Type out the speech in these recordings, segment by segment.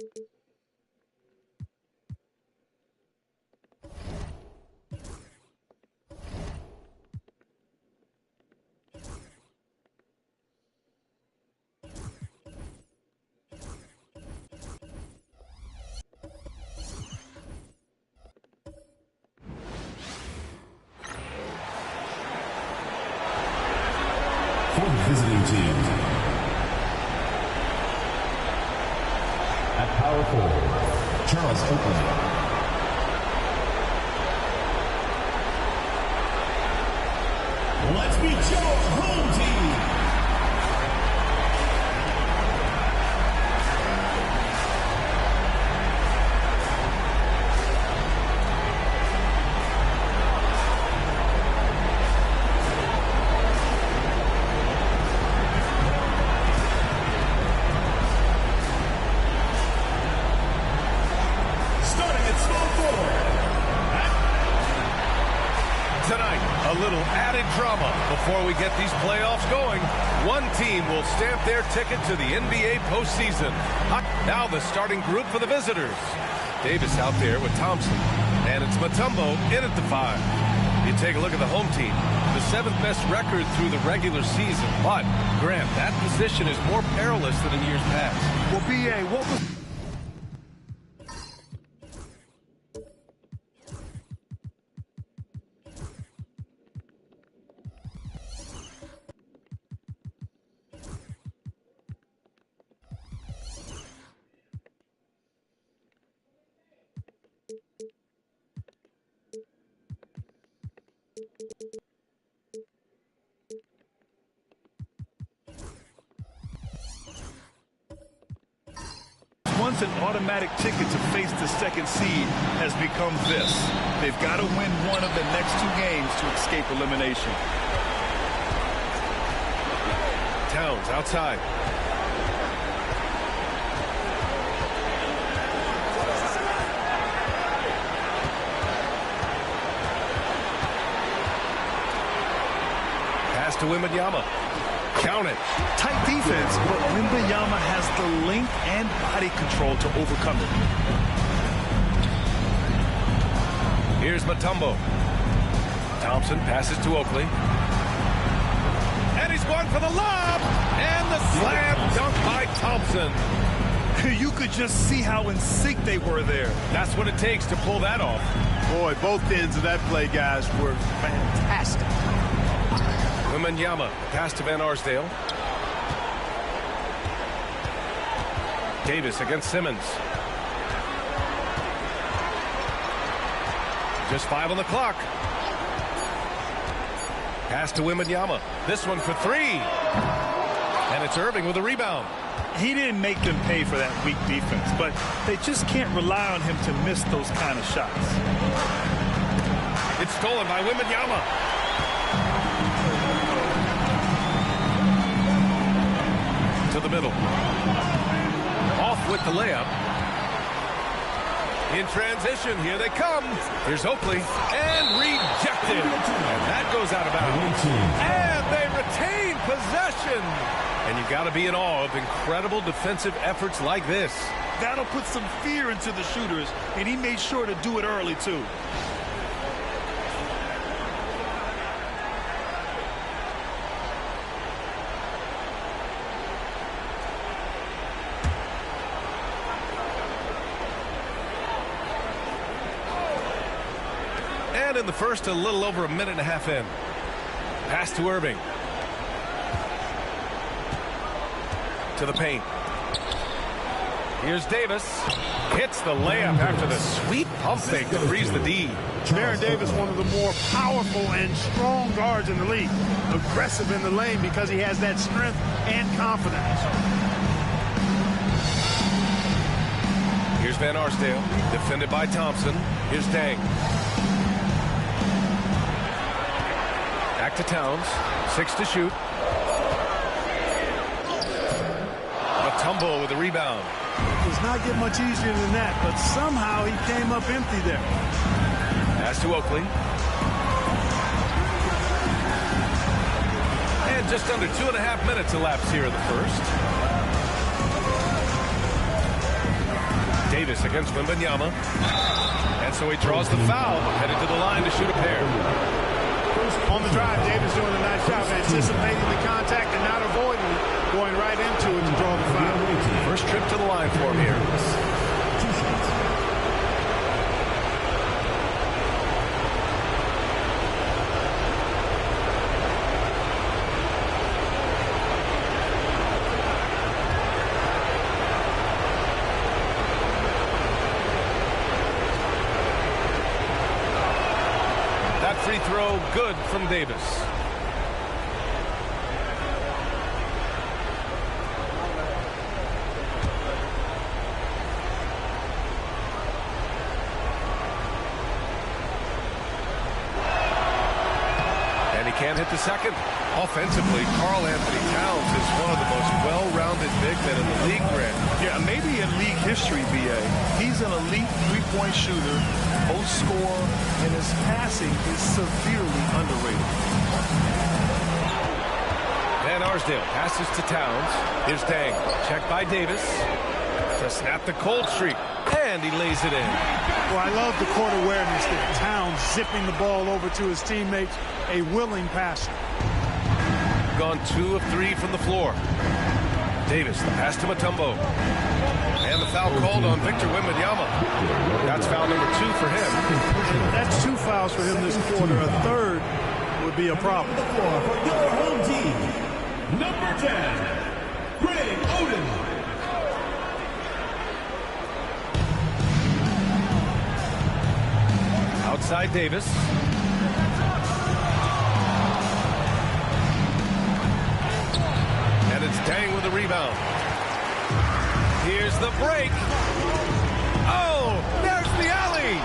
For the visiting team, at power forward, Charles Oakley. Let's meet your home team. A little added drama before we get these playoffs going. One team will stamp their ticket to the NBA postseason. Now the starting group for the visitors. Davis out there with Thompson. And it's Mutombo in at the 5. You take a look at the home team. The 7th best record through the regular season. But, Grant, that position is more perilous than in years past. Well, B.A., what was... Once an automatic ticket to face the second seed has become this. They've got to win one of the next 2 games to escape elimination. Towns outside. Pass to Wembanyama. Count it. Tight defense, but Wembanyama has the length and body control to overcome it. Here's Mutombo. Thompson passes to Oakley. And he's going for the lob. And the slam dunk by Thompson. You could just see how in sync they were there. That's what it takes to pull that off. Boy, both ends of that play, guys, were fantastic. Wembanyama, pass to Van Arsdale. Davis against Simmons. Just 5 on the clock. Pass to Wembanyama. This one for 3. And it's Irving with a rebound. He didn't make them pay for that weak defense, but they just can't rely on him to miss those kind of shots. It's stolen by Wembanyama. To the middle. Off with the layup. In transition, here they come. Here's Oakley, and rejected. And that goes out of bounds. And they retain possession. And you got to be in awe of incredible defensive efforts like this. That'll put some fear into the shooters, and he made sure to do it early, too. And in the first, a little over a minute and a half in. Pass to Irving. To the paint. Here's Davis. Hits the layup after the sweet pump fake to freeze the D. Baron Davis, one of the more powerful and strong guards in the league. Aggressive in the lane because he has that strength and confidence. Here's Van Arsdale. Defended by Thompson. Here's Dang. Back to Towns. 6 to shoot. Mutombo with a rebound. It does not get much easier than that, but somehow he came up empty there. Pass to Oakley. And just under 2.5 minutes elapsed here in the first. Davis against Wembanyama. And so he draws the foul, headed to the line to shoot a pair. On the drive, Davis doing a nice job anticipating the contact and not avoiding it, going right into it to draw the foul. First trip to the line for him here. Free throw good from Davis. And he can't hit the second. Offensively, Karl-Anthony Towns is one of the most well-rounded big men in the league, Grant. Yeah, maybe in league history, B.A. He's an elite three-point shooter, most scorer, and his passing is severely underrated. Van Arsdale passes to Towns. Here's Dang. Checked by Davis to snap the cold streak. And he lays it in. Well, I love the court awareness there. Towns zipping the ball over to his teammates. A willing passer. Gone 2 of 3 from the floor. Davis, the pass to Mutombo. And the foul called on Victor Wembanyama. That's foul number 2 for him. That's 2 fouls for him this quarter. A third would be a problem. For your home team, number 10, Greg Oden. Outside Davis. And it's Dang with the rebound. Here's the break. Oh, there's the alley.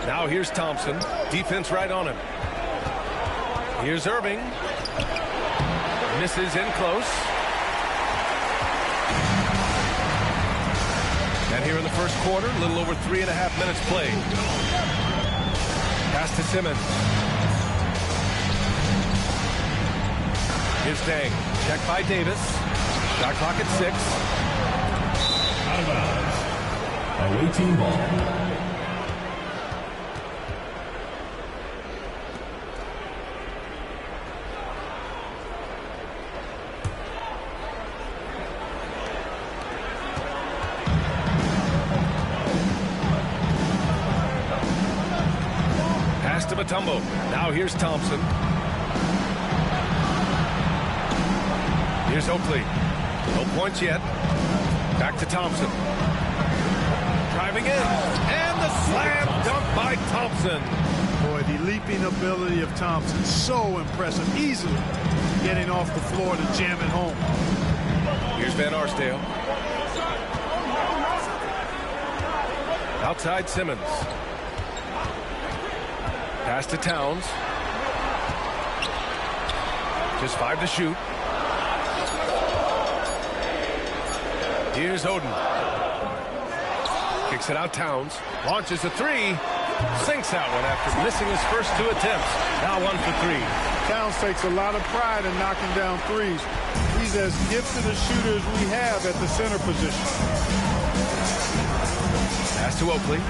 Now here's Thompson. Defense right on him. Here's Irving. Misses in close. And here in the first quarter, a little over 3.5 minutes played. Pass to Simmons. Here's Dang. Checked by Davis. Shot clock at 6. Out of bounds. Away team ball. Pass to Mutombo. Now here's Thompson. Here's Oakley. No points yet. Back to Thompson. Driving in. And the slam dunk by Thompson. Boy, the leaping ability of Thompson, so impressive. Easily getting off the floor to jam it home. Here's Van Arsdale. Outside Simmons. Pass to Towns. Just 5 to shoot. Here's Oden. Kicks it out Towns. Launches a 3. Sinks that one after missing his first 2 attempts. Now 1 for 3. Towns takes a lot of pride in knocking down threes. He's as gifted a shooter as we have at the center position. Pass to Oakley.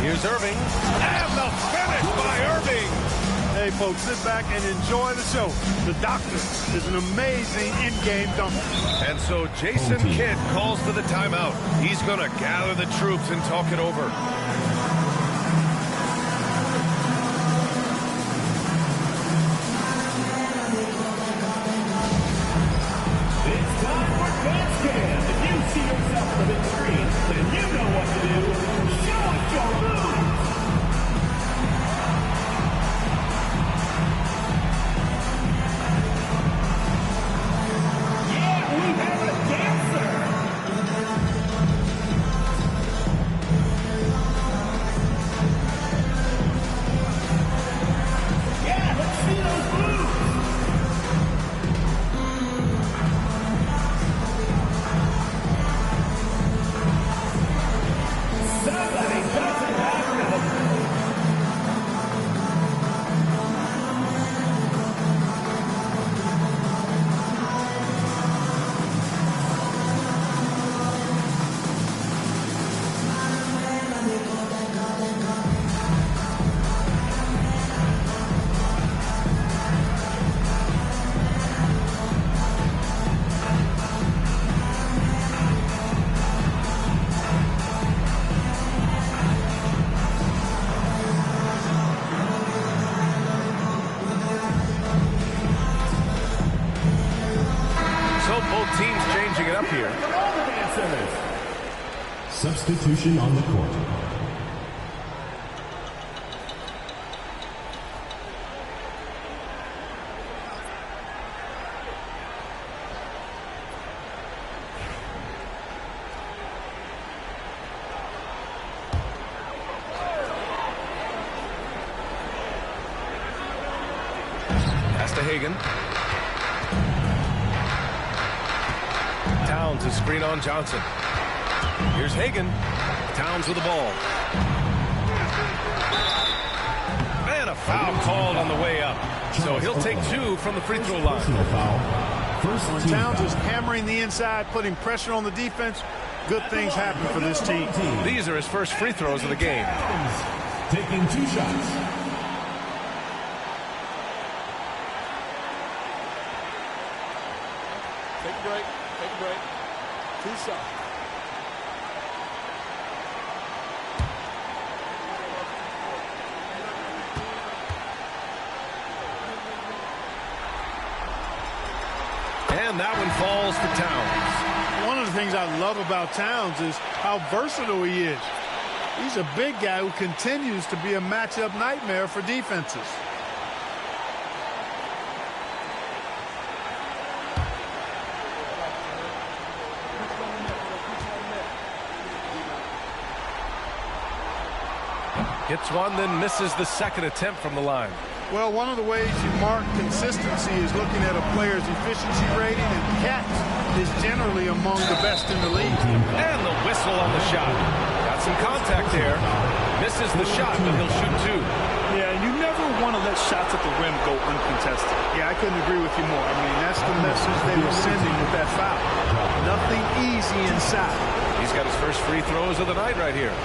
Here's Irving. And the finish by Irving. Hey, folks, sit back and enjoy the show. The doctor is an amazing in-game dunker. And so Jason Kidd calls for the timeout. He's going to gather the troops and talk it over. It's time for Batscan. If you see yourself on the big screen, then you know what to do. Show us your moves. Yeah, we have a dancer. it up here. Substitution on the court. Pass to Hagan. Towns is screen on Johnson. Here's Hagan. Towns with the ball. And a foul called on the way up. So he'll take 2 from the free throw line. When Towns is hammering the inside, putting pressure on the defense, good things happen for this team. These are his first free throws of the game. Taking 2 shots. Take a break. Take a break. 2 shots. And that one falls for Towns. One of the things I love about Towns is how versatile he is. He's a big guy who continues to be a matchup nightmare for defenses. Hits one, then misses the second attempt from the line. Well, one of the ways you mark consistency is looking at a player's efficiency rating, and Cat is generally among the best in the league. And the whistle on the shot. Got some contact there. Misses the shot, but he'll shoot 2. Yeah, you never want to let shots at the rim go uncontested. Yeah, I couldn't agree with you more. I mean, that's the message they were sending with that foul. Nothing easy inside. He's got his first free throws of the night right here.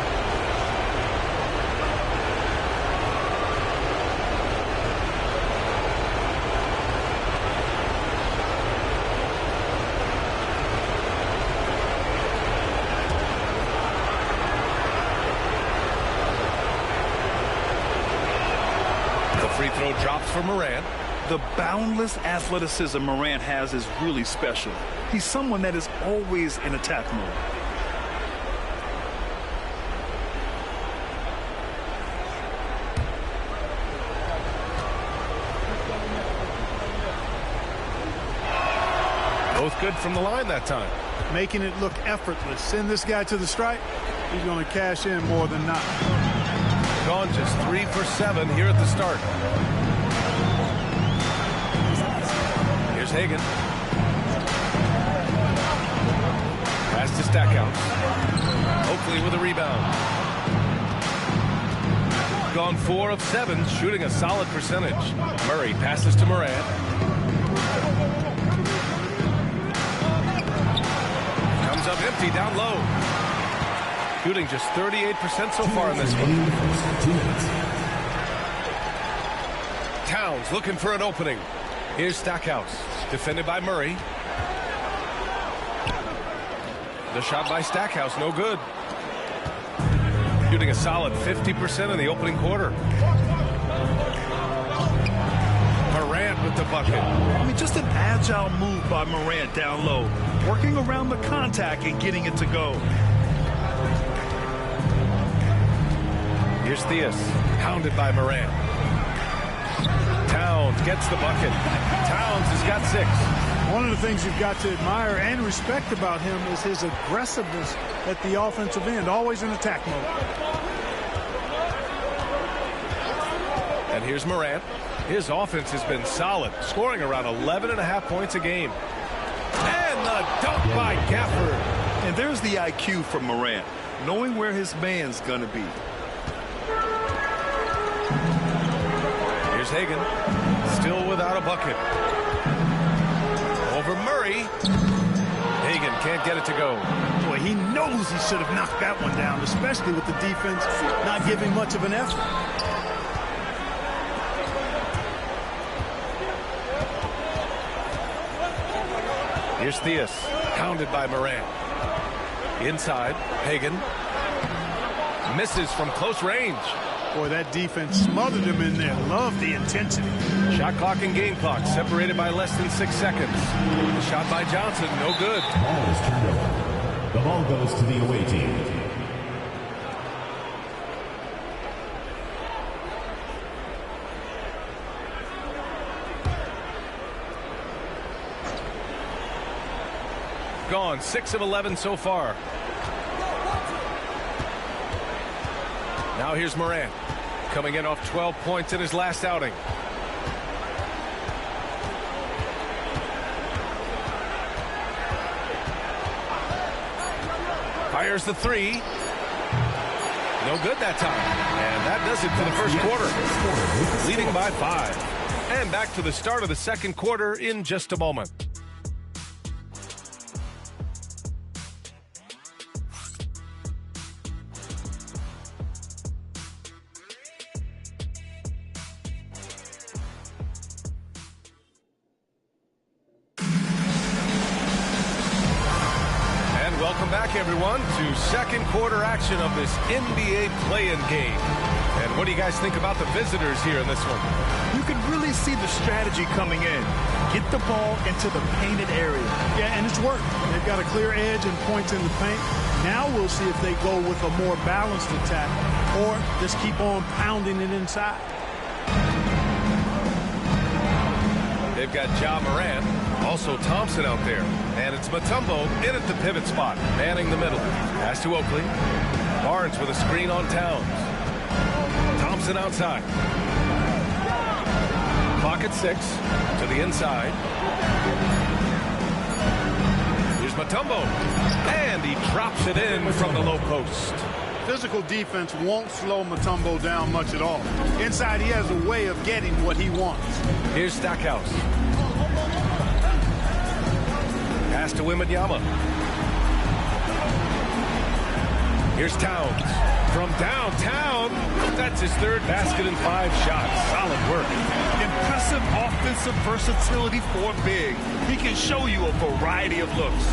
Free throw drops for Morant. The boundless athleticism Morant has is really special. He's someone that is always in attack mode. Both good from the line that time. Making it look effortless. Send this guy to the stripe. He's going to cash in more than not. Gone just 3 for 7 here at the start. Here's Hagan. Pass to Stackhouse. Oakley with a rebound. Gone 4 of 7, shooting a solid percentage. Murray passes to Morant. Comes up empty down low. Shooting just 38% so far in this one. Towns looking for an opening. Here's Stackhouse. Defended by Murray. The shot by Stackhouse, no good. Shooting a solid 50% in the opening quarter. Morant with the bucket. I mean, just an agile move by Morant down low. Working around the contact and getting it to go. Here's Theus, hounded by Morant. Towns gets the bucket. Towns has got 6. One of the things you've got to admire and respect about him is his aggressiveness at the offensive end, always in attack mode. And here's Morant. His offense has been solid, scoring around 11.5 points a game. And the dunk by Gafford. And there's the IQ from Morant, knowing where his man's going to be. Here's Hagan, still without a bucket. Over Murray. Hagan can't get it to go. Boy, he knows he should have knocked that one down, especially with the defense not giving much of an effort. Here's Theus, hounded by Morant. Inside, Hagan. Misses from close range. Boy, that defense smothered him in there. Love the intensity. Shot clock and game clock separated by less than 6 seconds. The shot by Johnson, no good. Ball is turned over. The ball goes to the away team. Gone, 6 of 11 so far. Now here's Morant, coming in off 12 points in his last outing. Fires the three. No good that time. And that does it for the first quarter. Leading by 5. And back to the start of the second quarter in just a moment. Welcome back, everyone, to second quarter action of this NBA play-in game. And what do you guys think about the visitors here in this one? You can really see the strategy coming in. Get the ball into the painted area. Yeah, and it's worked. They've got a clear edge and points in the paint. Now we'll see if they go with a more balanced attack or just keep on pounding it inside. They've got Ja Morant, also Thompson out there. And it's Mutombo in at the pivot spot, manning the middle. Pass to Oakley. Barnes with a screen on Towns. Thompson outside. Clock at 6 to the inside. Here's Mutombo. And he drops it in from the low post. Physical defense won't slow Mutombo down much at all. Inside, he has a way of getting what he wants. Here's Stackhouse. Pass to Wembanyama. Here's Towns. From downtown, that's his third basket in 5 shots. Solid work. Impressive offensive versatility for big. He can show you a variety of looks.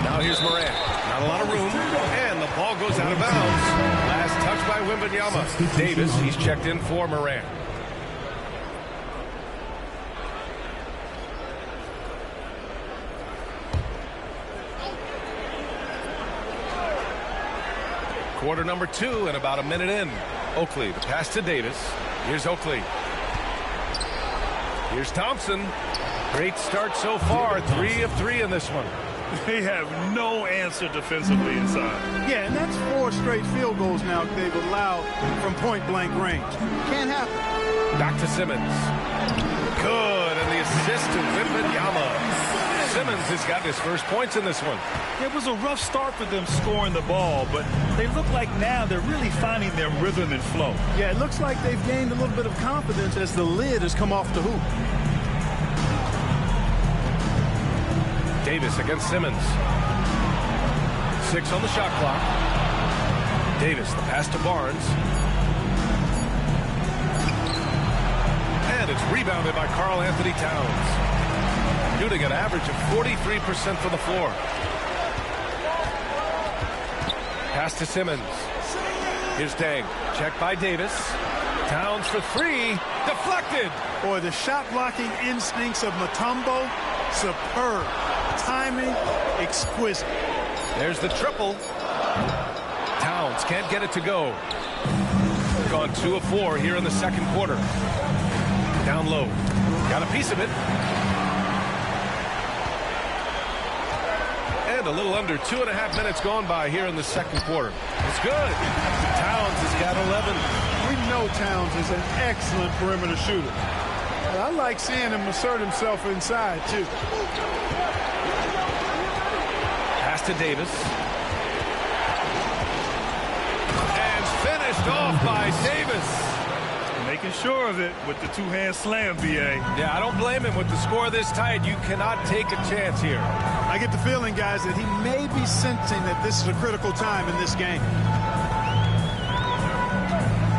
Now here's Morant. Not a lot of room. And the ball goes out of bounds. Last touch by Wembanyama. Davis, he's checked in for Morant. Quarter number 2 and about a minute in. Oakley, the pass to Davis. Here's Oakley. Here's Thompson. Great start so far. 3 of 3 in this one. They have no answer defensively inside. Yeah, and that's 4 straight field goals now they've allowed from point-blank range. Can't happen. Back to Simmons. Good, and the assist to Wembanyama. Simmons has got his first points in this one. It was a rough start for them scoring the ball, but they look like now they're really finding their rhythm and flow. Yeah, it looks like they've gained a little bit of confidence as the lid has come off the hoop. Davis against Simmons. 6 on the shot clock. Davis, the pass to Barnes. And it's rebounded by Karl Anthony Towns. Shooting an average of 43% from the floor. Pass to Simmons. Here's Dang. Check by Davis. Towns for 3. Deflected. Boy, the shot blocking instincts of Mutombo, superb. Timing, exquisite. There's the triple. Towns can't get it to go. Gone 2 of 4 here in the second quarter. Down low. Got a piece of it. And a little under 2.5 minutes gone by here in the second quarter. It's good. Towns has got 11. We know Towns is an excellent perimeter shooter. And I like seeing him assert himself inside, too. Pass to Davis. And finished off by Davis. Making sure of it with the 2-hand slam, B.A. Yeah, I don't blame him with the score this tight. You cannot take a chance here. I get the feeling, guys, that he may be sensing that this is a critical time in this game.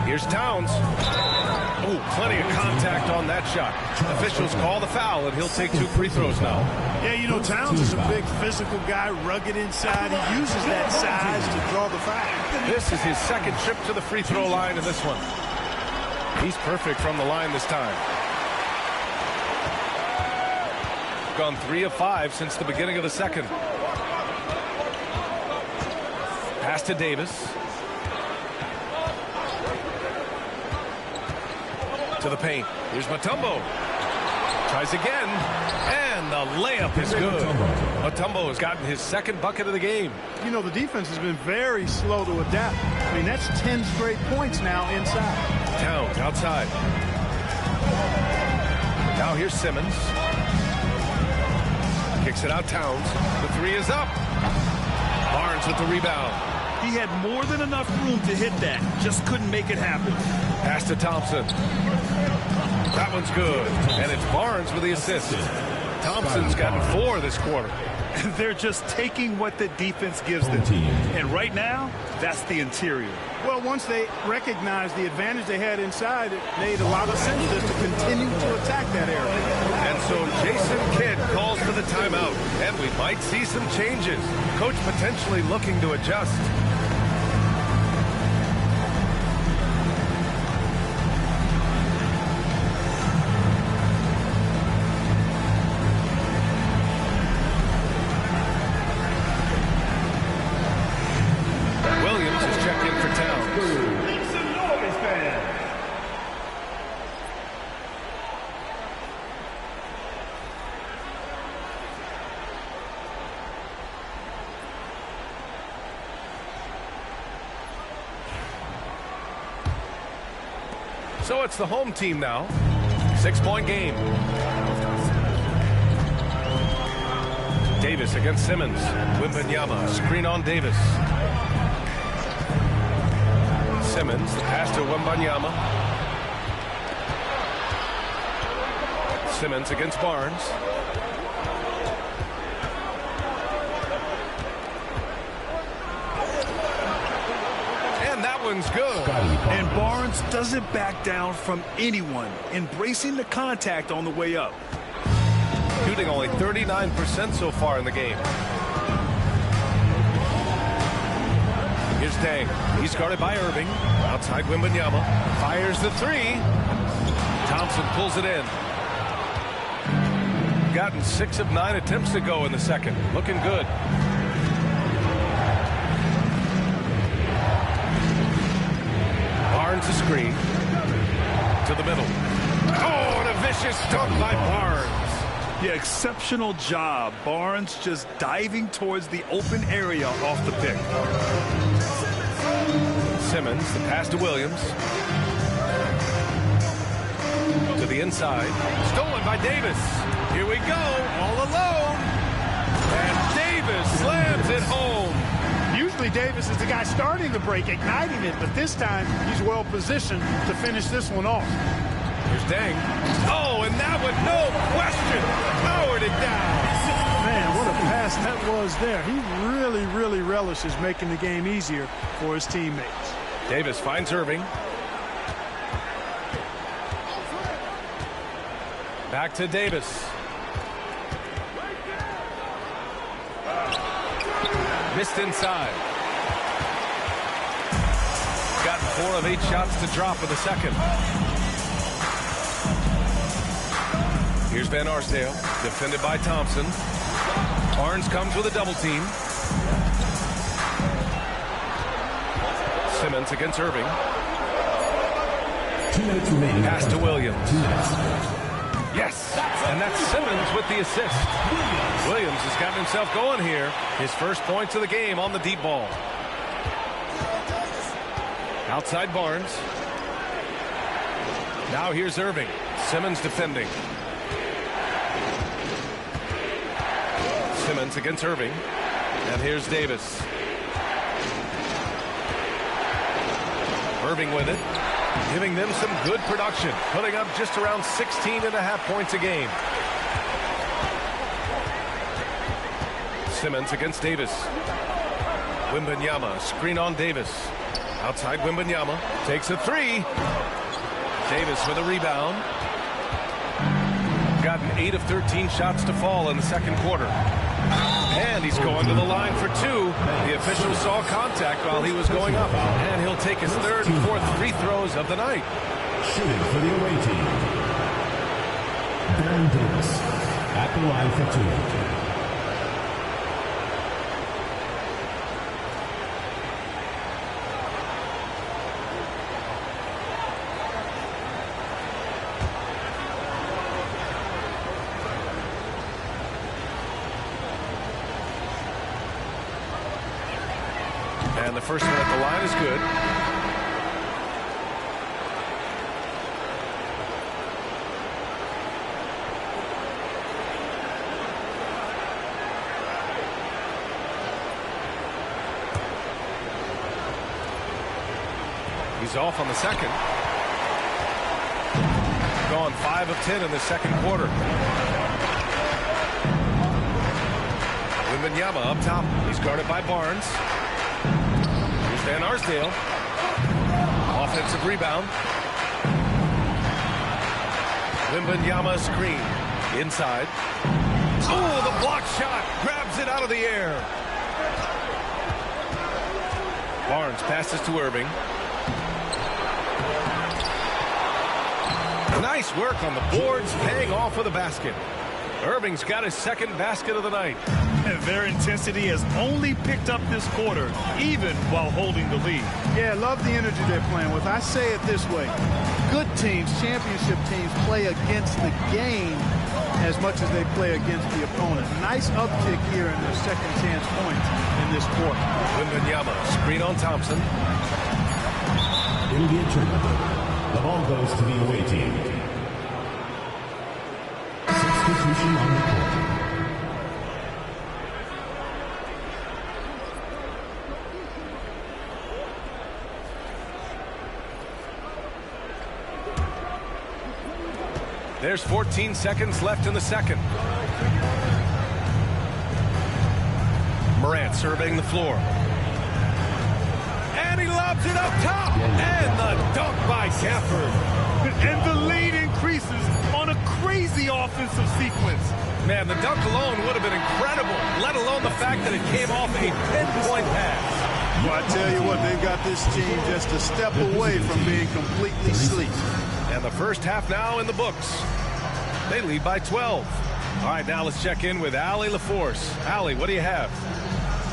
Here's Towns. Oh, plenty of contact on that shot. Officials call the foul, and he'll take 2 free throws now. Yeah, you know, Towns is a big physical guy, rugged inside. He uses that size to draw the foul. This is his second trip to the free throw line in this one. He's perfect from the line this time. Gone 3 of 5 since the beginning of the second. Pass to Davis. To the paint. Here's Mutombo. Tries again. And the layup is good. Mutombo has gotten his second bucket of the game. You know, the defense has been very slow to adapt. I mean, that's 10 straight points now inside. Towns outside. Now here's Simmons. Kicks it out, Towns. The 3 is up. Barnes with the rebound. He had more than enough room to hit that. Just couldn't make it happen. Pass to Thompson. That one's good. And it's Barnes with the assist. Thompson's gotten 4 this quarter. They're just taking what the defense gives them. And right now, that's the interior. Well, once they recognized the advantage they had inside, it made a lot of sense just to continue to attack that area. And so Jason Kidd calls for the timeout. And we might see some changes. Coach potentially looking to adjust. So it's the home team now. 6-point game. Davis against Simmons. Wembanyama, screen on Davis. Simmons, the pass to Wembanyama. Simmons against Barnes. One's good. And Barnes doesn't back down from anyone, embracing the contact on the way up. Shooting only 39% so far in the game. Here's Dang. He's guarded by Irving. Outside Wembanyama. Fires the 3. Thompson pulls it in. Gotten 6 of 9 attempts to go in the second. Looking good. Barnes a screen to the middle. Oh, and a vicious dunk by Barnes. Yeah, exceptional job. Barnes just diving towards the open area off the pick. Simmons, the pass to Williams. To the inside. Stolen by Davis. Here we go, all alone. And Davis slams it home. Usually Davis is the guy starting the break, igniting it, but this time he's well positioned to finish this one off. Here's Dang. Oh, and that one, no question, powered it down. Man, what a pass that was there. He really relishes making the game easier for his teammates. Davis finds Irving. Back to Davis. Missed inside. Gotten 4 of 8 shots to drop in the second. Here's Van Arsdale, defended by Thompson. Barnes comes with a double team. Simmons against Irving. 2 minutes remaining. Pass to Williams. Yes, and that's Simmons with the assist. Williams has gotten himself going here. His first points of the game on the deep ball. Outside Barnes. Now here's Irving. Simmons defending. Simmons against Irving. And here's Davis. Irving with it. Giving them some good production. Putting up just around 16.5 points a game. Simmons against Davis. Wembanyama, screen on Davis. Outside Wembanyama. Takes a 3. Davis with a rebound. Gotten 8 of 13 shots to fall in the second quarter. And he's going to the line for 2. The official saw contact while he was going up. And he'll take his third and fourth free throws of the night. Shooting for the away team, Baron Davis at the line for 2. And the first one at the line is good. He's off on the second. Gone 5 of 10 in the second quarter. Wembanyama up top. He's guarded by Barnes. Van Arsdale. Offensive rebound. Wembanyama screen. Inside. Oh, the block shot. Grabs it out of the air. Barnes passes to Irving. Nice work on the boards, paying off for the basket. Irving's got his second basket of the night. And their intensity has only picked up this quarter, even while holding the lead. Yeah, love the energy they're playing with. I say it this way. Good teams, championship teams, play against the game as much as they play against the opponent. Nice uptick here in their second chance points in this quarter. Wembanyama, screen on Thompson. It'll be a turnover. The ball goes to the away team. Substitution on the court. There's 14 seconds left in the second. Morant surveying the floor. And he lobs it up top. And the dunk by Gafford. And the lead increases on a crazy offensive sequence. Man, the dunk alone would have been incredible, let alone the fact that it came off a pinpoint pass. Well, I tell you what, they've got this team just a step away from being completely asleep. And the first half now in the books. They lead by 12. All right, now let's check in with Allie LaForce. Allie, what do you have?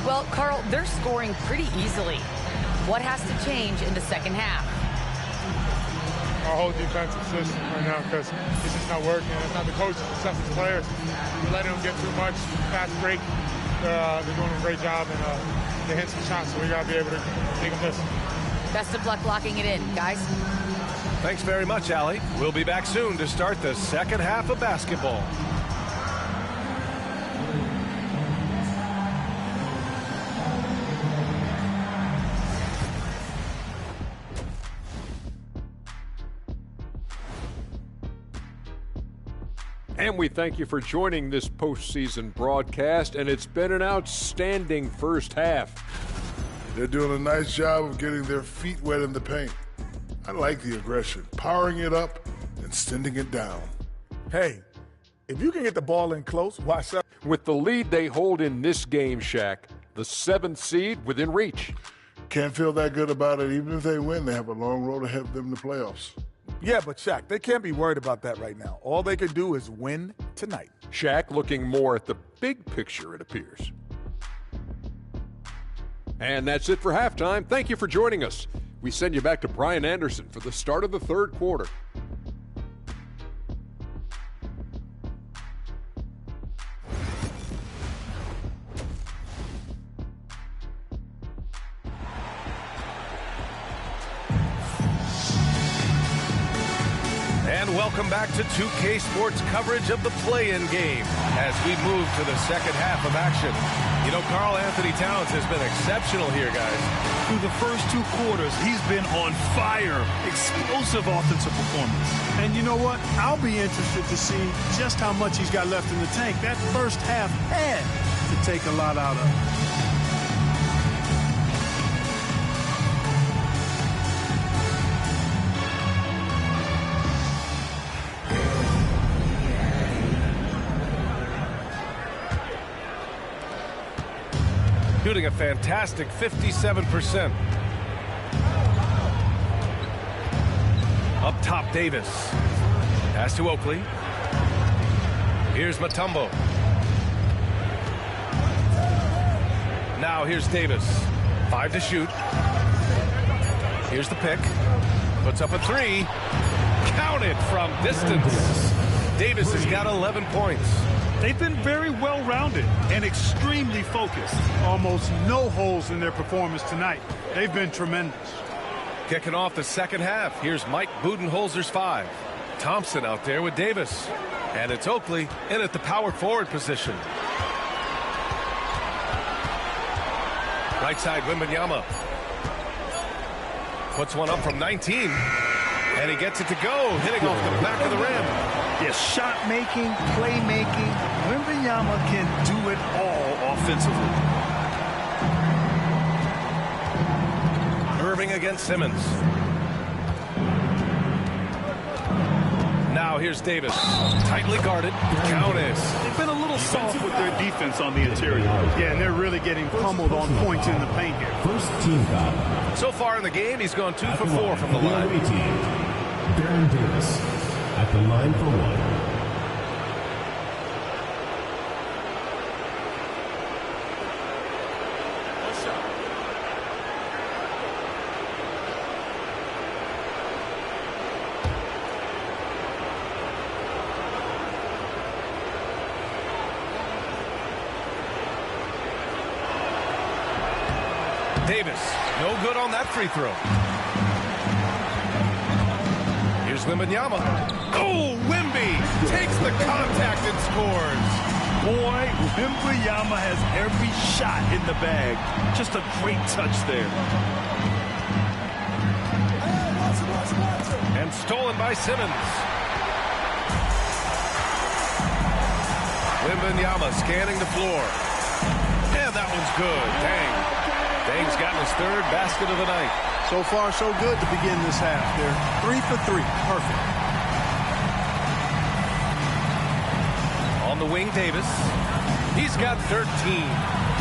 Well, Carl, they're scoring pretty easily. What has to change in the second half? Our whole defensive system right now, because it's just not working. It's not the coaches, it's us as players. We're letting them get too much, fast break. They're doing a great job, and they hit some shots, so we got to be able to make them miss. Best of luck locking it in, guys. Thanks very much, Allie. We'll be back soon to start the second half of basketball. And we thank you for joining this postseason broadcast, and it's been an outstanding first half. They're doing a nice job of getting their feet wet in the paint. I like the aggression, powering it up and sending it down. Hey, if you can get the ball in close, why so? With the lead they hold in this game, Shaq, the 7th seed within reach. Can't feel that good about it. Even if they win, they have a long road ahead of them in the playoffs. Yeah, but Shaq, they can't be worried about that right now. All they can do is win tonight. Shaq looking more at the big picture, it appears. And that's it for halftime. Thank you for joining us. We send you back to Brian Anderson for the start of the third quarter. And welcome back to 2K Sports coverage of the play-in game as we move to the second half of action. You know, Karl Anthony Towns has been exceptional here, guys. Through the first 2 quarters, he's been on fire. Explosive offensive performance. And you know what? I'll be interested to see just how much he's got left in the tank. That first half had to take a lot out of him. shooting a fantastic 57%. Up top, Davis. Pass to Oakley. Here's Mutombo. Now here's Davis. 5 to shoot. Here's the pick. Puts up a 3. Counted from distance. Davis has got 11 points. They've been very well-rounded and extremely focused. Almost no holes in their performance tonight. They've been tremendous. Kicking off the second half, here's Mike Budenholzer's 5. Thompson out there with Davis. And it's Oakley in at the power forward position. Right side, Wembanyama. Puts one up from 19. And he gets it to go, hitting off the back of the rim. Yeah, shot making, play making. Wembanyama can do it all offensively. Irving against Simmons. Now here's Davis. Tightly guarded. Counted. They've been a little soft with their defense on the interior. Yeah, and they're really getting pummeled on points in the paint here. First team foul. So far in the game, he's gone 2 for 4 from the line. Baron Davis at the line for 1. Davis, no good on that free throw. Here's Wembanyama. Oh, Wemby takes the contact and scores. Boy, Wembanyama has every shot in the bag. Just a great touch there. And stolen by Simmons. Wembanyama scanning the floor. And that one's good. Dang. Dang's gotten his 3rd basket of the night. So far, so good to begin this half. They're 3 for 3. Perfect. On the wing, Davis. He's got 13.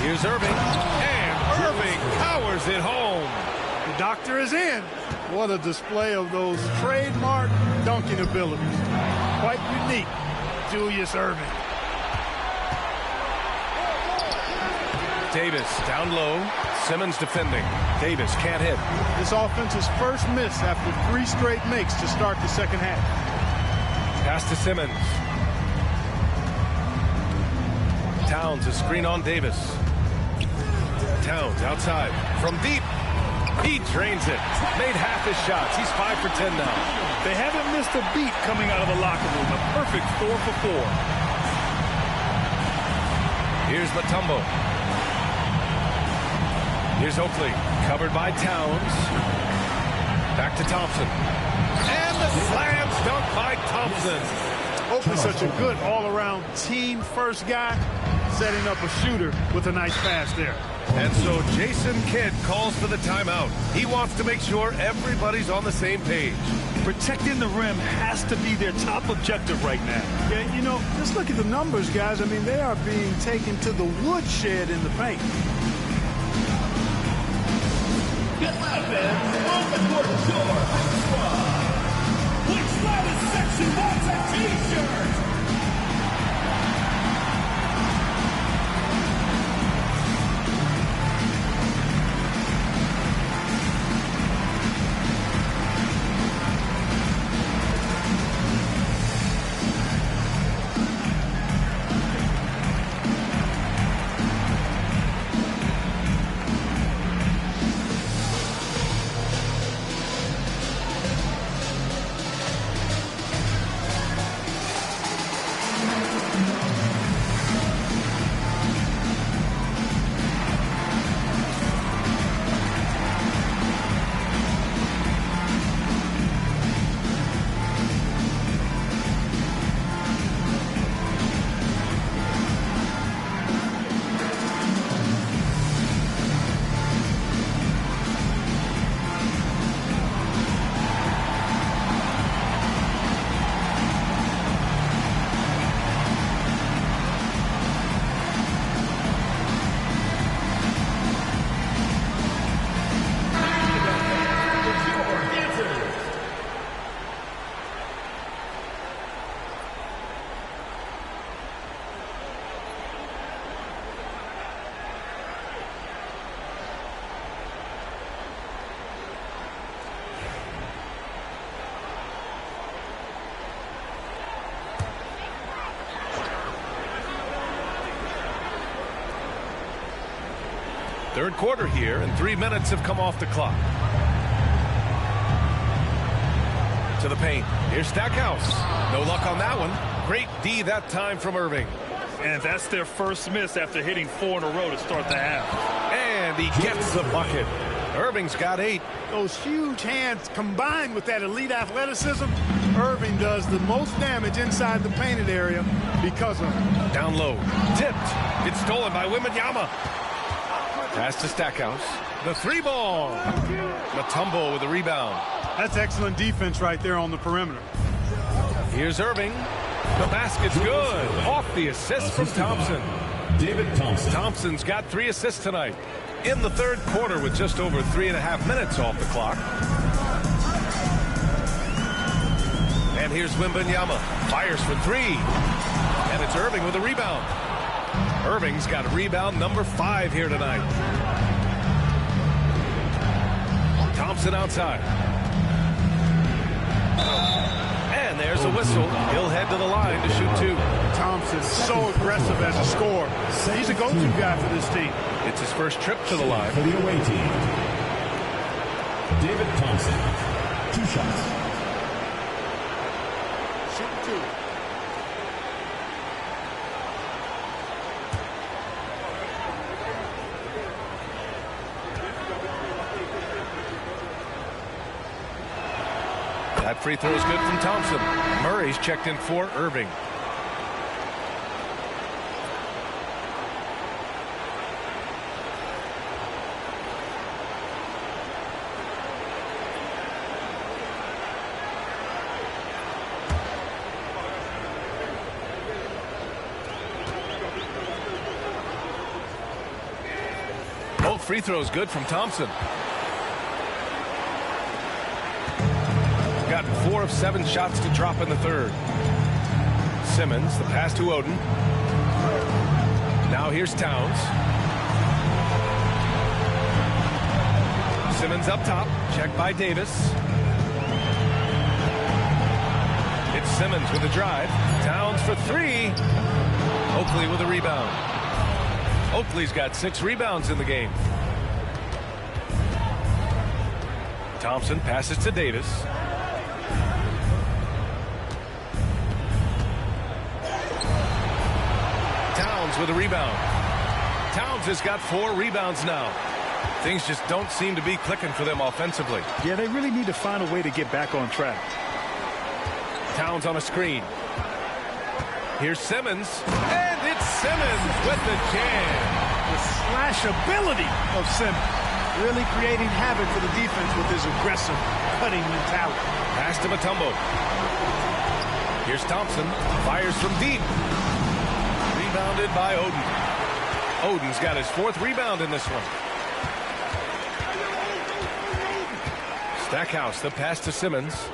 Here's Irving. And Irving powers it home. The doctor is in. What a display of those trademark dunking abilities. Quite unique. Julius Irving. Davis down low. Simmons defending. Davis can't hit. This offense's first miss after 3 straight makes to start the second half. Pass to Simmons. Towns a screen on Davis. Towns outside from deep. He drains it. Made half his shots. He's 5 for 10 now. They haven't missed a beat coming out of the locker room. A perfect 4 for 4. Here's Mutombo. Here's Oakley, covered by Towns. Back to Thompson. And the slam dunk by Thompson. Oakley's such a good all-around team first guy, setting up a shooter with a nice pass there. And so Jason Kidd calls for the timeout. He wants to make sure everybody's on the same page. Protecting the rim has to be their top objective right now. Yeah, you know, just look at the numbers, guys. I mean, they are being taken to the woodshed in the paint. Get loud, fans. On the court floor. Which loudest section wants a t-shirt? Third quarter here, and 3 minutes have come off the clock. To the paint. Here's Stackhouse. No luck on that one. Great D that time from Irving. And that's their first miss after hitting 4 in a row to start the half. And he gets the bucket. Irving's got 8. Those huge hands combined with that elite athleticism, Irving does the most damage inside the painted area because of it. Down low. Tipped. It's stolen by Wembanyama. Pass to Stackhouse. The 3-ball. Mutombo with the rebound. That's excellent defense right there on the perimeter. Here's Irving. The basket's good. Off the assist from Thompson. David Thompson. Thompson's got 3 assists tonight. In the third quarter with just over 3.5 minutes off the clock. And here's Wembanyama. Fires for 3. And it's Irving with a rebound. Irving's got a rebound number 5 here tonight. Thompson outside. And there's a whistle. He'll head to the line to shoot 2. Thompson's so aggressive as a scorer. He's a go-to guy for this team. It's his first trip to the line. For the away team, David Thompson. 2 shots. Shoot 2. That free throw is good from Thompson. Murray's checked in for Irving. Both free throws good from Thompson. Got 4 of 7 shots to drop in the third. Simmons, the pass to Oden. Now here's Towns. Simmons up top, checked by Davis. It's Simmons with a drive. Towns for 3. Oakley with a rebound. Oakley's got 6 rebounds in the game. Thompson passes to Davis. Towns with a rebound. Towns has got 4 rebounds now. Things just don't seem to be clicking for them offensively. Yeah, they really need to find a way to get back on track. Towns on a screen. Here's Simmons. And it's Simmons with the jam. The slash ability of Simmons. Really creating havoc for the defense with his aggressive cutting mentality. Pass to Mutombo. Here's Thompson. Fires from deep. Rebounded by Oden. Oden's got his 4th rebound in this one. Stackhouse, the pass to Simmons.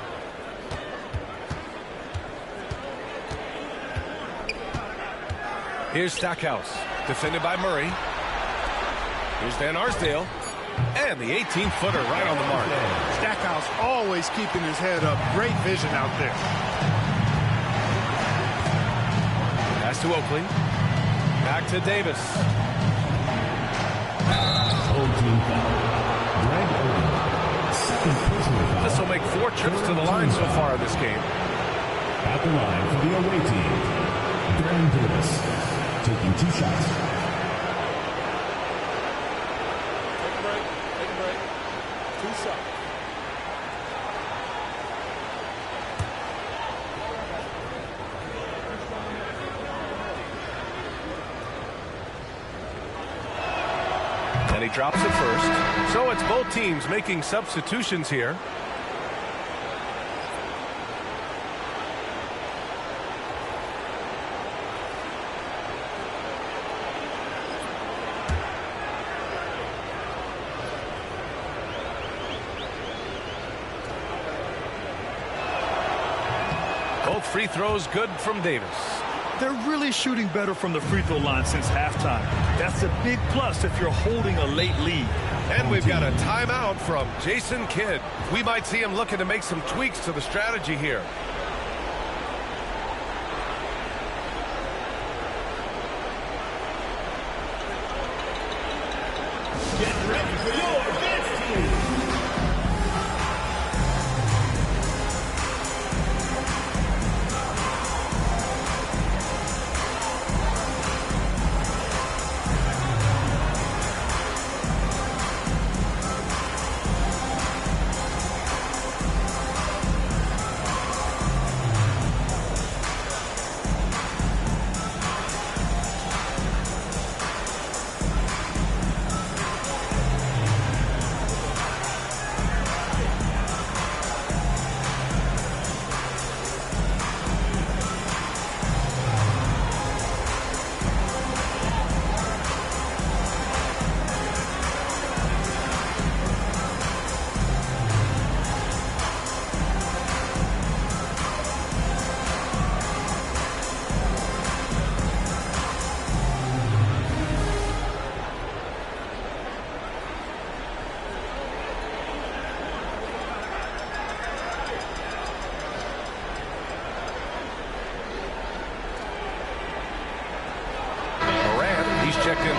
Here's Stackhouse, defended by Murray. Here's Van Arsdale. And the 18-footer right on the mark. Stackhouse always keeping his head up. Great vision out there. Pass to Oakley. Back to Davis. This will make 4 trips to the line so far in this game. At the line for the away team, Baron Davis taking 2 shots. Take a break. 2 shots. And he drops it first. So it's both teams making substitutions here. Both free throws good from Davis. They're really shooting better from the free throw line since halftime. That's a big plus if you're holding a late lead. And we've got a timeout from Jason Kidd. We might see him looking to make some tweaks to the strategy here.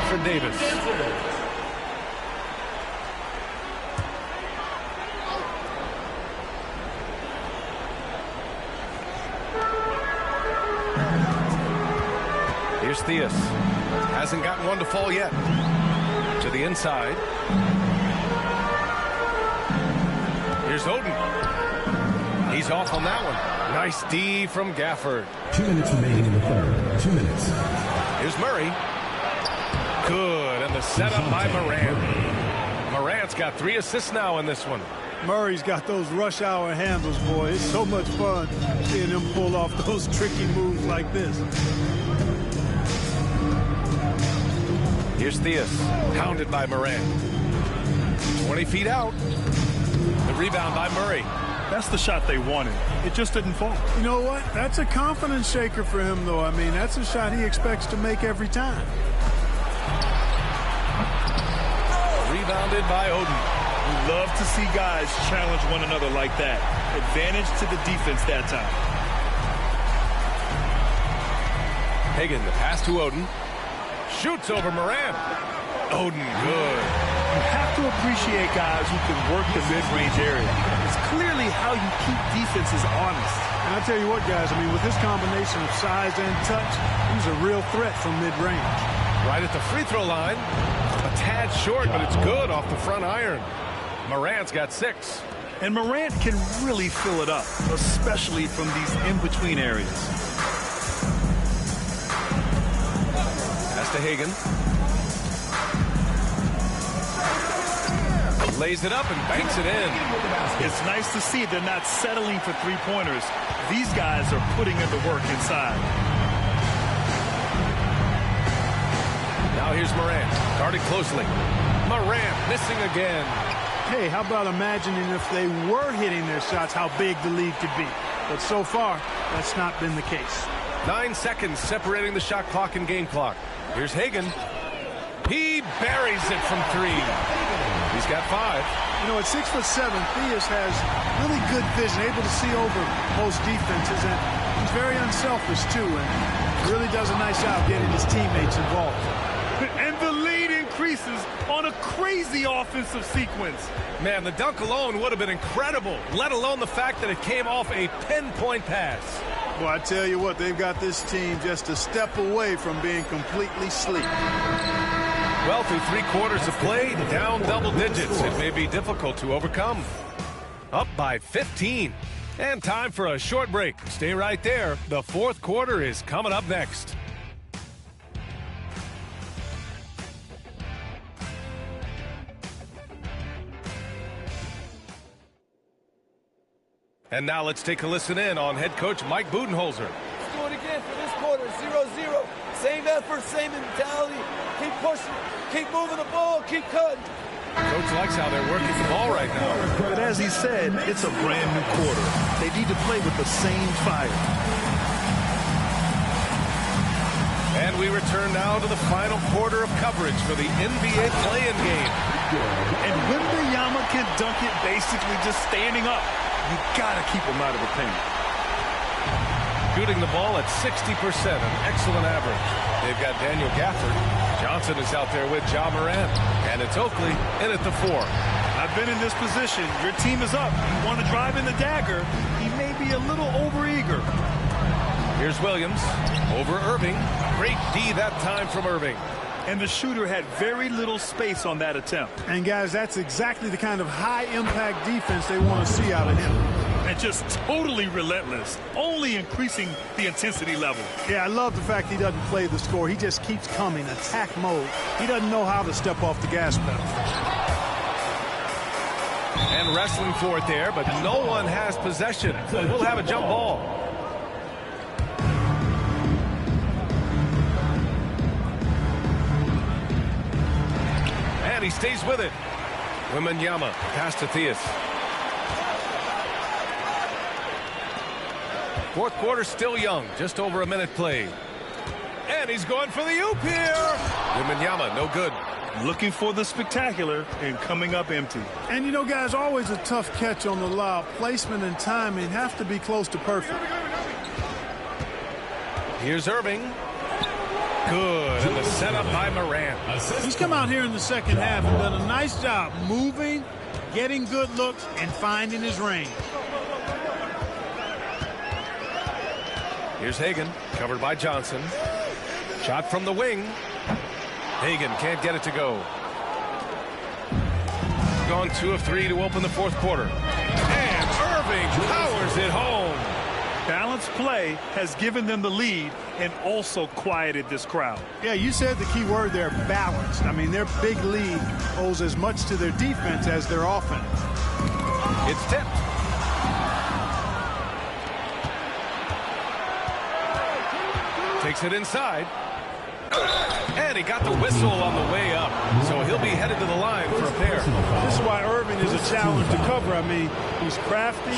for Davis. Here's Theus. Hasn't gotten one to fall yet. To the inside. Here's Oden. He's off on that one. Nice D from Gafford. 2 minutes remaining in the third. 2 minutes. Here's Murray. Good, and the setup by Morant. Morant's got 3 assists now in this one. Murray's got those rush hour handles, boy. It's so much fun seeing him pull off those tricky moves like this. Here's Theus, pounded by Morant. 20 feet out. The rebound by Murray. That's the shot they wanted. It just didn't fall. You know what? That's a confidence shaker for him, though. I mean, that's a shot he expects to make every time. Rebounded by Oden. We love to see guys challenge one another like that. Advantage to the defense that time. Hagan, the pass to Oden. Shoots over Morant. Oden, good. You have to appreciate guys who can work the mid-range area. It's clearly how you keep defenses honest. And I tell you what, guys, I mean, with this combination of size and touch, he's a real threat from mid-range. Right at the free throw line. A tad short, but it's good off the front iron. Morant's got 6. And Morant can really fill it up, especially from these in-between areas. Pass to Hagan. Lays it up and banks it in. It's nice to see they're not settling for three-pointers. These guys are putting in the work inside. Now here's Morant, guarded closely. Morant missing again. Hey, how about imagining if they were hitting their shots, how big the lead could be. But so far, that's not been the case. 9 seconds separating the shot clock and game clock. Here's Hagan. He buries it from 3. He's got 5. You know, at 6'7", Theus has really good vision, able to see over most defenses, and he's very unselfish too, and really does a nice job getting his teammates involved. And the lead increases on a crazy offensive sequence. Man, the dunk alone would have been incredible, let alone the fact that it came off a pinpoint pass. Well, I tell you what, they've got this team just a step away from being completely sleep. Well, through 3 quarters of play, down double digits. It may be difficult to overcome. Up by 15. And time for a short break. Stay right there. The 4th quarter is coming up next. And now let's take a listen in on head coach Mike Budenholzer. Let's do it again for this quarter. 0-0. Same effort, same mentality. Keep pushing, keep moving the ball, keep cutting. Coach likes how they're working the ball right now. But as he said, it's a brand new quarter. They need to play with the same fire. And we return now to the final quarter of coverage for the NBA play-in game. And Wembanyama can dunk it basically just standing up. You gotta keep him out of the paint. Shooting the ball at 60%, an excellent average. They've got Daniel Gafford. Johnson is out there with Ja Morant. And it's Oakley in at the 4. I've been in this position. Your team is up. You want to drive in the dagger. He may be a little overeager. Here's Williams over Irving. Great D that time from Irving. And the shooter had very little space on that attempt. And guys, that's exactly the kind of high-impact defense they want to see out of him. And just totally relentless, only increasing the intensity level. Yeah, I love the fact he doesn't play the score. He just keeps coming, attack mode. He doesn't know how to step off the gas pedal. And wrestling for it there, but no one has possession. We'll have a jump ball. And he stays with it. Wembanyama, pass to Theus. 4th quarter still young, just over a minute played. And he's going for the oop here. Wembanyama, no good. Looking for the spectacular and coming up empty. And you know, guys, always a tough catch on the lob. Placement and timing have to be close to perfect. Here's Irving. Good, and the setup by Morant. He's come out here in the second half and done a nice job moving, getting good looks, and finding his range. Here's Hagan, covered by Johnson. Shot from the wing. Hagan can't get it to go. Gone 2 of 3 to open the fourth quarter. And Irving powers it home. Balanced play has given them the lead and also quieted this crowd. Yeah, you said the key word there, balanced. I mean, their big lead owes as much to their defense as their offense. It's tipped. Takes it inside. And he got the whistle on the way up. So he'll be headed to the line for a pair. This is why Irving is a challenge to cover. I mean, he's crafty,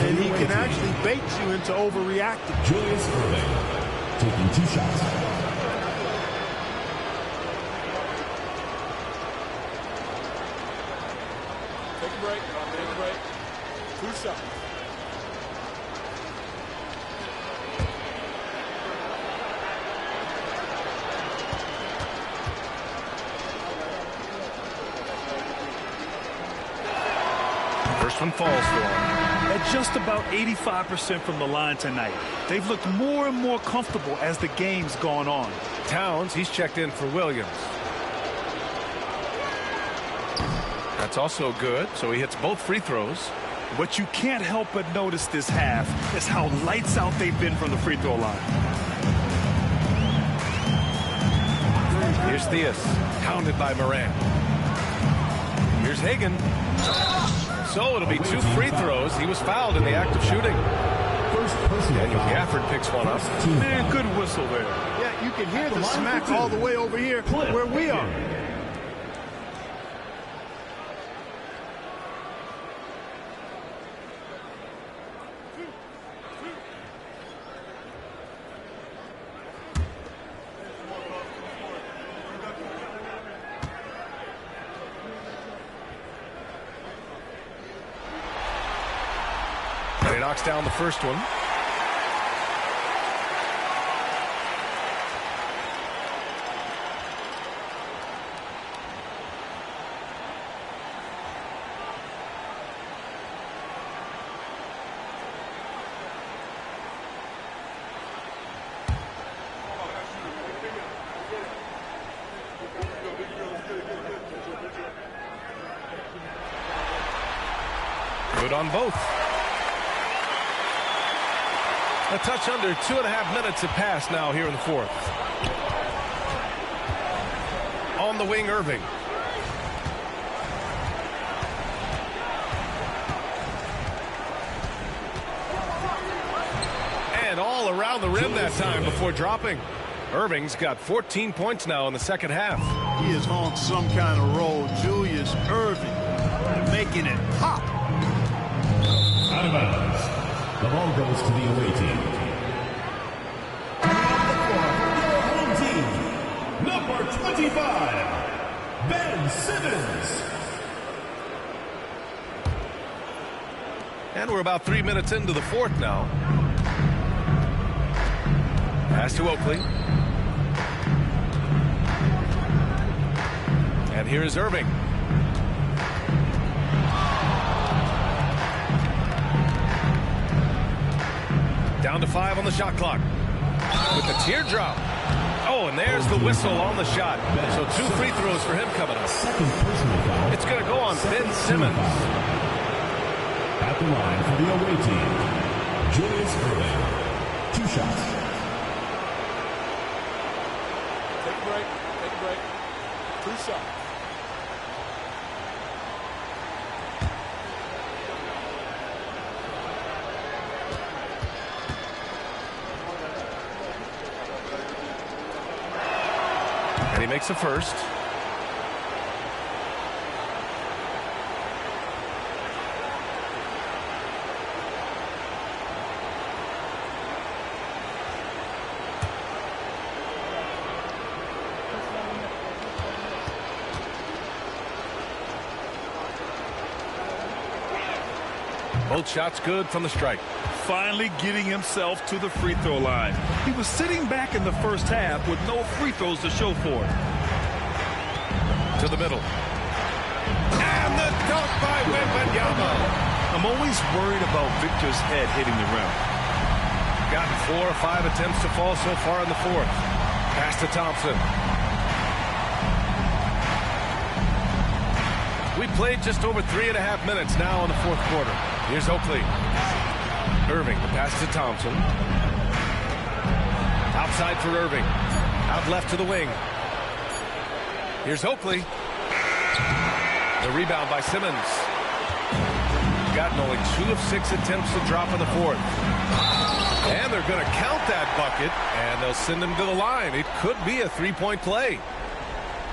and he can actually bait you into overreacting. Julius Irving taking 2 shots. Take a break. Take a break. 2 shots. First one falls for him. At just about 85% from the line tonight, they've looked more and more comfortable as the game's gone on. Towns, he's checked in for Williams. That's also good, so he hits both free throws. What you can't help but notice this half is how lights out they've been from the free throw line. Here's Theus, hounded by Morant. Here's Hagan. So it'll be 2 free throws. He was fouled in the act of shooting. Daniel Gafford picks one up. Man, good whistle there. Yeah, you can hear the smack all the way over here where we are. And he knocks down the first one. Good on both. A touch under 2.5 minutes have passed now here in the fourth. On the wing, Irving. And all around the rim that time before dropping. Irving's got 14 points now in the second half. He is on some kind of roll. Julius Irving making it pop. Out of bounds. The ball goes to the away team. Home team, number 25, Ben Simmons. And we're about 3 minutes into the fourth now. Pass to Oakley. And here is Irving. Down to 5 on the shot clock. With the teardrop. Oh, and there's the whistle on the shot. So 2 free throws for him coming up. It's going to go on Ben Simmons. At the line for the away team, Julius Irving. 2 shots. Take a break. Take a break. 2 shots. And he makes a first. Both shots good from the stripe. Finally getting himself to the free throw line. He was sitting back in the first half with no free throws to show for it. To the middle. And the dunk by Wembanyama. I'm always worried about Victor's head hitting the rim. Gotten 4 or 5 attempts to fall so far in the fourth. Pass to Thompson. We played just over 3.5 minutes now in the fourth quarter. Here's Oakley. Irving, the pass to Thompson. Outside for Irving. Out left to the wing. Here's Oakley. The rebound by Simmons. Gotten only 2 of 6 attempts to drop in the fourth. And they're going to count that bucket, and they'll send him to the line. It could be a three-point play.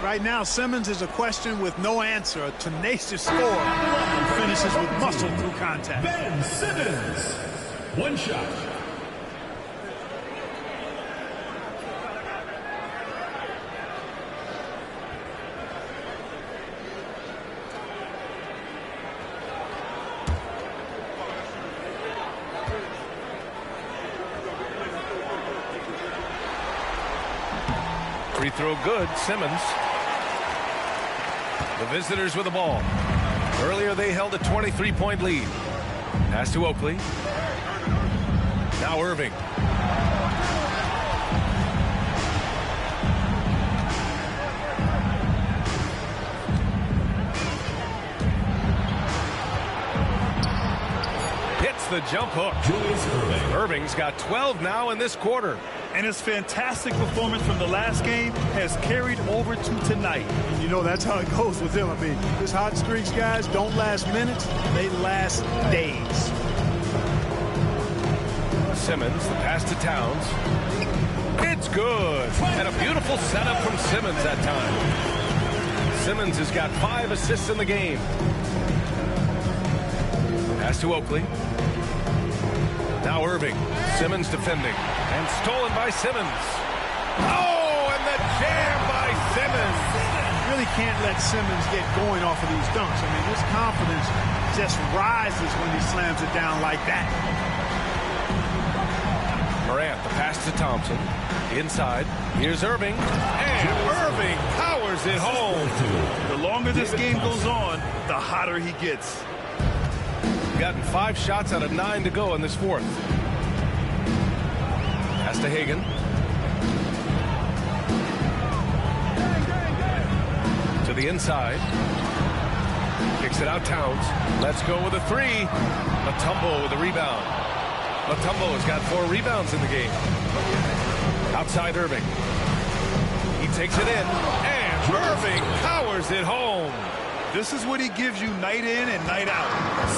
Right now, Simmons is a question with no answer. A tenacious score and finishes with muscle through contact. Ben Simmons, 1 shot. Free throw good, Simmons. The visitors with the ball. Earlier they held a 23-point lead. Pass to Oakley. Now Irving. Hits the jump hook. Julius Irving. Irving's got 12 now in this quarter. And his fantastic performance from the last game has carried over to tonight. And you know, that's how it goes with him. I mean, his hot streaks, guys, don't last minutes. They last days. Simmons, the pass to Towns. It's good. And a beautiful setup from Simmons that time. Simmons has got 5 assists in the game. Pass to Oakley. Now Irving. Simmons defending. And stolen by Simmons. Oh, and the jam by Simmons. Really can't let Simmons get going off of these dunks. I mean, his confidence just rises when he slams it down like that. Morant, the pass to Thompson. Inside. Here's Irving. And Irving powers it home. The longer this game goes on, the hotter he gets. Gotten 5 shots out of 9 to go in this fourth. Pass to Hagan. To the inside. Kicks it out Towns. Let's go with a 3. Mutombo with the rebound. Mutombo has got 4 rebounds in the game. Outside Irving. He takes it in. And Irving powers it home. This is what he gives you night in and night out.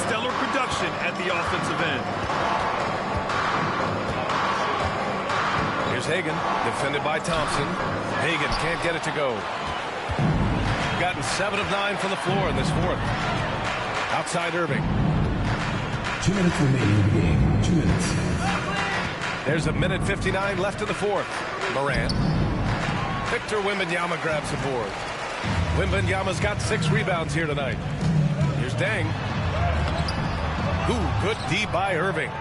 Stellar production at the offensive end. Here's Hagan, defended by Thompson. Hagan can't get it to go. Gotten 7 of 9 from the floor in this fourth. Outside Irving. 2 minutes remaining in the game. 2 minutes. There's a minute 59 left in the fourth. Morant. Victor Wembanyama grabs the board. Wembanyama's got 6 rebounds here tonight. Here's Deng. Ooh, good D by Irving.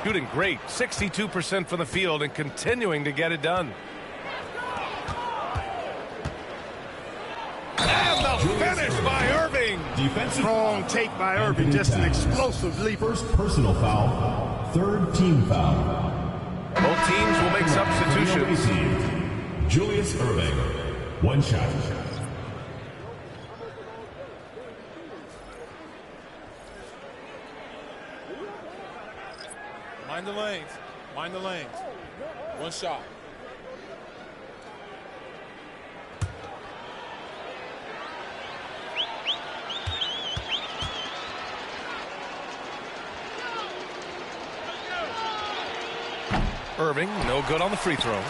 Shooting great, 62% from the field and continuing to get it done. And the finish by Irving. Strong take by Irving, just an explosive leap. First personal foul, 3rd team foul. Both teams will make substitutions. Julius Irving, 1 shot. Mind the lanes. Mind the lanes. 1 shot. Irving, no good on the free throw.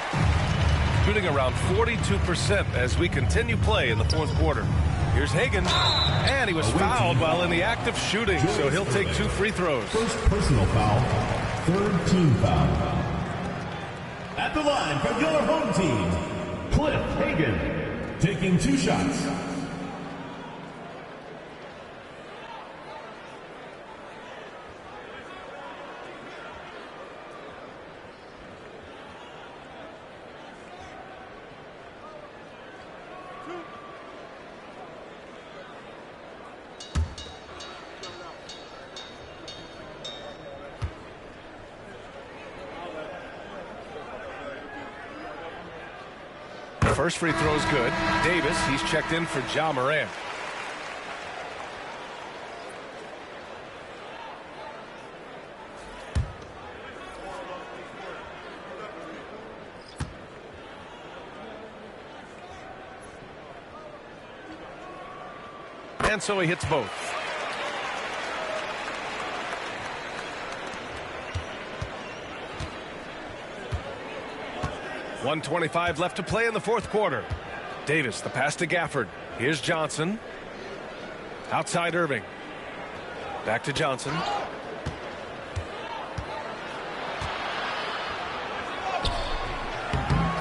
Shooting around 42% as we continue play in the fourth quarter. Here's Hagan, and he was fouled while in the act of shooting, so he'll take 2 free throws. First personal foul, 3rd team foul. At the line for your home team, Cliff Hagan, taking 2 shots. First free throw is good. Davis, he's checked in for Ja Morant. And so he hits both. .125 left to play in the fourth quarter. Davis, the pass to Gafford. Here's Johnson. Outside Irving. Back to Johnson.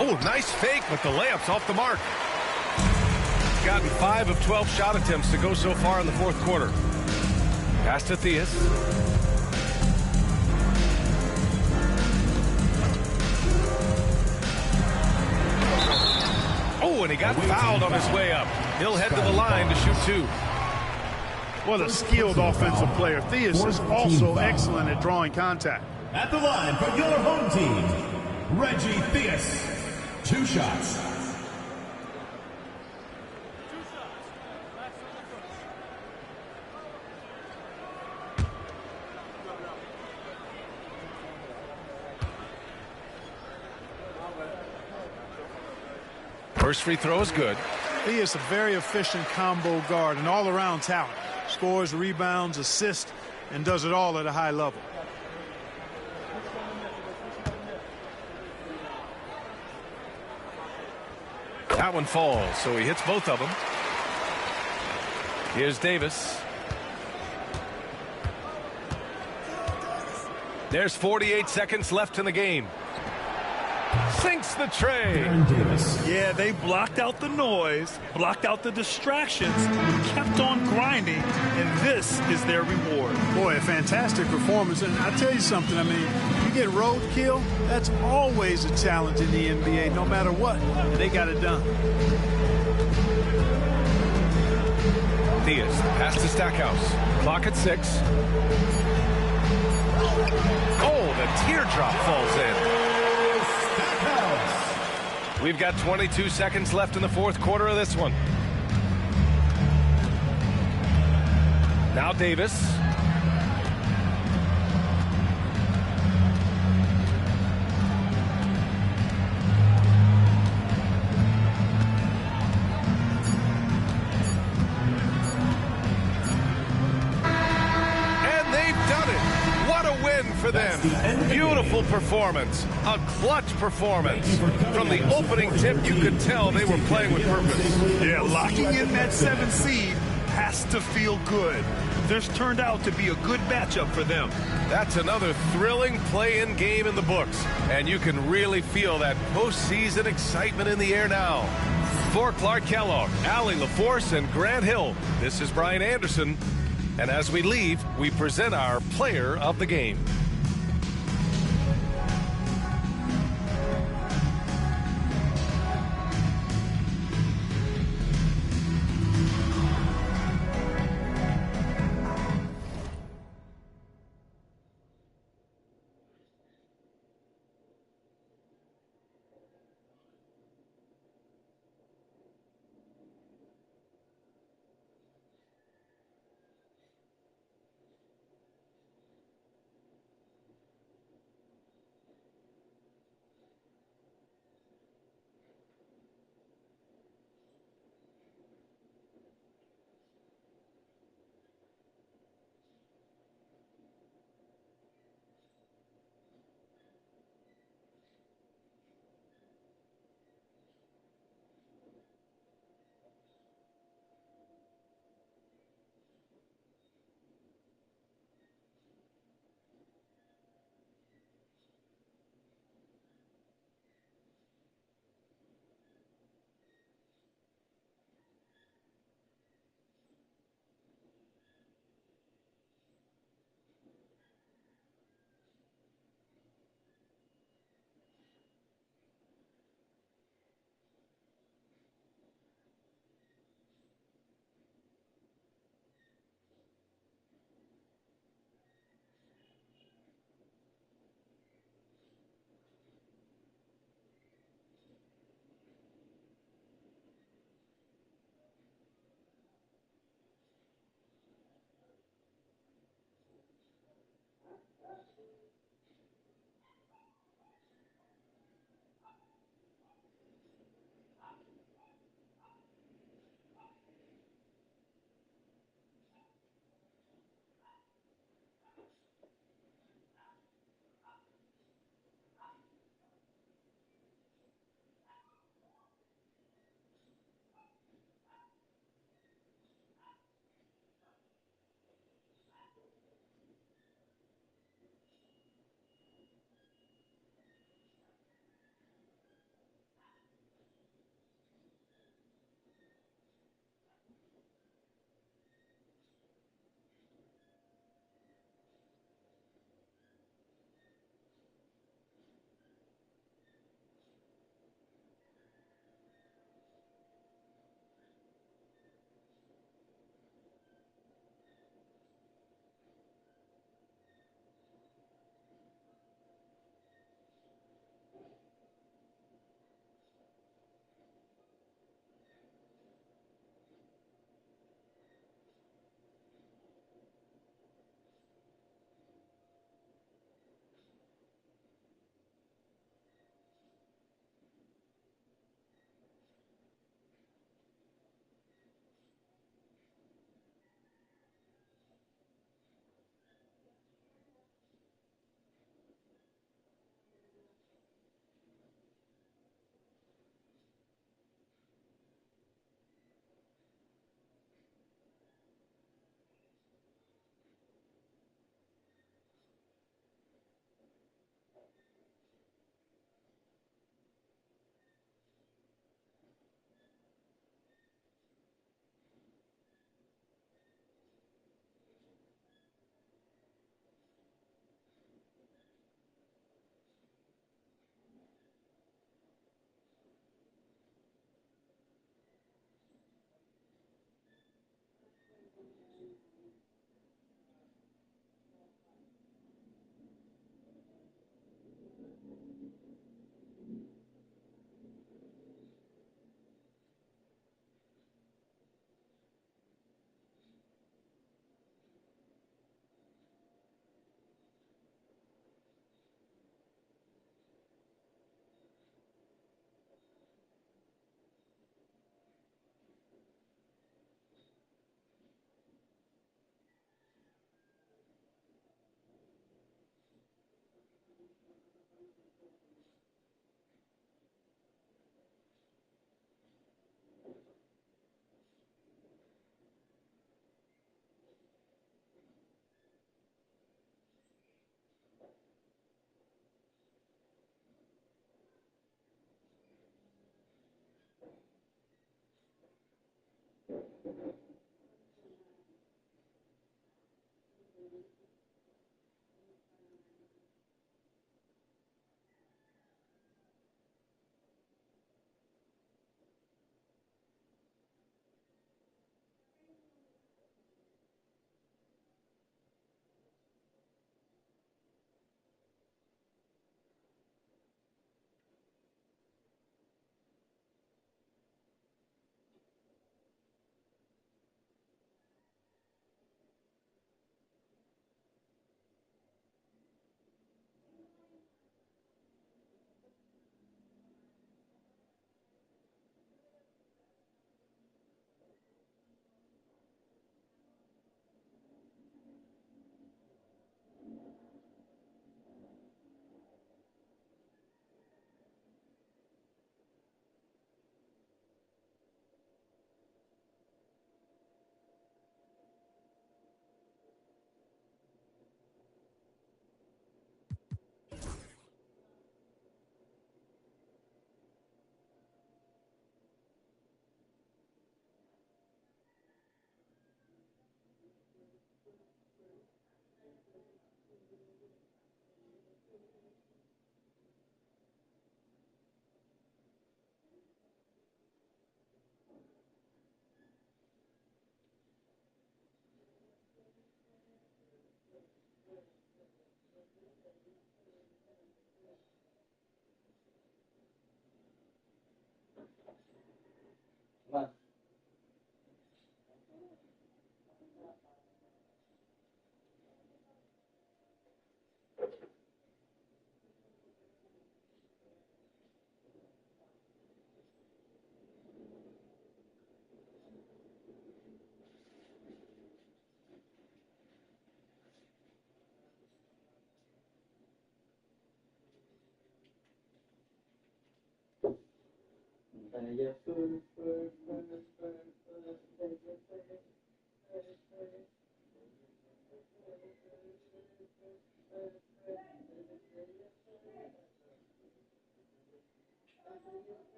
Oh, nice fake, but the layup's off the mark. Gotten 5 of 12 shot attempts to go so far in the fourth quarter. Pass to Theus. Oh, and he got fouled on his way up. He'll head to the line to shoot 2. What a skilled offensive player. Theus is also excellent at drawing contact. At the line for your home team, Reggie Theus. 2 shots. First free throw is good. He is a very efficient combo guard and all-around talent. Scores, rebounds, assists, and does it all at a high level. That one falls, so he hits both of them. Here's Davis. There's 48 seconds left in the game. Sinks the tray. Yeah, they blocked out the noise, blocked out the distractions, kept on grinding, and this is their reward. Boy, a fantastic performance. And I'll tell you something, I mean, you get roadkill, that's always a challenge in the NBA, no matter what. And they got it done. Theus, pass to Stackhouse. Clock at 6. Oh, the teardrop falls in. We've got 22 seconds left in the fourth quarter of this one. Now Davis. And they've done it. What a win for them. Beautiful performance. A clutch performance. From the opening tip, you could tell they were playing with purpose. Yeah, locking in that 7th seed has to feel good. This turned out to be a good matchup for them. That's another thrilling play-in game in the books. And you can really feel that postseason excitement in the air now. For Clark Kellogg, Allie LaForce, and Grant Hill, this is Brian Anderson. And as we leave, we present our player of the game.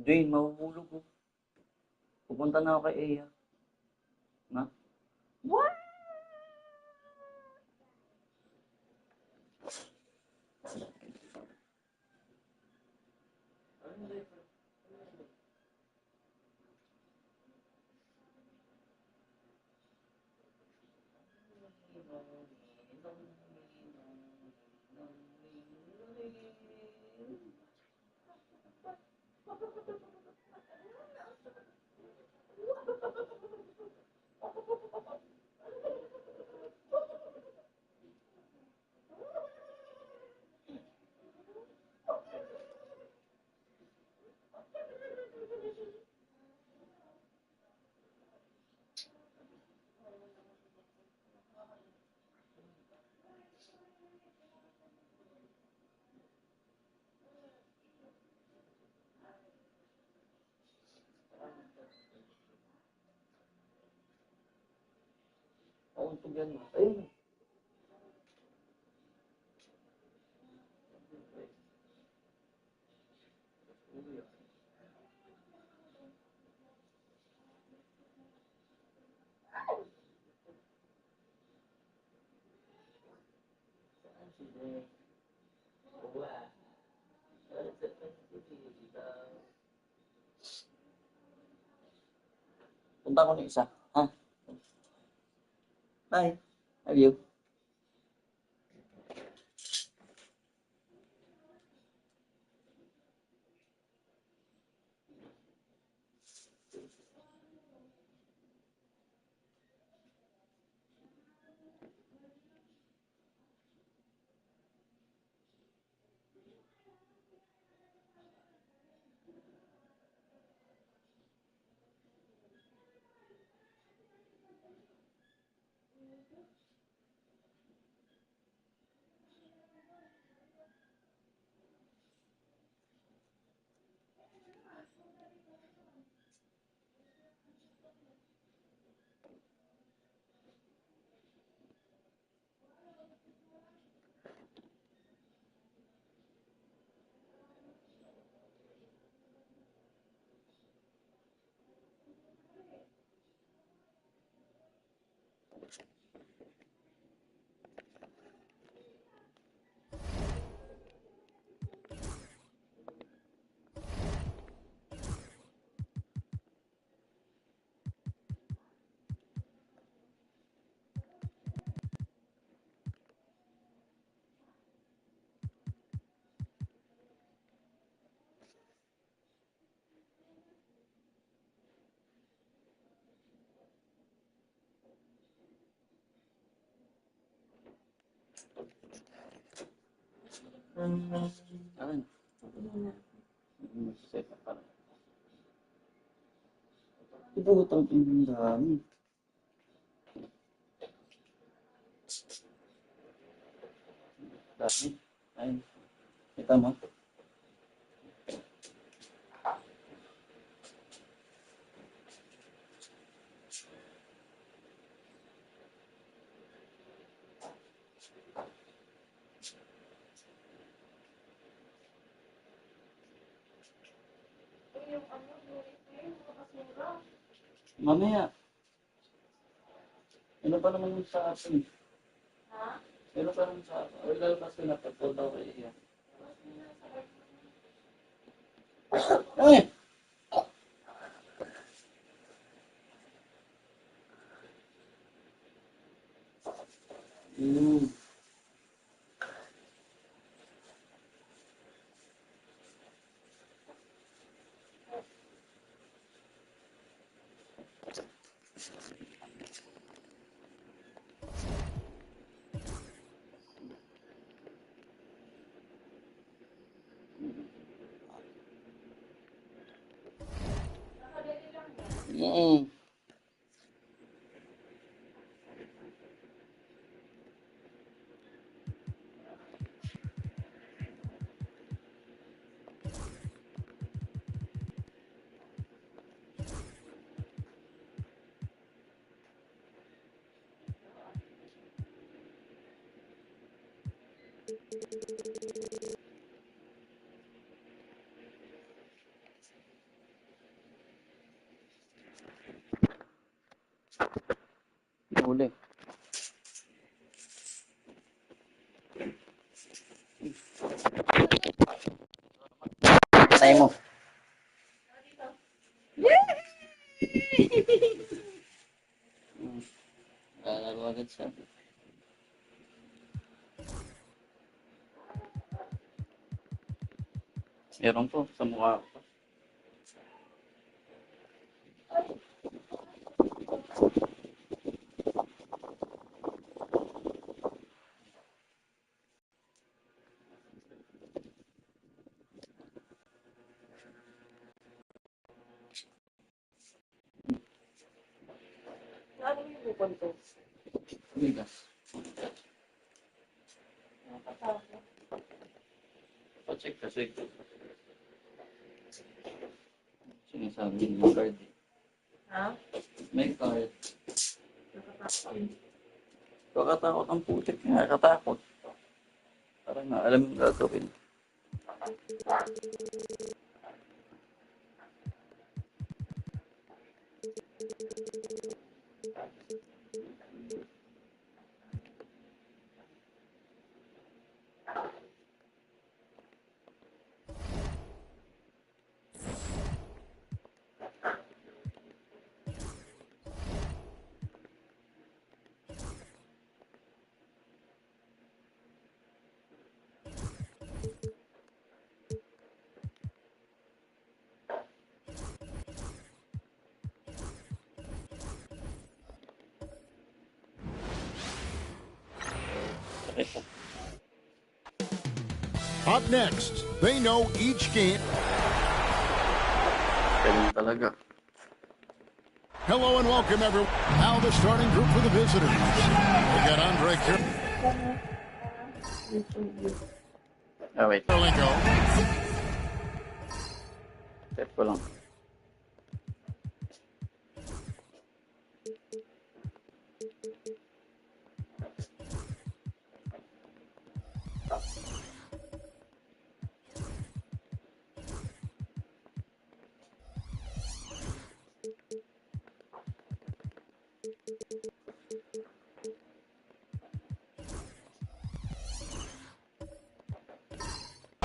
Jane, mahuhulog ko. Pupunta na ako kay Eya. Na? What? Untuk yan. Ayun. Punta ko ng isa. Ha? Bye. Love you. Ayun. Set up pala. Ibutang ang dami. Dami. Ayun. Kita mo? Mamaya. Ano pa naman yung sa atin? Ha? Ano pa naman sa atin? Ay, lalabas ko na pagpul daw kay Iya. Ay! Huli. Patay mo. Lalaro agad siya. Meron po sa mukha ko. Ano yung bukon to? Bigas. Pa-check kasi. Sinasabi yung card eh. Ha? May card. Kakatakot ang putik nga. Katakot. Parang nga alam yung gagawin. Up next, they know each game. Hello and welcome, everyone. Now the starting group for the visitors. We got Andre Oh, wait. Kirilenko. Set ko lang.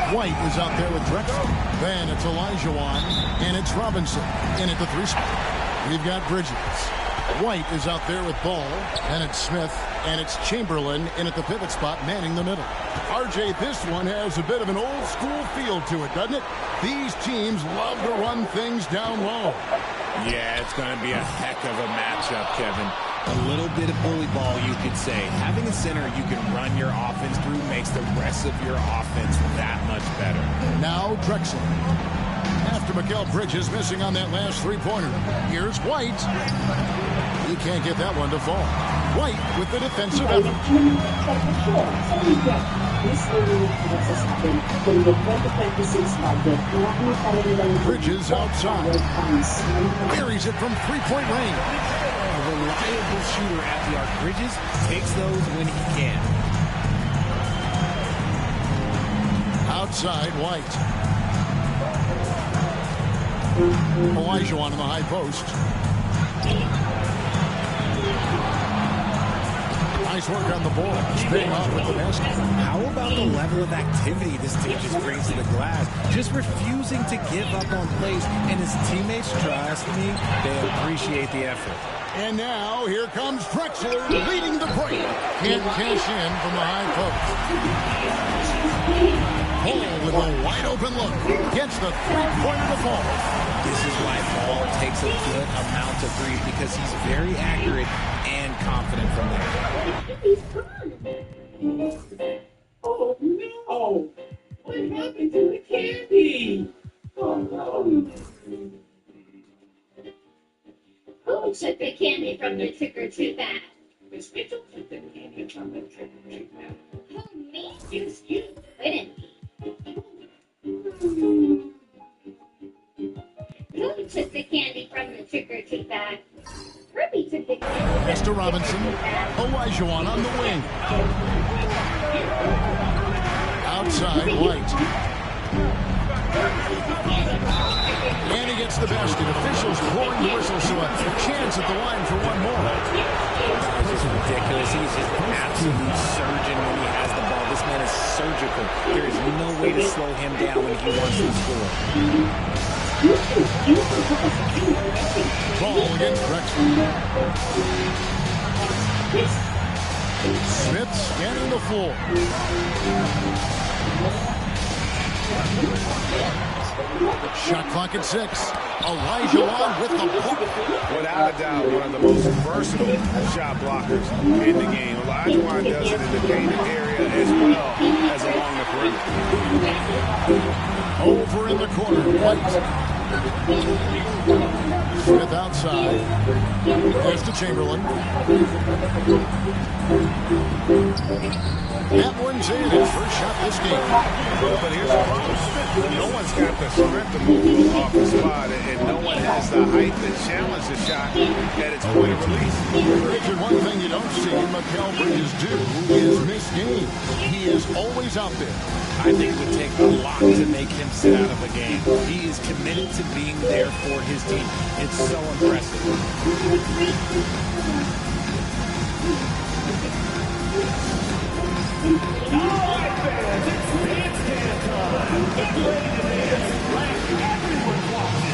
White is out there with Drexel. Then it's Elijah and it's Robinson in at the 3 spot. We've got Bridges. White is out there with Ball, and it's Smith, and it's Chamberlain in at the pivot spot, manning the middle. RJ, this one has a bit of an old school feel to it, doesn't it? These teams love to run things down low. Yeah, it's going to be a heck of a matchup, Kevin. A little bit of bully ball, you could say. Having a center you can run your offense through makes the rest of your offense that much better. Now Drexel. After Mikal Bridges missing on that last three-pointer, here's White. He can't get that one to fall. White with the defensive effort. Bridges outside. Buries it from three-point range. A reliable shooter at the arc. Bridges takes those when he can. Outside, White. Olajuwon in the high post. Nice work on the ball. He's paying off with the basket. How about the level of activity this team just brings to the glass? Just refusing to give up on plays. And his teammates, trust me, they appreciate the effort. And now, here comes Drexler leading the break. Can't cash in from the high post. Paul with a wide-open look. Gets the three-pointer to fall. This is why Paul takes a good amount of threes, because he's very accurate and confident from there. Oh, no! What happened to the candy? Oh, no! Who took the candy from the trick-or-treat bag? Miss Mitchell took the candy from the trick-or-treat bag. Who, me? You couldn't be. Who took the candy from the trick-or-treat bag? Herbie took the candy. Pass to Robinson. Olajuwon on the wing. Outside, White. And he gets the basket. Officials blowing the whistle, so a chance at the line for one more. This is ridiculous. He's just an absolute surgeon when he has the ball. This man is surgical. There is no way to slow him down when he wants to score. Ball against Drexler. Smith scanning the floor. Shot clock at 6. Olajuwon with the hook. Without a doubt, one of the most versatile shot blockers in the game. Olajuwon does it in the painted area as well as along the perimeter. Over in the corner, White. Smith outside. There's to Chamberlain. That one's in. His first shot this game. But here's the problem. No one's got the strength to move off the spot, and no one has the height to challenge the shot at its point of release. Richard, one thing you don't see Mikal Bridges do is miss games. He is always out there. I think it would take a lot to make him sit out of a game. He is committed to being there for his team. It's so impressive. All right, fans, it's dance time. Get ready to dance like everyone's watching.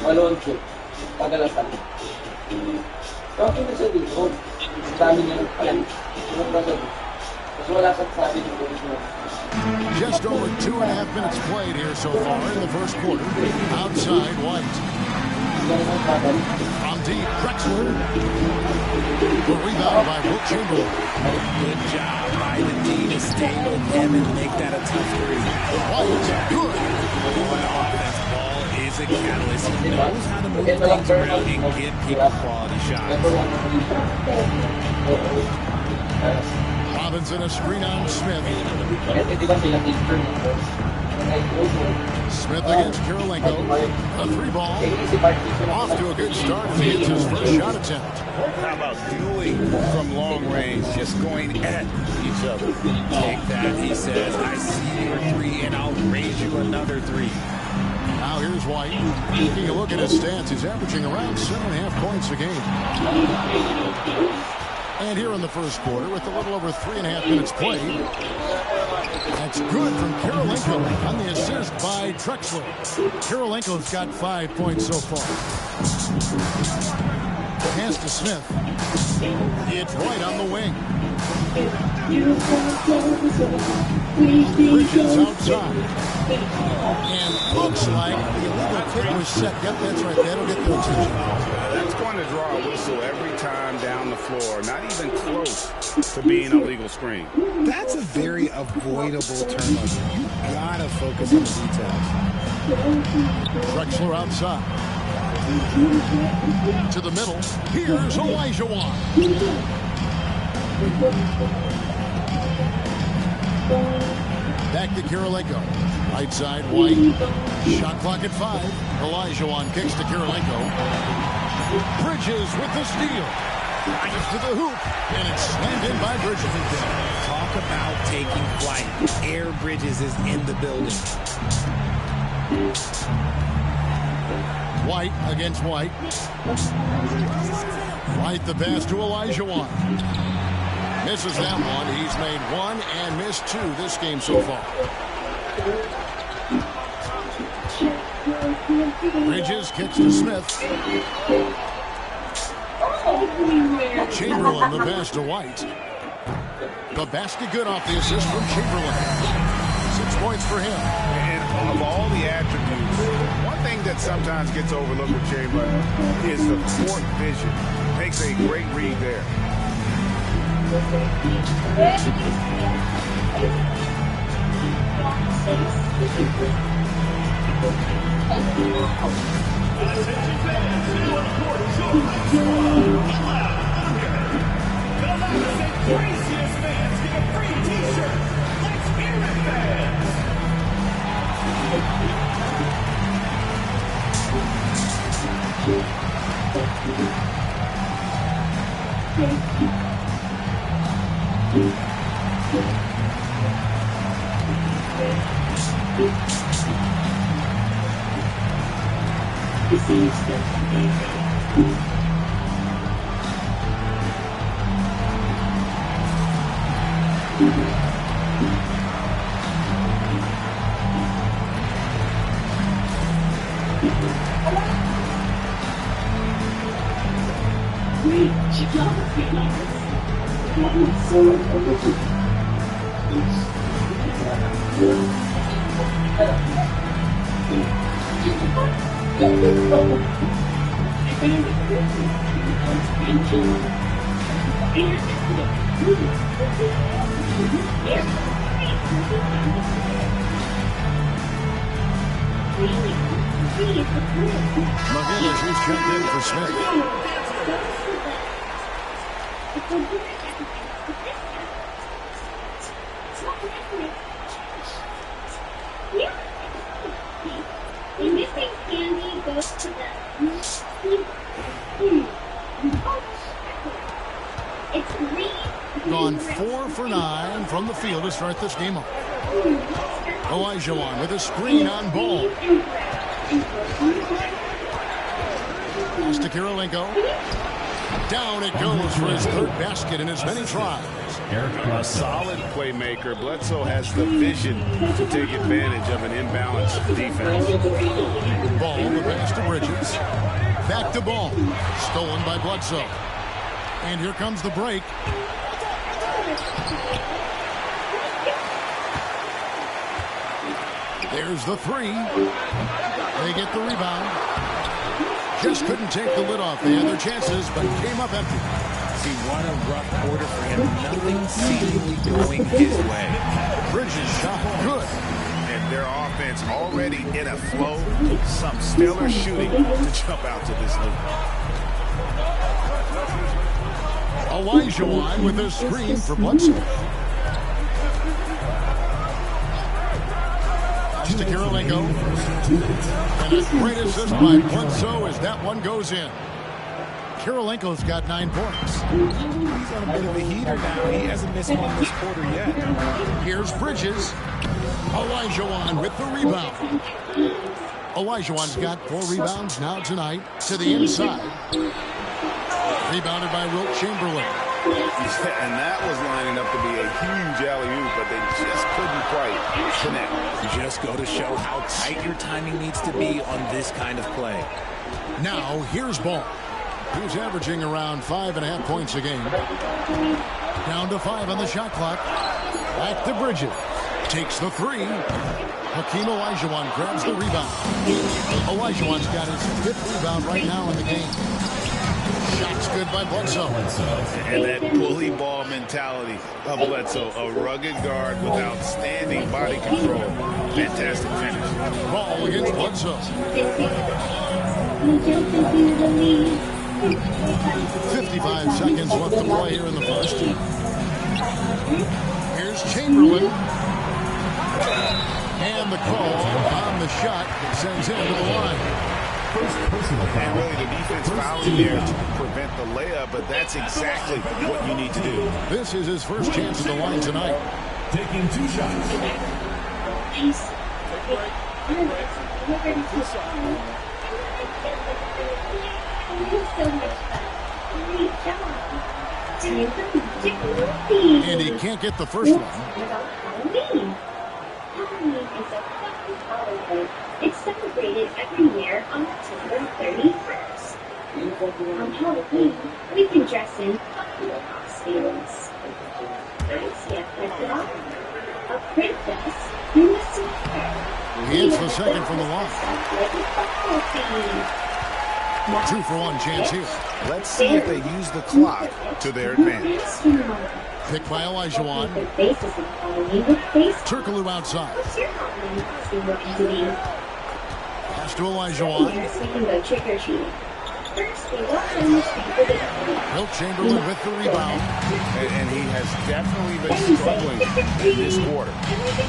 Malonzo, pagalasan. Bakit na siya dito? Dami niya ng plan. Mas wala kang sabi ng police. Just over 2.5 minutes played here so far in the first quarter. Outside, White. From deep, Drexler. The rebound by Wilt Chamberlain. Good job by the D to stay with him and make that a tough three. White, good. Boy, offense ball is a catalyst. He knows how to move things around and give people quality shots. Robinson a screen on Smith. Smith against Kirilenko. A three ball. Off to a good start as he hits his first shot attempt. How about dueling from long range, just going at each other? Take that, he says. I see your three, and I'll raise you another three. Now here's White. Taking a look at his stats, he's averaging around 7.5 points a game. And here in the first quarter, with a little over 3.5 minutes played, that's good from Kirilenko on the assist by Drexler. Kirilenko's got 5 points so far. Pass to Smith. It's White on the wing. Bridges outside. And looks like the illegal kick was set. Yep, that's right. That'll get the attention. That's going to draw a whistle every time down the floor. Not even close to being a legal screen. That's a very avoidable turnover. You gotta focus on the details. Drexler outside. To the middle. Here's Olajuwon. Back to Kirilenko. Right side, White. Shot clock at 5. Olajuwon kicks to Kirilenko. Bridges with the steal. Gets to the hoop, and it's slammed in by Bridges. Talk about taking flight. Air Bridges is in the building. White against White. White the pass to Olajuwon. Misses that one. He's made 1 and missed 2 this game so far. Bridges kicks to Smith. Chamberlain the pass to White. The basket good off the assist from Chamberlain. 6 points for him. And of all the attributes, one thing that sometimes gets overlooked with Chamberlain is the court vision. Makes a great read there. Craziest fans get a free t-shirt. Let's hear it, fans. McGinnis, who's checked in for Smith. Gone 4 for 9 from the field to start this game off. Olajuwon with a screen on Ball. Pass to Kirilenko. Down it goes for his third basket in as many tries. A solid playmaker. Bledsoe has the vision to take advantage of an imbalanced defense. Ball, the pass to Bridges. Back to Ball. Stolen by Bledsoe. And here comes the break. There's the 3. They get the rebound. just couldn't take the lid off. They had their chances, but came up empty. See, what a rough quarter for him. Nothing seemingly going his way. Bridges shot good. And their offense already in a flow. Some stellar shooting to jump out to this lead. Olajuwon with a screen for Bledsoe. To Kirilenko. And a great assist by Bledsoe as that one goes in. Kirilenko's got 9 points. He's on a bit of a heater now. He hasn't missed one this quarter yet. Here's Bridges. Olajuwon with the rebound. Olajuwon's got 4 rebounds now tonight to the inside. Rebounded by Wilt Chamberlain. And that was lining up to be a huge alley-oop, but they just couldn't quite connect. Just go to show how tight your timing needs to be on this kind of play. Now, here's Ball. He's averaging around 5.5 points a game. Down to 5 on the shot clock. Back to Bridges. Takes the 3. Hakeem Olajuwon grabs the rebound. Olajuwon's got his 5th rebound right now in the game. Shots good by Bledsoe. And that bully ball mentality of Bledsoe, a rugged guard with outstanding body control. Fantastic finish. Ball against Bledsoe. 55 seconds left to play here in the first. Here's Chamberlain. And the call on the shot that sends him to the line. And really the defense fouling there to prevent the layup, but that's exactly what you need to do. This is his first chance at the line tonight. Taking 2 shots. And he can't get the first one. It's celebrated every year on September 31st. On Halloween, we can dress in popular costumes. I'm Sienna, a princess who must wear. He hits the second from the line. 2 for 1 chance here. Let's see if they use the clock to their advantage. Picked by Olajuwon. Turkoglu outside. Pass to Olajuwon. Wilt Chamberlain with the rebound. And he has definitely been struggling in this quarter.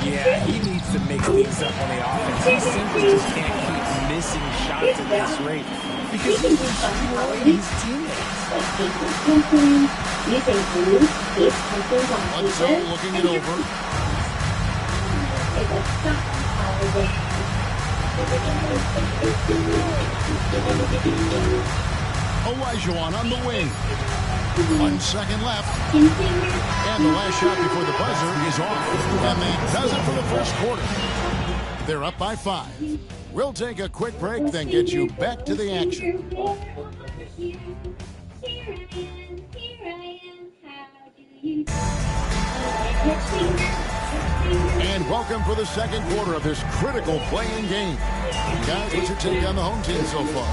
Yeah, he needs to mix things up on the offense. He simply just can't keep missing shots at this rate because he's been shooting away his teammates. Bledsoe looking it over. Olajuwon on the wing. 1 second left. And the last shot before the buzzer is off. And that does it for the first quarter. They're up by 5. We'll take a quick break, then get you back to the action. And welcome for the second quarter of this critical playing game. Guys, what's your take on the home team so far?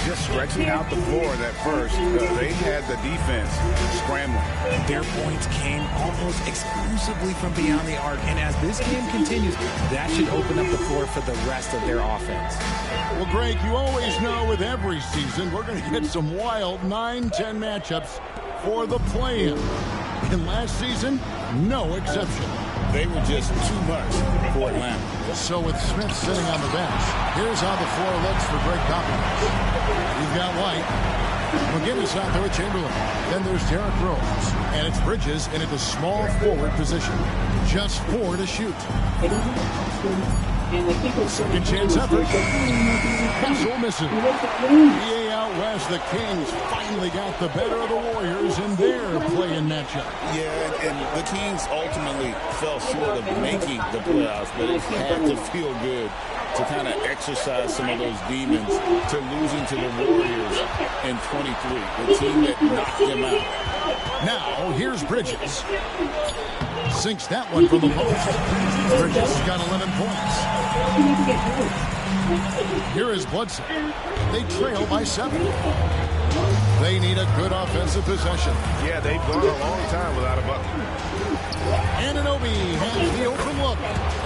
Just stretching out the floor at first. They had the defense scrambling. Their points came almost exclusively from beyond the arc. And as this game continues, that should open up the floor for the rest of their offense. Well, Greg, you always know with every season we're going to get some wild 9-10 matchups for the play-in. And last season, no exception. They were just too much for Atlanta. So with Smith sitting on the bench, here's how the floor looks for Greg Popovich. You've got White. McGinnis out there with Chamberlain. Then there's Derrick Rose. And it's Bridges in a small forward position. Just 4 to shoot. Second chance effort. Hustle missing. EA out west, the Kings finally got the better of the Warriors in their play-in matchup. Yeah, and the Kings ultimately fell short of making the playoffs, but it had to feel good to kind of exercise some of those demons to losing to the Warriors in 23, the team that knocked them out. Now, here's Bridges. Sinks that one from the post. Bridges has got 11 points. Here is Bledsoe. They trail by 7. They need a good offensive possession. Yeah, they've gone a long time without a bucket. Anunoby has the open look.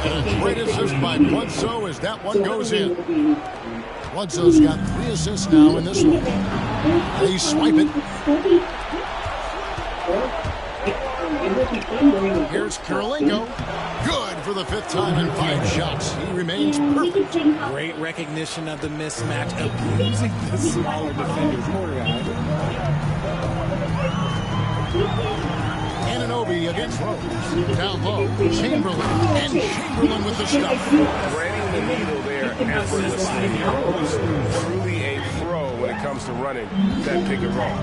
And a great assist by Bledsoe as that one goes in. Bledsoe's got 3 assists now in this one. They swipe it. Here's Kirilenko. Good for the 5th time in 5 shots. He remains perfect. Great recognition of the mismatch, abusing the smaller defenders. Anunoby against Rose. Down low, Chamberlain. And Chamberlain with the stuff. Threading the needle there effortlessly. Rose truly a pro when it comes to running that pick and roll.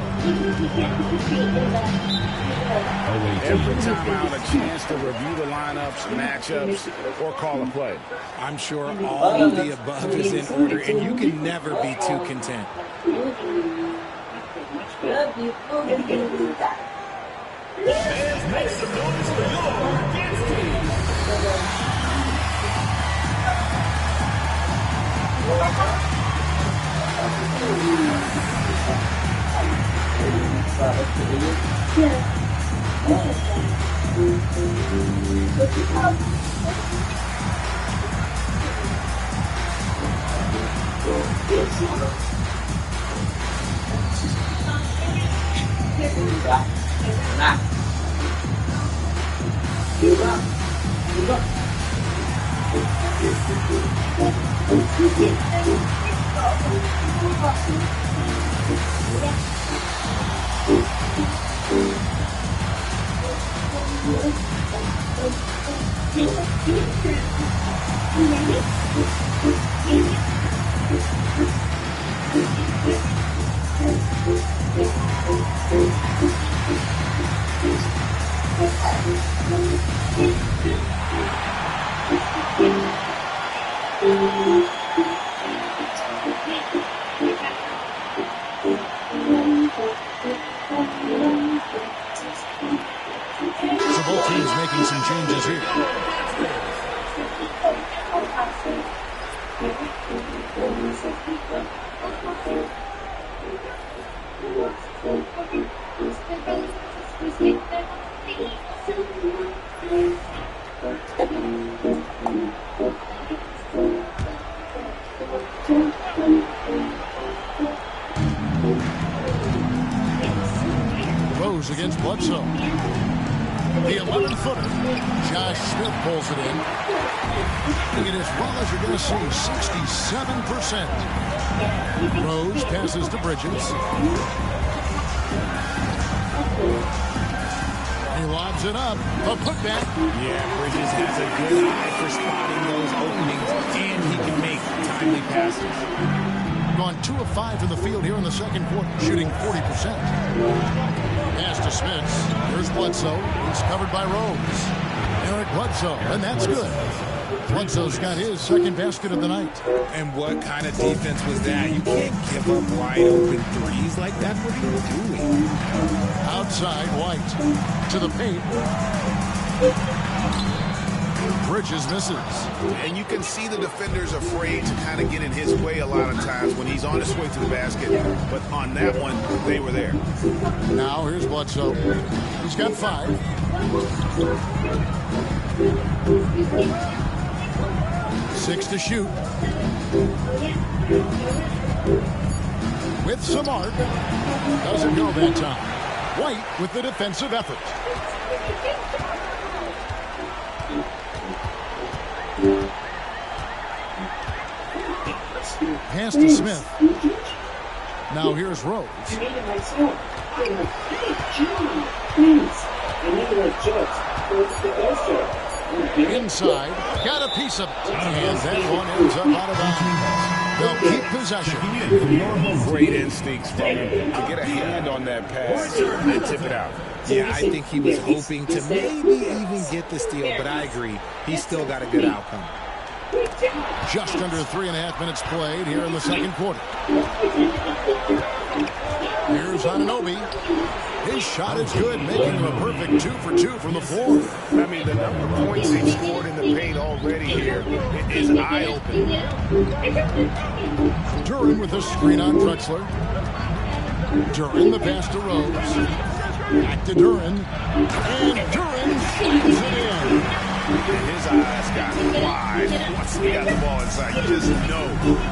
Every time out, a chance to review the lineups, matchups, or call a play. I'm sure all of the above is in order, and you can never be too content. Fans, make some noise for your against team. So both teams making some changes here. Rose against Bledsoe. The 11-footer. Josh Smith pulls it in. And as well as you're going to see, 67%. Rose passes to Bridges. He lobs it up. A putback. Yeah, Bridges has a good eye for spotting those openings, and he can make timely passes. Gone 2 of 5 from the field here in the second quarter, shooting 40%. Pass to Smith. Here's Bledsoe. He's covered by Rose. Eric Bledsoe, and that's good. Bledsoe's got his second basket of the night. And what kind of defense was that? You can't give up wide open threes like that. What are you doing? Outside, White to the paint. Bridges misses. And you can see the defenders afraid to kind of get in his way a lot of times when he's on his way to the basket. But on that one, they were there. Now here's Bledsoe. He's got 5. 6 to shoot. With some art. Doesn't go that time. White with the defensive effort. Pass to Smith. Now here's Rose. Inside, got a piece of it. And that one ends up out of bounds. They'll keep possession. Great instincts from him to get a hand on that pass and tip it out. Yeah, I think he was hoping to maybe even get the steal, but I agree. He's still got a good outcome. Just under 3.5 minutes played here in the second quarter. Here's Anunoby. His shot is good, making him a perfect 2 for 2 from the floor. I mean, the number of points they've scored in the paint already here is eye-opening. Duren with a screen on Drexler. Duren the pass to Rose. Back to Duren. And Duren slams it in. His eyes got wide once he got the ball inside. You just know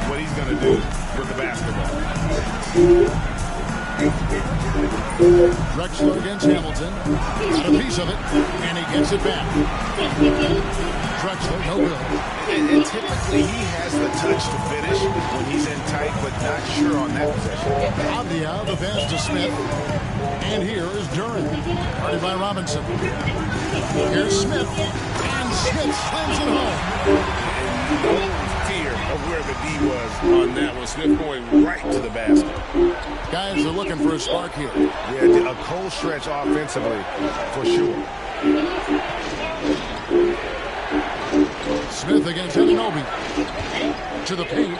what he's going to do with the basketball. Drexler against Hamilton. Got a piece of it, and he gets it back. Drexler, no good. And typically he has the touch to finish when he's in tight, but not sure on that possession. Avdia, the pass to Smith. And here is Duren, guarded by Robinson. Here's Smith, and Smith slams it home. No fear of where the D was on that one. Smith going right to the basket. Guys are looking for a spark here. Yeah, a cold stretch offensively, for sure. Smith against Anunoby. To the paint.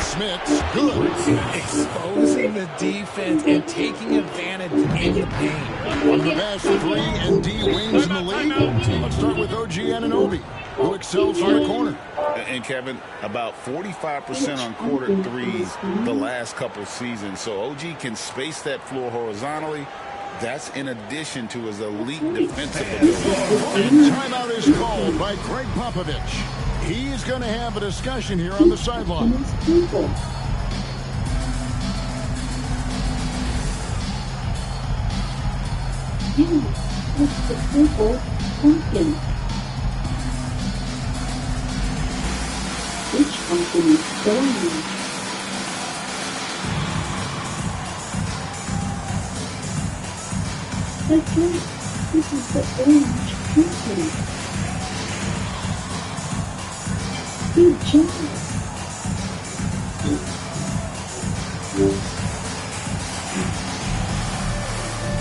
Smith's good. Exposing the defense and taking advantage in the paint. One of the best 3 and D wings in the league. Let's start with OG Anunoby, who excels from the corner. And Kevin, about 45% on quarter threes the last couple seasons. So OG can space that floor horizontally. That's in addition to his elite defensive ability. And timeout is called by Greg Popovich. He's going to have a discussion here on the sideline. It's the purple pumpkin. Which pumpkin is going? That's right. This is the orange pumpkin. Good job.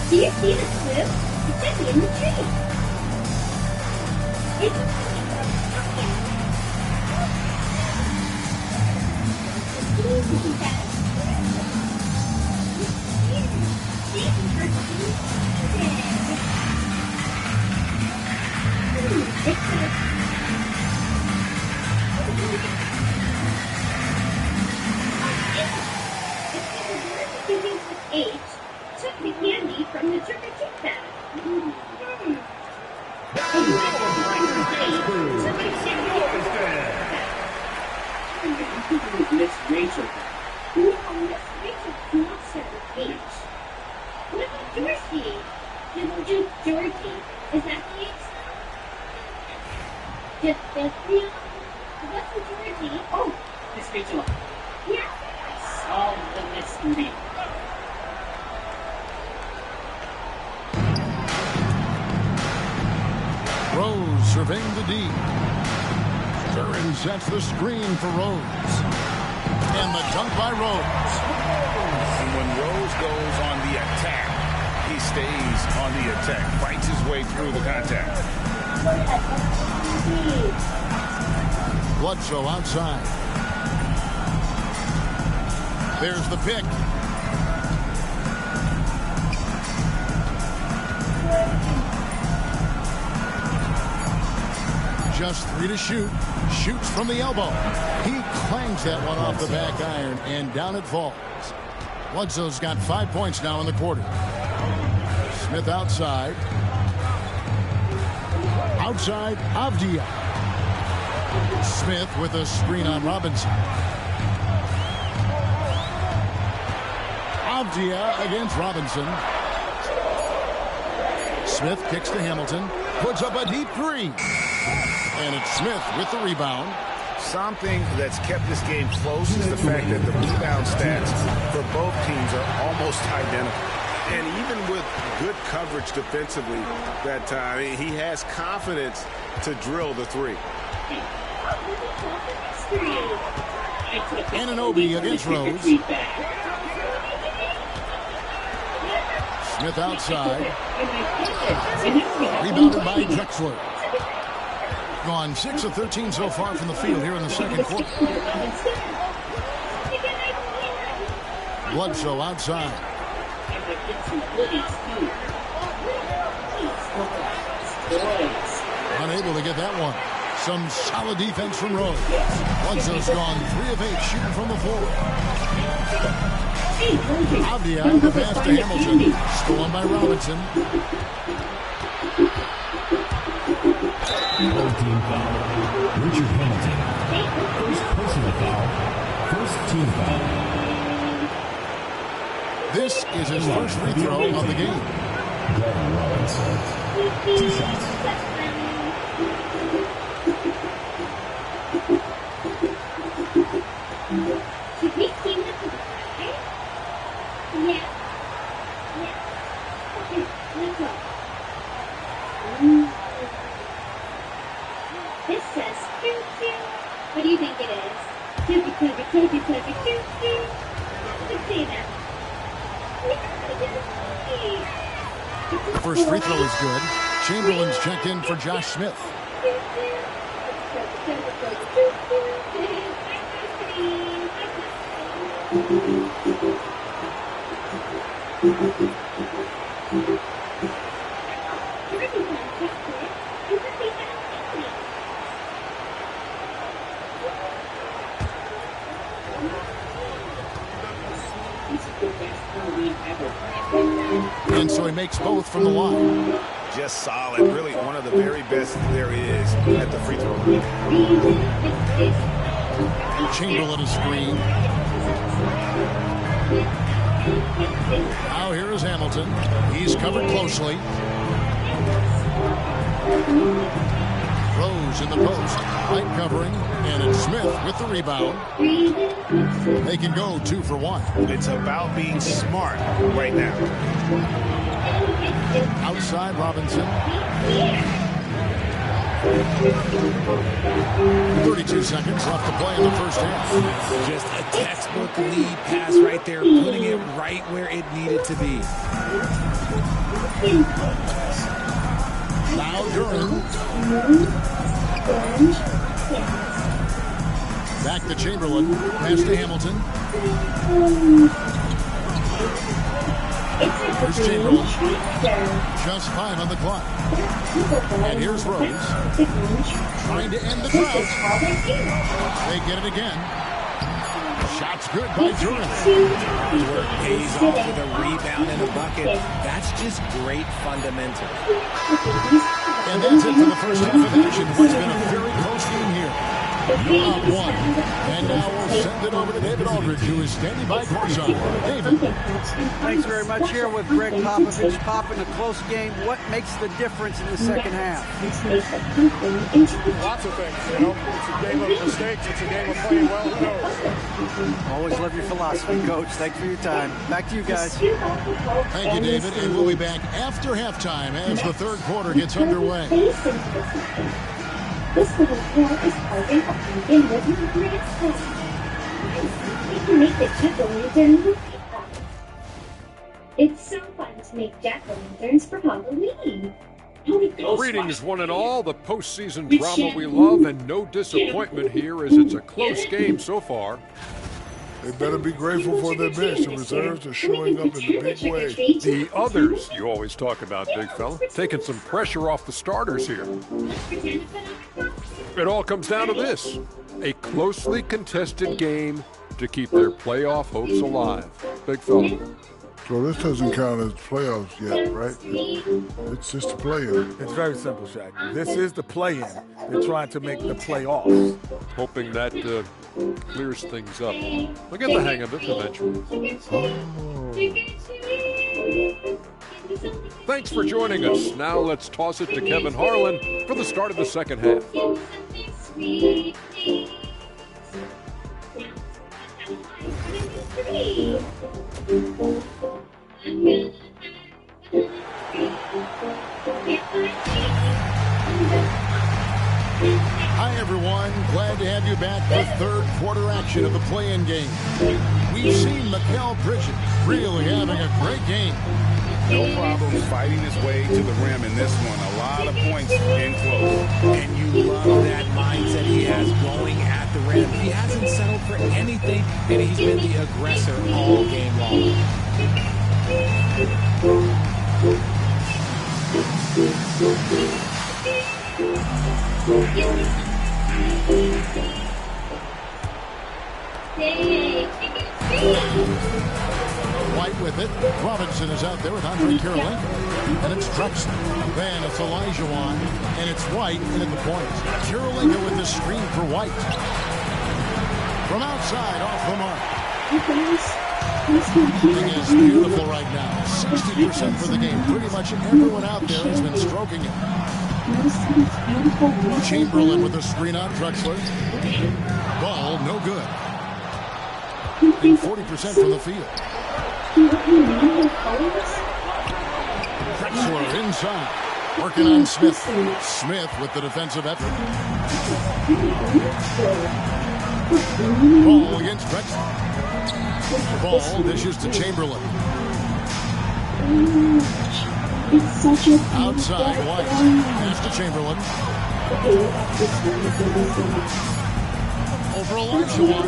Do you see the slip? It's in the tree. It's took the candy from the trick-or-treat bag. Miss Rachel. No, Miss Rachel cannot serve H. What about Dorsey? Dorothy. Is that the H? Just what's the Dorothy? Oh, Miss Rachel. Yeah. Solve the mystery. Rose surveying the D. Duren sets the screen for Rose. And the dunk by Rose. And when Rose goes on the attack, he stays on the attack, fights his way through the contact. Bledsoe outside. There's the pick. Just 3 to shoot. Shoots from the elbow. He clangs that one off the back iron, and down it falls. Bledsoe's got 5 points now in the quarter. Smith outside. Outside, Avdia. Smith with a screen on Robinson. Avdia against Robinson. Smith kicks to Hamilton. Puts up a deep 3. And it's Smith with the rebound. Something that's kept this game close is the fact that the rebound stats for both teams are almost identical. And even with good coverage defensively that time, he has confidence to drill the 3. Anunoby against Rose. Smith outside. Rebounded by Drexler. gone 6 of 13 so far from the field here in the second quarter. Bledsoe outside. Unable to get that one. Some solid defense from Rose. Bledsoe's gone 3 of 8 shooting from the floor. Avdia, the pass to Hamilton. Stolen by Robinson. Third team foul. Richard Hamilton. First personal foul. First team foul. This is his first free throw of the game. Gavin Robinson. 2 shots. This says choo-choo. What do you think it is? Choo-choo. Let's see that. The first free throw is good. Chamberlain's checked in for Josh Smith. And so he makes both from the line. Just solid. Really one of the very best there is at the free throw line. Chamberlain a screen. Now here is Hamilton. He's covered closely. Rose in the post. Light covering. And it's Smith with the rebound. They can go 2 for 1. It's about being smart right now. Outside Robinson. 32 seconds left to play in the first half. Just a textbook lead pass right there, putting it right where it needed to be. Now Durham. Back to Chamberlain. Pass to Hamilton. Here's Chamberlain. Just 5 on the clock. And here's Rose. Trying to end the drought. They get it again. Shot's good by Durham. Work pays off with a rebound and a bucket. That's just great fundamentals. And that's it for the first half of action. What's been a very close game here. You're up 1. And now we'll send it over to David Aldridge, who is standing by courtside. David. Thanks very much. Here with Greg Popovich. Pop, in a close game, what makes the difference in the second half? Lots of things, you know. It's a game of mistakes. It's a game of playing well. Who knows? Always love your philosophy, Coach. Thanks for your time. Back to you guys. Thank you, David. And we'll be back after halftime as the third quarter gets underway. This little girl is carving a pumpkin with her greatest fun. We can make the jack-o'-lantern look like that. It's so fun to make jack-o'-lanterns for Halloween. Greetings, one and all. The postseason drama we love, and no disappointment here as it's a close game so far. They better be grateful for their bench. The reserves are showing up in a big way. The others you always talk about, big fella, taking some pressure off the starters here. It all comes down to this: a closely contested game to keep their playoff hopes alive. Big fella. So this doesn't count as playoffs yet, right? It's just a play-in. It's very simple, Shaq. This is the play-in. They're trying to make the playoffs. Hoping that clears things up. We'll get the hang of it eventually. Thanks for joining us. Now let's toss it to Kevin Harlan for the start of the second half. Hi, everyone. Glad to have you back for third quarter action of the play-in game. We've seen Mikal Bridges really having a great game. No problem fighting his way to the rim in this one. A lot of points in close. And you love He hasn't settled for anything, and he's been the aggressor all game long. White with it. Robinson is out there with Andre Kirilenko. And it's Drexler. Then it's Olajuwon. And it's White in at the point. Kirilenko with the screen for White. From outside, off the mark. Shooting is beautiful right now. 60% for the game. Pretty much everyone out there has been stroking it. Chamberlain with the screen on Drexler. Ball, no good. And 40% from the field. Drexler inside. Working on Smith. Smith with the defensive effort. Ball against Drexler. Ball dishes to Chamberlain. Outside, White. Pass to Chamberlain. Over Olajuwon.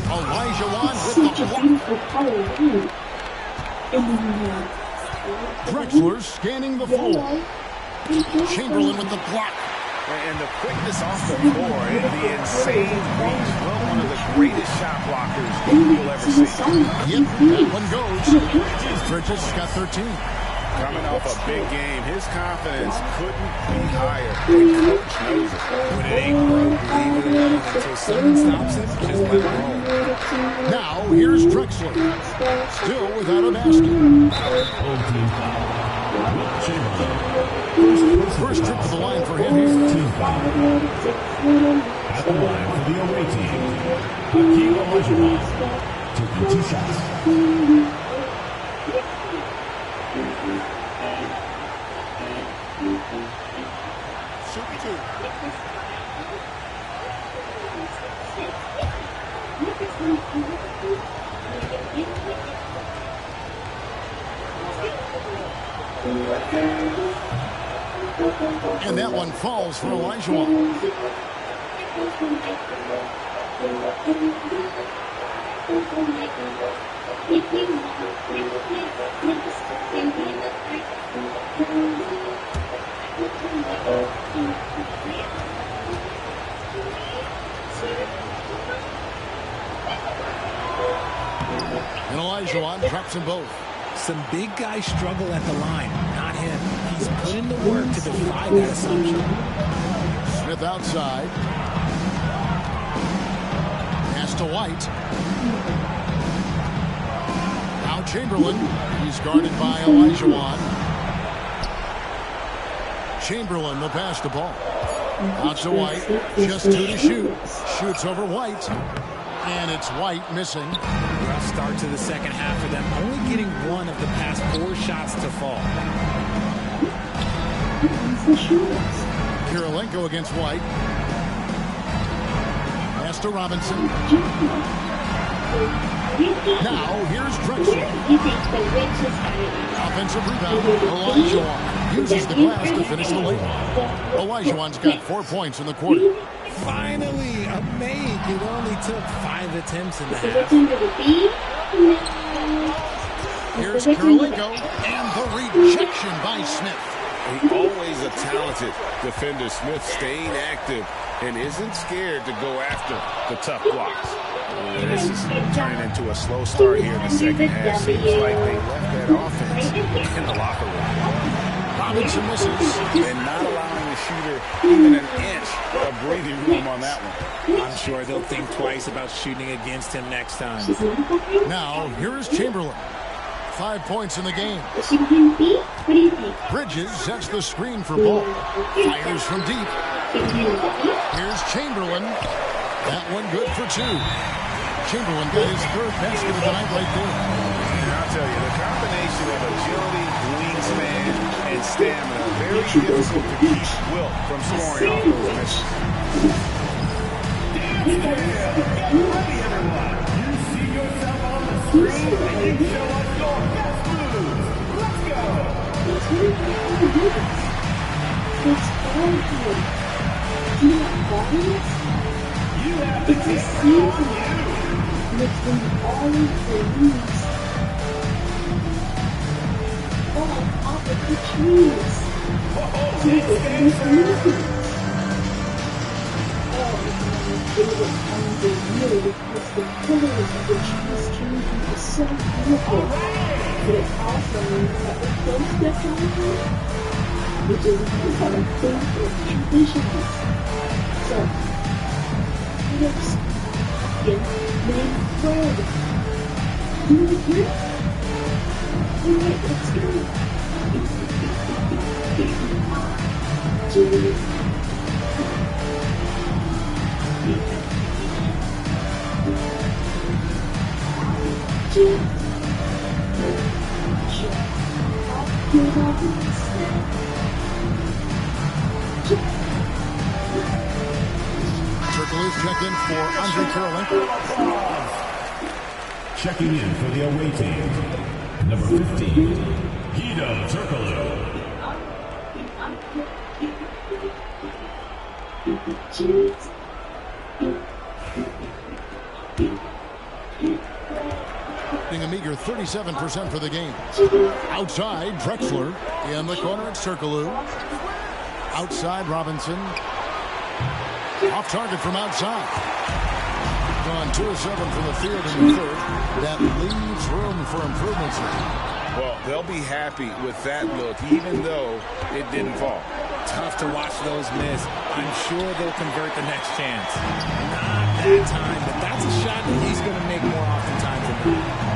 Olajuwon with the block. Drexler scanning the floor. Chamberlain with the block. And the quickness off the floor and the insane reach. Well, one of the greatest shot blockers you'll ever see. Yep, that one goes. Bridges got 13. Coming off a big game, his confidence couldn't be higher. The coach knows it. When it ain't broke, leave it alone until someone stops it. Just let it roll. Now, here's Drexler. Still without a basket. First trip to the line for him here. At the line for the away team, Hakeem Olajuwon, taking 2 shots. Shoot 2. And that one falls for Olajuwon. And Olajuwon drops them both. Some big guys struggle at the line, not him. He's put in the work to defy that assumption. Smith outside. Pass to White. Now Chamberlain. He's guarded by Olajuwon. Chamberlain will pass the ball. Out to White. Just 2 to shoot. Shoots over White. And it's White missing. Rough start to the second half for them, only getting 1 of the past 4 shots to fall. Kirilenko against White. Pass to Robinson. Now here's Drexler. Offensive rebound. Olajuwon uses the glass to finish the layup. Olajuwon's got 4 points in the quarter. Finally, a make. It only took 5 attempts in the half. Here's Kirilenko and the rejection by Smith. Always a talented defender. Smith staying active and isn't scared to go after the tough blocks. This is turning into a slow start here in the second half. Seems like they left that offense in the locker room. Robinson misses. And not allowing the shooter even an inch of breathing room on that one. I'm sure they'll think twice about shooting against him next time. Now, here is Chamberlain. 5 points in the game. Bridges sets the screen for Ball. Fires from deep. Here's Chamberlain. That one good for 2. Chamberlain got his 3rd basket of the night right there. And I'll tell you, the combination of agility, wingspan, and stamina, very difficult to keep Wilt from scoring off those misses. Get ready, everyone. You see yourself on the screen, and you show us your best moves. Let's go. You have the It's a camera on season you. makes them all of the leaves fall off of the trees. So they can make movements. They were on the year because the colors of the trees changing is so beautiful. But it also means that the close step over, which is one of our favorite traditions. So, let's get named Fred. Do it again. Alright, let's go. Circle is checked in for Andre Kirilenko. Checking in for the away team, number 15, Guido Turkoglu. A meager 37% for the game. Outside, Drexler. In the corner, it's Turkoglu. Outside, Robinson. Off target from outside. Gone 2 of 7 from the field in the third. That leaves room for improvements. Well, they'll be happy with that look, even though it didn't fall. Tough to watch those miss. I'm sure they'll convert the next chance. Not that time, but that's a shot that he's going to make more oftentimes than not.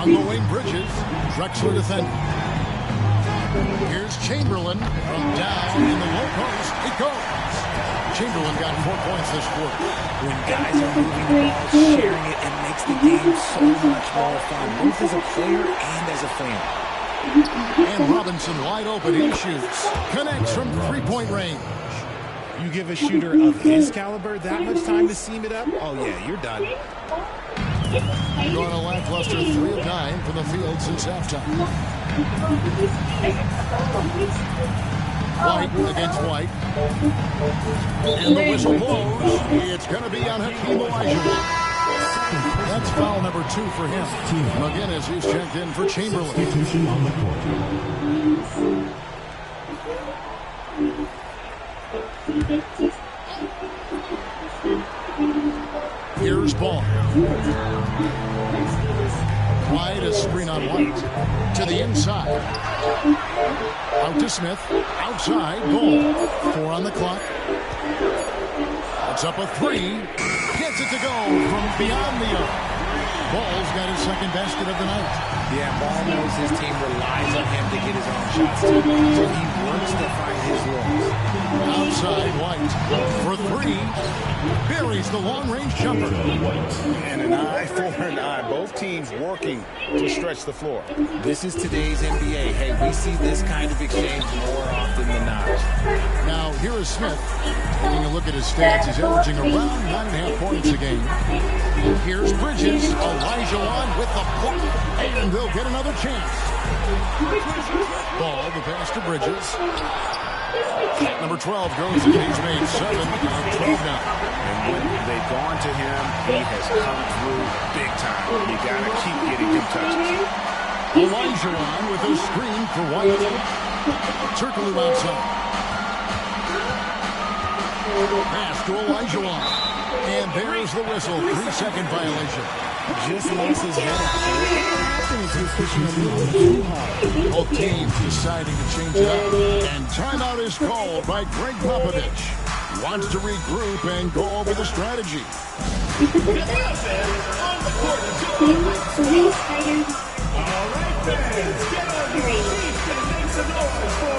On the wing, Bridges. Drexler defending. Here's Chamberlain from down in the low post. It goes. Chamberlain got 4 points this quarter. When guys are moving the ball, sharing it, it makes the game so much more fun, both as a player and as a fan. And Robinson wide open. He shoots. Connects from three-point range. You give a shooter of his caliber that much time to seam it up, oh yeah, you're done. Going a lackluster 3 of 9 from the field since halftime. White against White. And the whistle blows. It's going to be on Hakeem Olajuwon. That's foul number 2 for him. McGinnis is checked in for Chamberlain. Substitution on the court. Here's Ball. Wide, a screen on White. To the inside. Out to Smith. Outside. Ball. 4 on the clock. It's up a 3. Gets it to go from beyond the arc. Ball's got his second basket of the night. Yeah, Ball knows his team relies on him to get his own shots too. So he works to find his looks. Outside White for 3. Buries the long-range jumper. And an eye for an eye. Both teams working to stretch the floor. This is today's NBA. Hey, we see this kind of exchange more often than not. Now, here is Smith. Taking a look at his stats, he's averaging around 9.5 points a game. Here's Bridges. Olajuwon with the block. And they'll get another chance. Ball, the pass to Bridges. Number 12 goes to He's made 7 out of 12 now. And when they've gone to him, he has come through big time. You got to keep getting him touches. Olajuwon with a screen for White. Turkoglu outside. Pass to Olajuwon. And there's the whistle. 3-second violation. Just lost his head. He was pushing a little too hard. Both teams deciding to change it up. And timeout is called by Greg Popovich. Wants to regroup and go over the strategy. All right, fans, get on your feet and make some noise for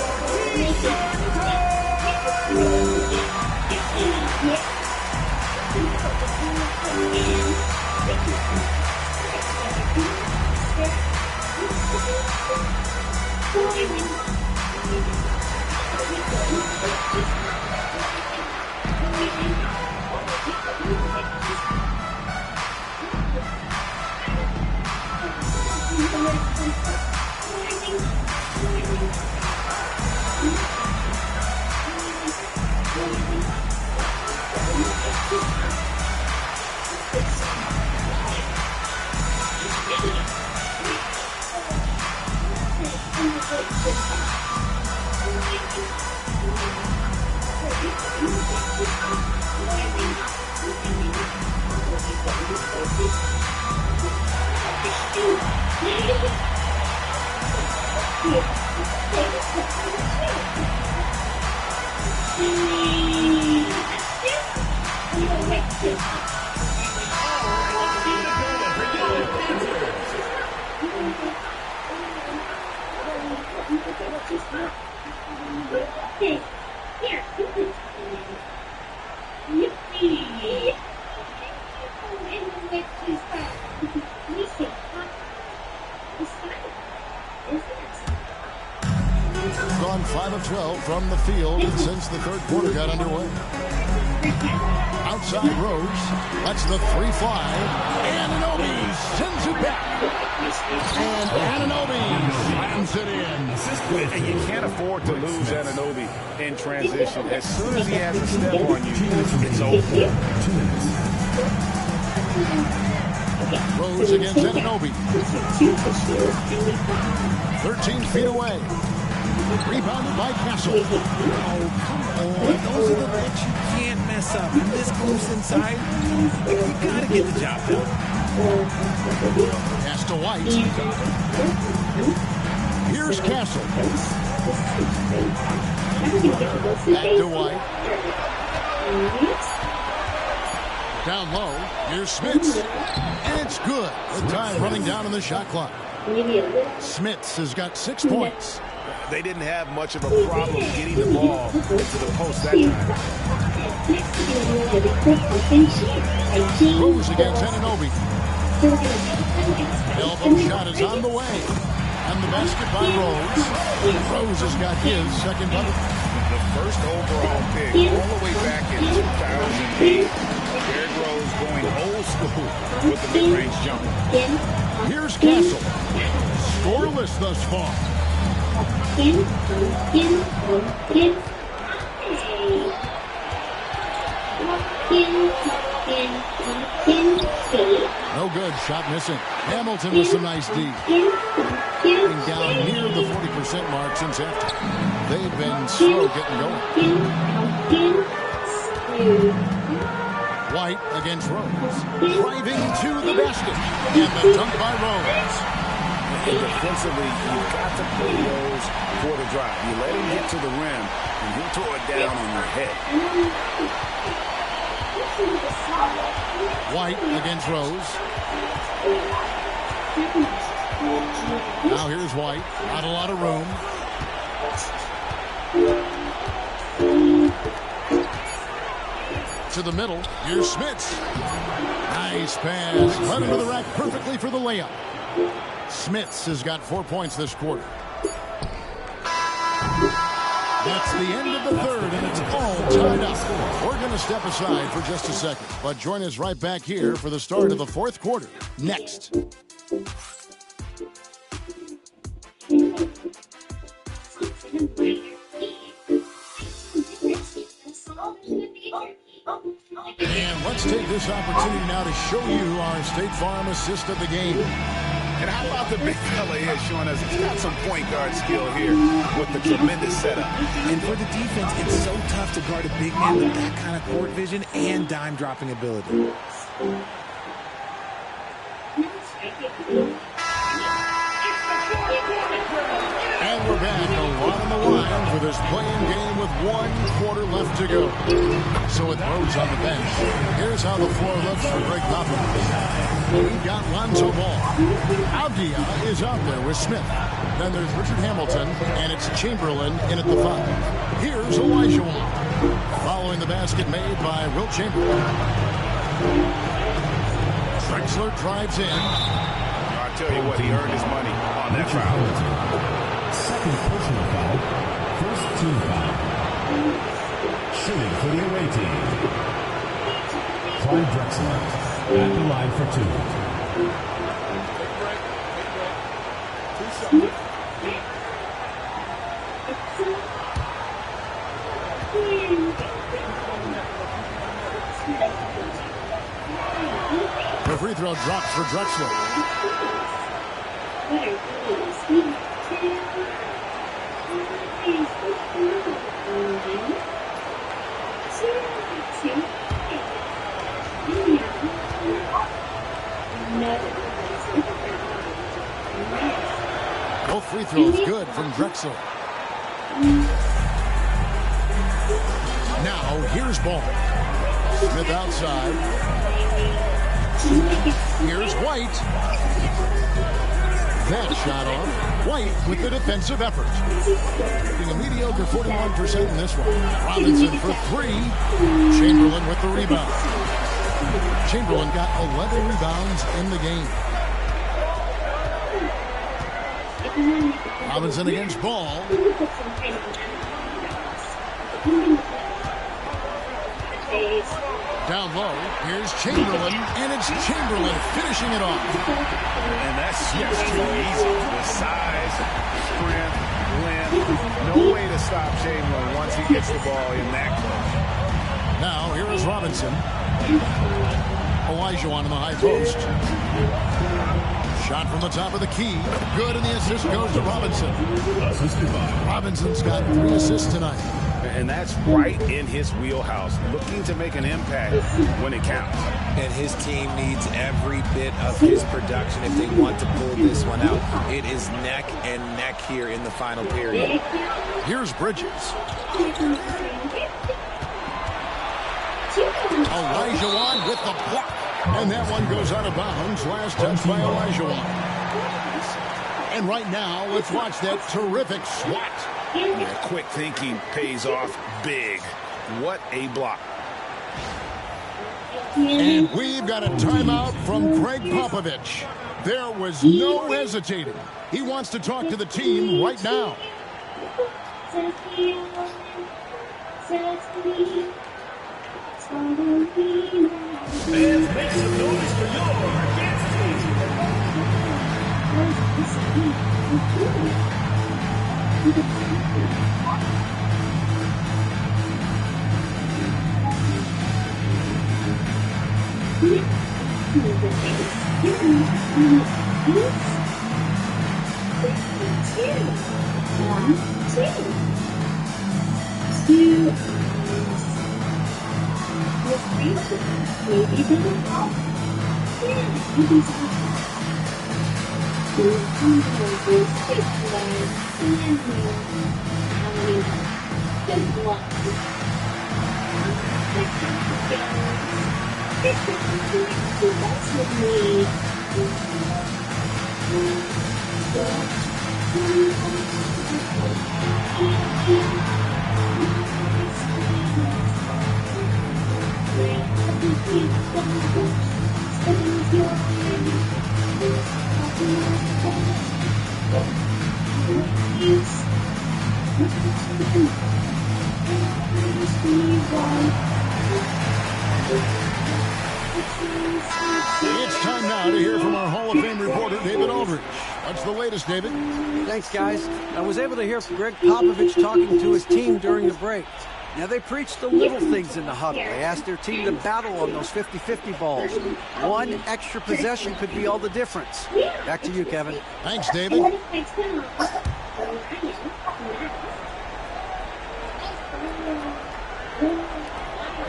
Gone 5 of 12 from the field since the third quarter got underway. Outside Rose, lets the 3 fly. Anunoby sends it back. And Anunoby slams it in. And you can't afford to lose Anunoby in transition. As soon as he has a step on you, it's over. Rose against Anunoby. 13 feet away. Rebounded by Castle. Oh, come on. Those are the looks you can't mess up. This close inside, you got to get the job done. Pass to White. Here's Castle. Back to White. Down low. Here's Smits. And it's good. The time running down on the shot clock. Smits has got 6 points. They didn't have much of a problem getting the ball into the post that time. Rose against Anunoby. Elbow shot is on the way. And the basket by Rose. Rose has got his second bucket. The first overall pick all the way back in 2008. Derrick Rose going old school with the mid-range jumper. Here's Castle. Scoreless thus far. No good. Shot missing. Hamilton with some nice D. Getting down near the 40% mark since after. They've been slow getting going. White against Rose. Driving to the basket. And the dunk by Rose. And defensively, you've got to play Rose for the drive. You let him get to the rim, and he'll throw it down on your head. White against Rose. Now here's White. Not a lot of room. To the middle. Here's Smits. Nice pass. Led into the rack perfectly for the layup. Smits has got 4 points this quarter. That's the end of the third, and it's all tied up. We're going to step aside for just a second, but join us right back here for the start of the fourth quarter. Next. And let's take this opportunity now to show you our State Farm assist of the game. And how about the big fella here showing us he's got some point guard skill here with the tremendous setup. And for the defense, it's so tough to guard a big man with that kind of court vision and dime dropping ability. And we're back, a lot on the line for this playing game with 1 quarter left to go. So with Rose on the bench, here's how the floor looks for Greg Popovich. We've got Lonzo Ball. Avdia is out there with Smith. Then there's Richard Hamilton, and it's Chamberlain in at the 5. Here's Olajuwon. Following the basket made by Wilt Chamberlain. Drexler drives in. I'll tell you what, he earned his money on that foul. Second personal foul. First team foul. Shooting for the away team. Clyde Drexler at the line for 2. The free throw drops for Drexler. Both free throws good from Drexel. Now, here's ball. Smith outside. Here's White. That shot off. White with the defensive effort. Being a mediocre 41% in this one. Robinson for three. Chamberlain with the rebound. Chamberlain got 11 rebounds in the game. Robinson against Ball. Down low, here's Chamberlain, and it's Chamberlain finishing it off. And that's just too easy. The size, strength, length, no way to stop Chamberlain once he gets the ball in that close. Now, here is Robinson. Olajuwon in the high post. Shot from the top of the key. Good, and the assist goes to Robinson. Robinson's got 3 assists tonight. And that's right in his wheelhouse, looking to make an impact when it counts. And his team needs every bit of his production if they want to pull this one out. It is neck and neck here in the final period. Here's Bridges. Olajuwon with the block. And that one goes out of bounds. Last touch by Olajuwon. And right now, let's watch that terrific swat. Yeah, quick thinking pays off big. What a block. And we've got a timeout from Greg Popovich. There was no hesitating. He wants to talk to the team right now. Fans, make some noise for your against It's time now to hear from our Hall of Fame reporter, David Aldridge. What's the latest, David? Thanks, guys. I was able to hear Greg Popovich talking to his team during the break. Now, they preached the little things in the huddle. They asked their team to battle on those 50-50 balls. One extra possession could be all the difference. Back to you, Kevin. Thanks, David.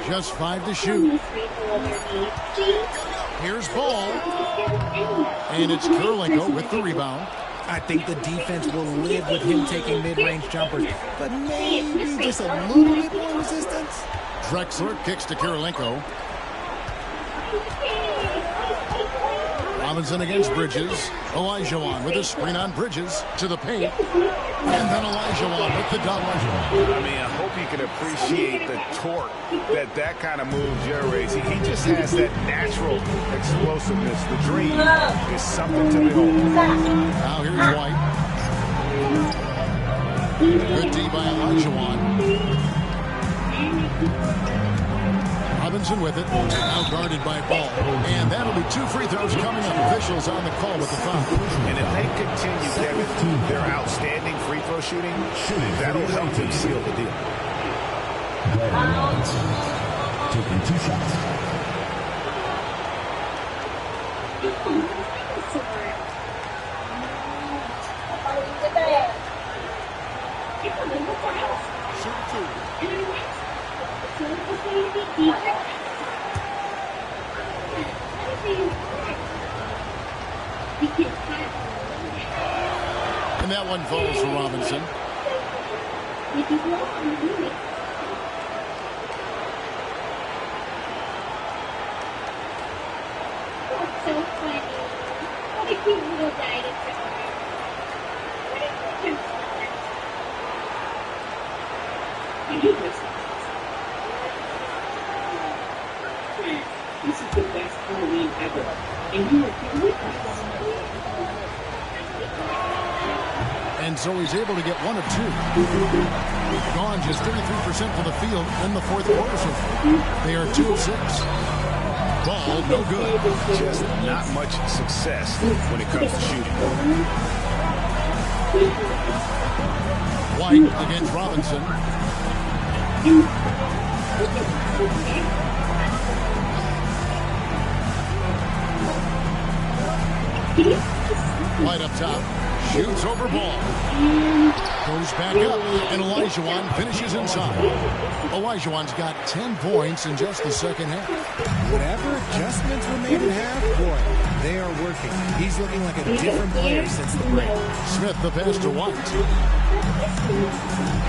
Just 5 to shoot. Here's Ball. And it's Kurylenko with the rebound. I think the defense will live with him taking mid-range jumpers, but maybe just a little bit more resistance. Drexler kicks to Kurylenko. Robinson against Bridges. Olajuwon with a screen on Bridges to the paint. And then Olajuwon with the double. I mean, I hope you can appreciate the torque that kind of move generates. He just has that natural explosiveness. The dream is something to behold. Now here's White. Good D by Olajuwon. Robinson with it. Now guarded by Ball. And that'll be 2 free throws coming up. Officials on the call with the foul. And if they continue, Kevin, their outstanding free throw shooting, that'll help them seal the deal. Taking 2 shots. shooting two. And that one falls for Robinson. So funny. What a cute little dinosaur. What a cute This is the best Halloween ever, and you are here with us. And so he's able to get 1 of 2. Gone just 33% for the field in the fourth quarter so far. They are 2 of 6. Ball, no good. Just not much success when it comes to shooting. White against Robinson. White up top. Shoots over Ball. Goes back up, and Olajuwon finishes inside. Olajuwon's got 10 points in just the second half. Whatever adjustments were made in half, boy, they are working. He's looking like a different player since the break. Smith the pass to White.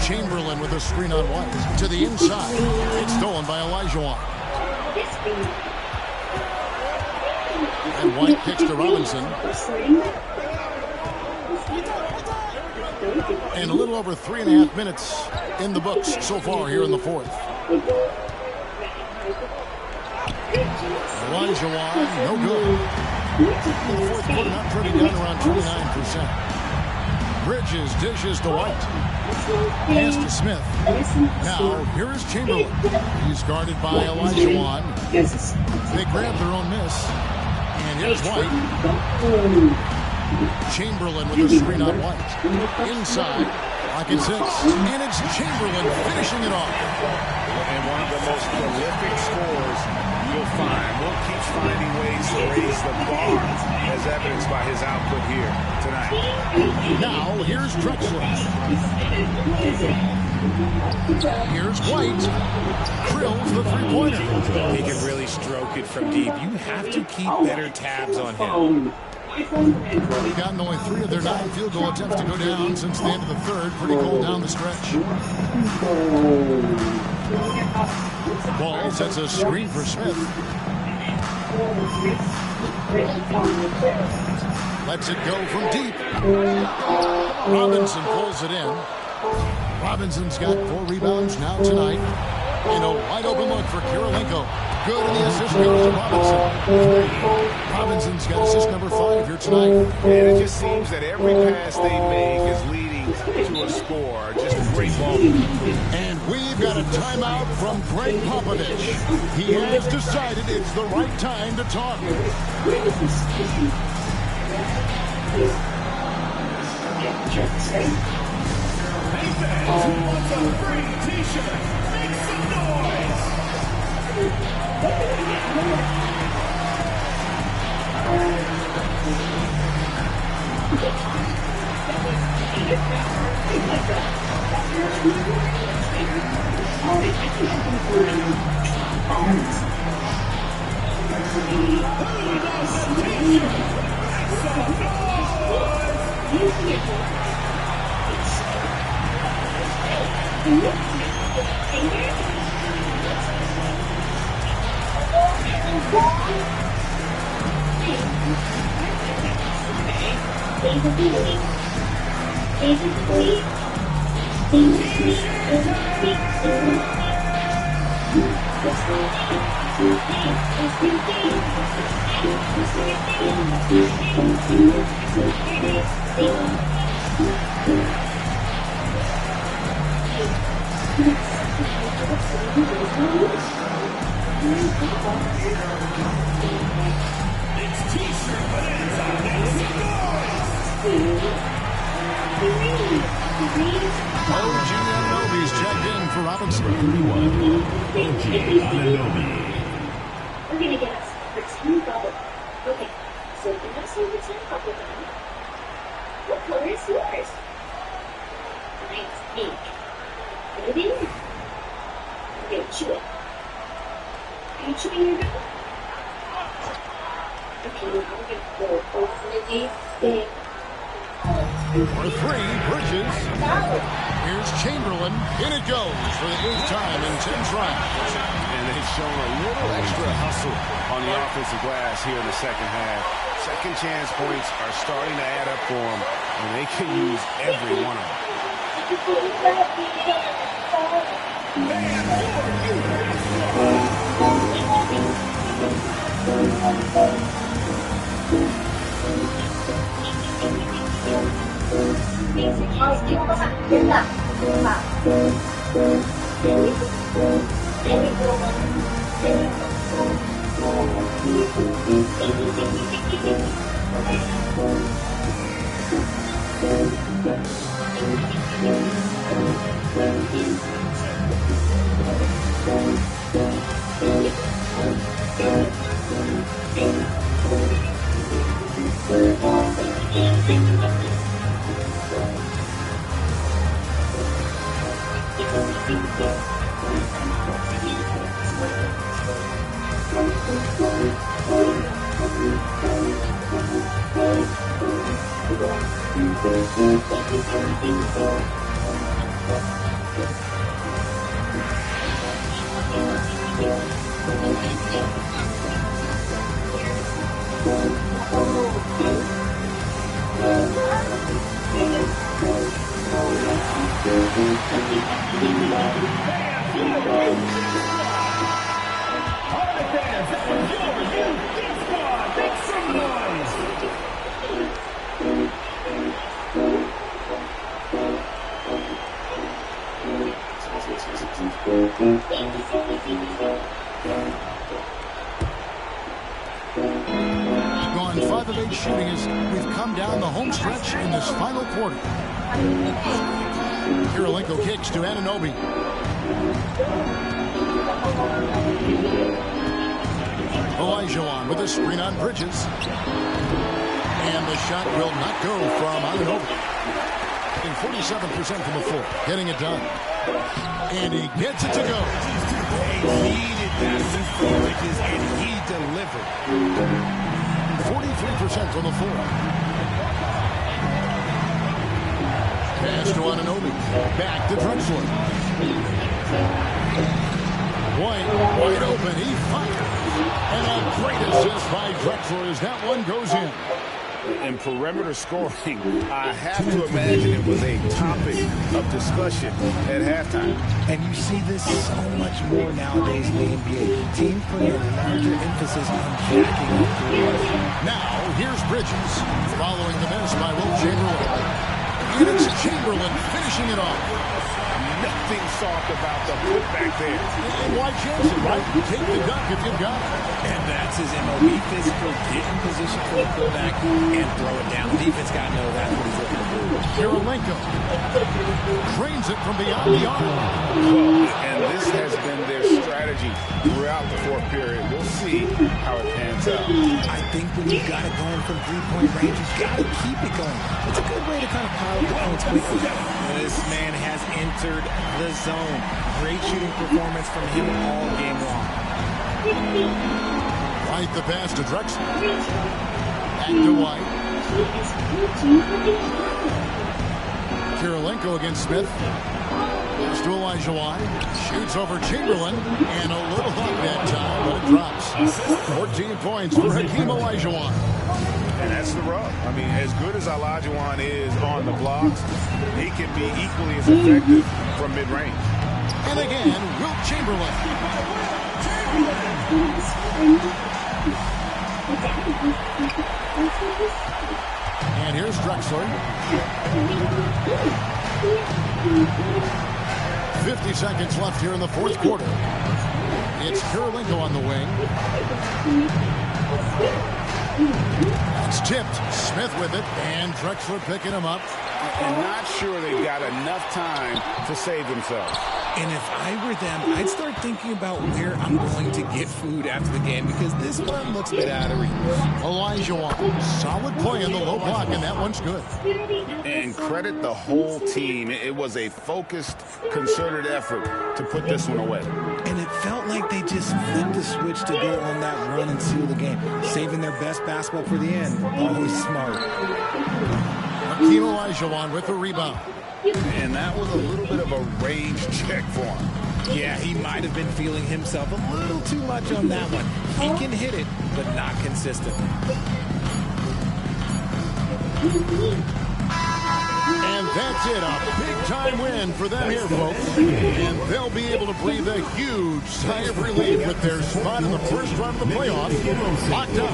Chamberlain with a screen on White. To the inside. It's stolen by Olajuwon. And White kicks to Robinson. And a little over 3.5 minutes in the books so far here in the fourth. Olajuwon, no good. In the fourth quarter, not pretty down around 29%. Bridges dishes to White. Pass to Smith. Now, here is Chamberlain. He's guarded by Olajuwon. They grab their own miss. And here's White. Chamberlain with a screen on White. Inside, like it's 6. And it's Chamberlain finishing it off. And one of the most prolific scorers you'll find. Will keeps finding ways to raise the bar, as evidenced by his output here tonight. Now, here's Drexler. Here's White. Drills the three-pointer. He can really stroke it from deep. You have to keep better tabs on him. They've gotten only 3 of their 9 field goal attempts to go down since the end of the third. Pretty cold down the stretch. Ball sets a screen for Smith. Lets it go from deep. Robinson pulls it in. Robinson's got 4 rebounds now tonight. And a wide open look for Kirilenko. Good, and the assist goes to Robinson. Robinson's got assist number 5 here tonight. And it just seems that every pass they make is leading to a score. Just a great ball. And we've got a timeout from Greg Popovich. He has decided it's the right time to talk. Hey fans, who wants a free t-shirt? Make some noise! It's t-shirt bonanza. Make some noise! OG Anunoby's checked in for Robinson. OG Anunoby. We're going to get us for 10 bubble. Okay, so give us over 10 bubble gum. What color is yours? Mine's pink. The Put it in. Okay, chew it. Are you chewing your gum? Okay, now we're going to go over these things. For three, Bridges. Here's Chamberlain. In it goes for the 8th time in 10 tries. And they've shown a little extra hustle on the offensive glass here in the second half. Second chance points are starting to add up for them, and they can use every one of them. Gone 5 of 8 shooting as we've come down the home stretch in this final quarter. Kirilenko kicks to Anunoby. Olajuwon with a screen on Bridges. And the shot will not go from Anunoby. 47% from the floor, getting it done. And he gets it to go. They needed that from Bridges, and he delivered. 43% on the floor. Pass to Anunoby. Back to Drexler. White wide open. He fires. And a great assist by Drexler as that one goes in. In perimeter scoring, I have to imagine it was a topic of discussion at halftime. And you see this so much more nowadays in the NBA. Teams putting a larger emphasis on jacking up the rush. Now, here's Bridges, following the miss by Will Chamberlain. And it's Chamberlain finishing it off. Nothing soft about the putback there. And why chance it, right? Take the dunk if you've got it. And that's his MO. Be physical, get in position for the putback, and throw it down. The defense got to know that's what he's looking to do. Kirilenko drains it from beyond the arc. Well, and this has been their strategy throughout the fourth period. We'll see how it pans out. I think when you got it going from three-point range, you got to keep it going. It's a good way to kind of pile up the points quickly. This man has entered the zone. Great shooting performance from him all game long. White the pass to Drexler. Back to White. Kirilenko against Smith. Pass to Olajuwon. Shoots over Chamberlain. And a little up that time, but it drops. 14 points for Hakeem Olajuwon. And that's the rub. I mean, as good as Olajuwon is on the blocks, he can be equally as effective from mid-range. And again, Wilt Chamberlain. And here's Drexler. 50 seconds left here in the fourth quarter. It's Kirilenko on the wing. It's tipped. Smith with it. And Drexler picking him up. and not sure they've got enough time to save themselves. And if I were them, I'd start thinking about where I'm going to get food after the game because this one looks a bit out of reach. Olajuwon, solid play in the low block, and that one's good. And credit the whole team. It was a focused, concerted effort to put this one away. And it felt like they just flipped the switch to go on that run and seal the game, saving their best basketball for the end. Always smart. Hakeem Olajuwon with the rebound. And that was a little bit of a rage check for him. Yeah, he might have been feeling himself a little too much on that one. He can hit it, but not consistently. And that's it, a big-time win for them here, folks. And they'll be able to breathe a huge sigh of relief with their spot in the first round of the playoffs locked up.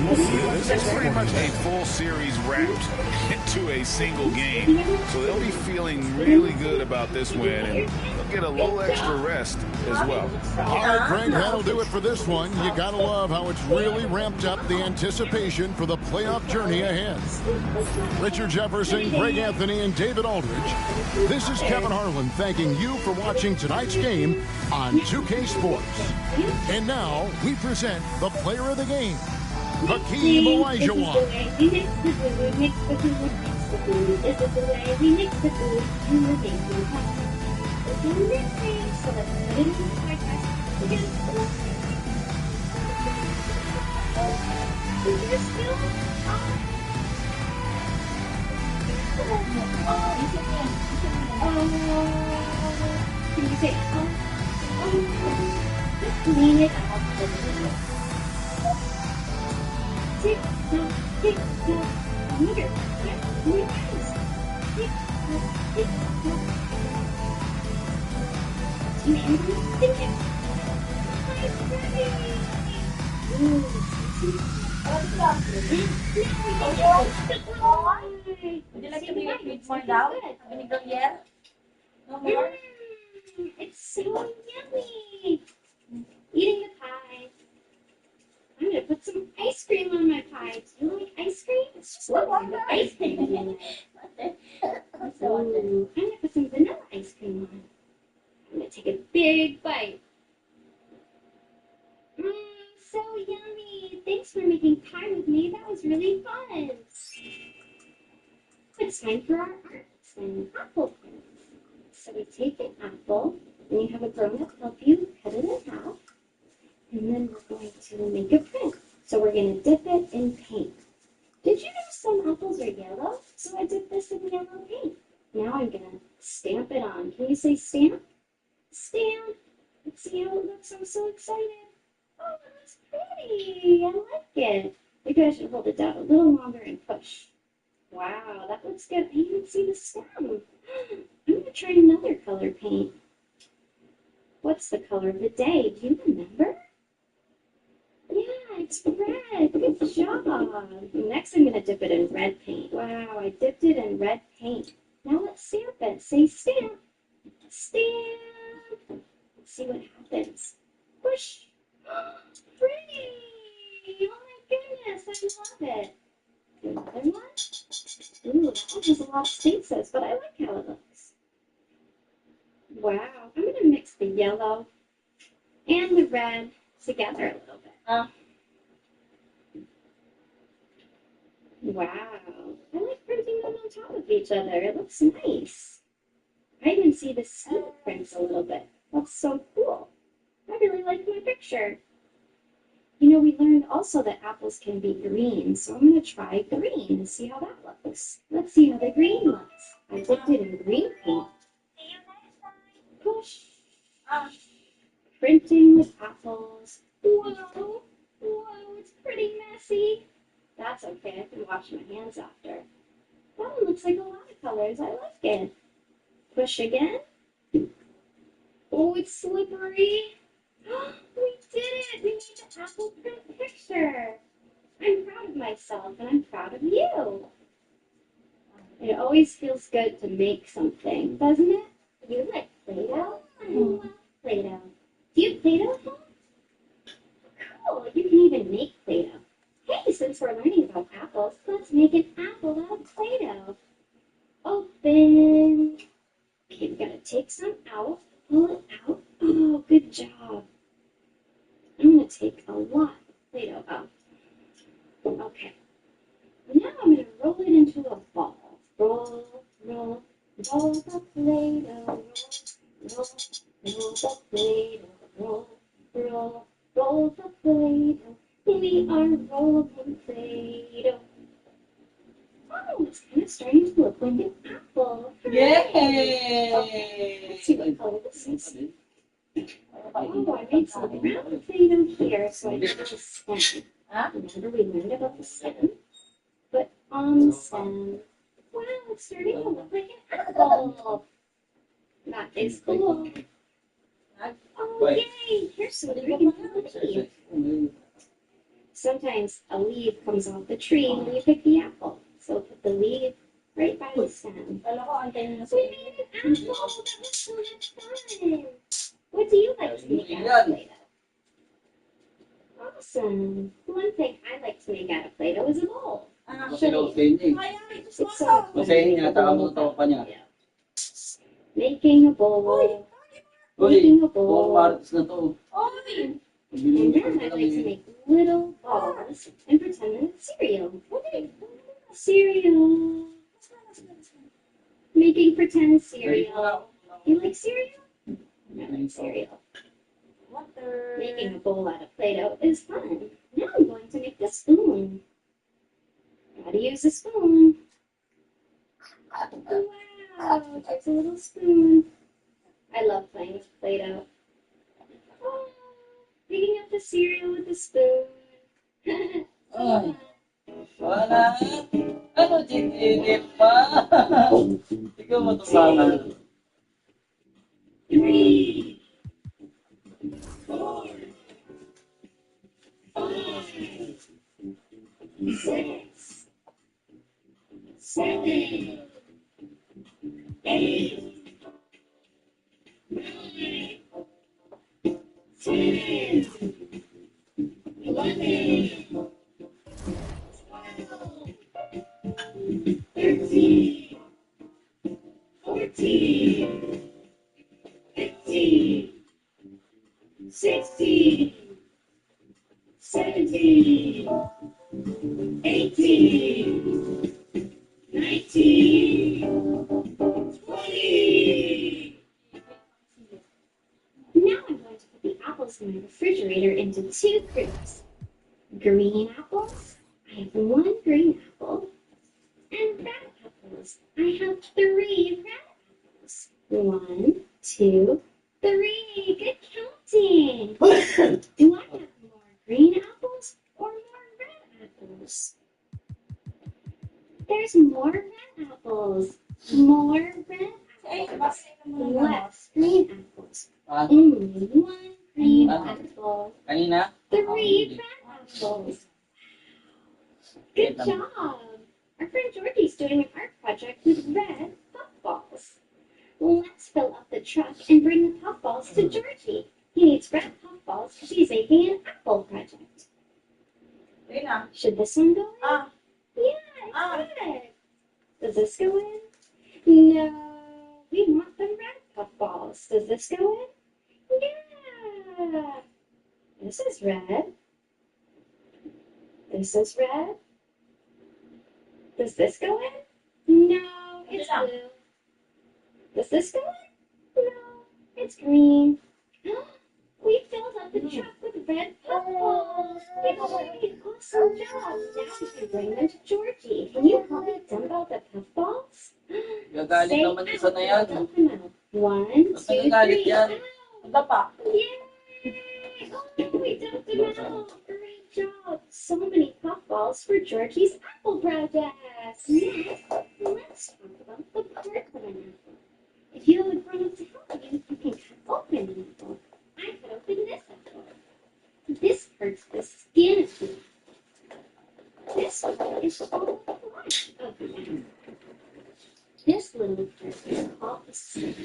This is pretty much a full series wrapped into a single game. So they'll be feeling really good about this win, and they'll get a little extra rest as well. All right, Greg, that'll do it for this one. You gotta love how it's really ramped up the anticipation for the playoff journey ahead. Richard Jefferson, Greg Anthony, and David Aldridge. This is Kevin Harlan thanking you for watching tonight's game on 2K Sports. And now we present the player of the game, Hakeem Olajuwon. Can you say, clean it up a little. Tick tock, tick tock, meter, yeah, your eyes. Tick tock, tick tock. Do you hear me? Tick tock. I'm ready. Ooh, Would you like to be more down? Vinegar yet? No more? It's so yummy. Eating the pie. I'm going to put some ice cream on my pie. Do you like ice cream? Ice cream. I'm going to put some vanilla ice cream on. I'm going to take a big bite. So yummy. Thanks for making pie with me. That was really fun. It's time for our arts and apple prints. So we take an apple, and you have a grown-up help you cut it in half, and then we're going to make a print. So we're going to dip it in paint. Did you know some apples are yellow? So I dipped this in yellow paint. Now I'm going to stamp it on. Can you say stamp? Stamp. Let's see how it looks. I'm so excited. Oh, it looks pretty. I like it. Maybe I should hold it down a little longer and push. Wow, that looks good. I even see the stem. I'm going to try another color paint. What's the color of the day? Do you remember? Yeah, it's red. Good job. Next, I'm going to dip it in red paint. Wow, I dipped it in red paint. Now let's stamp it. Say stamp. Stamp. Let's see what happens. Push. Pretty. Oh my goodness, I love it. Another one. Ooh, that one has a lot of spaces, but I like how it looks. Wow, I'm going to mix the yellow and the red together a little bit. Wow, I like printing them on top of each other. It looks nice. I even see the skin prints a little bit. That's so cool. I really like my picture. You know, we learned also that apples can be green, so I'm going to try green and see how that looks. Let's see how the green looks. I dipped it in green paint. Push. Printing with apples. Whoa. Whoa, it's pretty messy. That's okay, I can wash my hands after. That one looks like a lot of colors. I like it. Push again. Oh, it's slippery. We did it! We made the apple print picture. I'm proud of myself, and I'm proud of you. It always feels good to make something, doesn't it? You like Play-Doh? I love Play-Doh. Do you have Play-Doh at home? Cool, you can even make Play-Doh. Hey, since we're learning about apples, let's make an apple out of Play-Doh. Open Play-Doh, roll, roll the Play-Doh. We are rolling Play-Doh. Oh, it's kind of starting to look like an apple. Yay! Okay, let's see what color this is. Oh, I made some brown Play-Doh here, so I can just stem. Remember we learned about the stem? But on the stem, wow, it's starting to look like an apple. That is cool. Oh, yay! Here's some green leaf. Sometimes a leaf comes off the tree when you pick the apple. So put the leaf right by the stem. We made an apple! That was so much fun! What do you like to make out of Play-Doh? Awesome! One thing I like to make out of Play-Doh is a bowl. I'll show you. It's so fun. Making a bowl. Making a bowl. And then I like to make little balls and pretend that it's cereal. Cereal. Making pretend cereal. You like cereal? I like cereal. Making a bowl out of Play-Doh is fun. Now I'm going to make the spoon. Gotta use a spoon. Wow, there's a little spoon. I love playing with Play-Doh. Oh, picking up the cereal with a spoon. Ay, wala. Ano, chikinip pa? Ikaw mo ito sana. 3, 4, 5, 6, 7, 8, 9, 10, 11, 12, 13, 14, 15, 16, 17, 18, 19, 20. Now I'm going to put the apples in my refrigerator into 2 groups. Green apples, I have 1 green apple. And red apples, I have 3 red apples. 1, 2, 3. Good counting. Do I have more green apples or more red apples? There's more red apples. More red apples. Less green apples. Only 1 green apple. 3 red apples. Good job. Our friend Georgie's doing an art project with red puffballs. Let's fill up the truck and bring the puffballs to Georgie. He needs red puffballs because he's making an apple project. Should this one go in? Yeah, it's good. Does this go in? No, we want the red puffballs. Does this go in? Yeah. This is red. This is red. Does this go in? No, it's blue. Does this go in? No, it's green. We filled up the truck with red puffballs. Yay! Awesome job. Now we can bring them to Georgie. Can you help me dump out the puffballs? Say out. Dump them out. 1, 2, 3. Out. Yay! Oh, we dumped them out. Great job. So many puffballs for Georgie's apple project. Next, let's talk about the part of an apple. If you have a grown-up to help you, you can cut open an apple. I cut open this apple. This hurts the skin of the apple. This one is all the flesh of the apple. This little part is called the stem.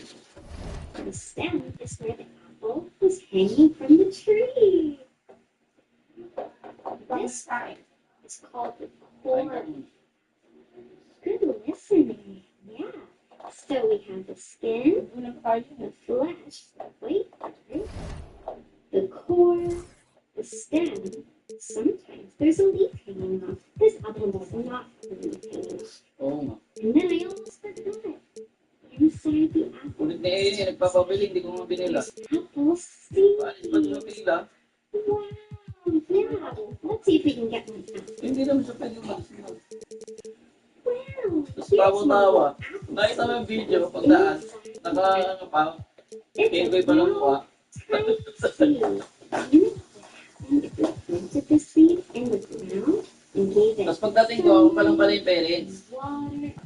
The stem is where the apple was hanging from the tree. This side is called the core. Good listening. Yeah. So we have the skin, the flesh, wait, the core, the stem. Sometimes there's a leaf hanging off. This apple does not have a leaf hanging off. And then I almost forgot. Inside the apple, there's apples See? Wow. Yeah. Let's see if we can get one out. Hindi naman siya pwede umalis. Wow. Tapos tawa-tawa. Nakita mo yung video, pagdaan, nakakapa, kaya pa lang mukha. Planted the seed in the ground and gave it. Tapos pagdating ko, ako pa lang pala yung parents.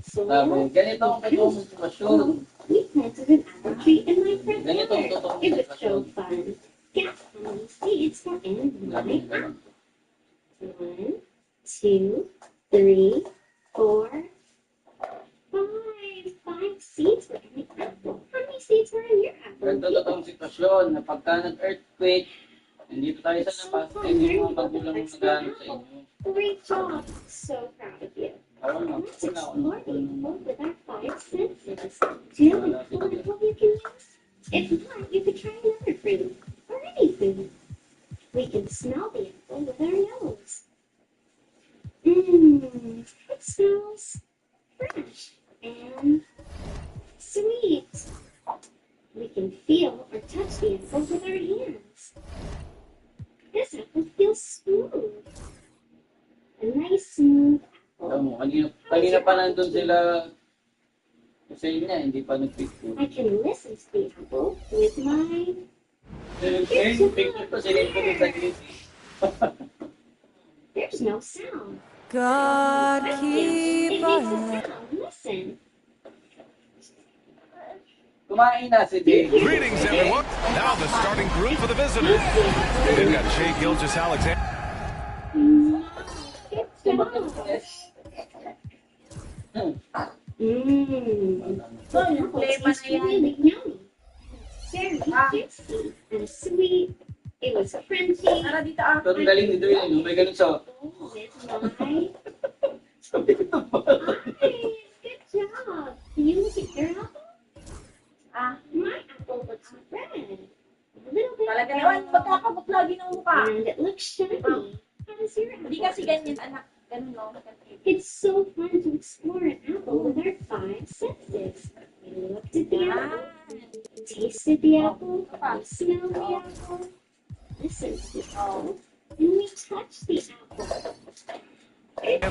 Sabi, ganito ang kanyang sitwasyon. We planted an apple tree in my front Ganito ang yard. totoong It was sitwasyon. so fun. Guess how many seeds were in my apple? 1, 2, 3, 4, 5. 5 seeds were in the apple. How many seeds were in your apple? Ganito totoong sitwasyon na pagka nag-earthquake, nandito tayo sa labas, hindi mo magulang ng nagano sa inyo. Great job. So proud of you. Let's explore the apple with our 5 senses. Do you have an apple at home you can use? If not, you could try another fruit or any food. We can smell the apple with our nose. It smells fresh and sweet. We can feel or touch the apple with our hands. This apple feels smooth. A nice smooth apple. Alam mo, kanina pa nandun sila sa inyo, hindi pa nag-picture. I can listen to the apple with my... Picture pa sila yung sa There's no sound. God keep It makes a sound. Listen. Kumain na si Dave. Greetings, everyone. Now the starting group for the visitors. They've got Shai Gilgeous-Alexander. Apple tastes really yummy. Very juicy and sweet. It was crunchy. Pero ang galing nito yun, may ganun siya. Good job. Can you look at your apple? My apple looks red. A little bit and it looks shiny. How does your apple? It's so fun to explore an apple with our 5 senses. We looked at the apple, tasted the apple, smelled the apple, listened to the apple, and we touched the apple. And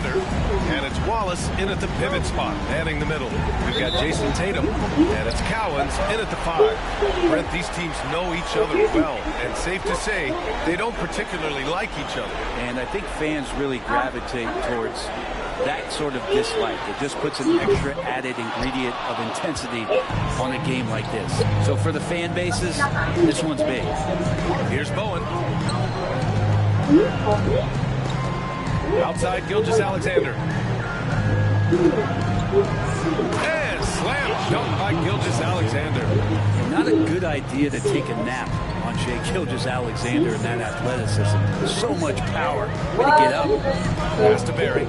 it's Wallace in at the pivot spot, manning the middle. We've got Jason Tatum, and it's Cowens in at the 5. Brent, these teams know each other well, and safe to say, they don't particularly like each other. And I think fans really gravitate towards that sort of dislike. It just puts an extra added ingredient of intensity on a game like this. So for the fan bases, this one's big. Here's Bowen. Outside Gilgeous-Alexander. And slam dunk by Gilgeous-Alexander. Not a good idea to take a nap on Shai Gilgeous-Alexander and that athleticism. So much power. Way to get up. Pass to Barry.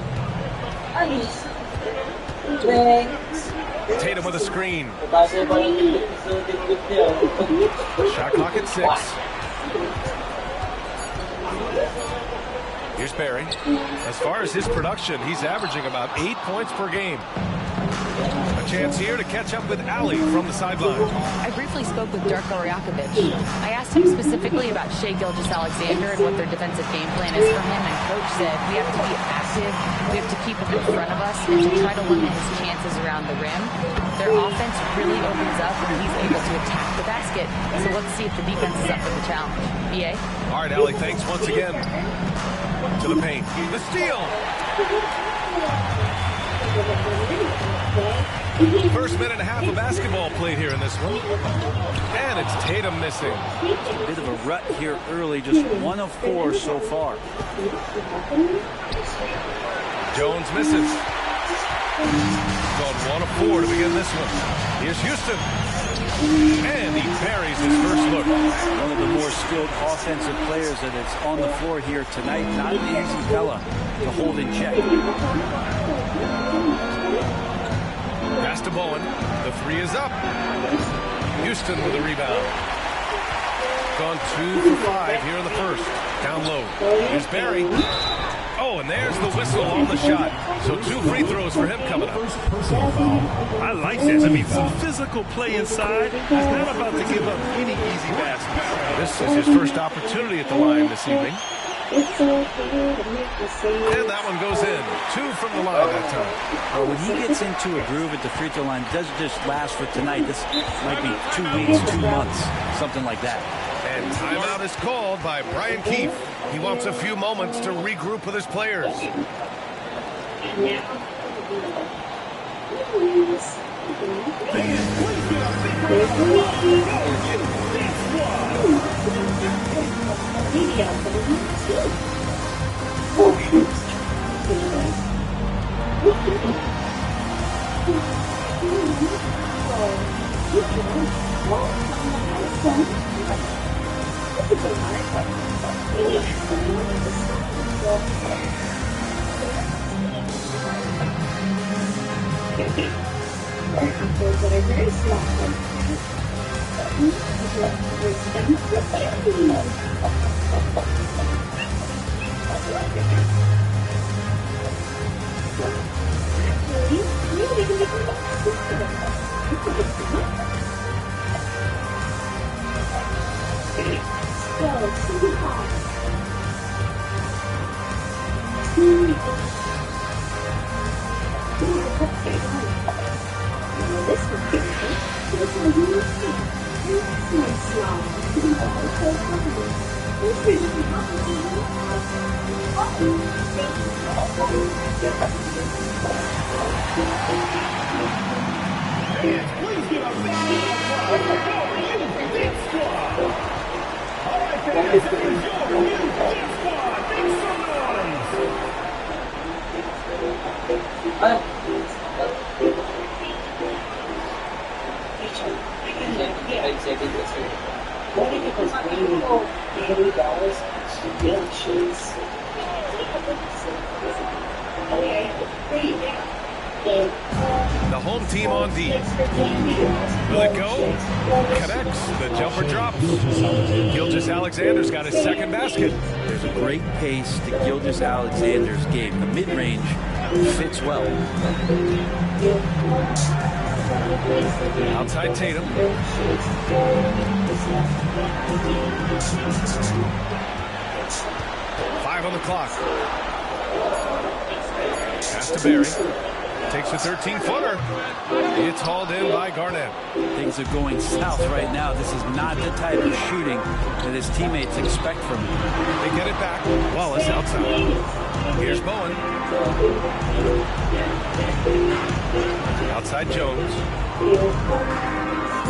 Tatum with a screen. Shot clock at 6. Here's Barry. As far as his production, he's averaging about 8 points per game. A chance here to catch up with Ali from the sideline. I briefly spoke with Darko Rajakovic. I asked him specifically about Shai Gilgeous-Alexander and what their defensive game plan is for him, and Coach said we have to be active, we have to keep him in front of us, and to try to limit his chances around the rim. Their offense really opens up when he's able to attack the basket, so let's see if the defense is up for the challenge. BA? All right, Ali, thanks once again. To the paint. The steal! First minute and a half of basketball played here in this one. And it's Tatum missing. A bit of a rut here early, just 1 of 4 so far. Jones misses. Gone 1 of 4 to begin this one. Here's Houston. And he buries his first look. One of the more skilled offensive players that is on the floor here tonight. Not an easy fella to hold in check. Pass to Bowen. The 3 is up. Houston with a rebound. Gone 2 for 5 here in the first. Down low. Here's Barry. Oh, and there's the whistle on the shot. So 2 free throws for him coming up. I like that. I mean, some physical play inside. He's not about to give up any easy baskets. This is his first opportunity at the line this evening. And that one goes in. 2 from the line that time. Well, when he gets into a groove at the free throw line, it doesn't just last for tonight. This might be 2 weeks, 2 months, something like that. And timeout is called by Brian Keefe. He wants a few moments to regroup with his players. That are very small. The home team on D. Will it go? Connects. The jumper drops. Gilgeous-Alexander's got his second basket. There's a great pace to Gilgeous-Alexander's game. The mid-range fits well. Outside Tatum. 5 on the clock. Pass to Barry. Takes a 13-footer. It's hauled in by Garnett. Things are going south right now. This is not the type of shooting that his teammates expect from him. They get it back. Wallace outside. Here's Bowen. Outside Jones.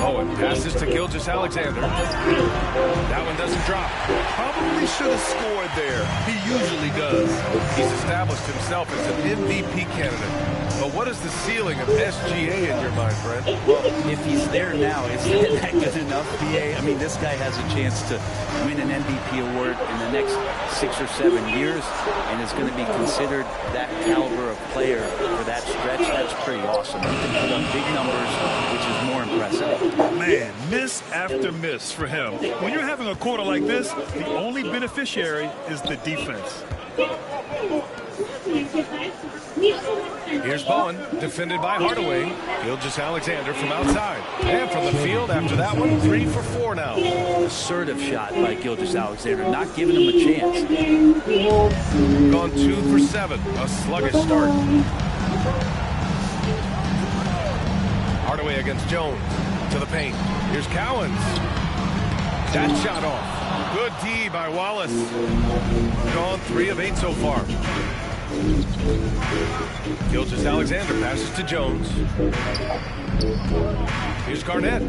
Bowen passes to Gilgeous-Alexander. That one doesn't drop. Probably should have scored there. He usually does. He's established himself as an MVP candidate. But what is the ceiling of SGA in your mind, Brent? Well, if he's there now, is that good enough, PA? I mean, this guy has a chance to win an MVP award in the next 6 or 7 years, and is going to be considered that caliber of player for that stretch. That's pretty awesome. He can put up big numbers, which is more impressive. Man, miss after miss for him. When you're having a quarter like this, the only beneficiary is the defense. Here's Bowen, defended by Hardaway. Gilgeous-Alexander from outside. And from the field after that one, 3 for 4 now. Assertive shot by Gilgeous-Alexander, not giving him a chance. Gone 2 for 7, a sluggish start. Hardaway against Jones, to the paint. Here's Cowens. That shot off. Good D by Wallace. Gone 3 of 8 so far. Gilgeous-Alexander passes to Jones. Here's Garnett.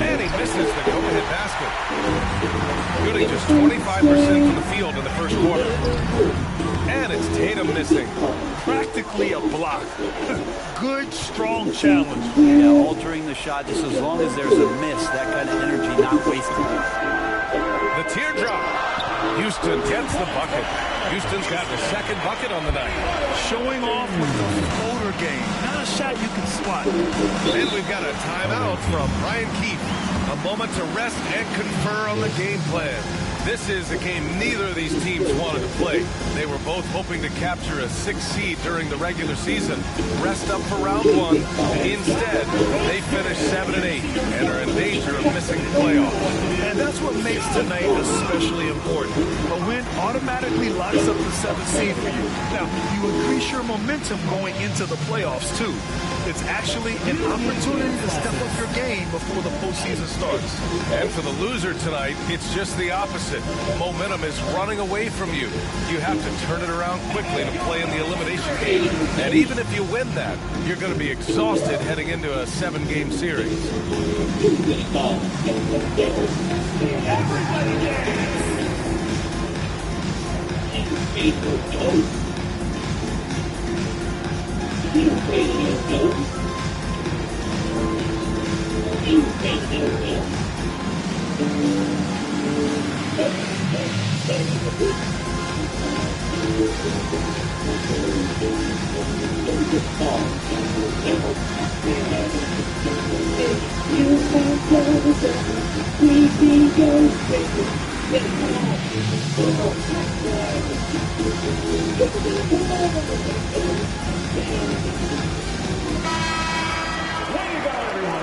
And he misses the go-ahead basket. Shooting just 25% from the field in the first quarter. And it's Tatum missing. Practically a block. Good, strong challenge. Yeah, altering the shot just as long as there's a miss. That kind of energy not wasted. The teardrop. Houston gets the bucket. Houston's got the second bucket on the night. Showing off with the floater game. Not a shot you can spot. And we've got a timeout from Brian Keefe. A moment to rest and confer on the game plan. This is a game neither of these teams wanted to play. They were both hoping to capture a 6th seed during the regular season, rest up for round 1. Instead, they finished 7-8 and are in danger of missing the playoffs. And that's what makes tonight especially important. A win automatically locks up the 7th seed for you. Now, you increase your momentum going into the playoffs, too. It's actually an opportunity to step up your game before the postseason starts. And for the loser tonight, it's just the opposite. Momentum is running away from you. You have to turn it around quickly to play in the elimination game. And even if you win that, you're going to be exhausted heading into a 7-game series.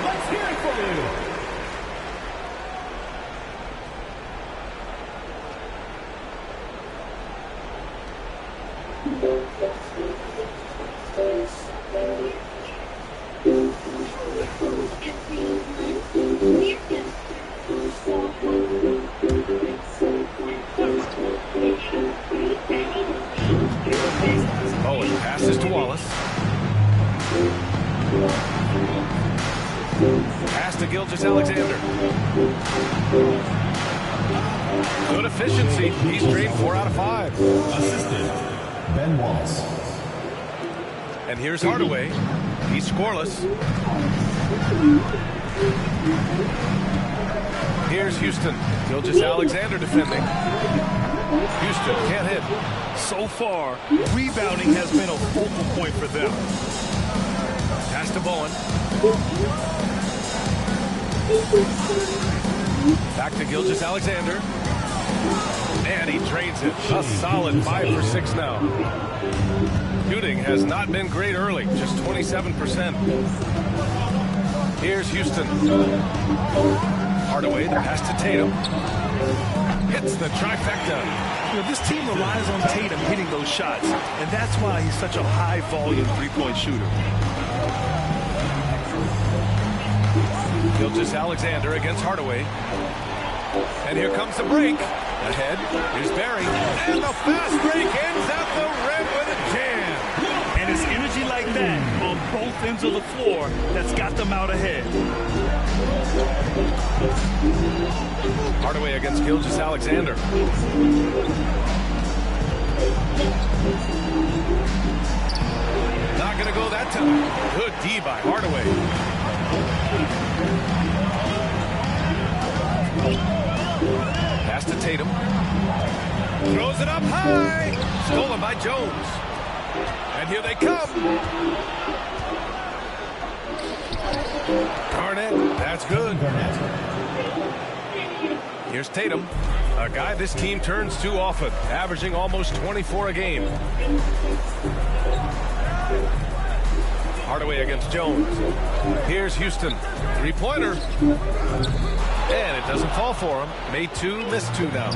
Let's hear it for you. Bowen passes to Wallace. Pass to Gilgeous-Alexander. Good efficiency. He's drained 4 out of 5. Assistant, Ben Wallace. And here's Hardaway. He's scoreless. Here's Houston. Gilgeous-Alexander defending. Houston can't hit. So far, rebounding has been a focal point for them. Pass to Bowen. Back to Gilgeous-Alexander. And he drains it. A solid 5 for 6 now. Shooting has not been great early, just 27%. Here's Houston. Hardaway, the pass to Tatum. Hits the trifecta. You know, this team relies on Tatum hitting those shots, and that's why he's such a high-volume three-point shooter. Gilgeous-Alexander against Hardaway. And here comes the break. Ahead is Barry. And the fast break ends at the rim with a jam. And it's energy like that on both ends of the floor that's got them out ahead. Hardaway against Gilgeous-Alexander. Not going to go that time. Good D by Hardaway. Pass to Tatum. Throws it up high. Stolen by Jones. And here they come. Garnett. That's good. Here's Tatum. A guy this team turns to often, averaging almost 24 a game. Hardaway against Jones. Here's Houston. Three-pointer. And it doesn't fall for him. Made 2, missed 2 now.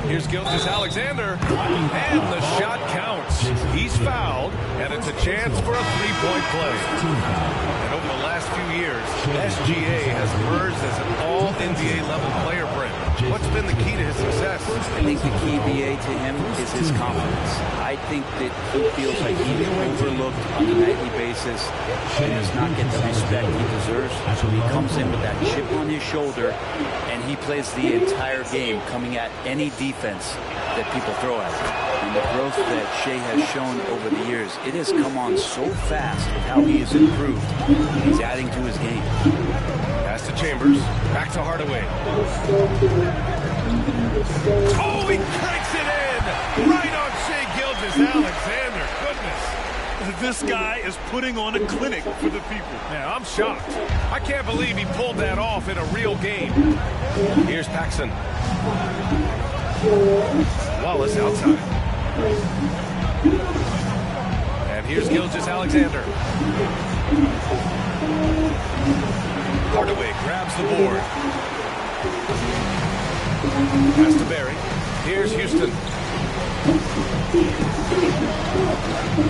Here's Gilgeous-Alexander. And the shot counts. He's fouled, and it's a chance for a three-point play. And over the last few years, SGA has emerged as an all-NBA level player, Brent. What's been the key to his success? I think the key, BA, to him is his confidence. I think that he feels like he's overlooked on a nightly basis and does not get the respect he deserves. So he comes in with that chip on his shoulder, and he plays the entire game coming at any defense that people throw at him. And the growth that Shea has shown over the years, it has come on so fast with how he has improved. He's adding to his game. Pass to Chambers. Back to Hardaway. Oh, he cranks it in! Right on Shea Gilgeous-Alexander. Goodness. This guy is putting on a clinic for the people. Yeah, I'm shocked. I can't believe he pulled that off in a real game. Here's Paxson. Wallace outside. And here's Gilgeous-Alexander. Hardaway grabs the board. Pass to Barry. Here's Houston.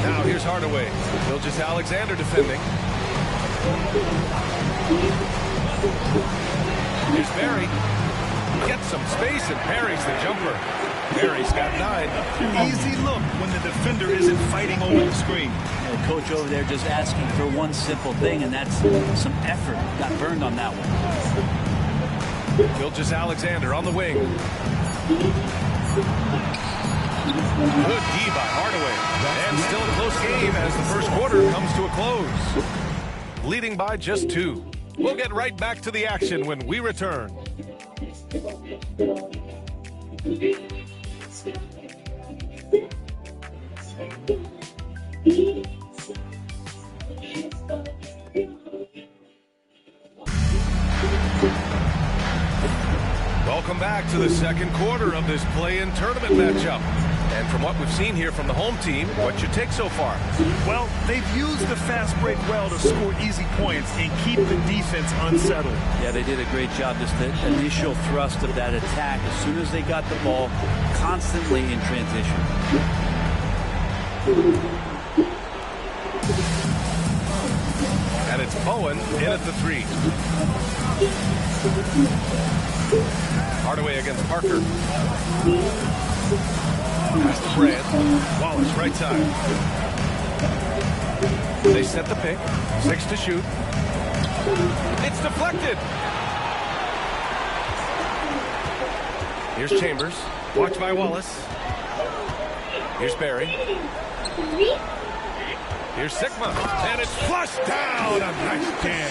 Now here's Hardaway. Gilgeous-Alexander defending. Here's Barry. Gets some space and parries the jumper. Barry's got 9. Easy look when the defender isn't fighting over the screen. The coach over there just asking for one simple thing, and that's some effort. Got burned on that one. Gilgeous-Alexander on the wing. Good D by Hardaway. And still a close game as the first quarter comes to a close. Leading by just 2. We'll get right back to the action when we return. Welcome back to the second quarter of this play-in tournament matchup. And from what we've seen here from the home team, what's your take so far? Well, they've used the fast break well to score easy points and keep the defense unsettled. Yeah, they did a great job. Just the initial thrust of that attack, as soon as they got the ball, constantly in transition. And it's Bowen in at the 3. Hardaway against Parker. Pass to Brand. Wallace right side. They set the pick. 6 to shoot. It's deflected. Here's Chambers. Watched by Wallace. Here's Barry. Here's Sigma. And it's flushed down. A nice jam.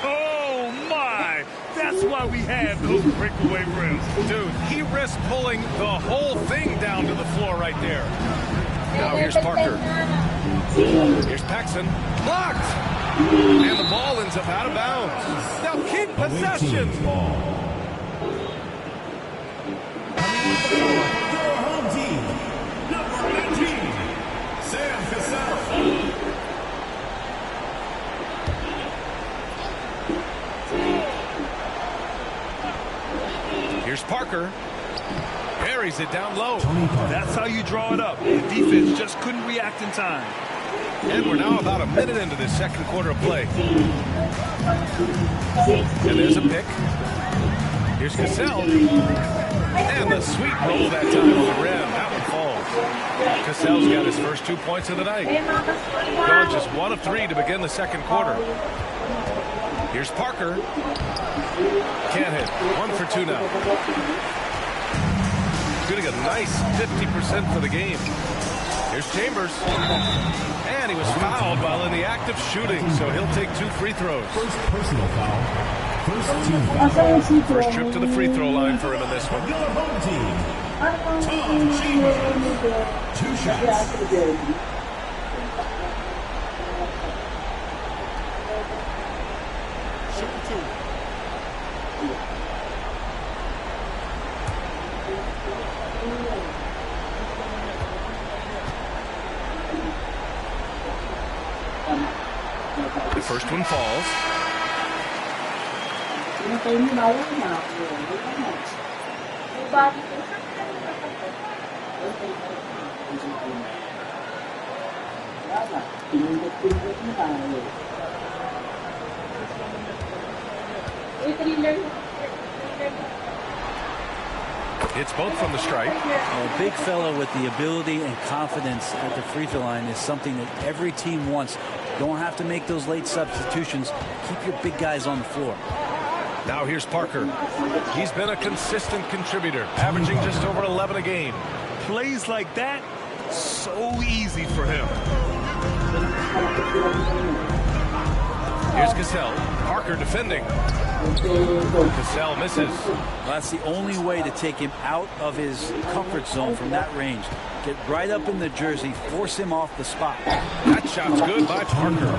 Oh, my. That's why we have those breakaway rims. Dude, he risked pulling the whole thing down to the floor right there. Now here's Parker. Here's Paxson. Blocked! And the ball ends up out of bounds. Now keep possession. Your home team, number 19, Sam Cassell. Here's Parker. Buries it down low. That's how you draw it up. The defense just couldn't react in time. And we're now about a minute into this second quarter of play. And there's a pick. Here's Cassell. And the sweet roll that time on the rim. That one falls. Cassell's got his first 2 points of the night. Going just 1 of 3 to begin the second quarter. Here's Parker. Can't hit. 1 for 2 now. Shooting a nice 50% for the game. Here's Chambers. And he was fouled while in the act of shooting, so he'll take 2 free throws. First personal foul. First team foul. First trip to the free throw line for him in this one. Your home team, Tom Chambers. 2 shots. The first one falls. It's both from the stripe. A big fella with the ability and confidence at the free throw line is something that every team wants. Don't have to make those late substitutions. Keep your big guys on the floor. Now here's Parker. He's been a consistent contributor, averaging just over 11 a game. Plays like that, so easy for him. Here's Cassell. Parker defending. Cassell misses. Well, that's the only way to take him out of his comfort zone from that range. Get right up in the jersey, force him off the spot. That shot's good by Parker.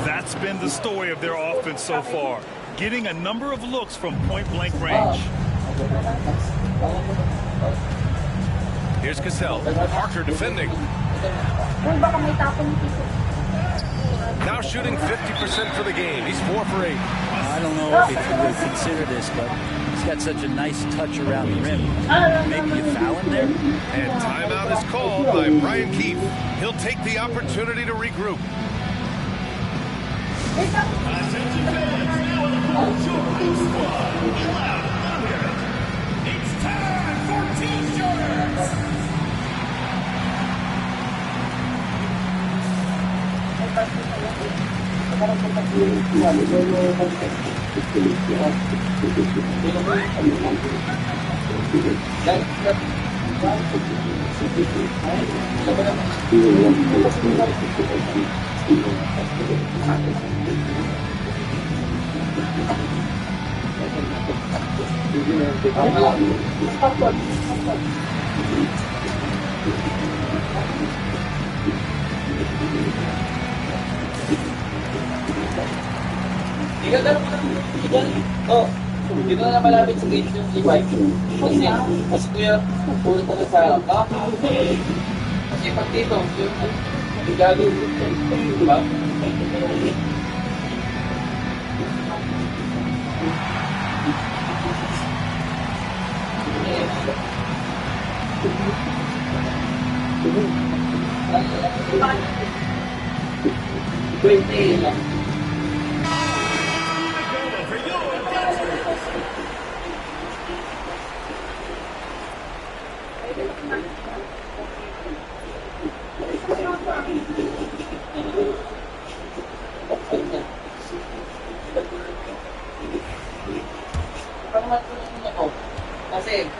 That's been the story of their offense so far. Getting a number of looks from point-blank range. Here's Cassell. Parker defending. Now shooting 50% for the game. He's 4 for 8. I don't know if you would consider this, but he's got such a nice touch around the rim. Maybe you foul him there? And timeout is called by Brian Keefe. He'll take the opportunity to regroup. Attention fans, now in the World Tour squad. Loud under. It's time for T-shirts. Dito na malapit sa gate yung si Mike. Kasi kuya, puro ka sa harap ka. Kasi pag dito, yung gagawin. Diba?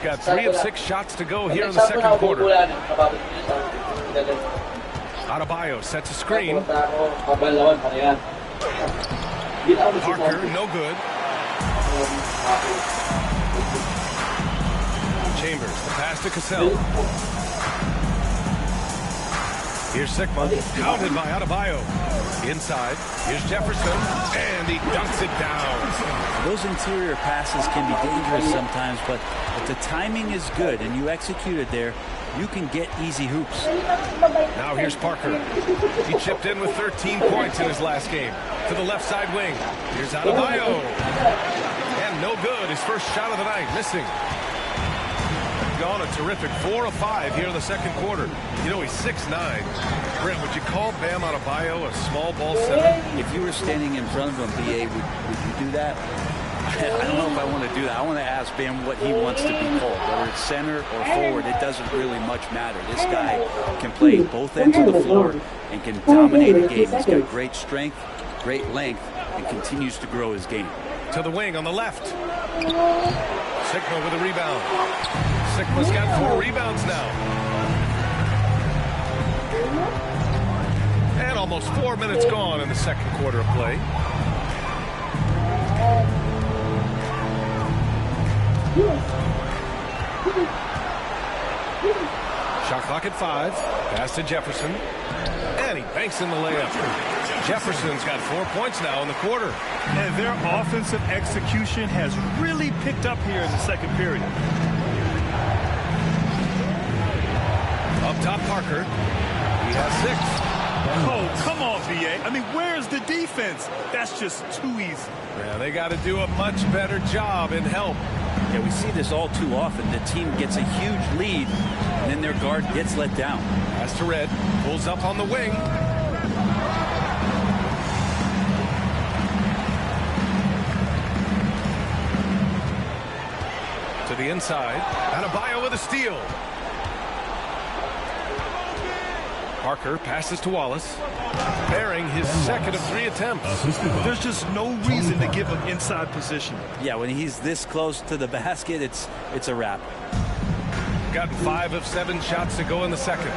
Got 3 of 6 shots to go here in the second quarter. Adebayo sets a screen. Parker, no good. Chambers, the pass to Cassell. Here's Sigma, counted by Adebayo. Inside, here's Jefferson, and he dunks it down. Those interior passes can be dangerous sometimes, but if the timing is good and you execute it there, you can get easy hoops. Now here's Parker. He chipped in with 13 points in his last game. To the left side wing. Here's Adebayo. And no good. His first shot of the night, missing. Gone a terrific 4 of 5 here in the second quarter. You know, he's 6'9". Brent, would you call Bam Adebayo a small ball center? If you were standing in front of him, BA, would you do that? I don't know if I want to do that. I want to ask Bam what he wants to be called. Whether it's center or forward, it doesn't really much matter. This guy can play both ends of the floor and can dominate a game. He's got great strength, great length, and continues to grow his game. To the wing on the left. Sigma with a rebound. Sigma's got 4 rebounds now. And almost 4 minutes gone in the second quarter of play. Shot clock at 5. Pass to Jefferson. And he banks in the layup. Jefferson's got 4 points now in the quarter. And their offensive execution has really picked up here in the second period. Up top, Parker. He has 6. Oh, come on, BA. I mean, where's the defense? That's just too easy. Yeah, they got to do a much better job in help. Yeah, we see this all too often. The team gets a huge lead, and then their guard gets let down. Pass to Red. Pulls up on the wing. To the inside. Adebayo with a steal. Parker passes to Wallace, bearing his second of 3 attempts. There's just no reason to give him inside position. Yeah, when he's this close to the basket, it's a wrap. Gotten 5 of 7 shots to go in the second.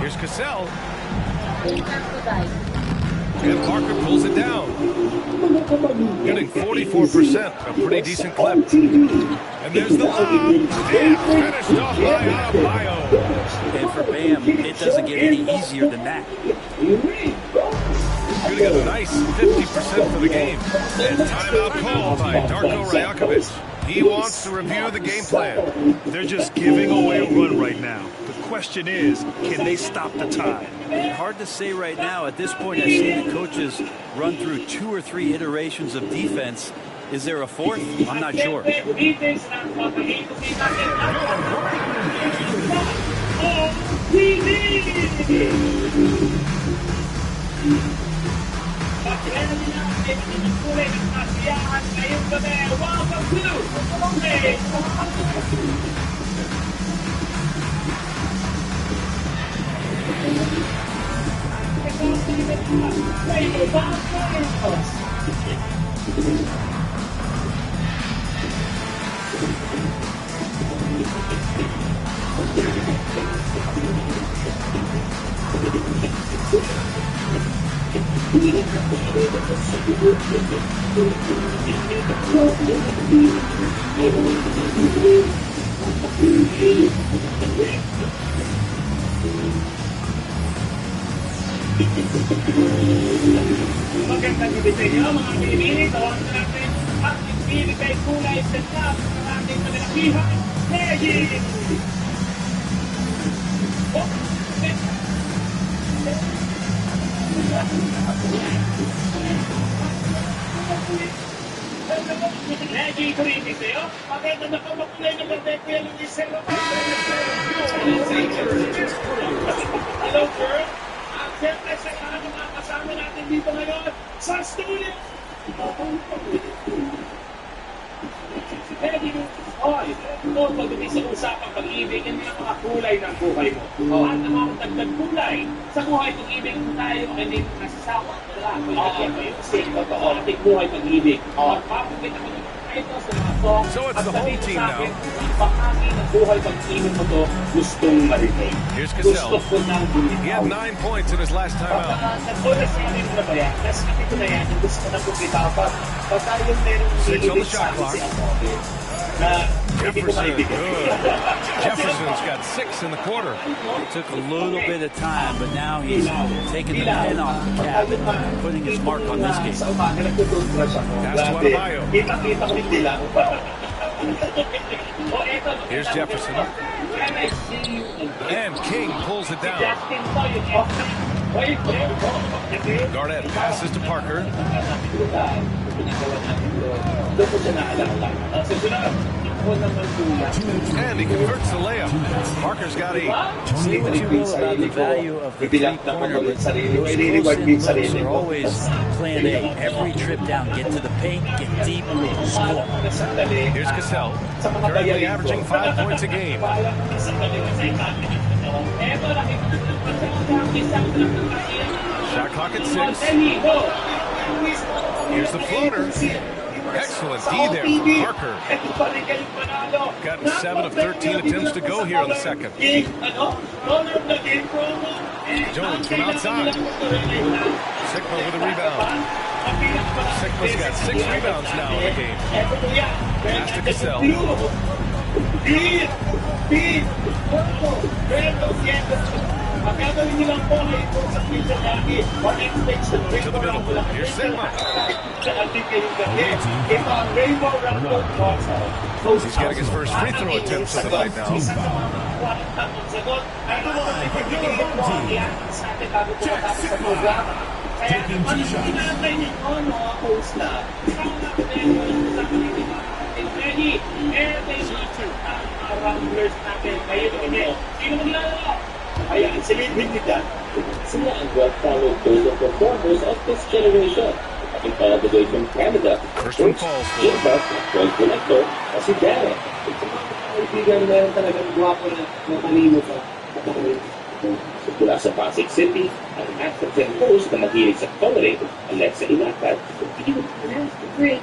Here's Cassell. And Parker pulls it down. Hitting 44%, a pretty decent clip. And there's the lob, and finished off by Adebayo. And for Bam, it doesn't get any easier than that. Shooting a nice 50% for the game. And timeout called by Darko Rajakovic. He wants to review the game plan. They're just giving away a run right now. The question is, can they stop the tide? Hard to say right now. At this point, I've seen the coaches run through 2 or 3 iterations of defense. Is there a fourth? I'm not sure. Magandang gabi sa inyo, mga Pilipini. Tawagan natin ang ibibigay kulay sa top ng ating kalalakihan, Peggy! Peggy, kurinig sa'yo. Maganda na kamakulay ng birthday ko yan, Luis Serra. Hello, girl. Siyempre sa lahat ng mga kasama natin dito ngayon sa studio. Pwede mo, ito pagdating sa usapang pag-ibig, yan ang mga kulay ng buhay mo. At ang mga tagdag kulay sa buhay pag-ibig tayo ay hindi nasasawa. Kaya ayusin ang ating buhay pag-ibig. Magpapagit ako ng ito sa mga songs. So it's the whole team now. Bahagi ng buhay pag-ibig mo to gustong marinig. Here's Cassell. Gusto ko nang bumitaw. He had 9 points in his last time out. Nagpula sa amin na ba yan? Nasabi ko na yan. Gusto ko na bumitaw. Pagka yung merong 6 on the shot clock. Jefferson, good. Jefferson's got 6 in the quarter. It took a little bit of time, but now he's taking the pen off the cap and putting his mark on this game. That's to Adebayo. Here's Jefferson. And King pulls it down. Garnett passes to Parker. And he converts the layup. Parker's got 8. Say what you will about the value of the three-pointer, but those close are always plan A. Every trip down, get to the paint, get deep, score. Here's Cassell, currently averaging 5 points a game. Shot clock at 6. Here's the floater. Excellent D there from Parker. Gotten 7 of 13 attempts to go here on the second. Jones from outside. Sigma with a rebound. Sigma's got 6 rebounds now in the game. Pass to Cassell. To the middle. Here's Sigma. He's getting his first free throw attempts of the night now. Taking 2 shots. Ayan, silipin nila. Sila ang well-followed those of performers of this generation. Aking palabagay from Canada. First one falls for him. Point collector, si Darren. Sa mga kaibigan, meron talagang guwapo na matalino sa mula sa Pasig City, ang African host na mahilig sa coloring, Alexa Ilacad. Great.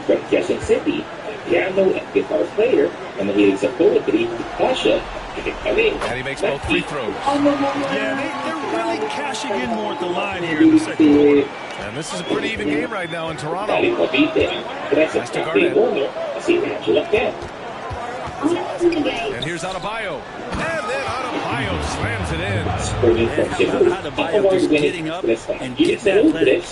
From Quezon City, piano and guitar player na mahilig sa poetry, Tasha, and he makes both free throws. Yeah, they're really cashing in more at the line here in the second quarter. And this is a pretty even game right now in Toronto. Pass to Garnett. And here's Adebayo. And then Adebayo slams it in. Adebayo just getting up and getting athletic.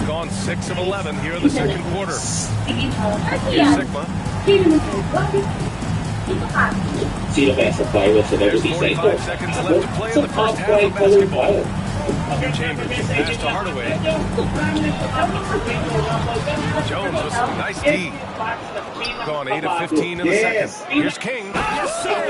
Gone 6 of 11 here in the second quarter. Here's Sigma. There's 45 seconds left to play in the first half of basketball. Chambers, pass to Hardaway. Jones with some nice D. Gone 8 of 15 in the second. Here's King. Yes, sir!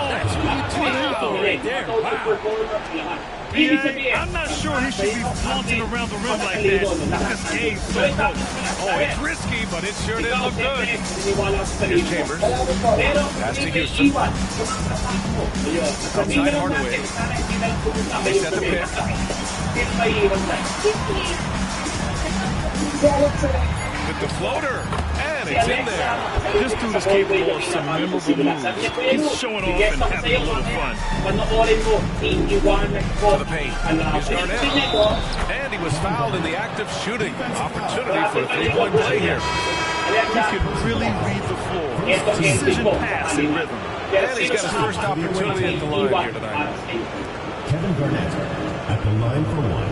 That's right there. Wow. I'm not sure he should be flaunting around the rim like this. This game's so close. Oh, it's risky, but it sure did look good. Here's Chambers. Pass to Houston. Outside Hardaway. They set the pick. With the floater. And it's in there. This dude is capable of some memorable moves. He's showing off and having a little fun. To the paint. Here's Garnett. And he was fouled in the act of shooting. Opportunity for a three-point play here. He can really read the floor. Precision pass and rhythm. And he's got his first opportunity at the line here tonight. Kevin Garnett at the line for one.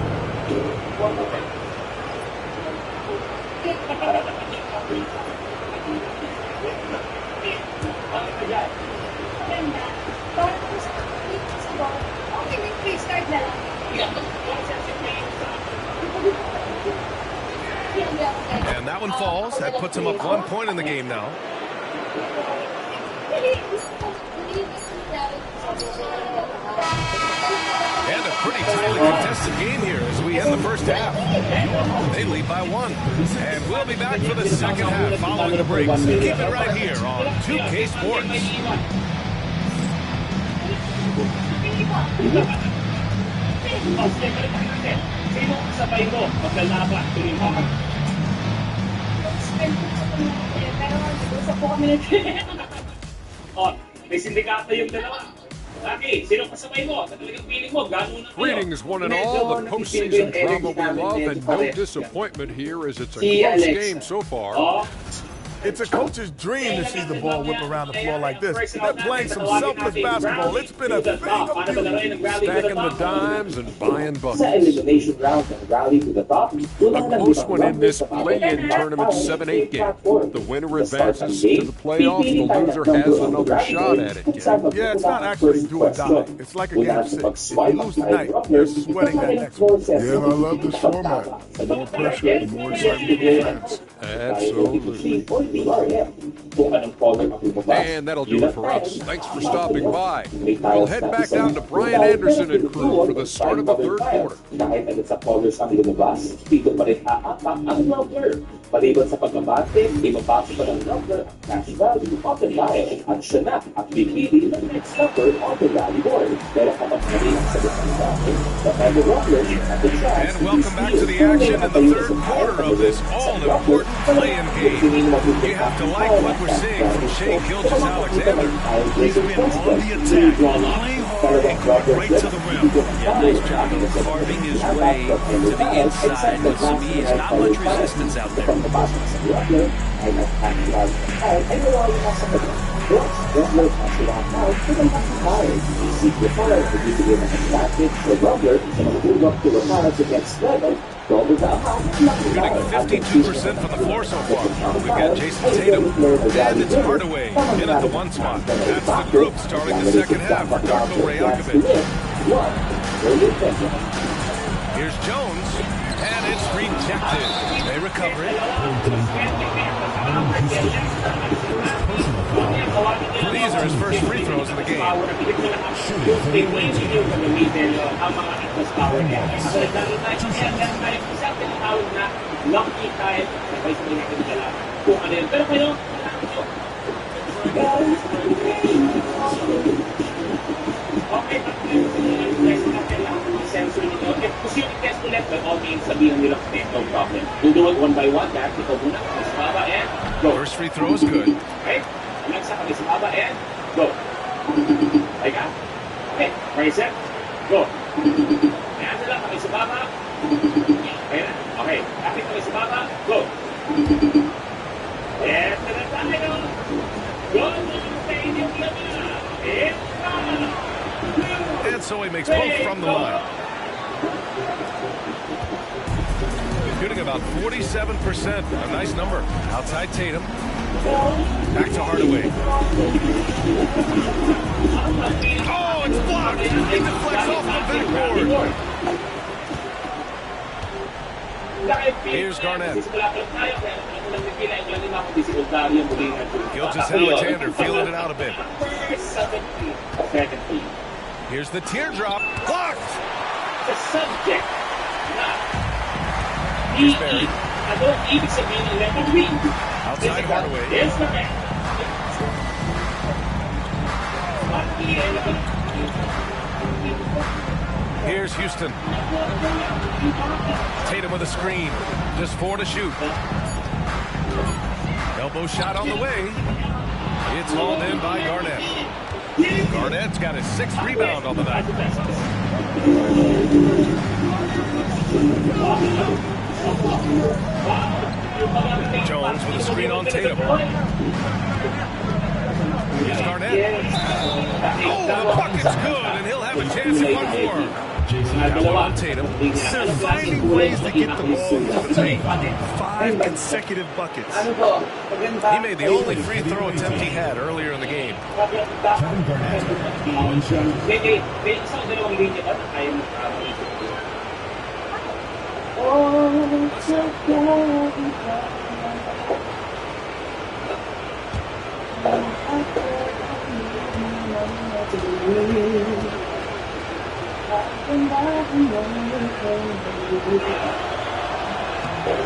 And that one falls. That puts him up 1 point in the game now. And a pretty tightly contested game here as we end the first half. They lead by 1. And we'll be back for the second half following the break. So keep it right here on 2K Sports. May sindikato yung dalawa. Laki, sino kasabay mo? Talagang feeling mo, gano'n na kayo. Greetings, one and all. The postseason drama we love, and no disappointment here as it's a close game so far. It's a coach's dream to see the ball whip around the floor like this. They're playing some selfless basketball. It's been a thing of beauty. Stacking the dimes and buying buckets. A close one in this play-in tournament 7-8 game. The winner advances to the playoffs. The loser has another shot at it. Yeah, it's not actually do or die. It's like a game 6. If you lose tonight, you're sweating that next one. Yeah, I love this format. The more pressure, the more excitement for fans. Absolutely. And that'll do it for us. Thanks for stopping by. We'll head back down to Brian Anderson and crew for the start of the third quarter. Maliban sa pagbabate, ibabase pa ng number ang cash value of the dial at siya na at pipili ng next number on the rally board. Pero kapag mali ang sagot ng dami, the Mega Rockers at the chance. And welcome back to the action in the third quarter of this all-important play-in game. You have to like what we're seeing from Shai Gilgeous-Alexander. He's been on the attack, playing hard and going right to the rim. Yeah, nice job of carving his way to the inside. But to me, is not much resistance out there. Shooting 52% from the floor so far. We've got Jason Tatum, and it's Hardaway in at the 1 spot. That's the group starting the second half for Darko Rajakovic. Here's Jones, and it's rejected. They recover it. These are his first free throws of the game. By all means, sabihan nila no problem. We'll do it one by one. Dad, ikaw muna. Baba and go. First free throw is good. Okay? Next up is Baba and go. Like that. Okay. Ready, set, go. Ayan na lang. Kami sa Baba. Ayan Okay, bakit kami sa baba? Go! Eto na tayo! Go to the stadium naman! It's And so he makes both from the line. Shooting about 47%. A nice number. Outside Tatum. Back to Hardaway. Oh, it's blocked. He deflects off the backboard. Here's Garnett. Gilgeous-Alexander feeling it out a bit. Here's the teardrop. Blocked. The subject. Here's Barry. Outside Hardaway. Here's Houston. Tatum with a screen. Just 4 to shoot. Elbow shot on the way. It's hauled in by Garnett. Garnett's got his 6th rebound on the night. Jones with a screen on Tatum. Here's Garnett. Oh, the bucket's good, and he'll have a chance at one more. Got one on Tatum. They're finding ways to get the ball into the paint. 5 consecutive buckets. He made the only free throw attempt he had earlier in the game. Kevin Garnett.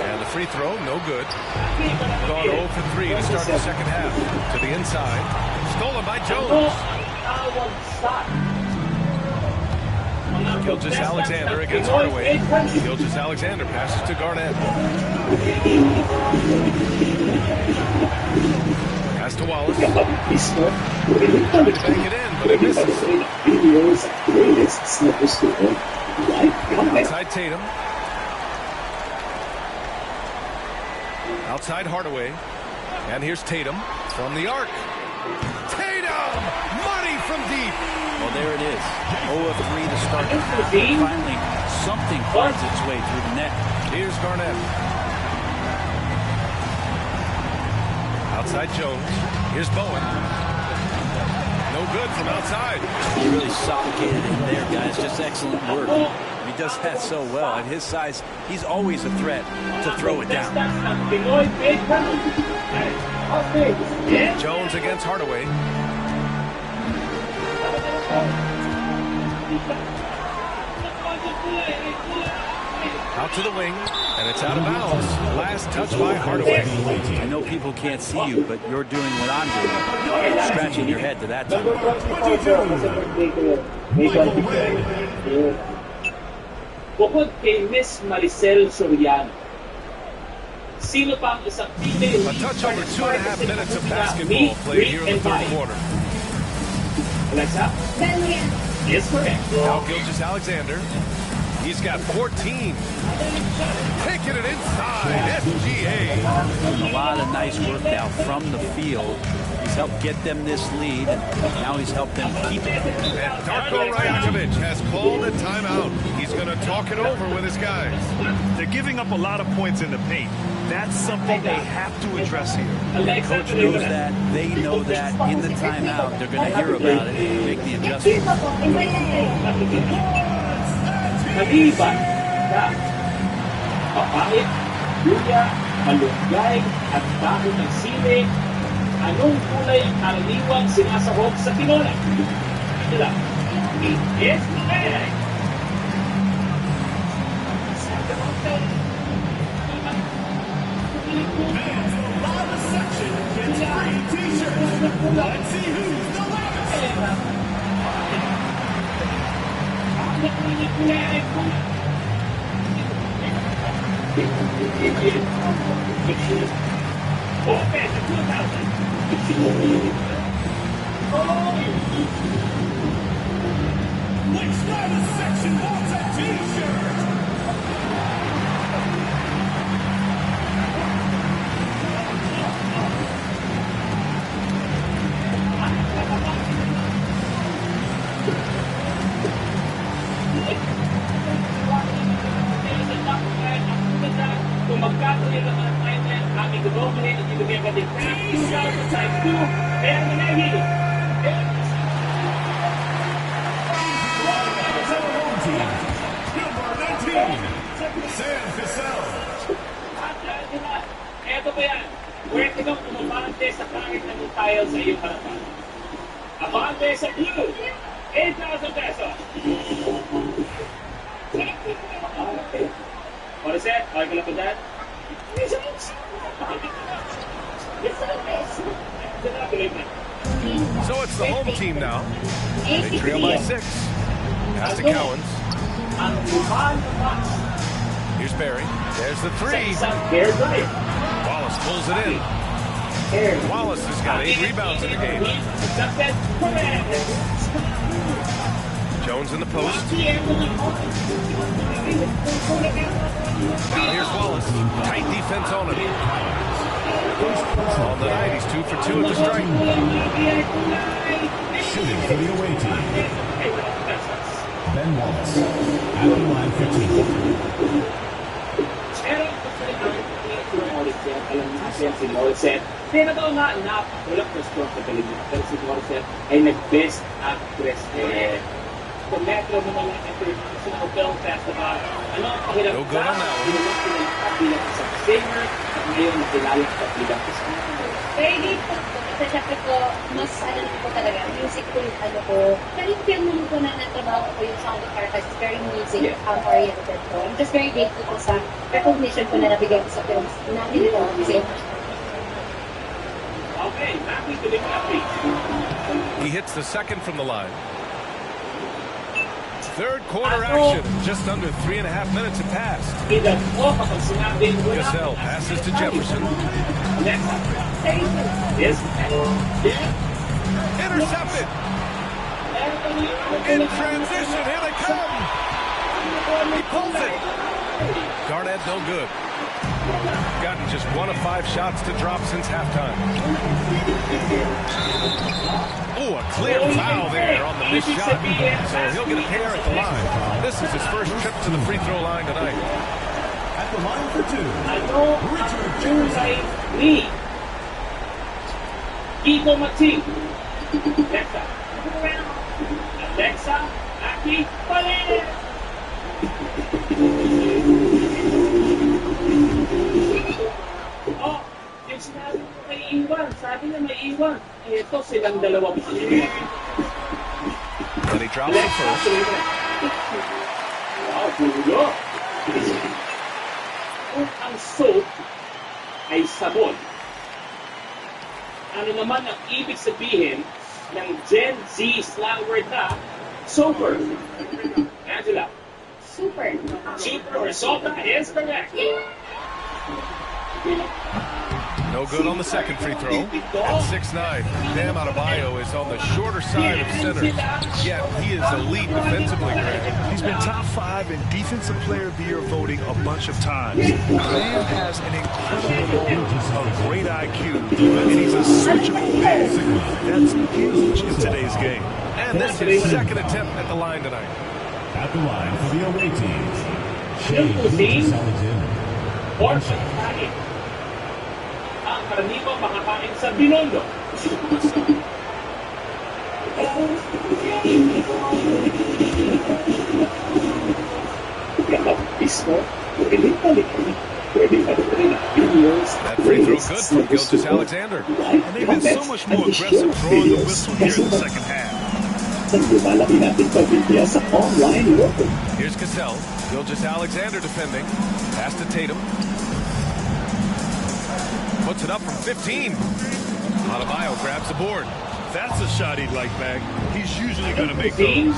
And the free throw, no good. Gone 0 for 3 to start the second half. To the inside. Stolen by Jones. Gilgeous-Alexander against Hardaway. Gilgeous-Alexander passes to Garnett. Pass to Wallace. Trying to bank it in, but it misses. Outside Tatum. Outside Hardaway. And here's Tatum from the arc. Tatum! Money from deep. Well, there it is. 0 of 3 to start the half. Finally, something finds its way through the net. Here's Garnett. Outside Jones. Here's Bowen. No good from outside. He really suffocated in there, guys. Just excellent work. He does that so well. At his size, he's always a threat to throw it down. Jones against Hardaway. Out to the wing, and it's out of bounds. Last touch by Hardaway. I know people can't see you, but you're doing what I'm doing. Scratching your head to that time. Bukod kay Miss Maricel Soriano, sino pa ang isang female? A touch over 2.5 minutes of basketball played here in the third quarter. Alexa? Yes, correct. Now Gilgeous-Alexander. He's got 14. Taking it inside. SGA. A lot of nice work now from the field. He's helped get them this lead, and now he's helped them keep it. And Darko Rajakovic has called a timeout. He's going to talk it over with his guys. They're giving up a lot of points in the paint. That's something they have to address here. The coach knows that. They know that. In the timeout, they're going to hear about it and make the adjustment. Maliban na papait, luya, malunggay, at dahon ng sili, anong kulay ang karaniwang sinasahog sa tinola? Ito lang. It's correct! Fans from the loudest section gets free t-shirts. Let's see who's the loudest. Which loudest section wants a t-shirt? gagawin ng mga timeline, kami gagawin at ibigay ka din practice sa time 2. Kaya manahil. Sam Cassell. Eto pa yan. Pwede kang umabante sa kahit na tile sa iyong harapan. Abante sa blue. 8,000 pesos. Okay. What is that? Okay ka lang po dad? So it's the home team now. They trail by 6. Pass to Cowens. Here's Barry. There's the 3. Wallace pulls it in. Wallace has got 8 rebounds in the game. Jones in the post. Now here's Wallace. Tight defense on him. On the night, he's 2 for 2 at the strike. Shooting for the away team. Ben Wallace. At the line 15. Si Morissette. Kaya na nga, walang question sa television. Pero si Morissette ay nag-best actress. Kung metro mo naman international film festival, ano ang kahirap ka? Ginagawa pinalakat bilang isang singer at ngayon nakilala ka bilang isang very deep po. Kasi syempre po, mas ano po talaga, music po yung ano po. Pero yung film naman po na natrabaho ko yung Sound of Caracas is very music oriented po. I'm just very grateful po sa recognition po na nabigay ko sa films namin ito. Okay, happy to be happy. He hits the second from the line. Third quarter action. Just under 3.5 minutes have passed. Cassell passes to Jefferson. Intercepted. In transition, here they come. He pulls it. Garnett no good. Gotten just 1 of 5 shots to drop since halftime. Oh, a clear foul there on the missed shot. So he'll get a pair at the line. This is his first trip to the free throw line tonight. At the line for 2, Richard Jefferson. Lee. Kiko Mating. Alexa. Aki. Palit. Oh, yung sinabi mo may iwan. Sabi na may iwan. Ito silang dalawa. And he drops the first. Wow, gulo. Kung ang soap ay sabon, ano naman ang ibig sabihin ng Gen Z slang word na sober? Angela. Super. Super or soda is correct. No good on the second free throw. At 6'9", Bam Adebayo is on the shorter side of centers. Yet he is elite defensively, Greg. He's been top 5 in Defensive Player of the Year voting a bunch of times. Bam has an incredible level of great IQ, and he's a switchable big. That's huge in today's game. And this is his second attempt at the line tonight. At the line for the away team, Shea Gilgeous-Alexander. One shot. Ang karaniwang makakain sa Binondo. That free throw good from Gilgeous-Alexander. And they've been so much more aggressive throwing the whistle here in the second half. Here's Cassell. Gilgeous-Alexander defending. Pass to Tatum. Puts it up from 15. Adebayo grabs the board. That's a shot he'd like back. He's usually going to make those.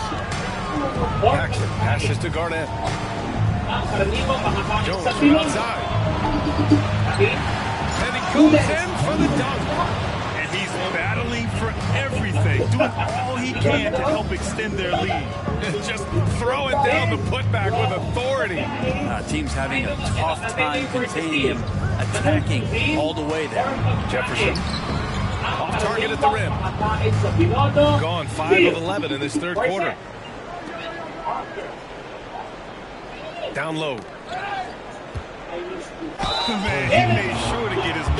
Jackson passes to Garnett. Jones from outside. And he goes in for the dunk. And he's battling for everything, doing all he can to help extend their lead. Just throwing down the putback with authority. Team's having a tough time containing him, attacking all the way there. Jefferson off target at the rim. Gone 5 of 11 in this third quarter. Down low.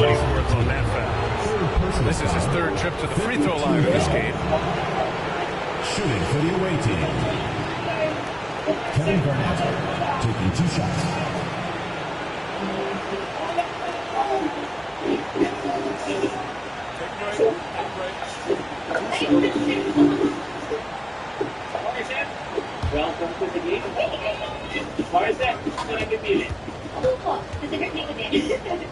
money's worth on that foul. This is his third trip to the free throw line in this game. Shooting for the away team, Kevin Garnett taking 2 shots. Welcome to the game. Marcel, gusto na pipili. Ako po, consider ko din.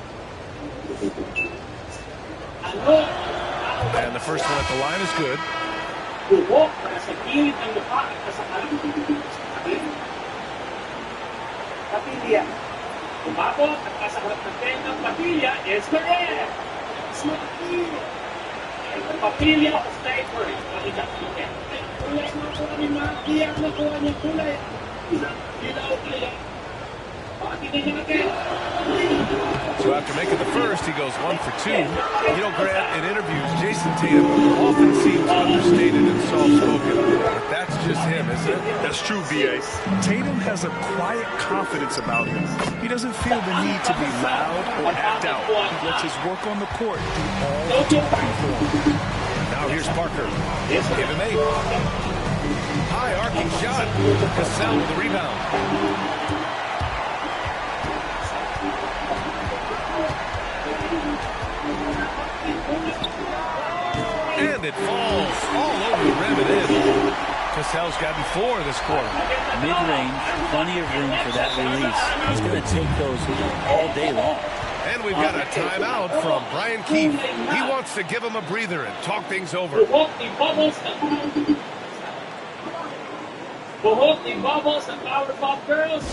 And the first one at the line is good. Buhok para sa kilid ng mukha at kasakal. Papilya. Tumapot at kasaharap ng tenang Papilya is correct. Papilya of sniper. Pakita ko yan. Kulay mo po kami makiyak na kuha niya kulay. Ilaw kaya. So after making the first, he goes 1 for 2. You know, Grant, in interviews, Jason Tatum often seems understated and soft-spoken. But that's just him, isn't it? That's true, B.A. Tatum has a quiet confidence about him. He doesn't feel the need to be loud or act out. He lets his work on the court do all the talking for him. Now here's Parker. Give him 8. High arcing shot. Cassell with the rebound. And it falls all over the rim and in. Cassell's gotten 4 this quarter. Mid-range, plenty of room for that release. He's going to take those all day long. And we've got a timeout from Brian Keefe. He wants to give him a breather and talk things over. Buhok ni Bubbles ng Powerpuff Girls.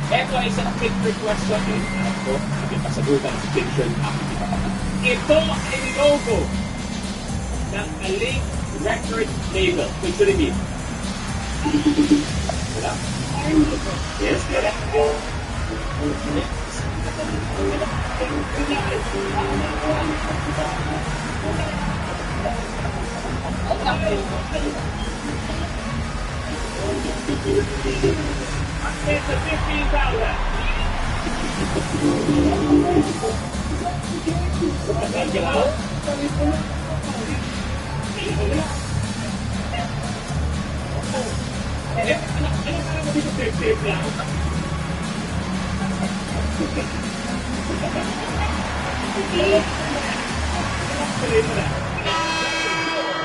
Ito ay isang quick request ko. Pasagutan si Picture. Ito ay logo ng Alink record label. Picture me. Yes, correct. It's a 15,000.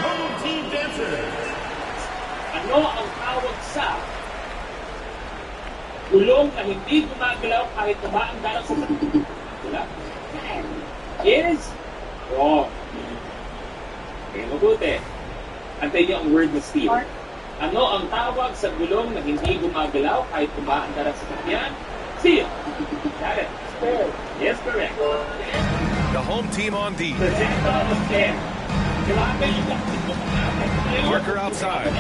Home team dancer. Ano ang tawag sa gulong na hindi gumagalaw kahit tumaan dalang sa wala? Is wrong. Okay, mabuti. Antayin niyo ang word na Steve. Ano ang tawag sa gulong na hindi gumagalaw kahit tumaan dalang sa sakyan? Steve. Got it. Yes, correct. The home team on D. Parker outside.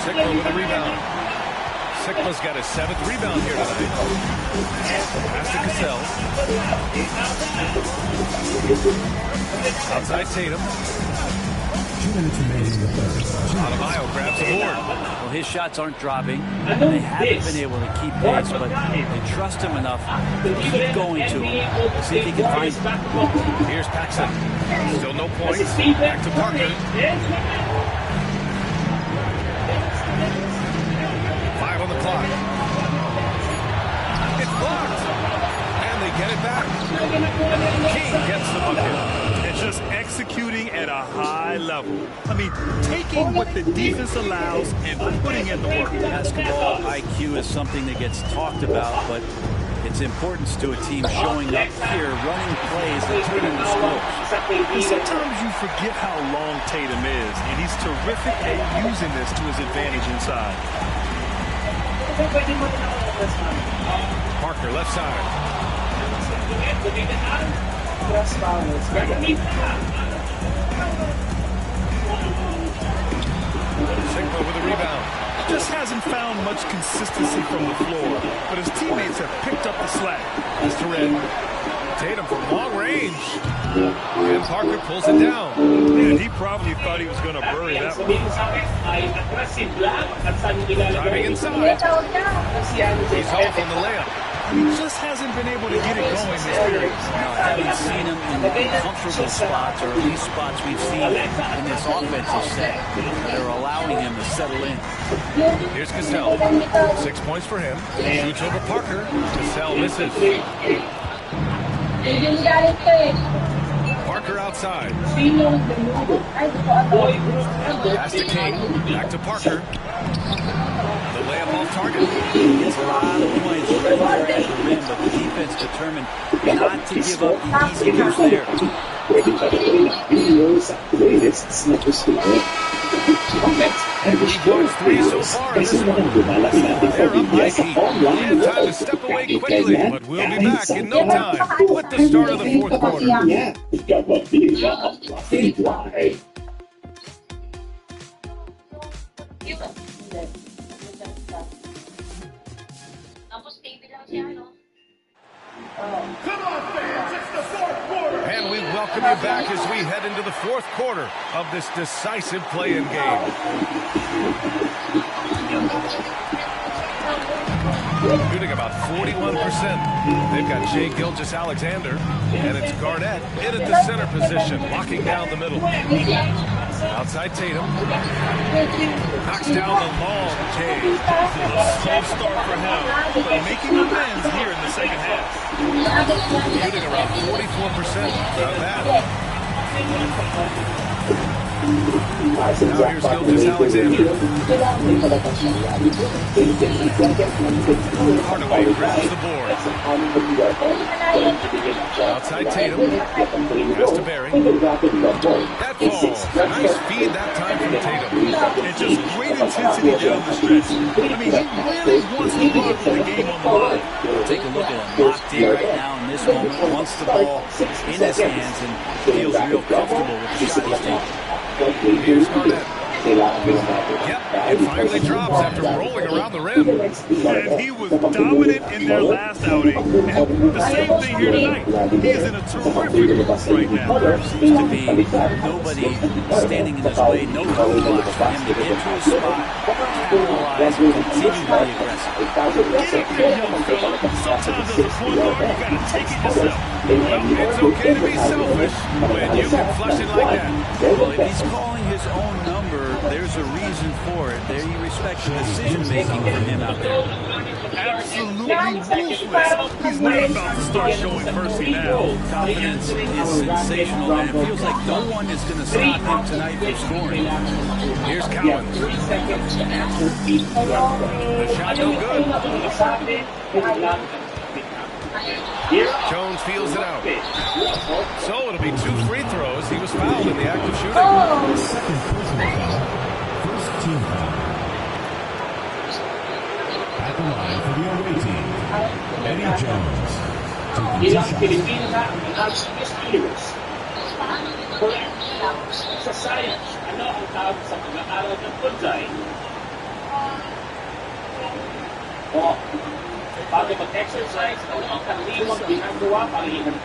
Sigma with the rebound. Sigma's got his 7th rebound here tonight. Pass to Cassell. Outside Tatum. 2 minutes remaining in the third. Adebayo grabs the board. Well, his shots aren't dropping. They haven't been able to keep pace, but they trust him enough to keep going to him. See if he can find him. Here's Paxson. Still no points. Back to Parker. 5 on the clock. It's blocked. And they get it back. King gets the bucket. And just executing at a high level. I mean, taking what the defense allows and putting in the work. Basketball IQ is something that gets talked about, but its importance to a team showing up here, running plays that turn into scores. And sometimes you forget how long Tatum is, and he's terrific at using this to his advantage inside. Parker left side. just hasn't found much consistency from the floor, but his teammates have picked up the slack. As to Red. Tatum from long range. And Parker pulls it down. Yeah, he probably thought he was going to bury that one. Driving inside. He's off on the layup. He just hasn't been able to get it going this period. No, I haven't seen him in comfortable spots, or at least spots we've seen in this offensive set that are allowing him to settle in. Here's Cassell. 6 points for him. Shoots over Parker. Cassell misses. Parker outside. Pass to King. Back to Parker. The layup off target. It's a lot of points right there at the rim, but the defense determined not to give up the easy deuce there. He wants 3 so far in this one. They're up by 8. And time to step away quickly, but we'll be back in no time with the start of the fourth quarter. Come on, fans, it's the fourth quarter. And we welcome you back as we head into the fourth quarter of this decisive play-in game. Shooting about 41%. They've got Shai Gilgeous-Alexander, and it's Garnett in at the center position, locking down the middle. Outside Tatum. Knocks down the long K. Slow start for him, but making amends here in the second half. Shooting around 44%. Not bad. Now here's Gilgeous-Alexander. Hardaway grabs the board. Outside Tatum. Pass to Barry. That ball. Nice feed that time from Tatum. And just great intensity down the stretch. I mean, he really wants to run with the game on the line. Take a look at him, locked in right now in this moment, wants the ball in his hands and feels real comfortable with the shot he's taking. Here's Garnett. Yep, it finally drops after rolling around the rim. And he was dominant in their last outing. And the same thing here tonight. He is in a terrific mood right now. Seems to be nobody standing in his way, no roadblocks for him to get to his spot, capitalize, and continue to be aggressive. Get up there, young fella. Sometimes as a point guard, you got to take it yourself. Well, it's okay to be selfish when you can flush it like that. Well, if he's calling his own number, there's a reason for it. There you respect the decision-making from him out there. Absolutely ruthless. He's not about to start showing mercy now. Confidence is sensational, and it feels like no one is going to stop him tonight from scoring. Here's Cowens. The shot no good. Jones feels it out. So it'll be 2 free throws. He was fouled in the act of shooting. Second personal foul. First team foul. At the line for the away team, Eddie Jones. Ilang Pilipina ang United Steelers. Correct. Sa science, ano ang tawag sa pag-aaral ng bonsai? O, bago mag-exercise, ano ang karaniwang ginagawa para ilan?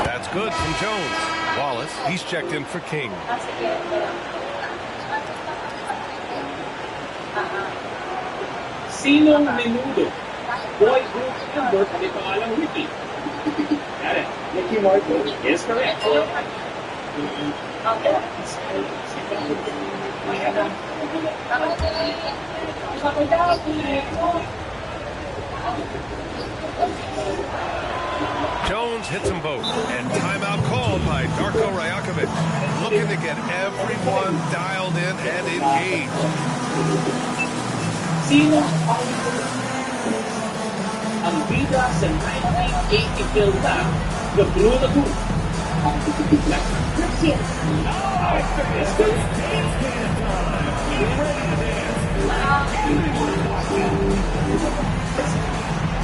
That's good from Jones. Wallace, he's checked in for King. Sinong menudo? Boy group member, kami pangalang Ricky. Got it. Ricky Martin. Yes, correct. Jones hits them both, and timeout called by Darko Rajakovic, looking to get everyone dialed in and engaged. Sino ang bida sa 1980 film na The Blue Lagoon? Let's go.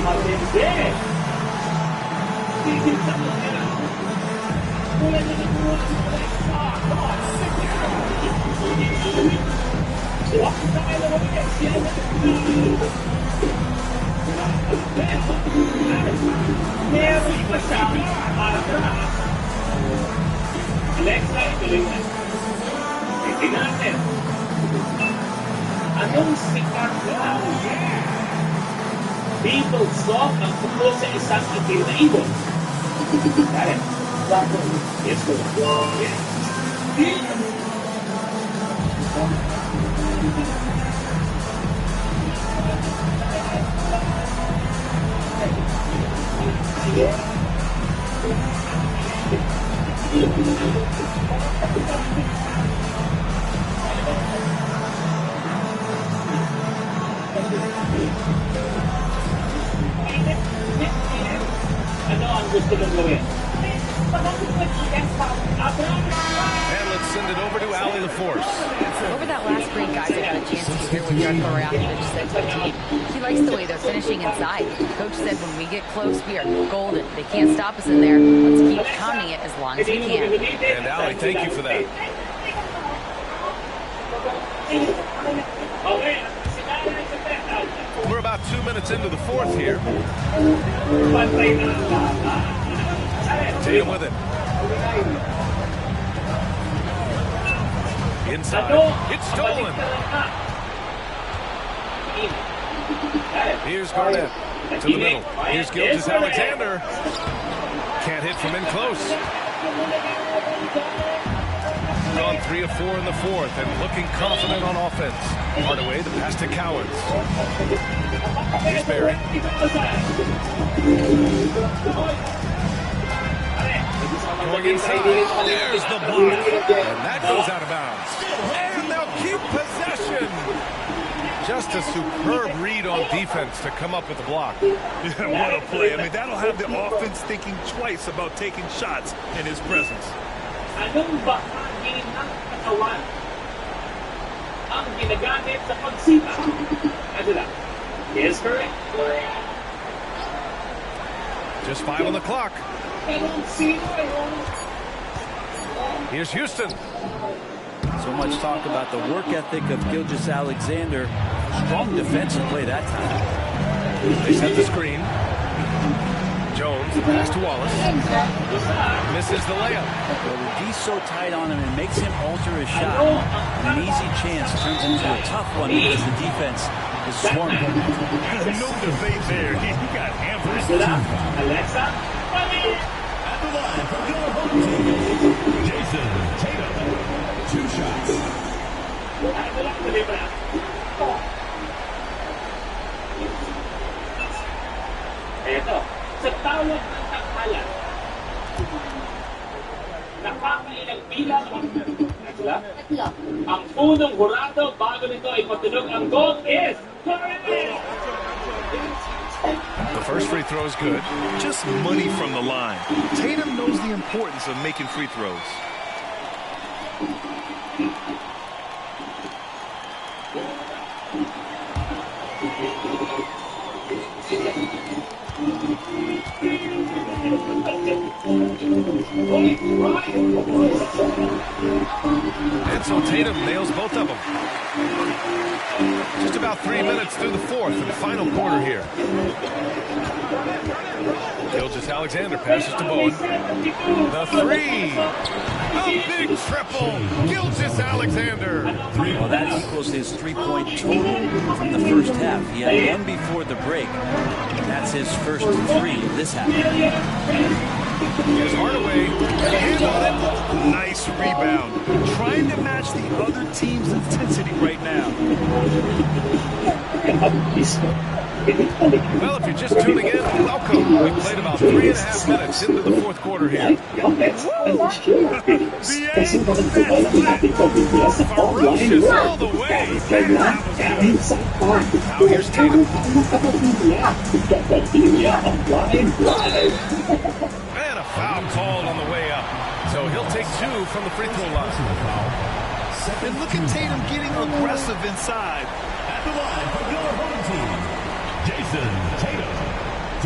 Matindi. Meron pa siyang atras. Alexa, ituloy na. Tingnan natin. Anong sikat lang? Beatles song ang tungkol sa isang itim na ibon. Karen? Yes, go. Yes. Ano ang gusto mong gawin? And let's send it over to Allie LaForce. Over that last break, guys, I got a chance to hear what Darko Rajakovic said to the team. He likes the way they're finishing inside. Coach said when we get close, we are golden. They can't stop us in there. Let's keep pounding it as long as we can. And Allie, thank you for that. We're about 2 minutes into the fourth here. Tatum with it. Inside. It's stolen. Here's Garnett to the middle. Here's Gilgeous-Alexander. Can't hit from in close. Gone 3 of 4 in the fourth and looking confident on offense. Hardaway, the pass to Cowens. Here's Barry. Going inside. There's the block. And that goes out of bounds. And they'll keep possession. Just a superb read on defense to come up with the block. Yeah, what a play. I mean, that'll have the offense thinking twice about taking shots in his presence. Anong bahagi ng katawan ang ginagamit sa pagsita? Ano lang? Yes, correct. Just 5 on the clock. Here's Houston. So much talk about the work ethic of Gilgeous-Alexander. Strong defensive play that time. They set the screen. Jones, the pass to Wallace. Misses the layup. Well, he's so tight on him, it makes him alter his shot. And an easy chance turns into a tough one because the defense is swarming. No debate there. He got hammered. Alexa? At the line from your home team, Jason Tatum. 2 shots. Eto, sa tawag ng tanghalan, nakakailang bilang ang unang hurado bago nito ay matunog ang goal is correct! The first free throw is good. Just money from the line. Tatum knows the importance of making free throws. And so Tatum nails both of them. Just about 3 minutes through the fourth and final quarter here. Gilgeous-Alexander passes to Bowen. The three. A big triple. Gilgeous-Alexander. Well, that equals his 3-point total from the first half. He had one before the break. That's his first 3 of this half. Here's Hardaway. Hand on it. Nice rebound. Trying to match the other team's intensity right now. Well, if you're just tuning in, welcome. We've played about 3.5 minutes into the fourth quarter here. Ferocious all the way. Now here's Tatum. And a foul called on the way up. So he'll take 2 from the free throw line. And look at Tatum getting aggressive inside. At the line from your home team, Jason Tatum.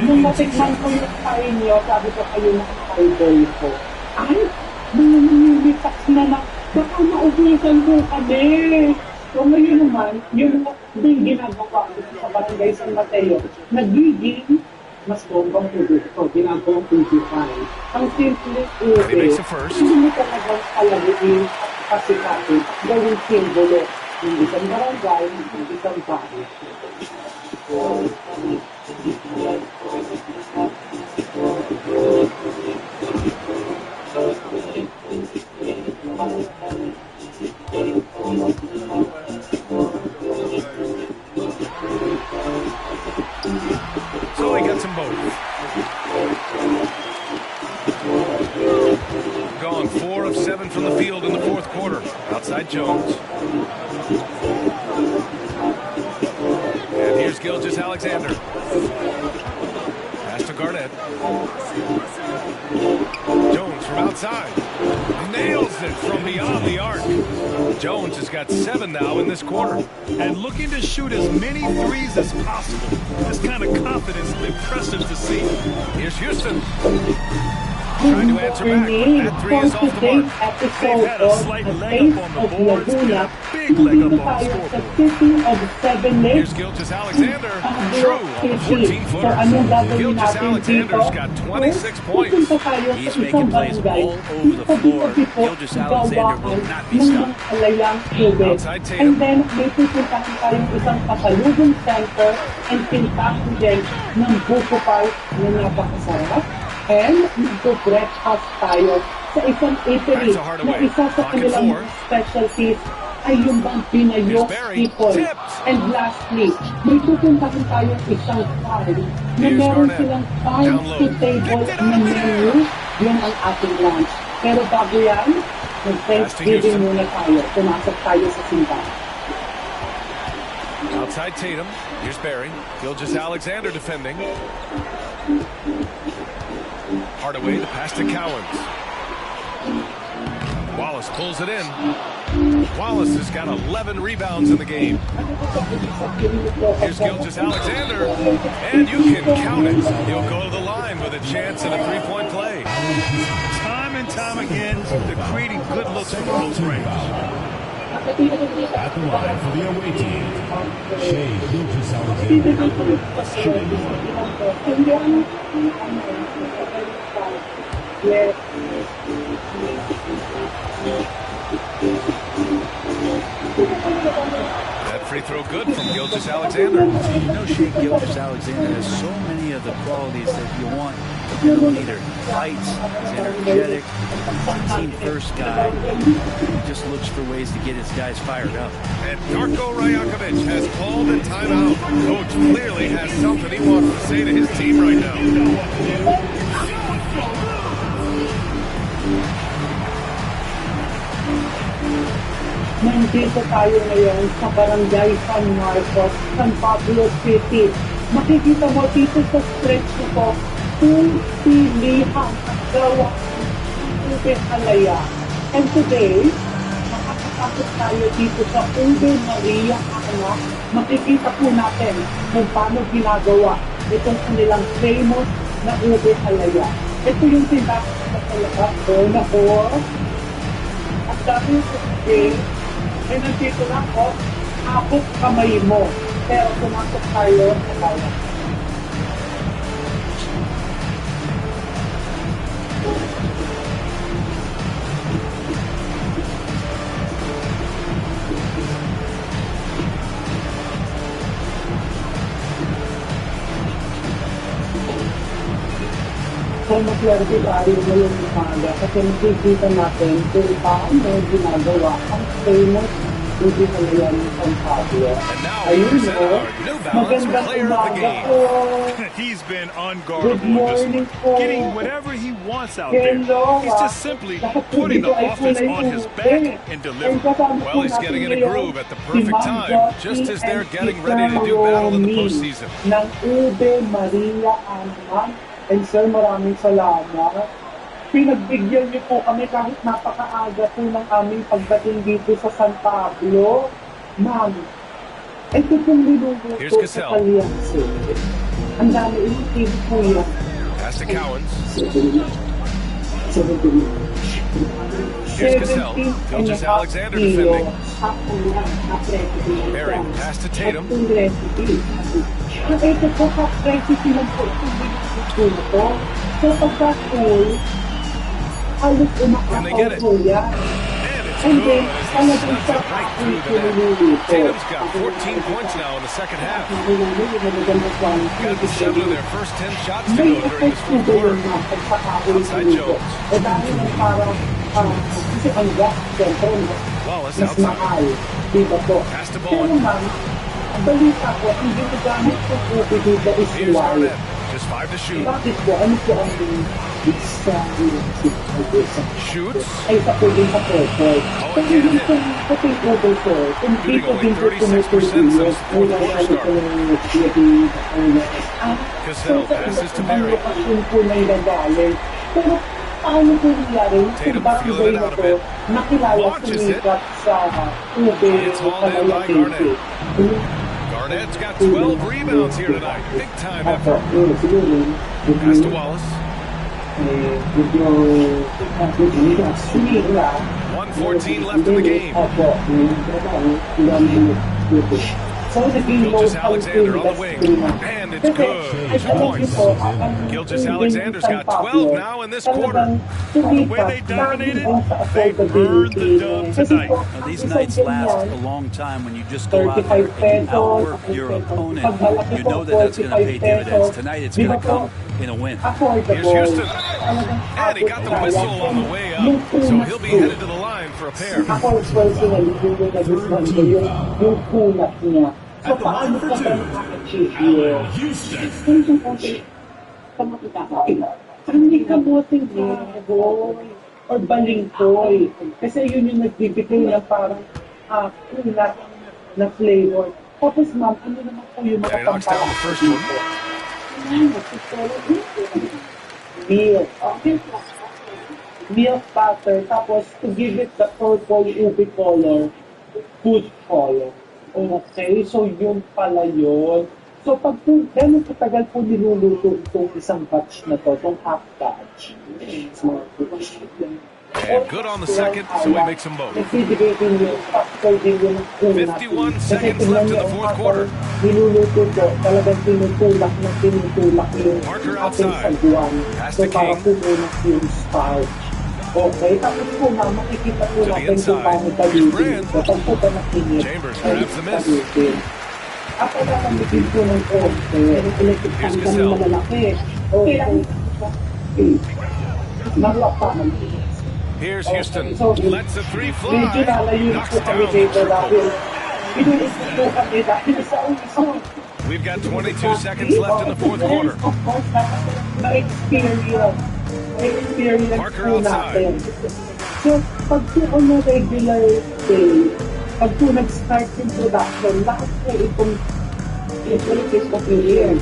Nung matikman ko yung kain niyo, sabi ko kayo nakaka-idol ko. Ay, nangyayaritas na baka maubusan ko kami. So ngayon naman, yung ginagawa sa Barangay San Mateo, nagiging mas bombang produkto, ginagawang purified. Ang simple ube, hindi mo talagang alaguin at pasikatin, gawing simbolo ng isang barangay, ng isang bahay. So he gets them both. Gone 4 of 7 from the field in the fourth quarter. Outside Jones. And here's Gilgeous-Alexander. Pass to Garnett. Jones from outside. Nails it from beyond the arc. Jones has got 7 now in this quarter. And looking to shoot as many threes as possible. This kind of confidence is impressive to see. Here's Houston. Trying to answer back, but that 3 is off the mark. They've had a slight leg up on the boards and a big leg up on the scoreboard. Here's Gilgeous-Alexander. True on the 14-footer. Gilgeous-Alexander's got 26 points. He's making plays all over the floor. Gilgeous-Alexander will not be stopped. Outside Tatum. And then may pupuntahan tayong isang pasalubong center and pintahan din ng buko pie na napakasarap. And magpo-breakfast tayo sa isang eatery na isa sa kanilang specialties ay yung bang pinayong people. And lastly, may pupuntahan tayong isang farm na meron silang farm-to-table na menu. Yun ang ating lunch. Pero bago yan, mag-Thanksgiving muna tayo. Pumasok tayo sa simbahan. Outside Tatum. Here's Barry. Gilgeous-Alexander defending. Hardaway, the pass to Cowens. Wallace pulls it in. Wallace has got 11 rebounds in the game. Here's Gilgeous-Alexander, and you can count it. He'll go to the line with a chance at a three-point play. Time and time again, they're creating good looks from close range. At the line for the away team, Shai Gilgeous-Alexander, shooting That free throw good from Gilgeous-Alexander. You know, Shai Gilgeous-Alexander has so many of the qualities that you want in a leader. Fights, he's energetic, team-first guy. He just looks for ways to get his guys fired up. And Darko Rajakovic has called a timeout. Coach clearly has something he wants to say to his team right now. Nandito tayo ngayon sa Barangay San Marcos, San Pablo City. Makikita mo dito sa stretch nito kung pilihan at gawa ng Ube Halaya. And today, makakasakot tayo dito sa Ube Maria Ana. Makikita po natin kung paano ginagawa itong kanilang famous na Ube Halaya. Ito yung tindahan sa talaga na po. At dahil sa today, ay nandito lang po, abot kamay mo. Pero pumasok tayo sa kaya. So, maklarte tayo ngayong umaga kasi nakikita natin kung paano ginagawa ang famous Ube Halaya ng San Pablo. Ayun mo, magandang umaga po. He's been unguardable this one, getting whatever he wants out there. He's just simply putting the offense on his back and delivering. Well, he's getting in a groove at the perfect time, just as they're getting ready to do battle in the postseason. Ng Ube Maria Ana. And sir, maraming salamat. Pinagbigyan niyo po kami kahit napakaaga po ng aming pagdating dito sa San Pablo. Ma'am, ito pong niluluto sa Kaliansi. Ang dami yung TV po yan. Pass to Cowens. Here's Cassell. Gilgeous-Alexander defending. Berry, pass to Tatum. Can they get it? And it's good. Slams it right through the net. Tatum's got 14 points now in the second half. Got 7 of their first 10 shots to go during this fourth quarter. Outside Jones. Wallace outside. Pass to Bowen. Here's Garnett. Just 5 to shoot. Shoots. Oh, again. Shooting only 36% since the fourth quarter started. Cassell passes to Berry. Tatum feeling it out a bit. Launches it. It's hauled in by Garnett. Garnett's got 12 rebounds here tonight. Big time effort. Pass to Wallace. 1:14 left in the game. Gilgeous-Alexander on the wing. And it's good. 2 points. Gilgeous-Alexander's got 12 now in this quarter. The way they dominated, they earned the dub tonight. Now, these nights last a long time when you just go out there and you outwork your opponent. You know that that's going to pay dividends. Tonight it's going to come in a win. Here's Houston. And he got the whistle on the way up. So he'll be headed to the line for a pair. At the line for 2, Allen Houston. Hindi ka boting baboy or balingkoy. Kasi yun yung nagbibigay ng parang kulat na flavor. Tapos ma'am, ano naman po yung mga knocks down the first one. Milk. Milk butter. Tapos to give it the purple ubi color, food color. Okay, so yun pala yun. So pag gano'n katagal po niluluto itong isang batch na to, itong half batch. And good on the second, so he makes them both. 51 seconds left in the fourth quarter. Niluluto ko, talagang tinutulak yung Parker outside. Pass to So para King. pupunas yung starch. Okay, tapos po na makikita po natin kung paano talutin. Kapag po pa nakinit. Chambers grabs the miss. Ako na namitin po ng konti. Electric fan kami malalaki. Okay. Nalapaman. Here's Houston. Lets the three fly. Medyo nalayo Knocks po it kami down. dito dahil inulit po kami dahil sa uso. We've got 22 seconds left in the fourth quarter. Of course, na-experience Parker po natin. So, pag po on a regular day, pag po nag-start yung production, lahat po itong Philippines of the year.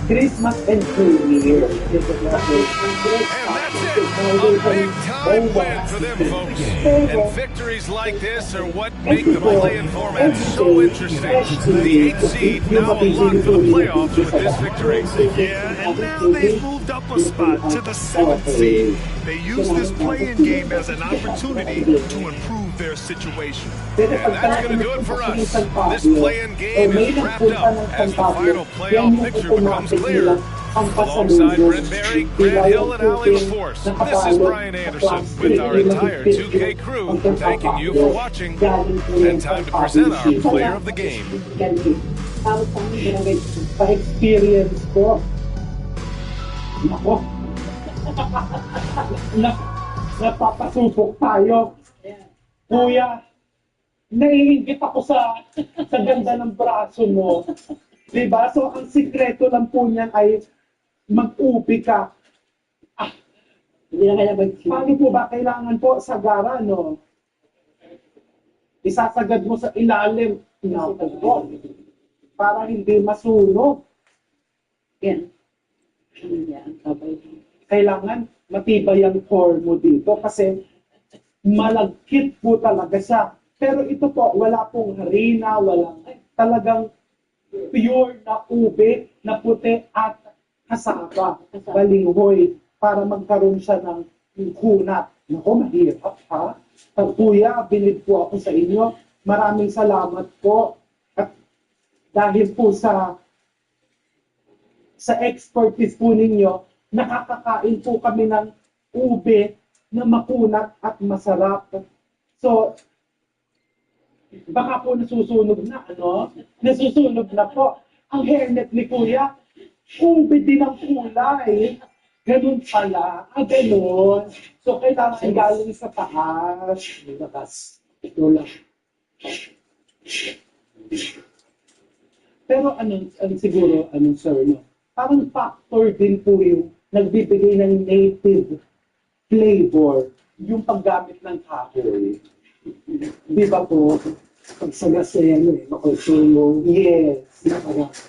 Christmas and New Year. And that's it. A big-time win for them, folks. And victories like this are what make the play-in format so interesting. The 8th seed now locked for the playoffs with this victory. Yeah, and now they've moved up a spot to the 7th seed. They use this play-in game as an opportunity to improve their situation. And that's going to do it for us. This play-in game is wrapped up as the final playoff picture becomes clear. Alongside Brent Berry, Grant Hill, and Allie LaForce, this is Brian Anderson with our entire 2K crew thanking you for watching, and time to present our player of the game. Pa-experience ko. Nako. Napapasupok tayo. Kuya, naiingit ako sa ganda ng braso mo. Diba? So, ang sikreto lang po niyan ay mag-upi ka. Paano po ba kailangan po sagara, no? Isasagad mo sa ilalim. Po, para hindi masunog. Yan. Kailangan matibay ang core mo dito kasi malagkit po talaga siya. Pero ito po, wala pong harina, walang talagang pure na ube na puti at kasaba, balinghoy, para magkaroon siya ng kunat. Naku, mahirap ha. Kuya, bilib po ako sa inyo. Maraming salamat po. At dahil po sa expertise po ninyo, nakakakain po kami ng ube na makunat at masarap. So, baka po nasusunog na, ano? Nasusunog na po. Ang hairnet ni Kuya, ube din ang kulay. Ganun pala. Ganun. So, kailangan galing sa taas. Lakas. Ito lang. Pero siguro, sir, no? Parang factor din po yung nagbibigay ng native flavor, yung paggamit ng kahoy. Di ba po? Pagsagasaya, makulsulo. Yes.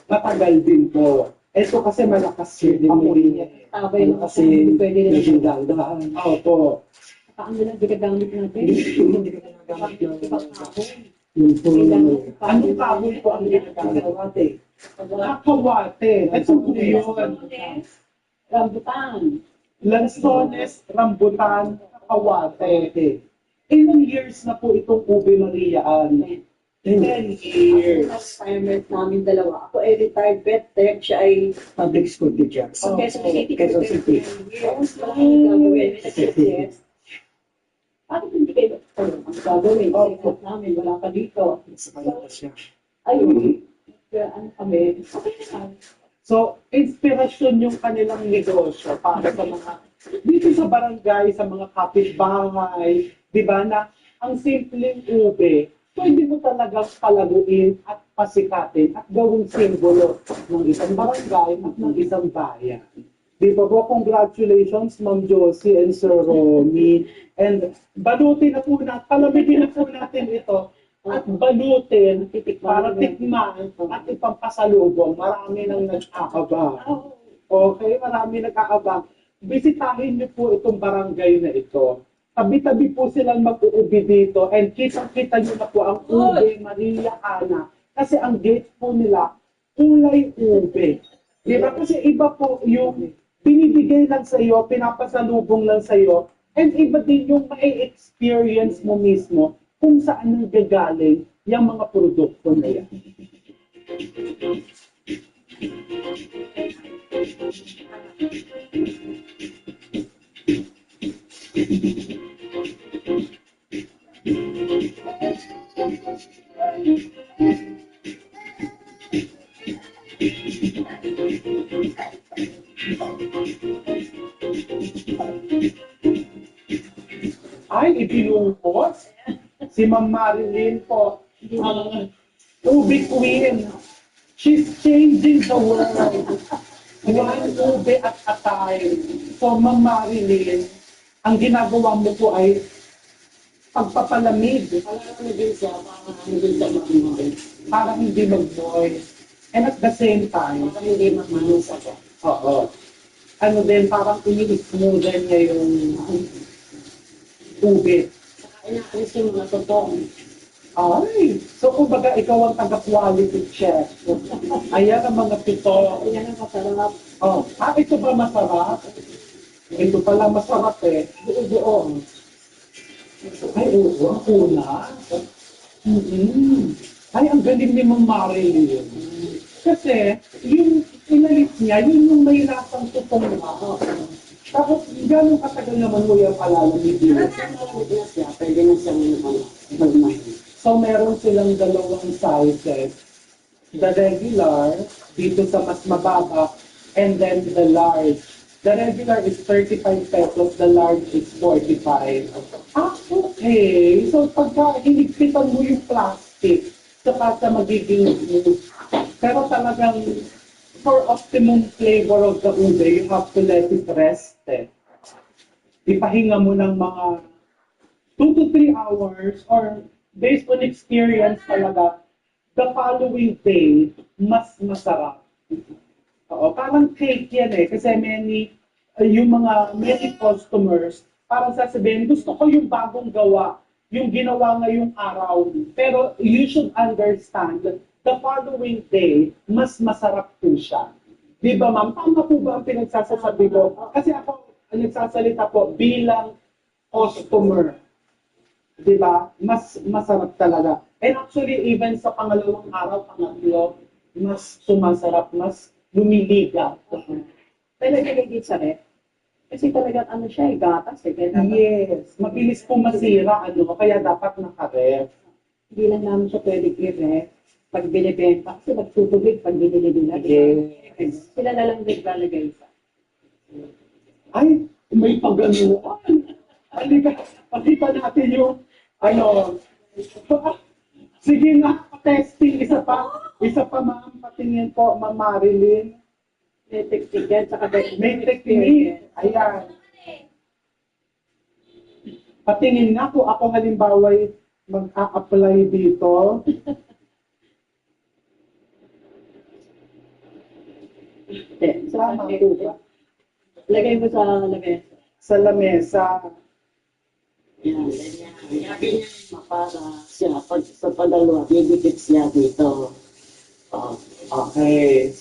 Matagal din po. Ito kasi malakas yun din mo niya. Kasi pwede na yung dandahan. Opo. Paano lang ginagamit natin? Hindi ka ginagamit yung anong kahoy po ang ginagamit? Kakawate. Ito po yun. Rambutan. Lanzones, rambutan, kakawate. Ilang years na po itong Ube Mariaan? 10 years. Retirement namin dalawa. Ako ay retired vet tech, siya ay public school teacher. Sa Quezon City. Quezon City. Yes. Bakit hindi kayo ang gagawin? Kasi namin, wala pa dito. Ayun. Ano kami? So, inspirasyon yung kanilang negosyo para sa mga, dito sa barangay, sa mga kapitbahay, di ba na ang simpleng ube, pwede mo talagang palaguin at pasikatin at gawing simbolo ng isang barangay at ng isang bayan. Di ba po, congratulations, Ma'am Josie and Sir Romy. And balutin na po natin, palamigin na po natin ito at balutin para tikman at ipampasalubong. Marami nang nag-aabang. Okay, marami nag-aabang. Bisitahin niyo po itong barangay na ito. Tabi-tabi po silang mag-uubi dito and kitang-kita niyo na po ang Ube Maria Ana. Kasi ang gate po nila, kulay ube. Di ba? Kasi iba po yung binibigay lang sa iyo, pinapasalubong lang sa iyo, and iba din yung ma-experience mo mismo kung saan nanggagaling yung mga produkto na yan. Ay, ibinungkot. Si Ma'am Marilyn po, ang ube queen. She's changing the world. One ube at a time. So, Ma'am Marilyn, ang ginagawa mo po ay pagpapalamig. Para hindi mag-moist. And at the same time, hindi mag-manus ako. Oo. Ano din, parang ini-smoothen niya yung ube. Inaalis yung mga totong. Ay, so kumbaga ikaw ang taga-quality chef. Ayan ang mga pito. Ayan ang masarap. Oh, ito ba masarap? Ito pala masarap eh. Buo-buo. Ay, oo, ang una. Ay, ang galing ni Ma'am Marilyn. Kasi, yung inalit niya, yun yung may lasang tutong na. Tapos, gano'ng katagal naman mo yung palalamig yun? Pwede na siyang magmahal. So, meron silang dalawang sizes. The regular, dito sa mas mababa, and then the large. The regular is 35 pesos, the large is 45. Ah, okay. So, pagka hinigpitan mo yung plastic, saka sa magiging smooth. Pero talagang, for optimum flavor of the ube, you have to let it rest. Ipahinga mo ng mga 2 to 3 hours or based on experience talaga, the following day, mas masarap. Oo, parang cake yan eh. Kasi yung mga many customers, parang sasabihin, gusto ko yung bagong gawa, yung ginawa ngayong araw. Pero you should understand that the following day, mas masarap po siya. Di ba, ma'am? Tama po ba ang pinagsasasabi ko? Kasi ako, ang nagsasalita po bilang customer. Di ba? Mas masarap talaga. And actually, even sa pangalawang araw, pangatlo, mas sumasarap, mas lumiligaw. Talaga hindi sa rep. Kasi talagang ano siya, gatas eh. Kaya dapat, Yes. Mabilis po masira, kaya dapat naka-ref. hindi lang namin siya pwede i-rep pag binibenta. Kasi magtutubig pag binili nila. Yes. Sila na lang naglalagay sa. Ay, may pag-anuan. Halika, pakita natin yung, sige na, testing, isa pa, ma'am, patingin po, Ma'am Marilyn. May teknik yan, saka May teknik, ayan. Patingin na po, ako halimbawa mag-a-apply dito. Sama po ba? Lagay mo sa lamesa. Sa lamesa. Yan, ganyan. Lagay niya para siya, pag sa padalwa, didikit siya dito. Okay.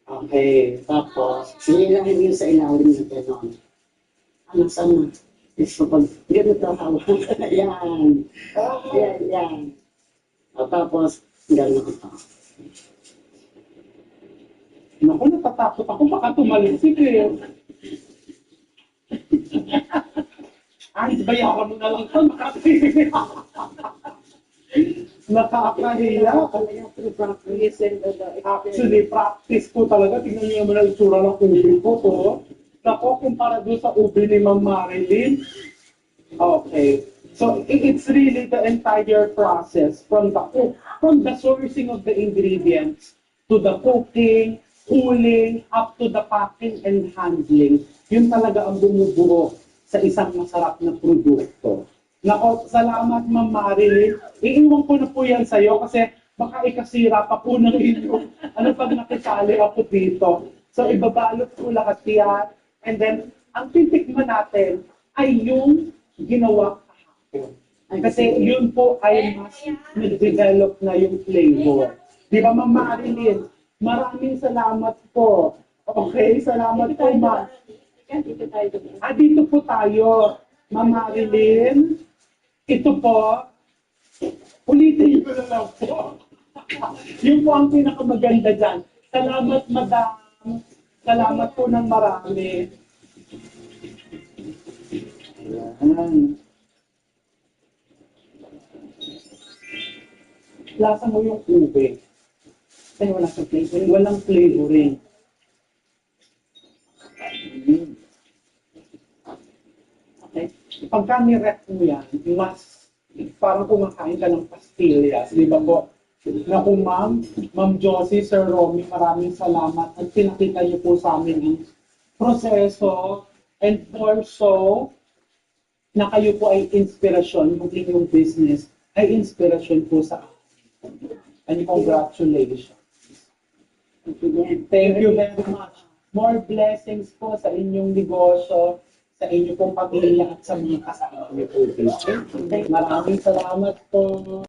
Okay. Tapos, sinilahin niyo sa ilalim na gano'n. Ano sana? So, pag ganito hawak. Yan. Yan. Tapos, gano'n. Naku, natatakot ako. Baka tumalisik eh. Ay, bayaran mo na lang ito. Nakakahiya. Actually, practice ko talaga. Tingnan niyo naman ang itsura ng ubi ko. Nako, kumpara doon sa ubi ni Ma'am Marilyn. Okay. So, it's really the entire process from the sourcing of the ingredients to the cooking, cooling, up to the packing and handling. Yun talaga ang bumubuo sa isang masarap na produkto. Nako, salamat Ma'am Marilyn. Iiwan ko na po yan sa'yo kasi baka ikasira pa po ng inyo. Pag nakisali ako dito. So, ibabalot ko lahat yan. And then, ang titikman natin ay yung ginawa kahapon. Kasi yun po ay mas nag-develop na yung flavor. Di ba, Ma'am Marilyn? Maraming salamat po. Okay, salamat po, Ma'am. Dito po tayo. Ma'am Marilyn, ito po, ulitin ko na lang po. Yun po ang pinakamaganda dyan. Salamat, Madam. Salamat po ng marami. Ayan. Lasa mo yung ube. Kasi wala sa flavoring. Walang flavoring. Okay. Pagka ni-rep mo yan, mas parang kumakain ka ng pastillas. Di ba po? Naku, Ma'am Josie, Sir Romy, maraming salamat. At pinakita niyo po sa amin ang proseso. And more so, na kayo po ay inspirasyon, yung inyong business ay inspirasyon po sa akin. And congratulations. Thank you very much. More blessings po sa inyong negosyo, sa inyong pong pamilya at sa mga kasama niyo po. Maraming salamat po.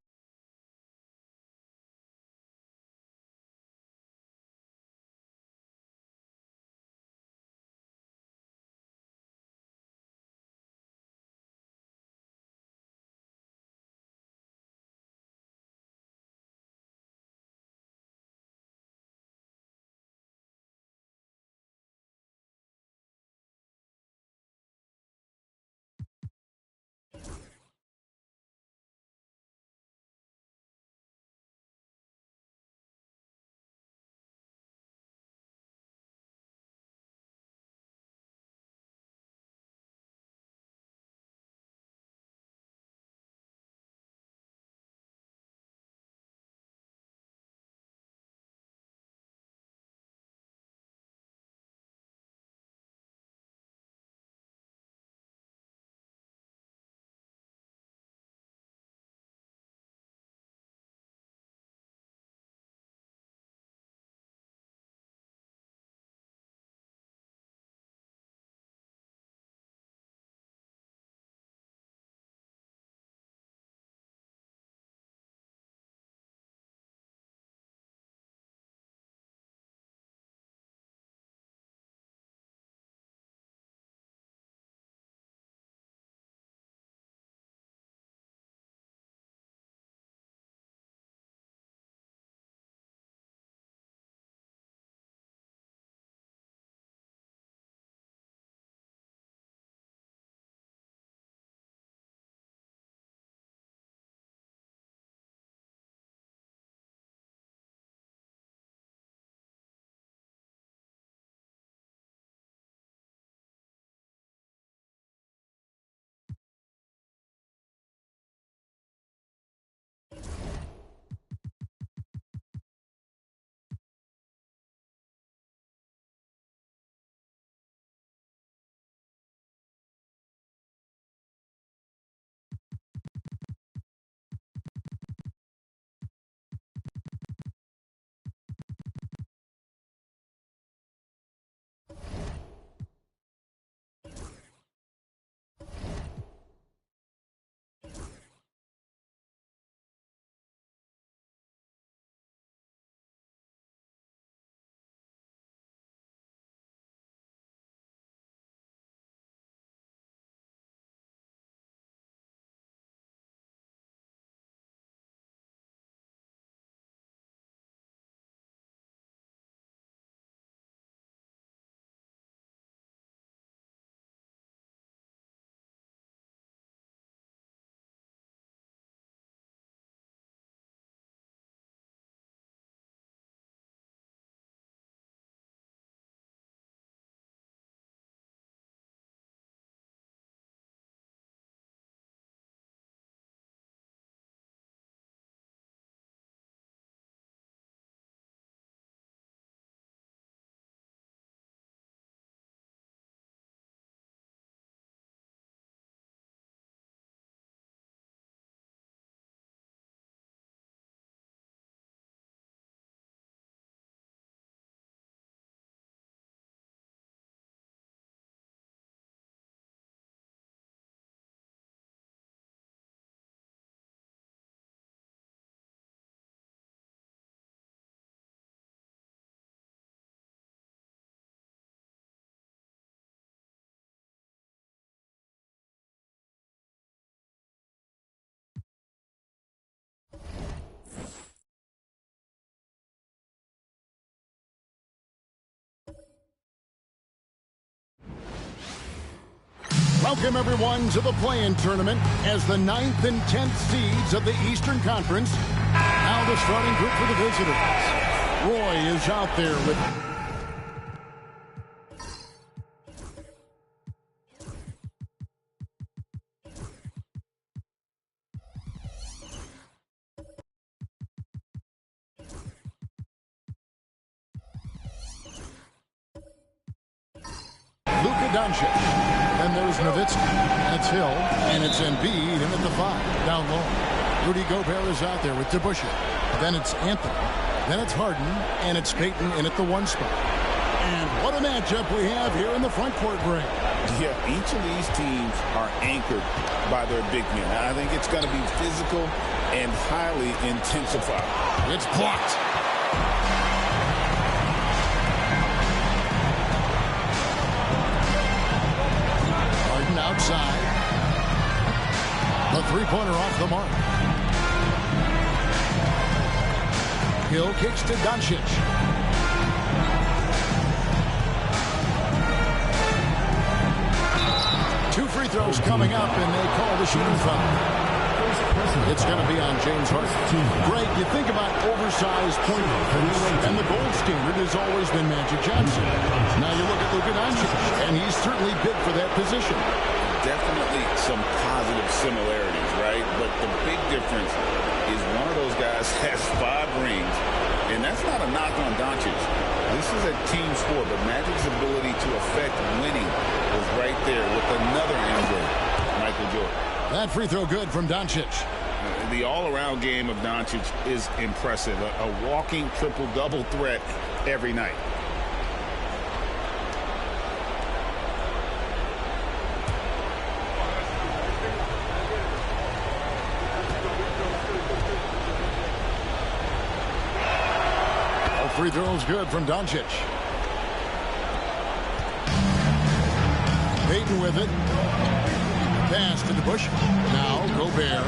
Welcome, everyone, to the play-in tournament as the 9th and 10th seeds of the Eastern Conference. Now the starting group for the visitors. Roy is out there with... Luka Doncic. Then there's Nowitzki. It's Hill. And it's Embiid in at the 5. Down low. Rudy Gobert is out there with DeBusschere. Then it's Anthony. Then it's Harden. And it's Payton in at the 1 spot. And what a matchup we have here in the front court break. Yeah, each of these teams are anchored by their big men. I think it's going to be physical and highly intensified. It's blocked. Outside. The three-pointer off the mark. Hill kicks to Doncic. Two free throws coming up, and they call the shooting foul. It's going to be on James Harden. Greg, you think about oversized point defense, and the gold standard has always been Magic Johnson. Now you look at Luka Doncic, and he's certainly big for that position. Definitely some positive similarities, right? But the big difference is one of those guys has 5 rings, and that's not a knock on Doncic. This is a team sport, but Magic's ability to affect winning was right there with another injury, Michael Jordan. That free throw good from Doncic. The all-around game of Doncic is impressive. A walking triple-double threat every night. All free throws good from Doncic. Payton with it. Pass to DeBusschere. Now Gobert.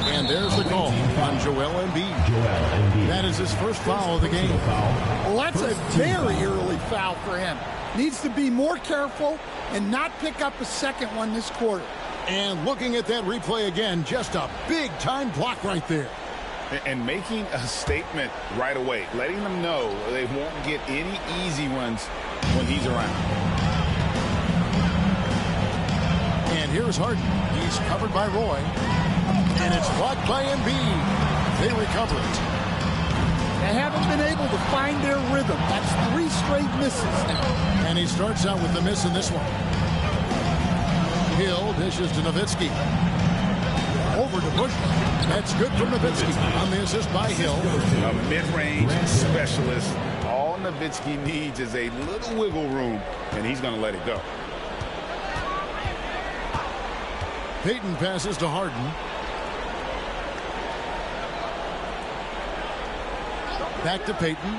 And there's the call on Joel Embiid. That is his first foul of the game. Well, that's a very early foul for him. Needs to be more careful and not pick up a second one this quarter. And looking at that replay again, just a big-time block right there. And making a statement right away, letting them know they won't get any easy ones when he's around. And here's Harden. He's covered by Roy. And it's blocked by Embiid. They recover it. They haven't been able to find their rhythm. That's 3 straight misses now. And he starts out with the miss in this one. Hill dishes to Nowitzki. Over to Bush. That's good from Nowitzki on the assist by Hill. A mid-range specialist. All Nowitzki needs is a little wiggle room, and he's going to let it go. Payton passes to Harden. Back to Payton.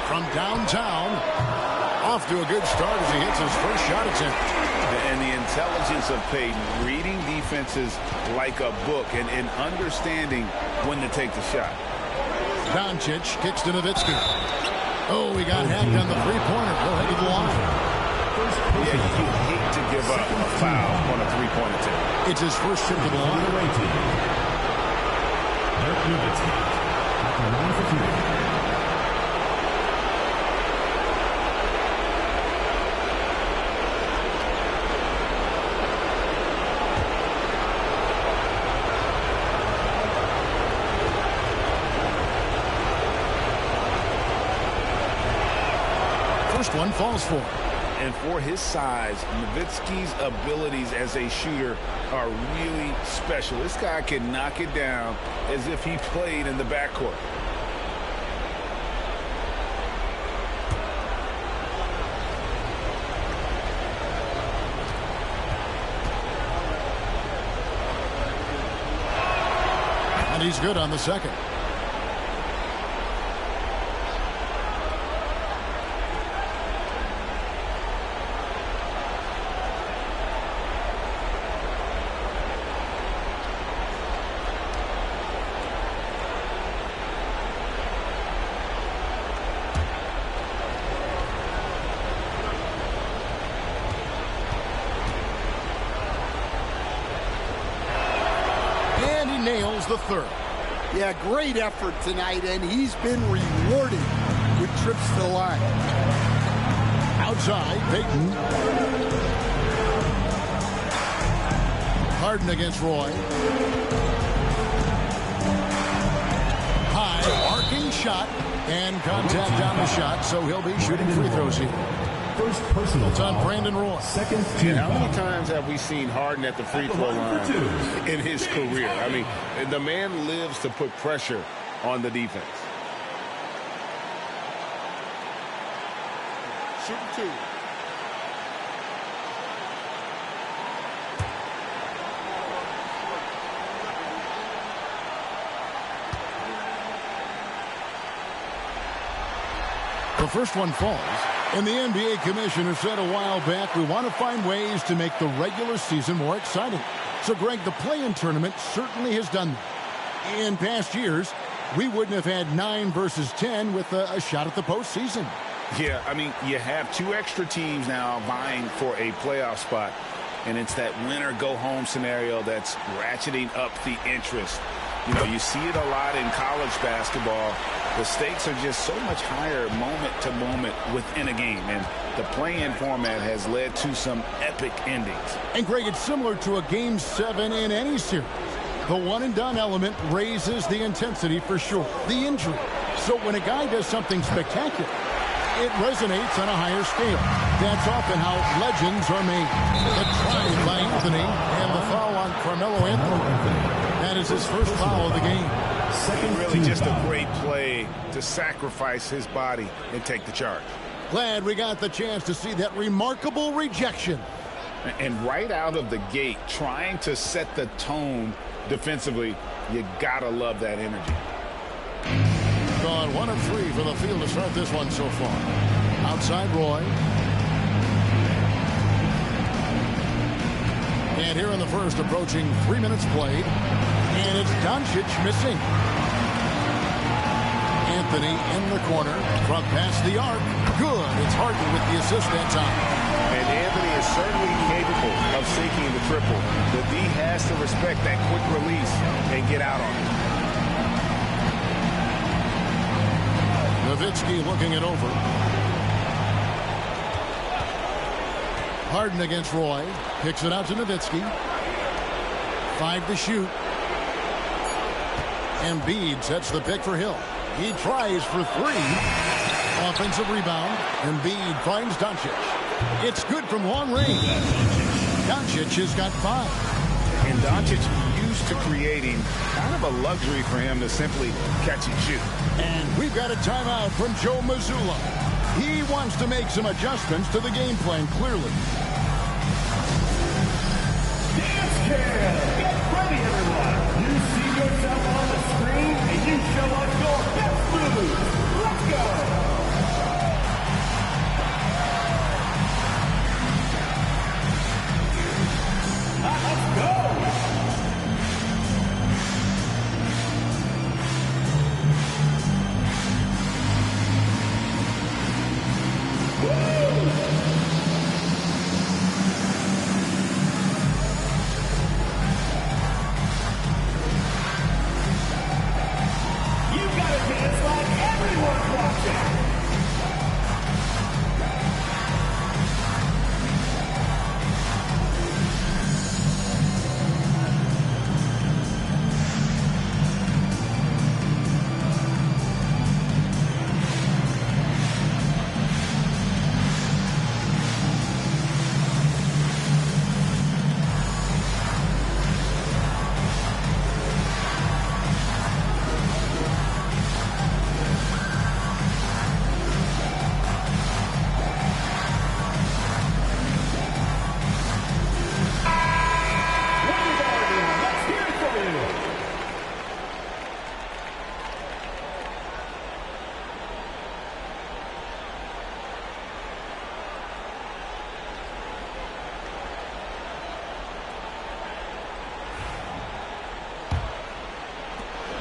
From downtown. Off to a good start as he hits his first shot attempt. And the intelligence of Payton, reading defenses like a book and understanding when to take the shot. Doncic kicks to Nowitzki. Oh, he got hacked on the three-pointer. Go ahead to the line. Yeah, you hate to give up a foul on a three-point attempt. It's his first trip to the line. Dirk Nowitzki at the line for 3. First one falls for him. And for his size, Nowitzki's abilities as a shooter are really special. This guy can knock it down as if he played in the backcourt. And he's good on the second. is the third. Yeah, great effort tonight, and he's been rewarded with trips to the line. Outside, Payton. Harden against Roy. High, arcing shot, and contact on the shot, so he'll be shooting free throws here. First personal It's on Brandon Roy. Second And how many times have we seen Harden at the free throw line in his career? I mean, the man lives to put pressure on the defense. Shooting two. The first one falls. And the NBA commissioner said a while back, we want to find ways to make the regular season more exciting. So, Greg, the play-in tournament certainly has done that. In past years, we wouldn't have had 9 versus 10 with a shot at the postseason. Yeah, I mean, you have 2 extra teams now vying for a playoff spot, and it's that win-or-go-home scenario that's ratcheting up the interest. You know, you see it a lot in college basketball. The stakes are just so much higher moment to moment within a game, and the play-in format has led to some epic endings. And, Greg, it's similar to a Game 7 in any series. The one-and-done element raises the intensity for sure, the injury. So when a guy does something spectacular, it resonates on a higher scale. That's often how legends are made. The try by Anthony and the foul on Carmelo Anthony. That is his first foul of the game. Really just a great play to sacrifice his body and take the charge. Glad we got the chance to see that remarkable rejection. And right out of the gate, trying to set the tone defensively, you gotta love that energy. Gone 1 of 3 for the field to start this one so far. Outside Roy. And here in the first, approaching 3 minutes played. And it's Doncic missing. Anthony in the corner from past the arc. Good. It's Harden with the assist that time. And Anthony is certainly capable of sinking the triple. The D has to respect that quick release and get out on it. Nowitzki looking it over. Harden against Roy. Kicks it out to Nowitzki. 5 to shoot. Embiid sets the pick for Hill. He tries for 3. Offensive rebound. Embiid finds Doncic. It's good from long range. Doncic has got 5. And Doncic used to creating kind of a luxury for him to simply catch and shoot. And we've got a timeout from Joe Mazzulla. He wants to make some adjustments to the game plan, clearly. Dance Cam! Get ready, everyone! You see yourself on the screen, and you show us your best moves. Let's go! Let's go!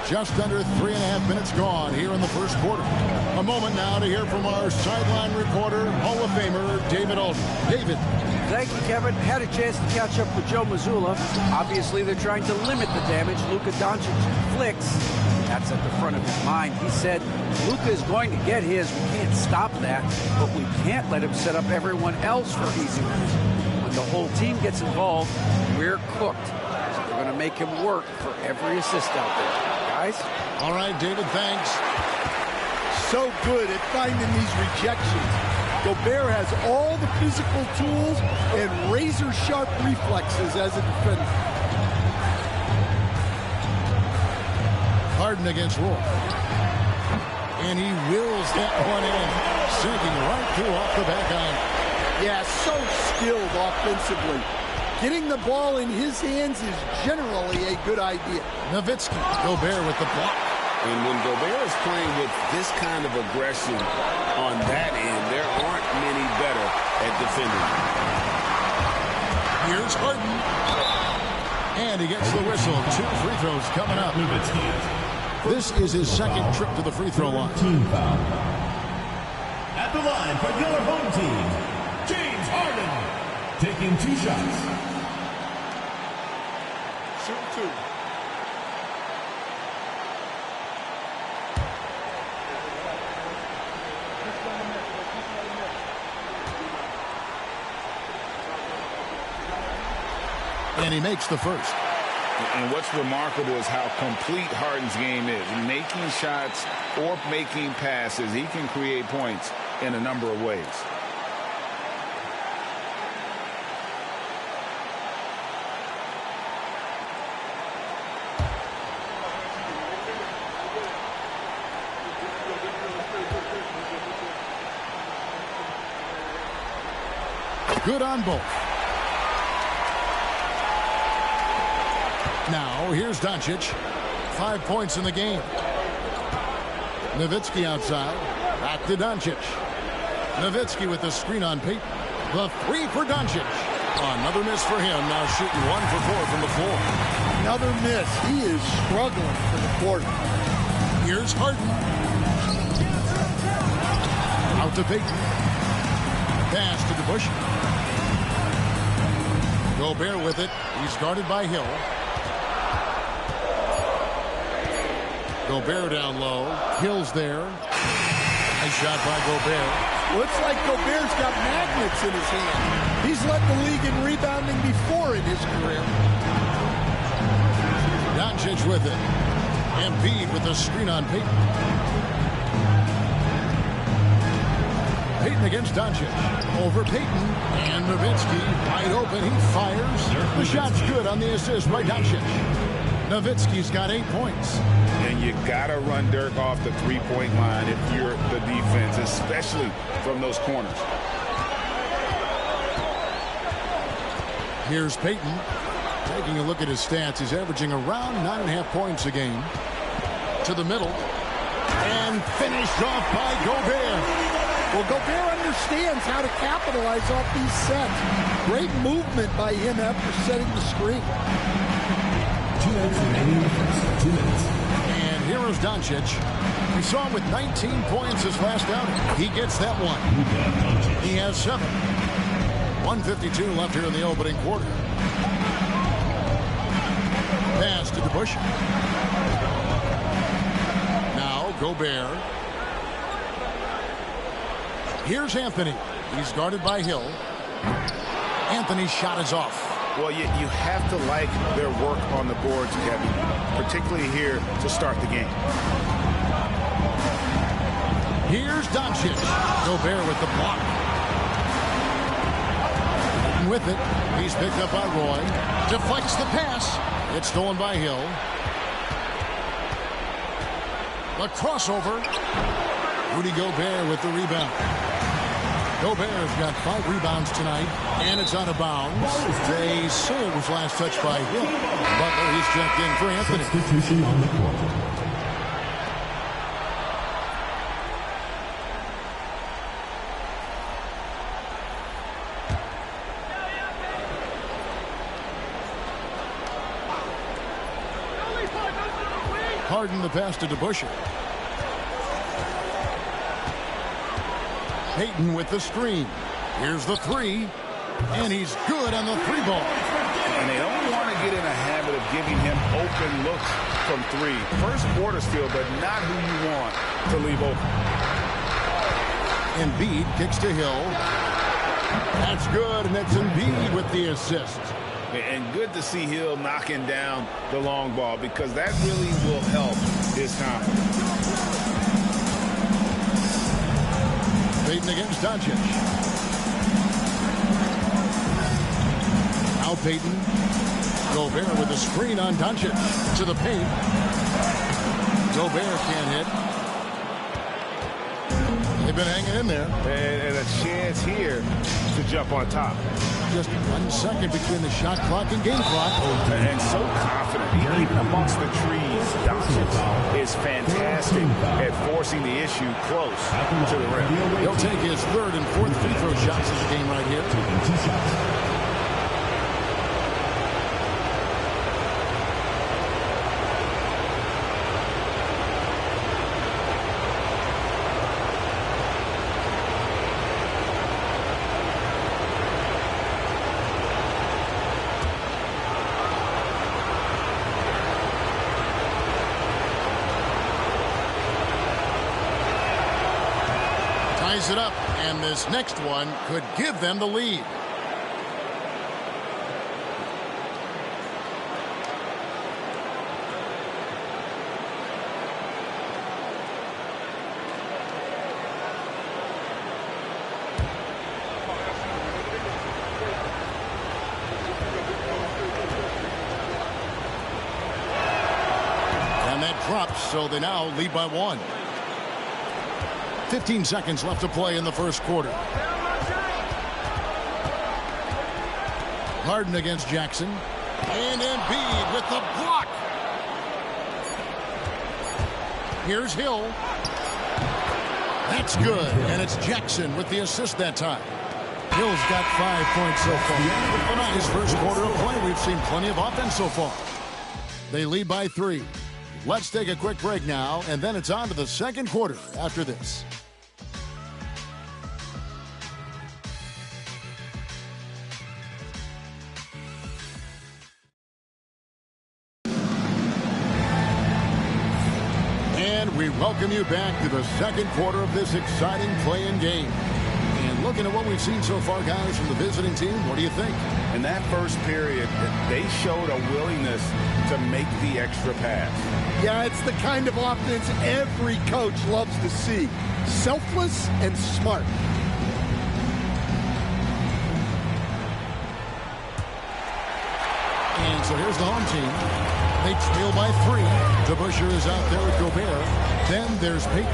Just under 3.5 minutes gone here in the first quarter. A moment now to hear from our sideline reporter, Hall of Famer David Aldridge. David. Thank you, Kevin. Had a chance to catch up with Joe Mazzulla. Obviously, they're trying to limit the damage Luka Doncic inflicts. That's at the front of his mind. He said, Luka is going to get his. We can't stop that, but we can't let him set up everyone else for easy ones. When the whole team gets involved, we're cooked. So we're going to make him work for every assist out there. Guys? All right, David, thanks. So good at finding these rejections. Gobert has all the physical tools and razor-sharp reflexes as a defender. Harden against Roy. And he wills that one in. Sinking right through off the back iron. Yeah, so skilled offensively. Getting the ball in his hands is generally a good idea. Nowitzki, Gobert with the block. And when Gobert is playing with this kind of aggression on that end, there aren't many better at defending. Here's Harden. And he gets the whistle. 2 free throws coming up. This is his second trip to the free throw line. Team foul. At the line for your home team, James Harden. Taking 2 shots. Shoot 2. And he makes the first. And what's remarkable is how complete Harden's game is. Making shots or making passes, he can create points in a number of ways. Good on both. Now, here's Doncic. 5 points in the game. Nowitzki outside. Back to Doncic. Nowitzki with the screen on Payton. The 3 for Doncic. Another miss for him. Now shooting 1 for 4 from the floor. Another miss. He is struggling for the quarter. Here's Harden. Out to Payton. Pass to the Bush. Gobert with it. He's guarded by Hill. Gobert down low. Hill's there. Nice shot by Gobert. Looks like Gobert's got magnets in his hand. He's led the league in rebounding before in his career. Doncic with it. Embiid with the screen on Payton. Payton against Doncic. Over Payton. And Nowitzki wide open. He fires. The shot's good on the assist by Doncic. Nowitzki's got 8 points. And you got to run Dirk off the three-point line if you're the defense, especially from those corners. Here's Payton. Taking a look at his stats, he's averaging around 9.5 points a game. To the middle. And finished off by Gobert. Well, Gobert understands how to capitalize off these sets. Great movement by him after setting the screen. 2 minutes remaining in the first. 2 minutes. And here is Doncic. We saw him with 19 points his last outing. He gets that one. He has 7. 1:52 left here in the opening quarter. Pass to the Bush. Now Gobert. Here's Anthony. He's guarded by Hill. Anthony's shot is off. Well, you have to like their work on the boards, Kevin, particularly here to start the game. Here's Doncic. Gobert with the block. And with it, he's picked up by Roy. Deflects the pass. It's stolen by Hill. The crossover. Rudy Gobert with the rebound. Gobert's got 5 rebounds tonight, and it's out of bounds. They say it was last touched by Hill. Butler, he's checked in for Anthony. Substitution on the court. Harden the pass to DeBusschere. Payton with the screen. Here's the 3. And he's good on the three ball. And they don't want to get in a habit of giving him open looks from three. First quarter steal, but not who you want to leave open. Embiid kicks to Hill. That's good, and that's Embiid with the assist. And good to see Hill knocking down the long ball because that really will help his confidence. Payton against Doncic. Now Payton. Gobert with a screen on Doncic to the paint. Gobert can't hit. They've been hanging in there. And a chance here to jump on top. Just 1 second between the shot clock and game clock. And so confident, even amongst the trees. Doncic is fantastic at forcing the issue close to the rim. He'll take his third and fourth free throw shots of the game right here. It up, and this next one could give them the lead. And that drops, so they now lead by 1. 15 seconds left to play in the first quarter. Harden against Jackson. And Embiid with the block. Here's Hill. That's good. And it's Jackson with the assist that time. Hill's got 5 points so far. On his first quarter of play, we've seen plenty of offense so far. They lead by 3. Let's take a quick break now, and then it's on to the second quarter after this. And we welcome you back to the second quarter of this exciting play-in game. And looking at what we've seen so far, guys, from the visiting team, what do you think? In that first period, they showed a willingness to make the extra pass. Yeah, it's the kind of offense every coach loves to see. Selfless and smart. And so here's the home team. They trail by 3. DeBusschere is out there with Gobert. Then there's Payton.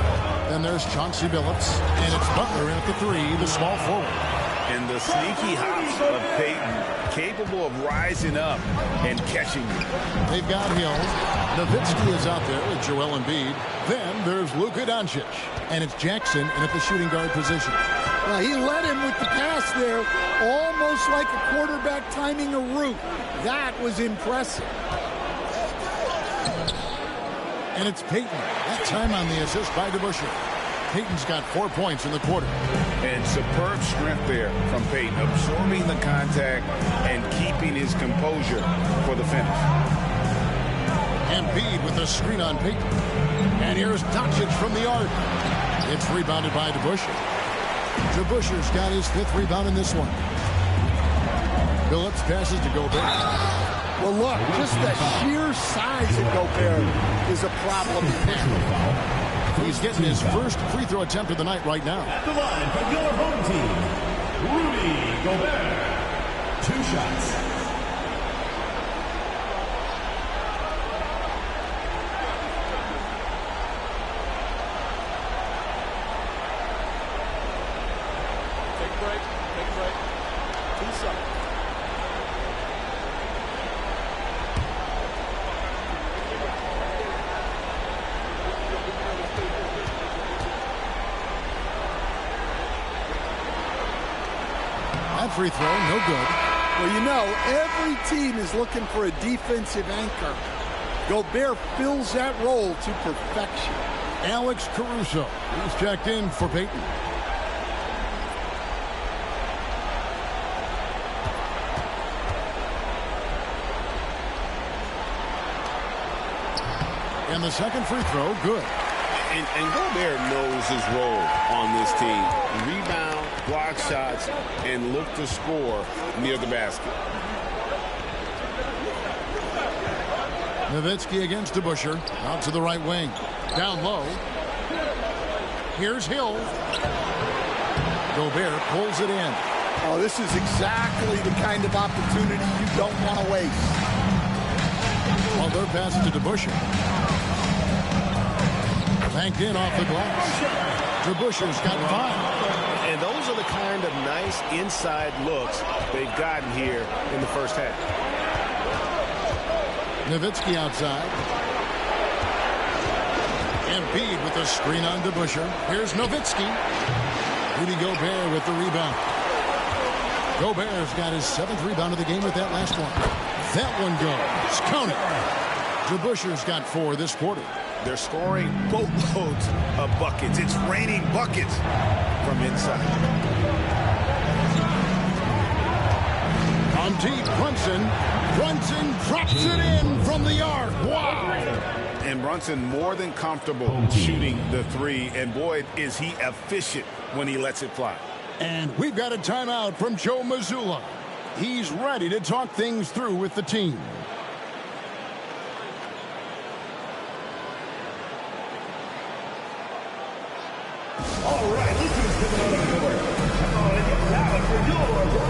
Then there's Chauncey Billups. And it's Butler in at the 3, the small forward. And the sneaky hops of Payton, capable of rising up and catching you. They've got Hill. Nowitzki is out there with Joel Embiid. Then there's Luka Doncic. And it's Jackson in at the shooting guard position. He led him with the pass there, almost like a quarterback timing a route. That was impressive. And it's Payton. That time on the assist by DeBusschere. Payton's got 4 points in the quarter. And superb strength there from Payton, absorbing the contact and keeping his composure for the finish. Embiid with a screen on Payton. And here's Doncic from the arc. It's rebounded by DeBusschere. DeBusschere's got his 5th rebound in this one. Billups passes to Gobert. Well, look, just the sheer size of Gobert is a problem. He's getting his first free throw attempt of the night right now. At the line for your home team, Rudy Gobert. 2 shots. Take a break. 2 seconds. That free throw, no good. Well, you know, every team is looking for a defensive anchor. Gobert fills that role to perfection. Alex Caruso, he's checked in for Payton. And the second free throw, good. And Gobert knows his role on this team. Rebound, block shots, and look to score near the basket. Nowitzki against DeBusschere. Out to the right wing. Down low. Here's Hill. Gobert pulls it in. Oh, this is exactly the kind of opportunity you don't want to waste. Well, their pass to DeBusschere. Banked in off the glass. DeBusschere's got 5. And those are the kind of nice inside looks they've gotten here in the first half. Nowitzki outside. Embiid with a screen on DeBusschere. Here's Nowitzki. Rudy Gobert with the rebound. Gobert's got his 7th rebound of the game with that last one. That one goes. Count it. DeBusschere's got 4 this quarter. They're scoring boatloads of buckets. It's raining buckets from inside. On deep, Brunson. Brunson drops it in from the arc. Wow. And Brunson more than comfortable shooting the 3. And boy, is he efficient when he lets it fly. And we've got a timeout from Joe Mazzulla. He's ready to talk things through with the team. All right, listen to the court. Come on and get loud for your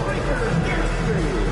Lakers history.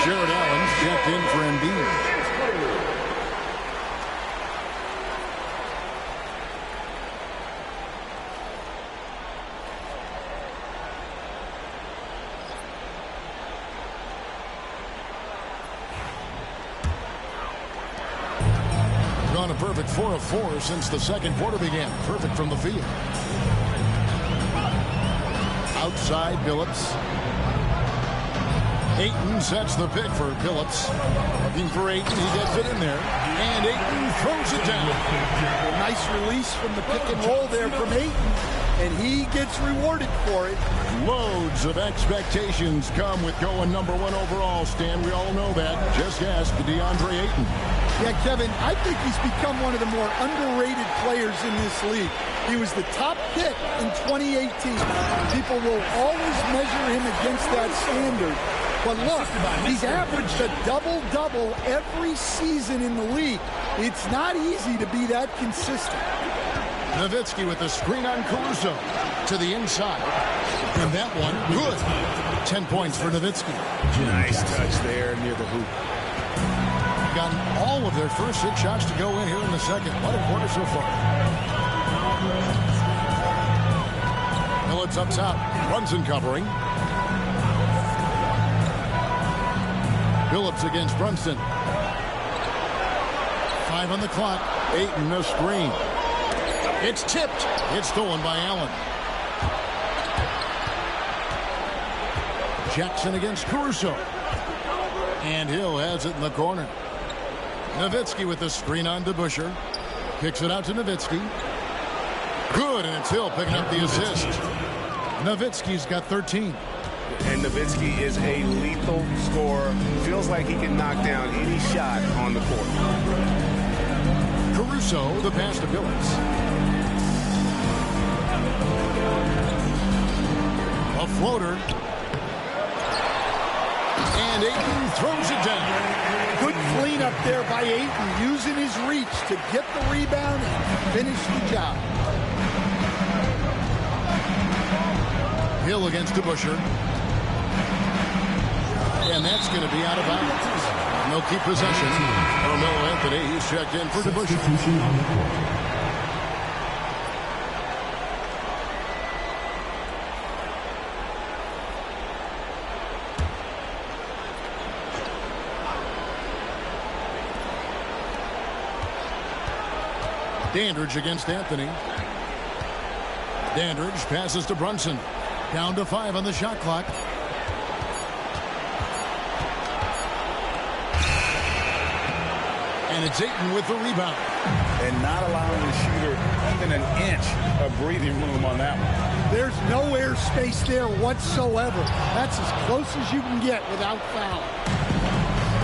Jared Allen's checked in for Embiid. Gone a perfect 4 of 4 since the second quarter began. Perfect from the field. Outside Billups. Ayton sets the pick for Billups. Looking for Ayton. He gets it in there. And Ayton throws it down. Nice release from the pick and roll there from Ayton. And he gets rewarded for it. Loads of expectations come with going #1 overall, Stan. We all know that. Just ask DeAndre Ayton. Yeah, Kevin, I think he's become one of the more underrated players in this league. He was the top pick in 2018. People will always measure him against that standard. But look, he's averaged a double-double every season in the league. It's not easy to be that consistent. Nowitzki with the screen on Caruso to the inside. And that one, good. 10 points for Nowitzki. Nice touch there near the hoop. Gotten all of their first 6 shots to go in here in the second. What a quarter so far. Billups up top. Brunson covering. Billups against Brunson. 5 on the clock. Ayton a screen. It's tipped. It's stolen by Allen. Jackson against Caruso. And Hill has it in the corner. Nowitzki with the screen on DeBusschere. Kicks it out to Nowitzki. Good, and it's Hill picking up the assist. Nowitzki's got 13. And Nowitzki is a lethal scorer. Feels like he can knock down any shot on the court. Caruso, the pass to Billups. A floater. And Ayton throws it down. Good cleanup there by Ayton, using his reach to get the rebound and finish the job. Hill against DeBusschere. And that's going to be out of bounds. No keep possession. Carmelo Anthony, he's checked in for DeBusschere. Dandridge against Anthony. Dandridge passes to Brunson. Down to 5 on the shot clock. And it's Ayton with the rebound. And not allowing the shooter even an inch of breathing room on that one. There's no air space there whatsoever. That's as close as you can get without foul.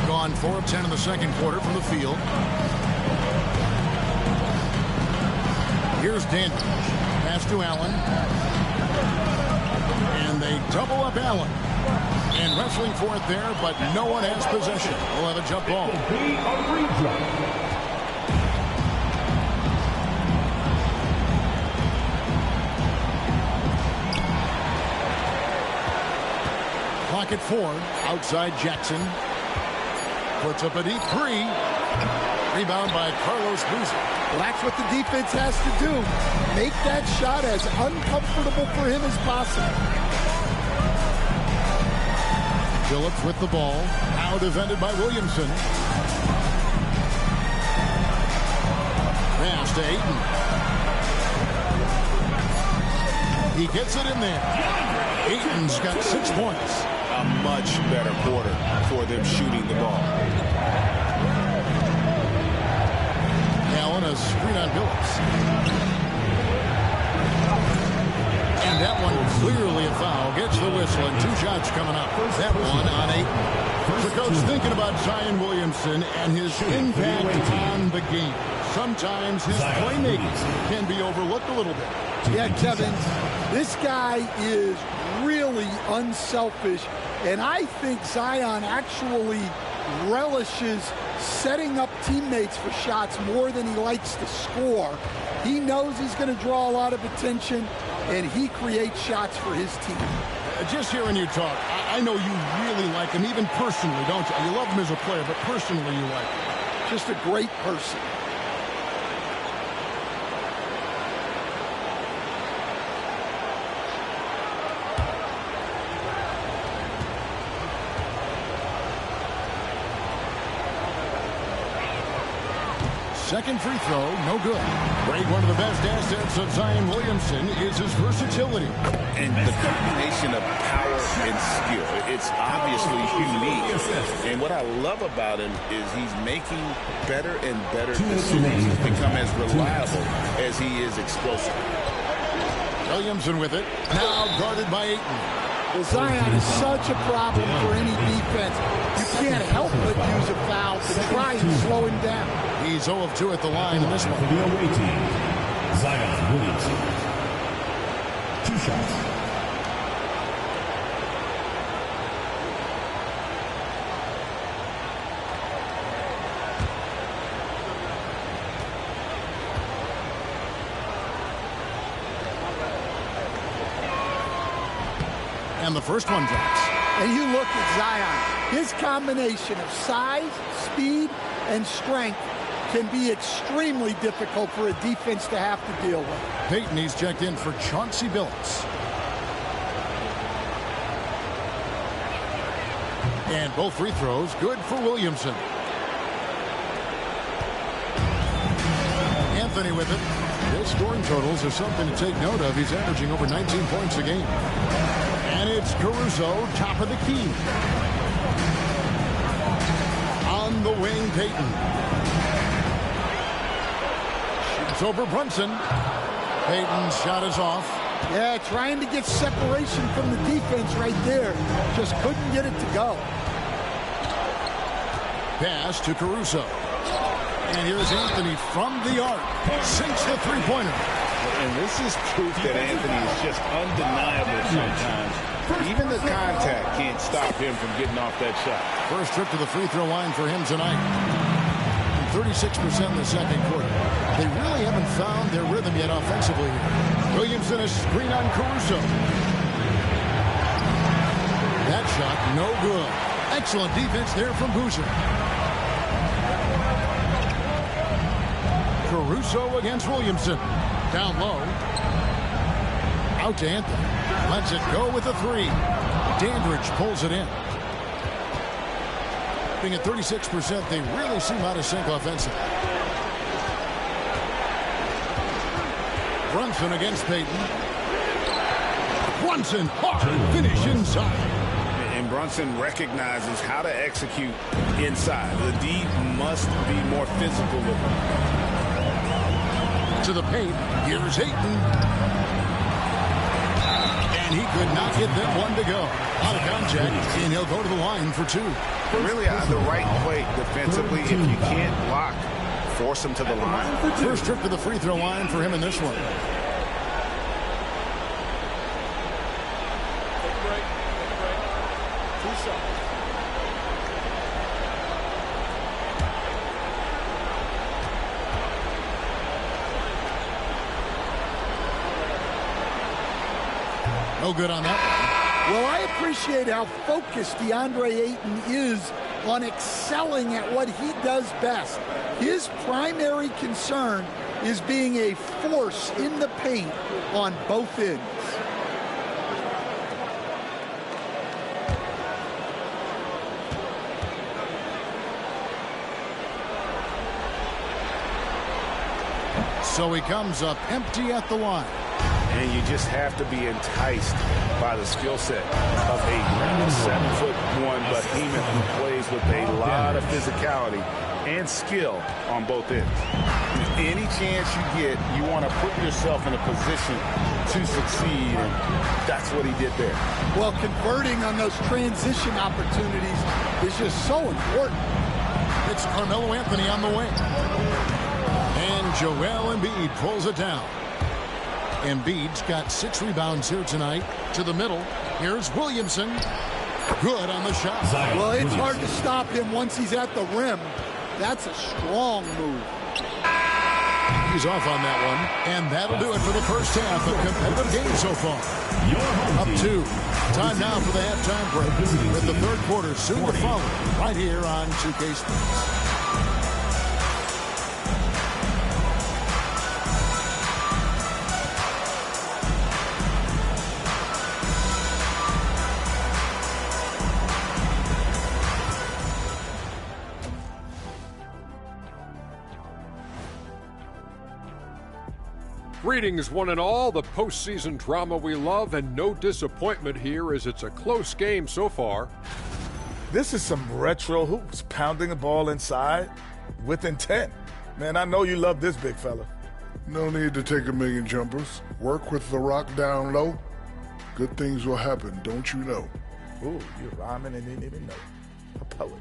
Gone 4 of 10 in the second quarter from the field. Here's Dandridge. Pass to Allen. And they double up Allen. And wrestling for it there, but no one has possession. We'll have a jump ball. Clock at 4. Outside Jackson. Puts up a deep 3. Rebound by Carlos Boozer. Well, that's what the defense has to do. Make that shot as uncomfortable for him as possible. Phillips with the ball. Now defended by Williamson. Pass to Ayton. He gets it in there. Ayton's got 6 points. A much better quarter for them shooting the ball. Allen, a screen on Phillips. And that one clearly a foul. Gets the whistle and 2 shots coming up. That one on Ayton. The coach thinking about Zion Williamson and his impact on the game. Sometimes his playmaking can be overlooked a little bit. Yeah, Kevin, this guy is really unselfish. And I think Zion actually relishes setting up teammates for shots more than he likes to score. He knows he's going to draw a lot of attention, and he creates shots for his team. Just hearing you talk, I know you really like him, even personally, don't you? You love him as a player, but personally you like him. Just a great person. Second free throw, no good. Great, one of the best assets of Zion Williamson is his versatility. And the combination of power and skill, it's obviously unique. And what I love about him is he's making better and better decisions. He's become as reliable as he is explosive. Williamson with it, now guarded by Ayton. Well, Zion is such a problem for any defense. You can't help but use a foul to try and slow him down. He's 0 of 2 at the line in this one. The away team, Zion Williamson. 2 shots. And the first one drops. And you look at Zion. His combination of size, speed, and strength can be extremely difficult for a defense to have to deal with. Payton, he's checked in for Chauncey Billups. And both free throws good for Williamson. Anthony with it. His scoring totals are something to take note of. He's averaging over 19 points a game. And it's Caruso, top of the key. On the wing, Payton. Shoots over Brunson. Payton's shot is off. Yeah, trying to get separation from the defense right there. Just couldn't get it to go. Pass to Caruso. And here's Anthony from the arc. Sinks the three-pointer. And this is proof that Anthony is just undeniable sometimes. Even the contact can't stop him from getting off that shot. First trip to the free throw line for him tonight. 36% in the second quarter. They really haven't found their rhythm yet offensively. Williamson, a screen on Caruso. That shot, no good. Excellent defense there from Boozer. Caruso against Williamson. Down low. Out to Anthony. Lets it go with a three. Dandridge pulls it in. Being at 36%, they really seem out of sync offensively. Brunson against Payton. Brunson, hard finish inside. And Brunson recognizes how to execute inside. The D must be more physical with him. To the paint, here's Ayton. And he could not get that one to go. Out of contact, and he'll go to the line for two. Really the right play defensively. If you can't block, force him to the line. First trip to the free throw line for him in this one. No good on that. Well, I appreciate how focused DeAndre Ayton is on excelling at what he does best. His primary concern is being a force in the paint on both ends. So he comes up empty at the line. And you just have to be enticed by the skill set of a 7'1" behemoth who plays with a lot of physicality and skill on both ends. Any chance you get, you want to put yourself in a position to succeed, and that's what he did there. Well, converting on those transition opportunities is just so important. It's Carmelo Anthony on the wing. And Joel Embiid pulls it down. Embiid's got 6 rebounds here tonight. To the middle. Here's Williamson. Good on the shot. Well, it's hard to stop him once he's at the rim. That's a strong move. He's off on that one. And that'll do it for the first half of competitive game so far. Up 2. Time now for the halftime break. With the third quarter soon to follow. Right here on 2K Sports. Greetings, one and all. The postseason drama we love, and no disappointment here as it's a close game so far. This is some retro hoops, pounding the ball inside with intent. Man, I know you love this, big fella. No need to take a million jumpers. Work with the rock down low. Good things will happen, don't you know? Ooh, you're rhyming and didn't even know. A poet.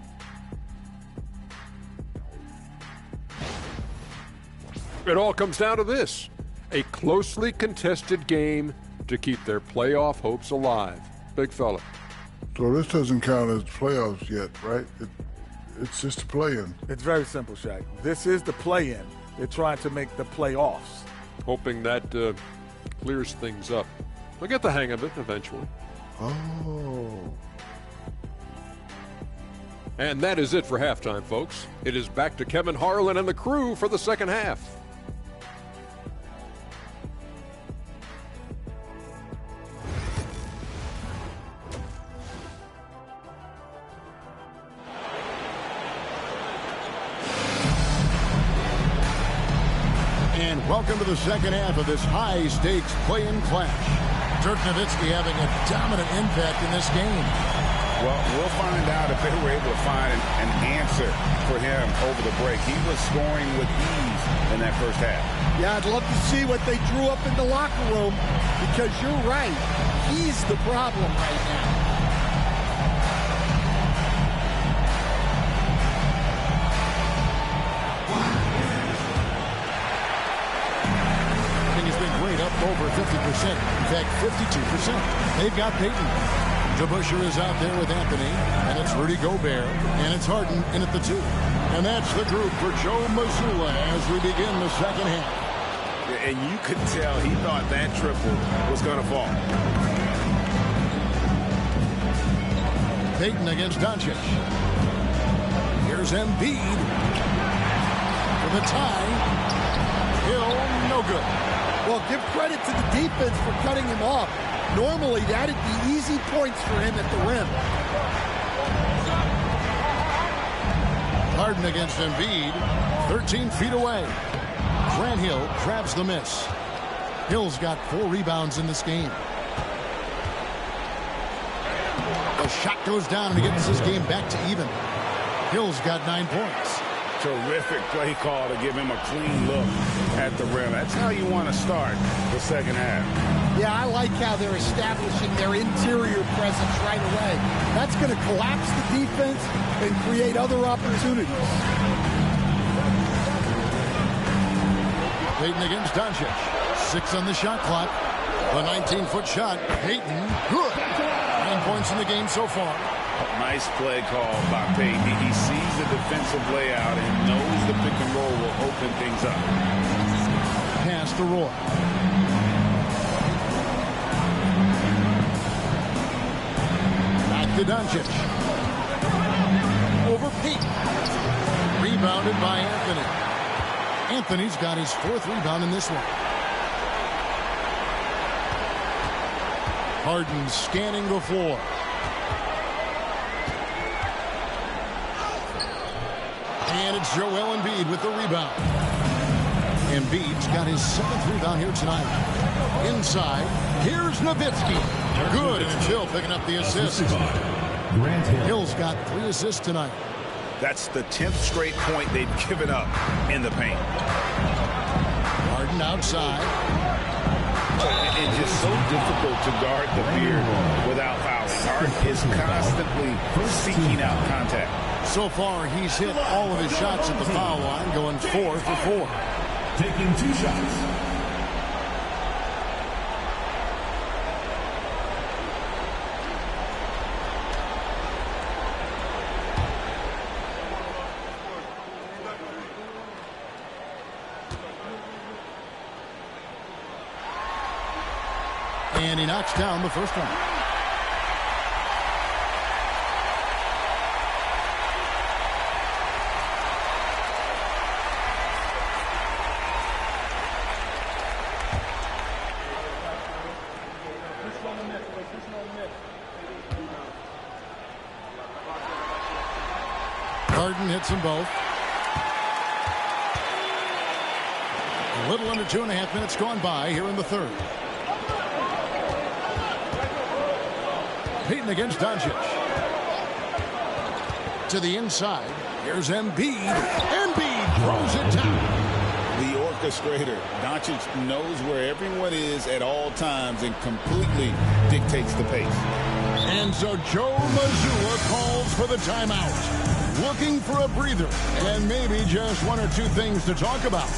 It all comes down to this. A closely contested game to keep their playoff hopes alive. Big fella. So this doesn't count as playoffs yet, right? It's just a play-in. It's very simple, Shaq. This is the play-in. They're trying to make the playoffs. Hoping that clears things up. They'll get the hang of it eventually. Oh. And that is it for halftime, folks. It is back to Kevin Harlan and the crew for the second half. And welcome to the second half of this high-stakes play-in clash. Dirk Nowitzki having a dominant impact in this game. Well, we'll find out if they were able to find an answer for him over the break. He was scoring with ease in that first half. Yeah, I'd love to see what they drew up in the locker room, because you're right. He's the problem right now. In fact, 52%. They've got Peyton. DeBusschere is out there with Anthony, and it's Rudy Gobert, and it's Harden in at the 2. And that's the group for Joe Mazzulla as we begin the second half. And you could tell he thought that triple was going to fall. Peyton against Doncic. Here's Embiid for the tie. Hill, no good. Well, give credit to the defense for cutting him off. Normally, that'd be easy points for him at the rim. Harden against Embiid, 13 feet away. Grant Hill grabs the miss. Hill's got 4 rebounds in this game. The shot goes down and he gets his game back to even. Hill's got 9 points. Terrific play call to give him a clean look at the rim. That's how you want to start the second half. Yeah, I like how they're establishing their interior presence right away. That's going to collapse the defense and create other opportunities. Peyton against Doncic. 6 on the shot clock. The 19-foot shot. Peyton, good. 9 points in the game so far. Nice play call by Peyton. He sees the defensive layout and knows the pick and roll will open things up. Pass to Roy. Back to Doncic. Over Peyton. Rebounded by Anthony. Anthony's got his 4th rebound in this one. Harden scanning the floor. And it's Joel Embiid with the rebound. Embiid's got his 7th rebound here tonight. Inside, here's Nowitzki. Good, and it's Hill picking up the assist. Hill's got 3 assists tonight. That's the 10th straight point they've given up in the paint. Harden outside. It's just so difficult to guard the beard without fouling. Harden is constantly seeking out contact. So far, he's hit all of his shots at the foul line, going 4 for 4. Taking 2 shots. And he knocks down the first one. Harden hits them both. A little under 2.5 minutes gone by here in the third. Peyton against Doncic. To the inside. Here's Embiid. Embiid throws it down. The orchestrator. Doncic knows where everyone is at all times and completely dictates the pace. And so Joe Mazzulla calls for the timeout. Looking for a breather and maybe just 1 or 2 things to talk about.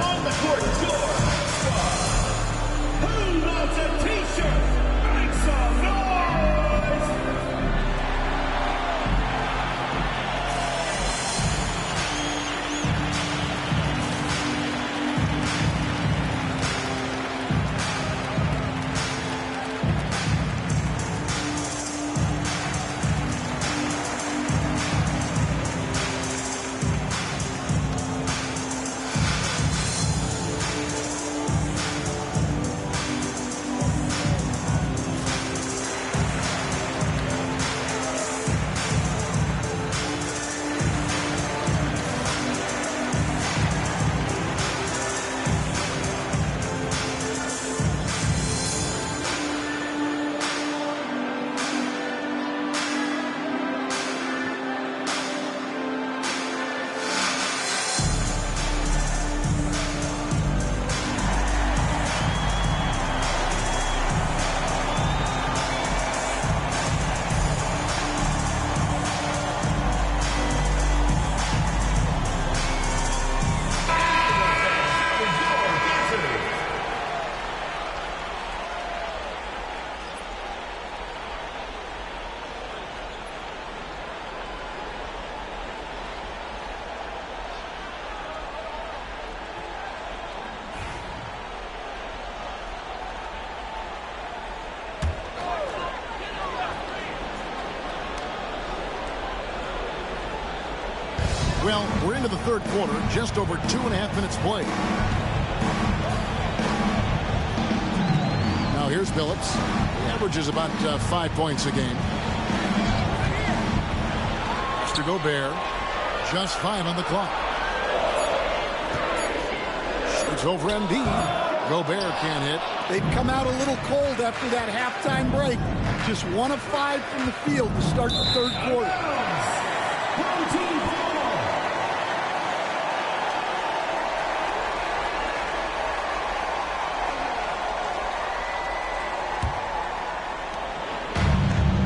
On the court, who wants a t-shirt? Make some noise! Well, we're into the third quarter, just over 2.5 minutes played. Now here's Billups. He averages about 5 points a game. Mr. Gobert, just 5 on the clock. Shoots over Embiid. Gobert can't hit. They've come out a little cold after that halftime break. Just 1 of 5 from the field to start the third quarter.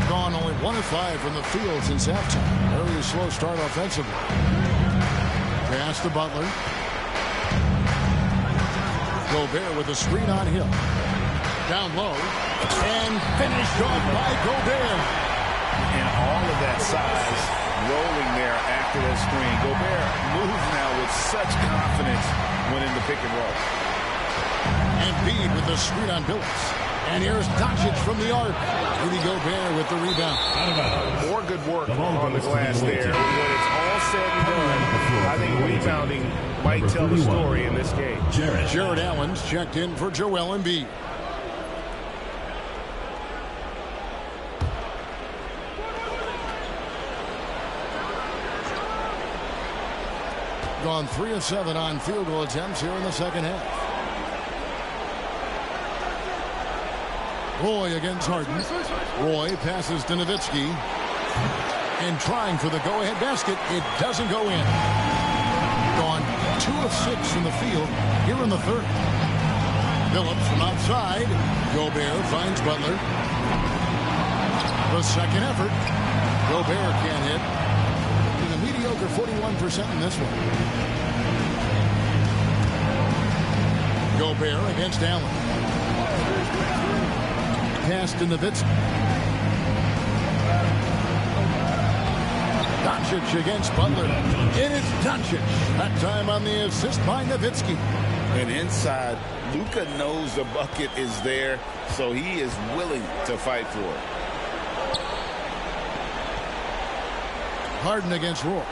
Gone only 1 of 5 from the field since halftime. Very slow start offensively. Pass to Butler. Gobert with a screen on Hill. Down low. And finished off by Gobert. And all of that size rolling there after that screen. Gobert moves now with such confidence when in the pick and roll. Embiid with the screen on Billups. And here's Doncic from the arc. Rudy Gobert with the rebound. More good work on the glass there. When it's all said and done, I think rebounding might tell the story in this game. Jared Allen's checked in for Joel Embiid. Gone 3 of 7 on field goal attempts here in the second half. Roy against Harden. Roy passes to Nowitzki. And trying for the go-ahead basket. It doesn't go in. Gone 2 of 6 from the field here in the third. Billups from outside. Gobert finds Butler. The second effort. Gobert can't hit. With a mediocre 41% in this one. Gobert against Allen. Pass to Nowitzki. Doncic against Butler. It is Doncic. That time on the assist by Nowitzki. And inside, Luka knows the bucket is there, so he is willing to fight for it. Harden against Roy.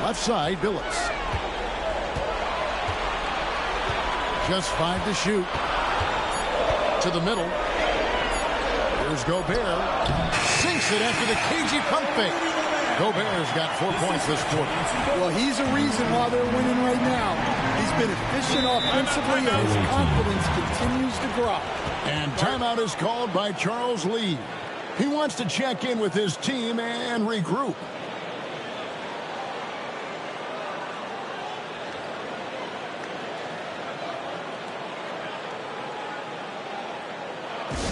Left side, Billups. Just 5 to shoot. To the middle. Here's Gobert. Sinks it after the cagey pump fake. Gobert's got 4 points this quarter. Well, he's a reason why they're winning right now. He's been efficient offensively, and his confidence continues to grow. And timeout is called by Charles Lee. He wants to check in with his team and regroup.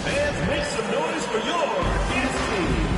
Fans, make some noise for your dance team.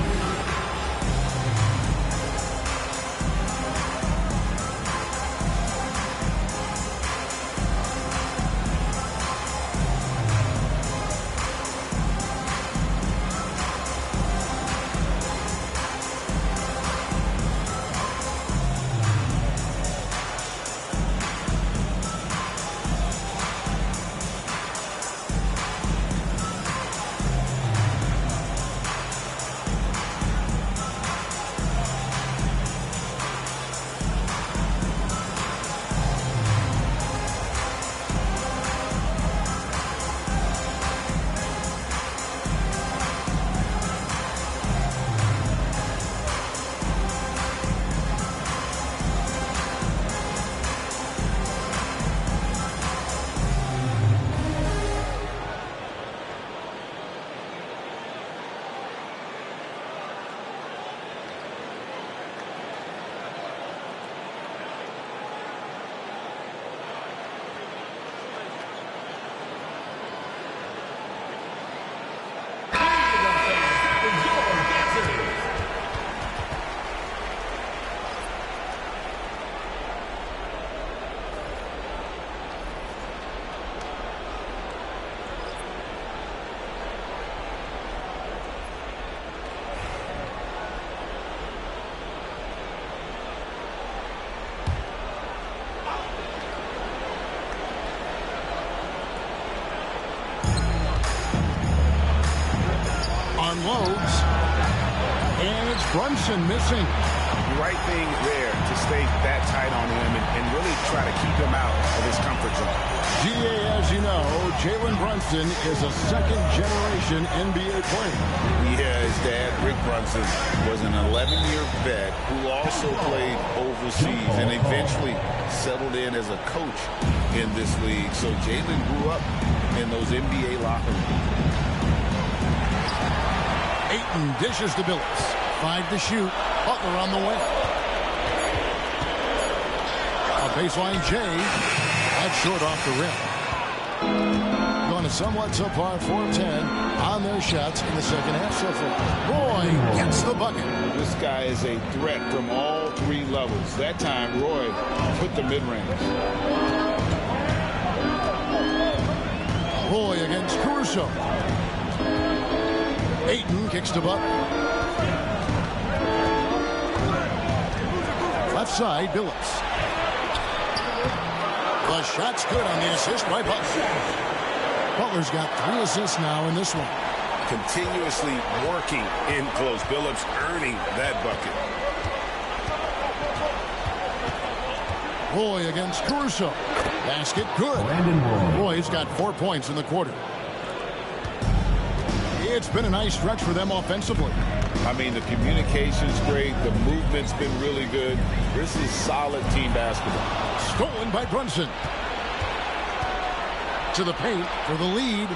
Brunson missing. The right thing there to stay that tight on him and really try to keep him out of his comfort zone. GA, as you know, Jalen Brunson is a second-generation NBA player. Yeah, his dad, Rick Brunson, was an 11-year vet who also played overseas and eventually settled in as a coach in this league. So Jalen grew up in those NBA locker rooms. Ayton dishes to Billups. 5 to shoot. Butler on the way. A baseline J. That's short off the rim. Going to somewhat subpar 4-10 on their shots in the second half so far. Roy gets the bucket. This guy is a threat from all 3 levels. That time, Roy put the mid-range. Roy against Caruso. Ayton kicks to Butler. Left side, Billups. The shot's good on the assist by Butler. Butler's got 3 assists now in this one. Continuously working in close. Billups earning that bucket. Roy against Caruso. Basket good. Roy's got 4 points in the quarter. It's been a nice stretch for them offensively. I mean, the communication's great. The movement's been really good. This is solid team basketball. Stolen by Brunson. To the paint for the lead.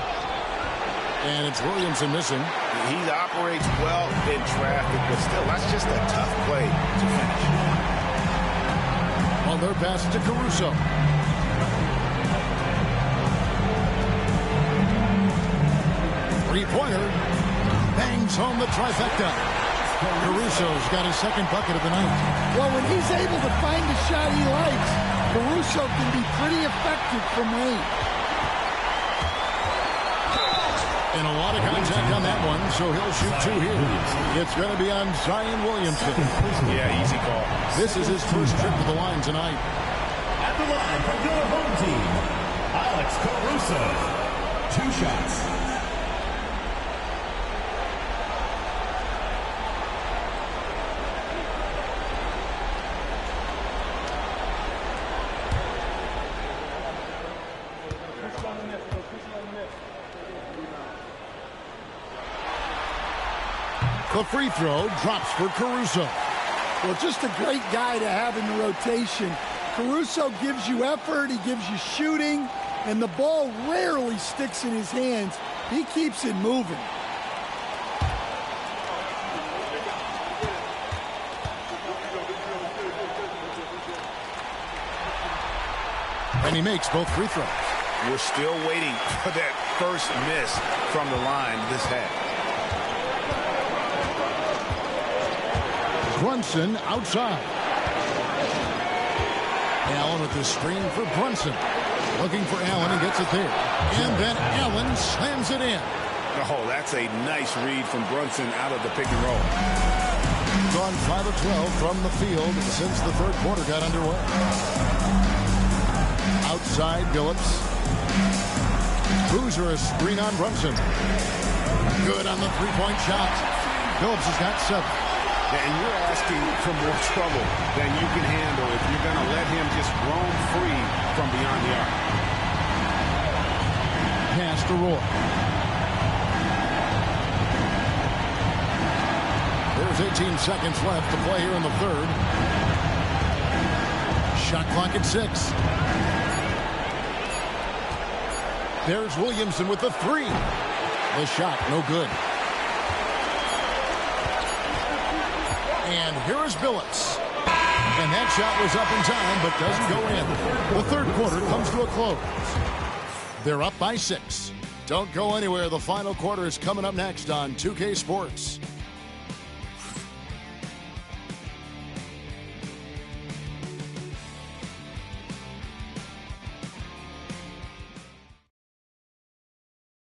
And it's Williamson missing. He operates well in traffic, but still, that's just a tough play to finish. On their pass to Caruso. Three-pointer. Bangs home the trifecta. Caruso's got his second bucket of the night. Well, when he's able to find a shot he likes, Caruso can be pretty effective from range. And a lot of contact on that one, so he'll shoot 2 here. It's going to be on Zion Williamson. Yeah, easy call. This is his first trip to the line tonight. At the line from your home team, Alex Caruso. 2 shots. The free throw drops for Caruso. Well, just a great guy to have in the rotation. Caruso gives you effort, he gives you shooting, and the ball rarely sticks in his hands. He keeps it moving. And he makes both free throws. We're still waiting for that first miss from the line this half. Brunson outside. Allen with the screen for Brunson. Looking for Allen and gets it there. And then Allen slams it in. Oh, that's a nice read from Brunson out of the pick and roll. Gone 5 of 12 from the field since the third quarter got underway. Outside, Billups. Boozer a screen on Brunson. Good on the three-point shot. Billups has got 7. And you're asking for more trouble than you can handle if you're going to let him just roam free from beyond the arc. Pass to Roy. There's 18 seconds left to play here in the third. Shot clock at 6. There's Williamson with the 3. The shot, no good. And here is Billups. And that shot was up in time, but doesn't go in. The third quarter comes to a close. They're up by 6. Don't go anywhere. The final quarter is coming up next on 2K Sports.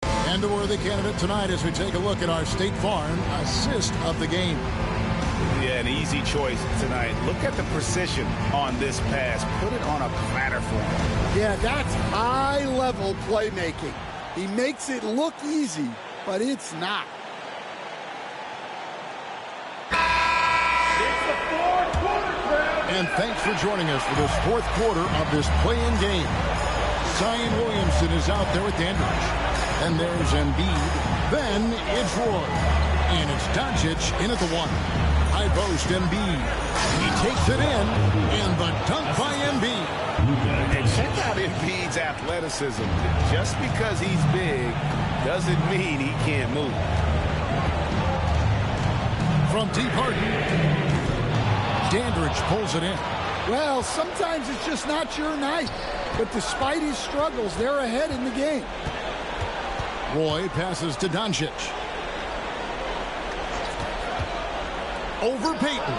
And a worthy candidate tonight as we take a look at our State Farm assist of the game. Yeah, an easy choice tonight. Look at the precision on this pass. Put it on a platter for him. Yeah, that's high-level playmaking. He makes it look easy, but it's not. And thanks for joining us for this fourth quarter of this play-in game. Zion Williamson is out there with Dandridge. And there's Embiid. Then it's Roy. And it's Doncic in at the 1. High post Embiid. He takes it in. And the dunk by Embiid. And check out Embiid's athleticism. Just because he's big doesn't mean he can't move. From deep Harden. Dandridge pulls it in. Well, sometimes it's just not your night. But despite his struggles, they're ahead in the game. Roy passes to Doncic. Over Payton.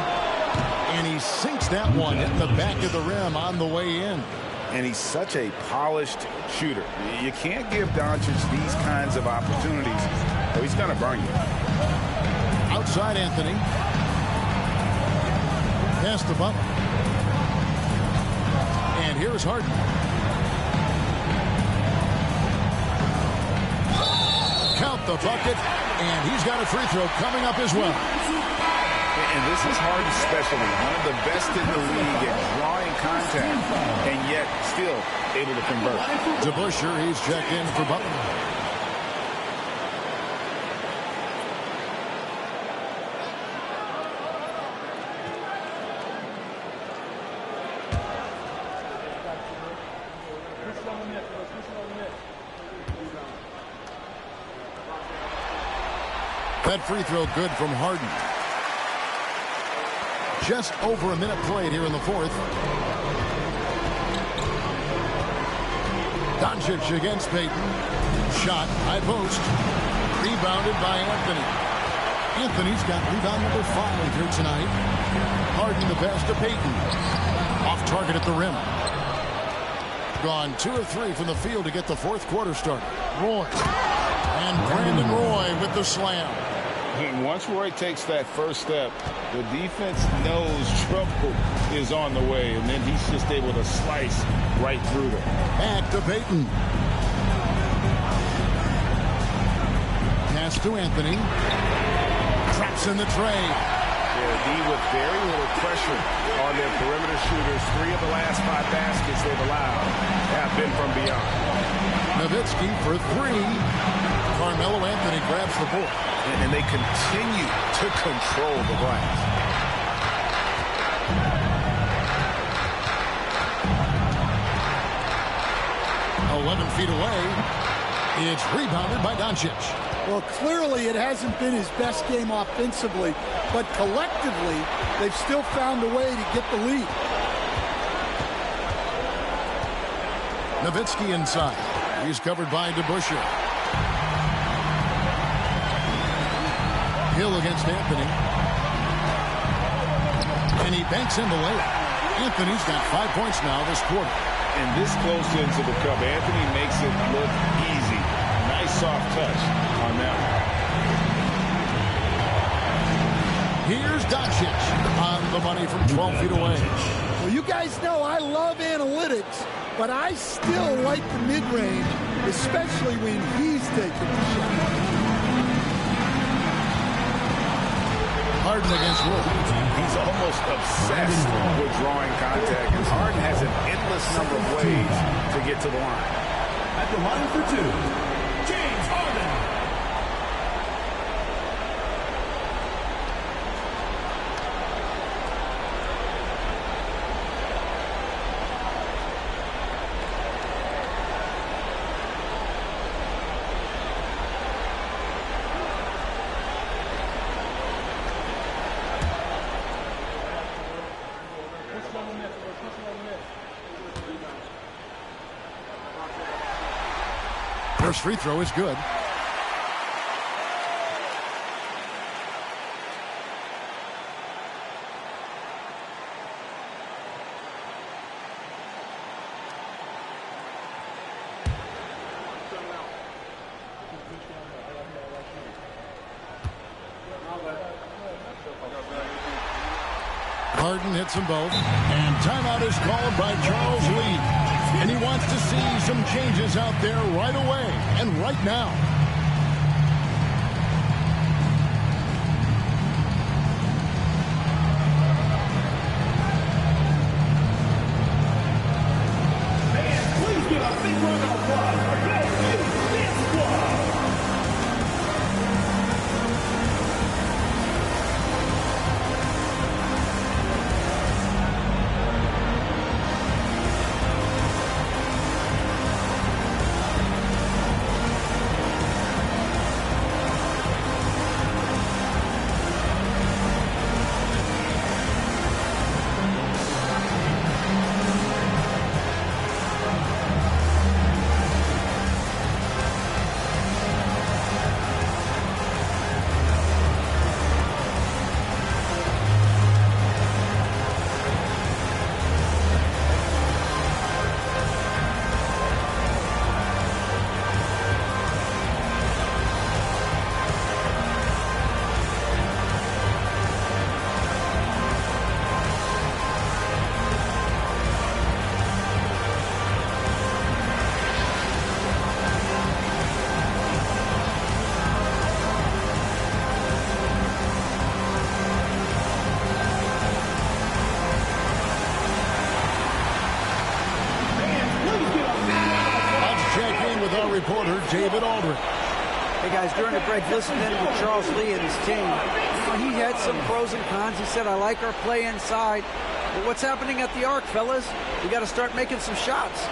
And he sinks that one in the back of the rim on the way in. And he's such a polished shooter. You can't give Doncic these kinds of opportunities, or he's going to burn you. Outside Anthony. Pass to Butler. And here's Harden. Count the bucket. And he's got a free throw coming up as well. And this is Harden's specialty. One of the best in the league at drawing contact, and yet still able to convert. To Busher, he's checked in for Butler. That free throw good from Harden. Just over a minute played here in the fourth. Doncic against Payton. Shot, high post. Rebounded by Anthony. Anthony's got rebound number 5 here tonight. Harden the pass to Payton. Off target at the rim. Gone 2 of 3 from the field to get the fourth quarter started. Roy. And Brandon Roy with the slam. And once Roy takes that first step, the defense knows trouble is on the way, and then he's just able to slice right through them. Back to Payton. Pass to Anthony. Traps in the tray. Yeah, D with very little pressure on their perimeter shooters. 3 of the last 5 baskets they've allowed have been from beyond. Nowitzki for 3. Carmelo Anthony grabs the ball. And they continue to control the glass. Feet away. It's rebounded by Doncic. Well, clearly it hasn't been his best game offensively, but collectively they've still found a way to get the lead. Nowitzki inside. He's covered by DeBusschere. Hill against Anthony. And he banks in the layup. Anthony's got 5 points now this quarter. And this close into the cup, Anthony makes it look easy. Nice soft touch on that one. Here's Doncic on the money from 12 feet away. Well, you guys know I love analytics, but I still like the mid-range, especially when he's taking the shot. Harden against Wolf. He's almost obsessed with drawing contact, and Harden has an endless number of ways to get to the line. At the line for 2, James Harden. First free throw is good. Harden hits them both. And timeout is called by Charles Lee. And he wants to see some changes out there right away and right now. Hey guys, during the break, listening in with Charles Lee and his team, he had some pros and cons. He said, I like our play inside. But what's happening at the arc, fellas? We got to start making some shots.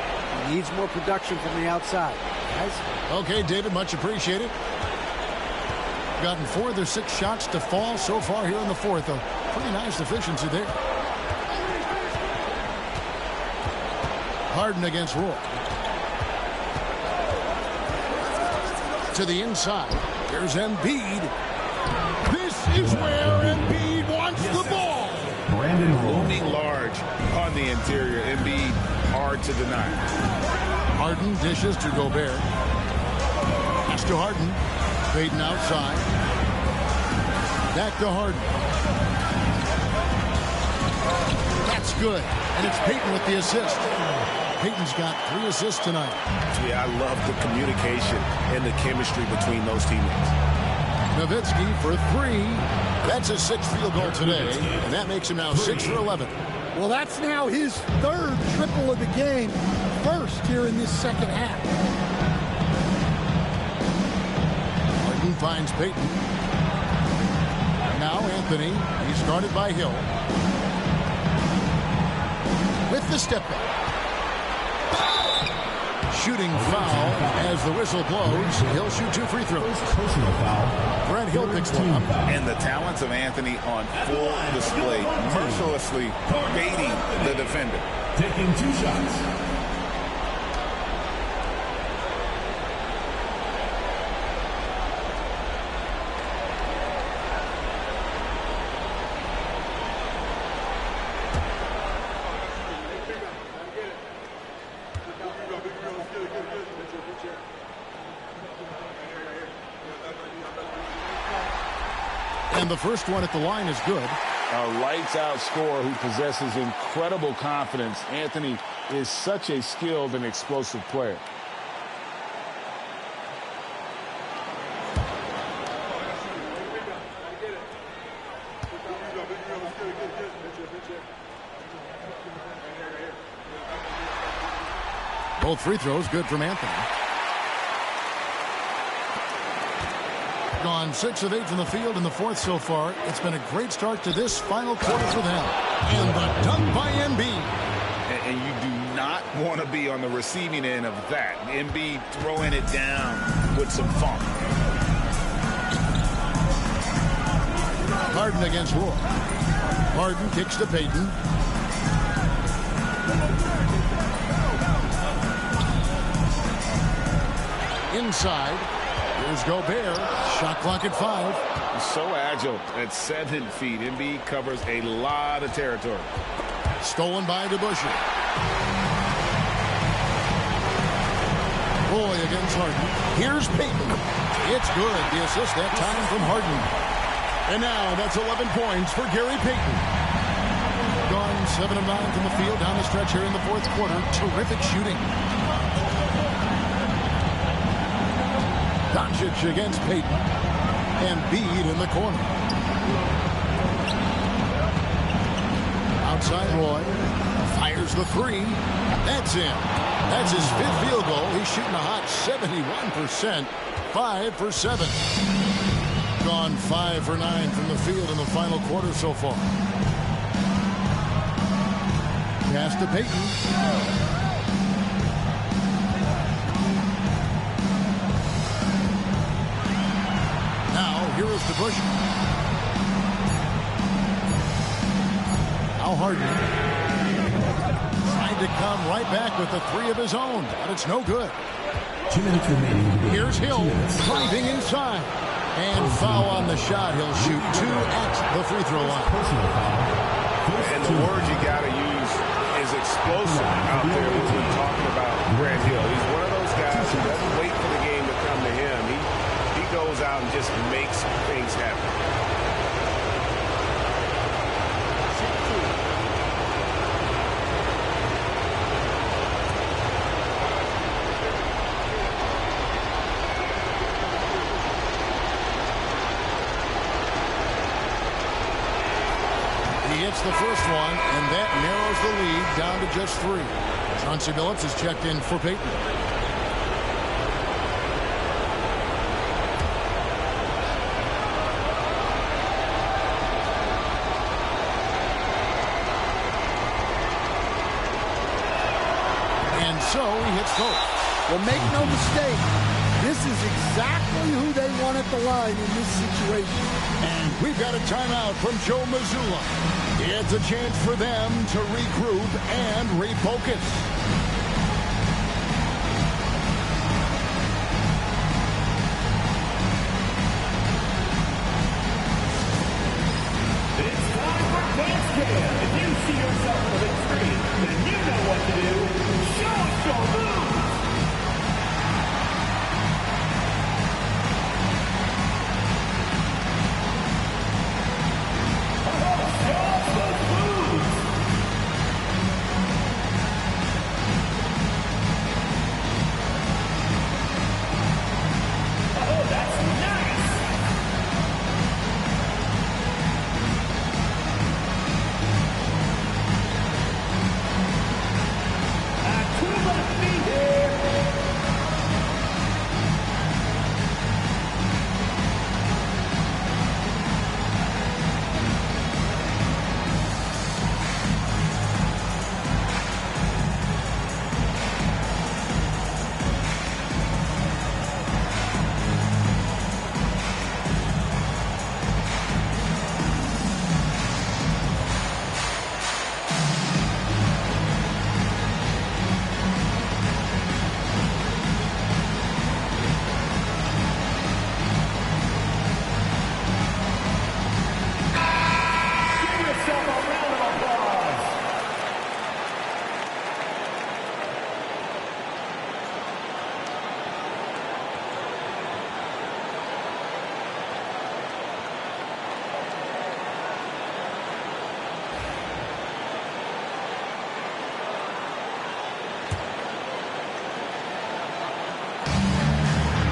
He needs more production from the outside. Guys? Okay, David, much appreciated. Gotten 4 of their 6 shots to fall so far here in the fourth. A pretty nice efficiency there. Harden against Roy. To the inside. There's Embiid. This is where Embiid wants the ball. Brandon looming large on the interior. Embiid hard to deny. Harden dishes to Gobert. Pass to Harden. Payton outside. Back to Harden. That's good. And it's Payton with the assist. Payton's got 3 assists tonight. Yeah, I love the communication and the chemistry between those teammates. Nowitzki for 3. That's his 6th field goal today, and that makes him now 6 for 11. Well, that's now his 3rd triple of the game, first here in this second half. Harden finds Payton. Now Anthony. He's guarded by Hill. With the step back. Shooting foul as the whistle blows. He'll shoot 2 free throws. Personal foul. Brad Hill picks one up. And the talents of Anthony on full display, mercilessly baiting the defender. Taking 2 shots. And the first one at the line is good. A lights-out scorer who possesses incredible confidence. Anthony is such a skilled and explosive player. Both free throws good from Anthony. Gone 6 of 8 from the field in the fourth so far. It's been a great start to this final quarter for them. And the dunk by Embiid. And you do not want to be on the receiving end of that. Embiid throwing it down with some funk. Harden against Roy. Harden kicks to Payton. Inside. Here's Gobert. Shot clock at 5. He's so agile at 7 feet. Embiid covers a lot of territory. Stolen by DeBusschere. Roy against Harden. Here's Payton. It's good. The assist that time from Harden. And now that's 11 points for Gary Payton. Gone 7 of 9 from the field down the stretch here in the fourth quarter. Terrific shooting. Doncic against Payton. Embiid in the corner. Outside Roy. Fires the 3. That's in. That's his 5th field goal. He's shooting a hot 71%. 5 for 7. Gone 5 for 9 from the field in the final quarter so far. Pass to Payton. Here is DeBusschere. Now Harden. Trying to come right back with a 3 of his own, but it's no good. 2 minutes remaining. Here's Hill driving inside. And foul on the shot. He'll shoot 2 at the free throw line. Personal foul. And the word you got to use is explosive out there when we're talking about Grant Hill. He's one of those guys who doesn't wait for the game to come to him. He goes out and just makes things happen. He hits the first one, and that narrows the lead down to just 3. Chauncey Billups is checked in for Payton. so he hits both. Well, make no mistake, this is exactly who they want at the line in this situation. And we've got a timeout from Joe Mazzulla. It's a chance for them to regroup and refocus. It's time for Dance Cam. If you see yourself on the big screen, then you know what to do. Show us your moves.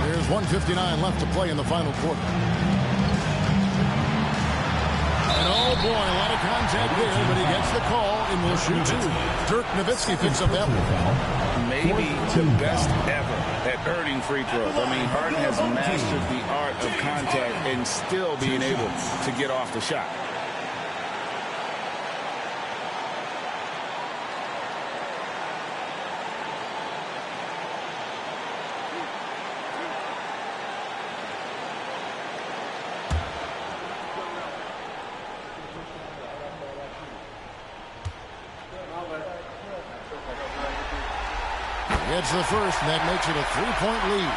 There's 1:59 left to play in the final quarter. And oh boy, a lot of contact there, but he gets the call and will shoot two. Dirk Nowitzki picks up that one. Maybe the best ever at earning free throws. I mean, Harden has mastered the art of contact and still being able to get off the shot. Gets the first, and that makes it a three-point lead.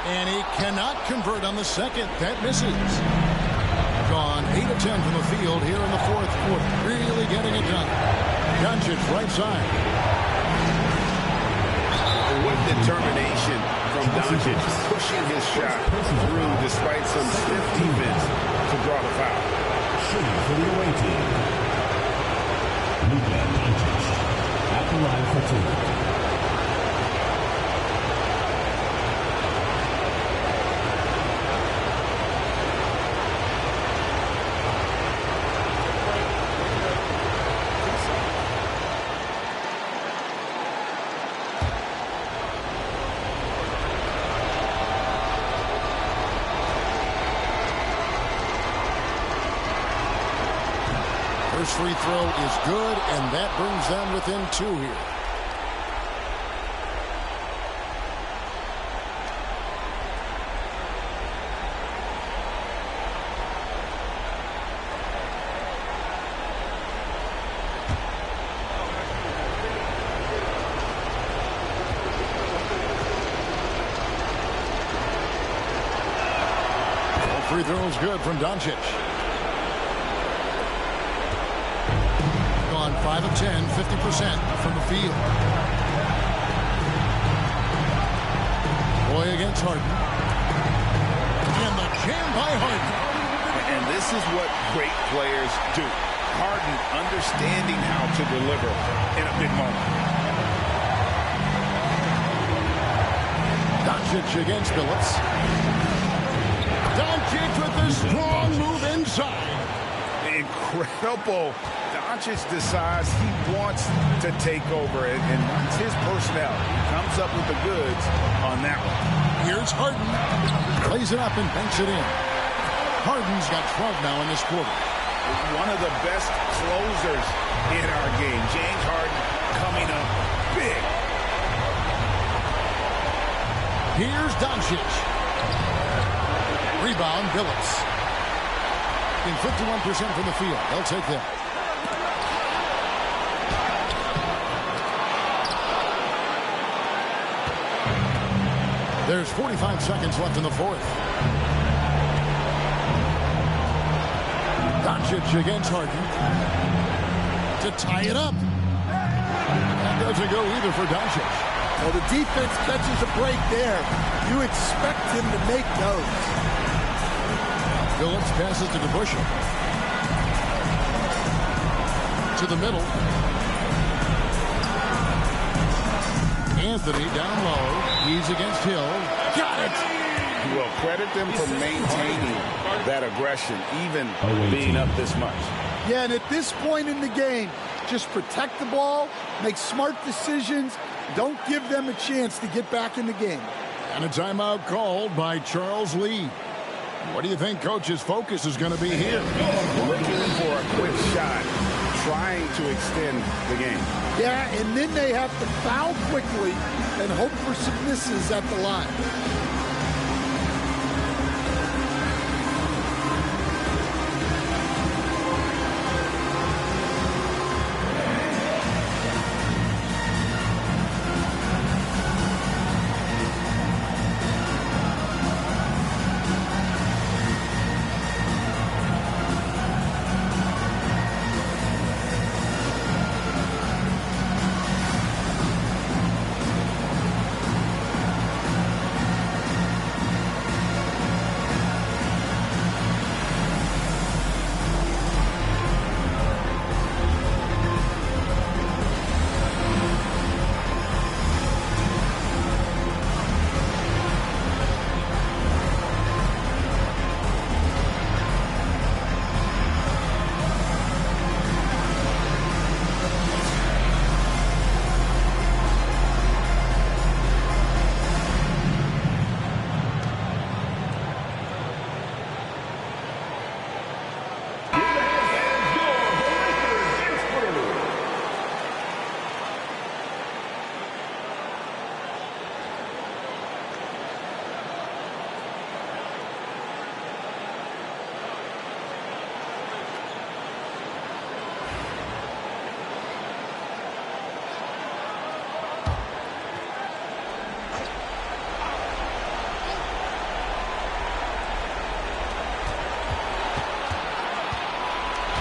And he cannot convert on the second. That misses. Gone 8 of 10 from the field here in the fourth quarter. Really getting it done. Doncic right side. What determination from Doncic, pushing his shot through despite some stiff defense to draw the foul. Shooting for the away team. Luka Doncic at the line for two. First free throw is good, and that brings them within two here. Free throw is good from Doncic. Gone 5 of 10, 50% from the field. Boy against Harden. And the jam by Harden. And this is what great players do. Harden understanding how to deliver in a big moment. Doncic against Billups. Doncic with a strong move inside. Incredible Doncic decides he wants to take over, and it's his personality. He comes up with the goods on that one. Here's Harden. Plays it up and banks it in. Harden's got 12 now in this quarter. One of the best closers in our game. James Harden coming up big. Here's Doncic. Rebound, Billups. In 51% from the field. They'll take that. There's 45 seconds left in the fourth. Doncic against Harden. To tie it up. That doesn't go either for Doncic. Well, the defense catches a break there. You expect him to make those. Billups passes to DeBusschere. To the middle. Anthony down low. He's against Hill. Got it! Well, credit them for maintaining that aggression, even being up this much. Yeah, and at this point in the game, just protect the ball, make smart decisions, don't give them a chance to get back in the game. And a timeout called by Charles Lee. What do you think Coach's focus is going to be here? Looking for a quick shot, trying to extend the game. Yeah, and then they have to foul quickly and hope for some misses at the line.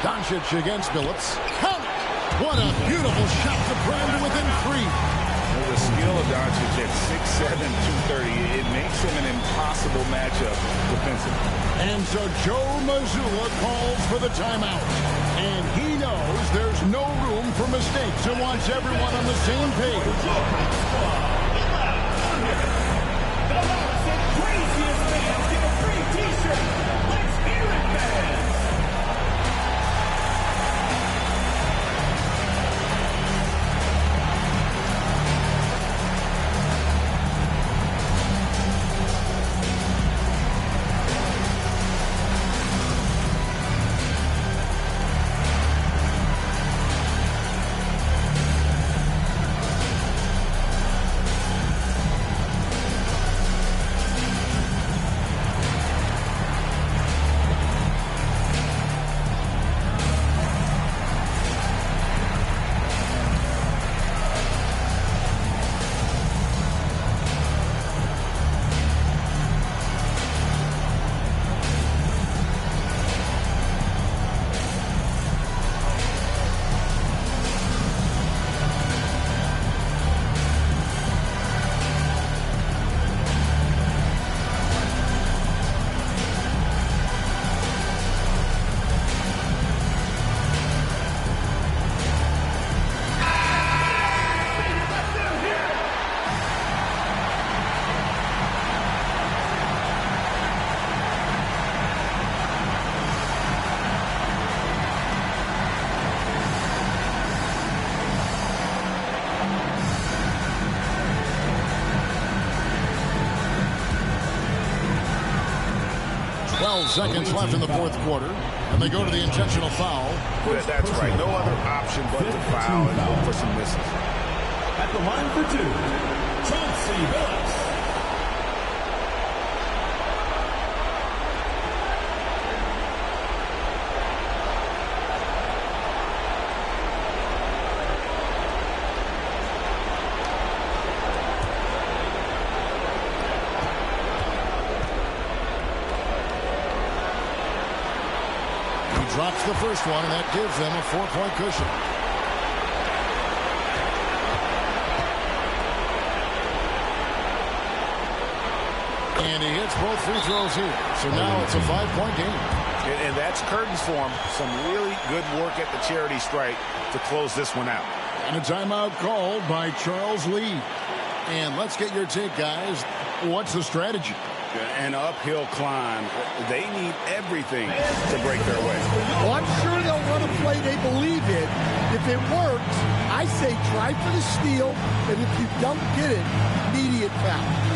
Doncic against Billups. Count it! What a beautiful shot to bring to within 3. Well, the skill of Doncic at 6'7", 230, it makes him an impossible matchup defensively. And so Joe Mazzulla calls for the timeout. And he knows there's no room for mistakes and wants everyone on the same page. The loudest and craziest fans get a free t-shirt. Let's hear it, fans! seconds left in the fourth quarter, and they go to the intentional foul. That's right. No other option but to foul and look for some misses. At the line for two, Chauncey Billups. Drops the first one, and that gives them a 4-point cushion. And he hits both free throws here. So now it's a 5-point game. And that's curtains for him. Some really good work at the charity stripe to close this one out. And a timeout called by Charles Lee. And let's get your take, guys. What's the strategy? An uphill climb. They need everything to break their way. Well, I'm sure they'll run a play they believe in. If it works, I say try for the steal, and if you don't get it, immediate foul.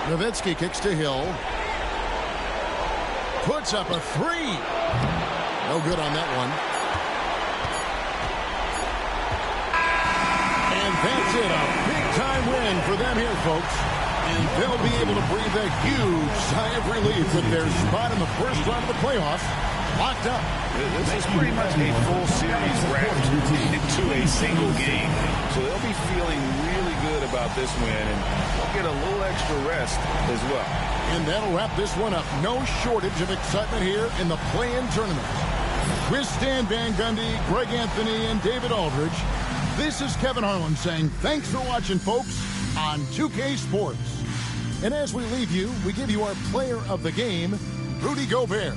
Nowitzki kicks to Hill. Puts up a three. No good on that one. And that's it. A big-time win for them here, folks. And they'll be able to breathe a huge sigh of relief with their spot in the first round of the playoffs locked up. This is pretty much a full series wrapped into a single game. So they'll be feeling really good about this win, and they'll get a little extra rest as well. And that'll wrap this one up. No shortage of excitement here in the play-in tournament. With Stan Van Gundy, Greg Anthony, and David Aldridge, this is Kevin Harlan saying thanks for watching, folks, on 2K Sports. And as we leave you, we give you our player of the game, Rudy Gobert.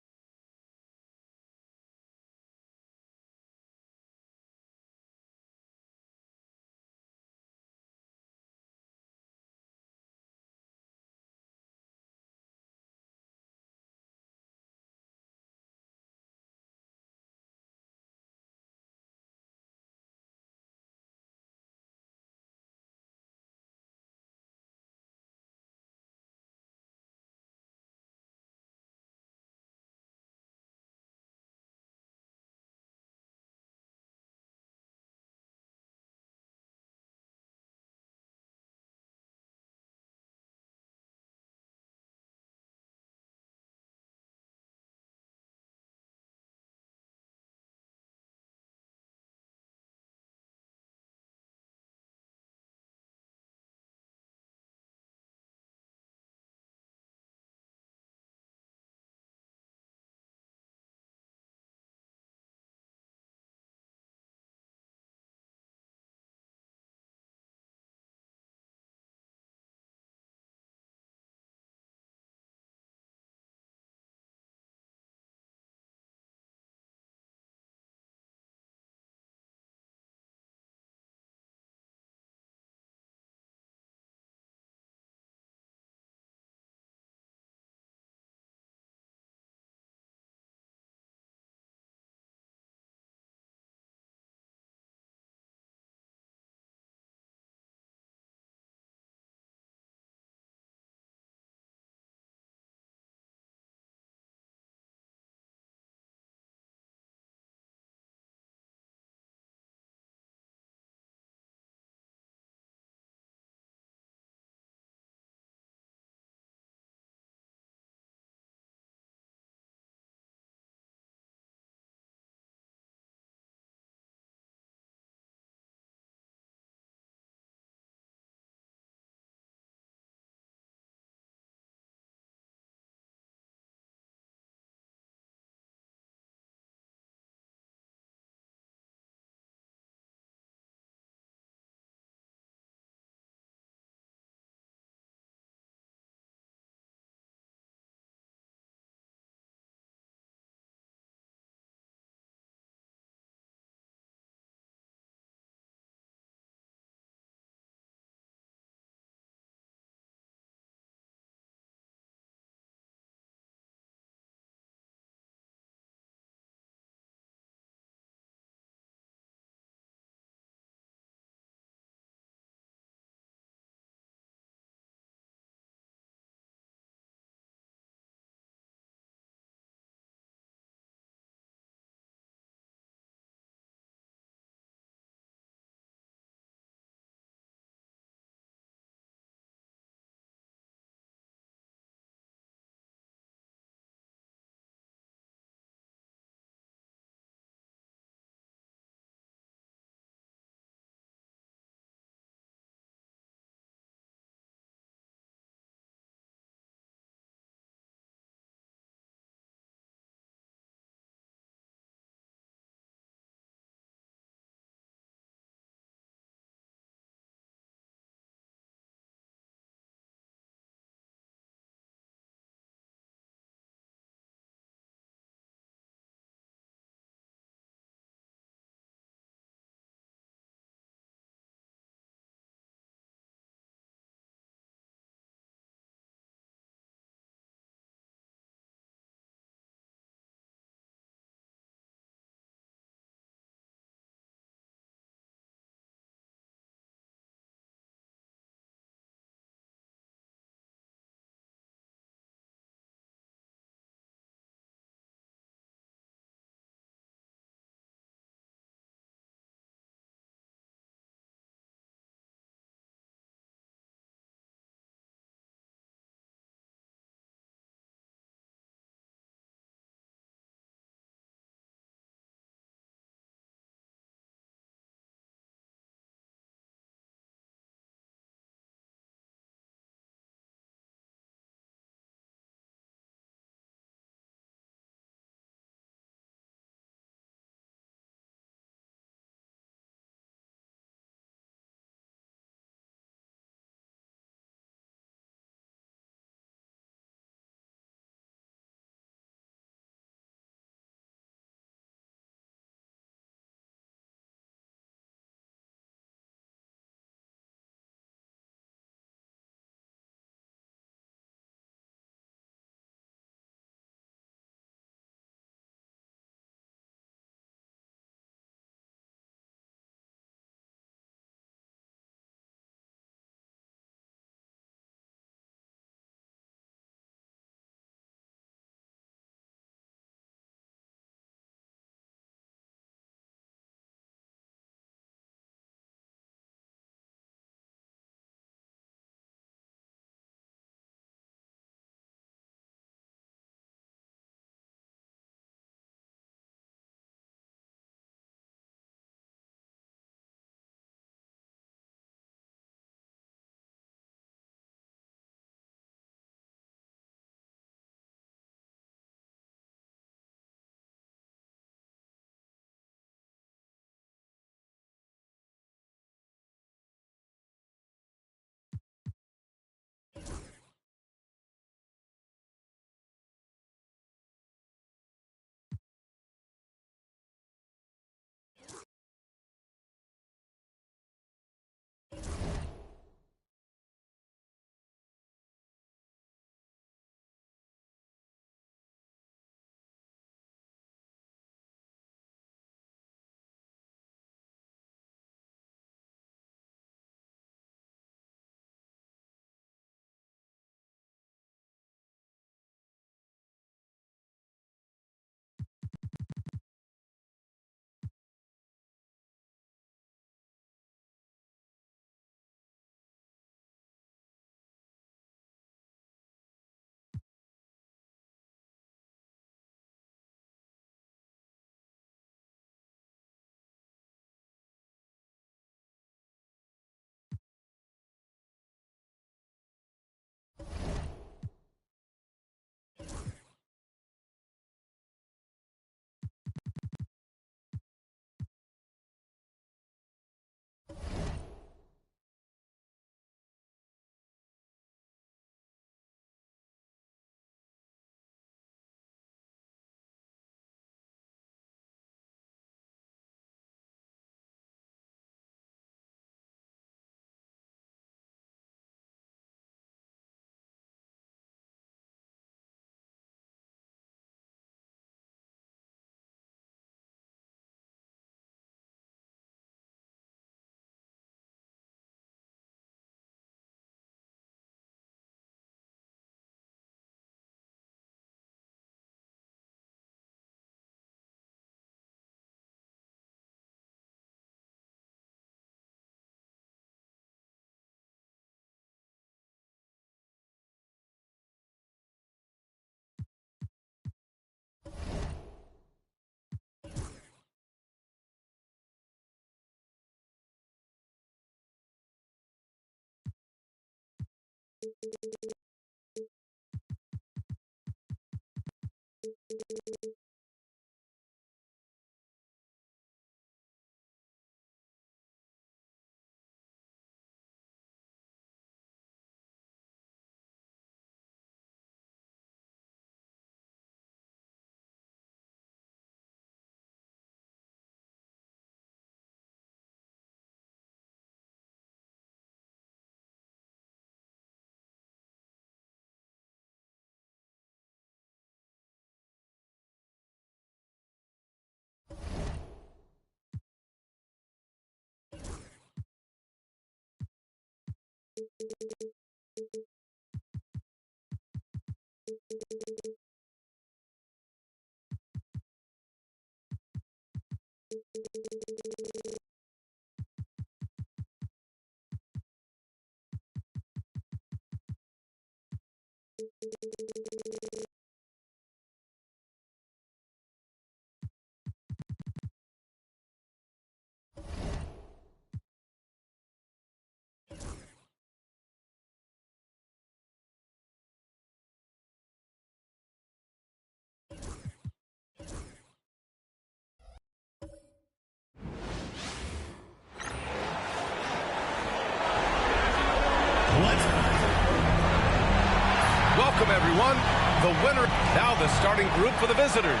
Welcome, everyone. The winner, now the starting group for the visitors.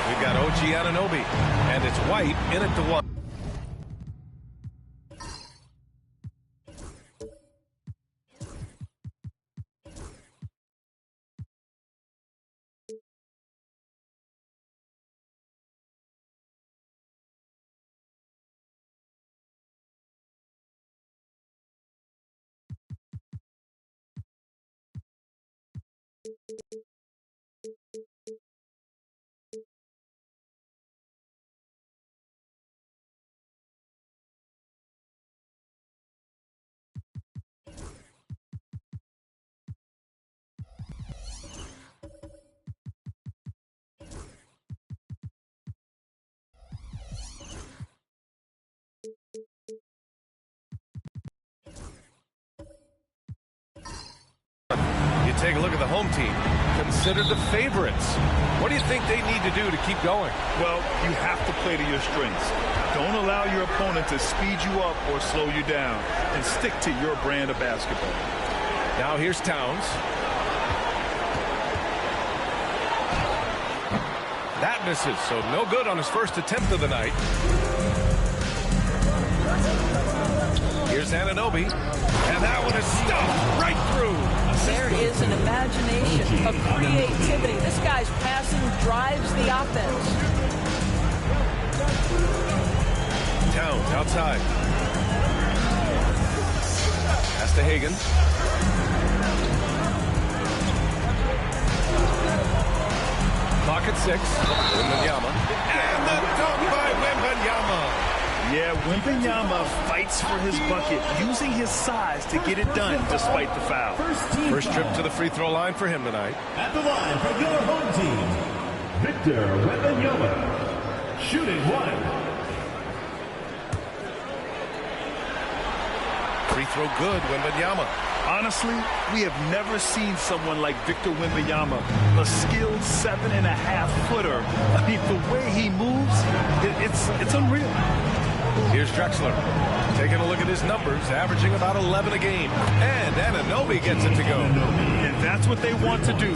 We've got OG Anunoby, and it's White in at the 1. You take a look at the home team, considered the favorites. What do you think they need to do to keep going? Well, you have to play to your strengths. Don't allow your opponent to speed you up or slow you down, and stick to your brand of basketball. Now here's Towns. That misses, so no good on his first attempt of the night. Here's Anunoby, and that one is stuffed right through. There is an imagination, a creativity. This guy's passing drives the offense. Towns outside. Pass to Hagan. Clock at 6. Wembanyama. And the dunk by Wembanyama. Yeah, Wembanyama fights for his bucket, using his size to get it done despite the foul. First trip to the free throw line for him tonight. At the line for your home team, Victor Wembanyama, shooting 1. Free throw good, Wembanyama. Honestly, we have never seen someone like Victor Wembanyama, a skilled 7.5-footer. I mean, the way he moves, it's unreal. Here's Drexler, taking a look at his numbers, averaging about 11 a game. And Anunoby gets it to go. And that's what they want to do.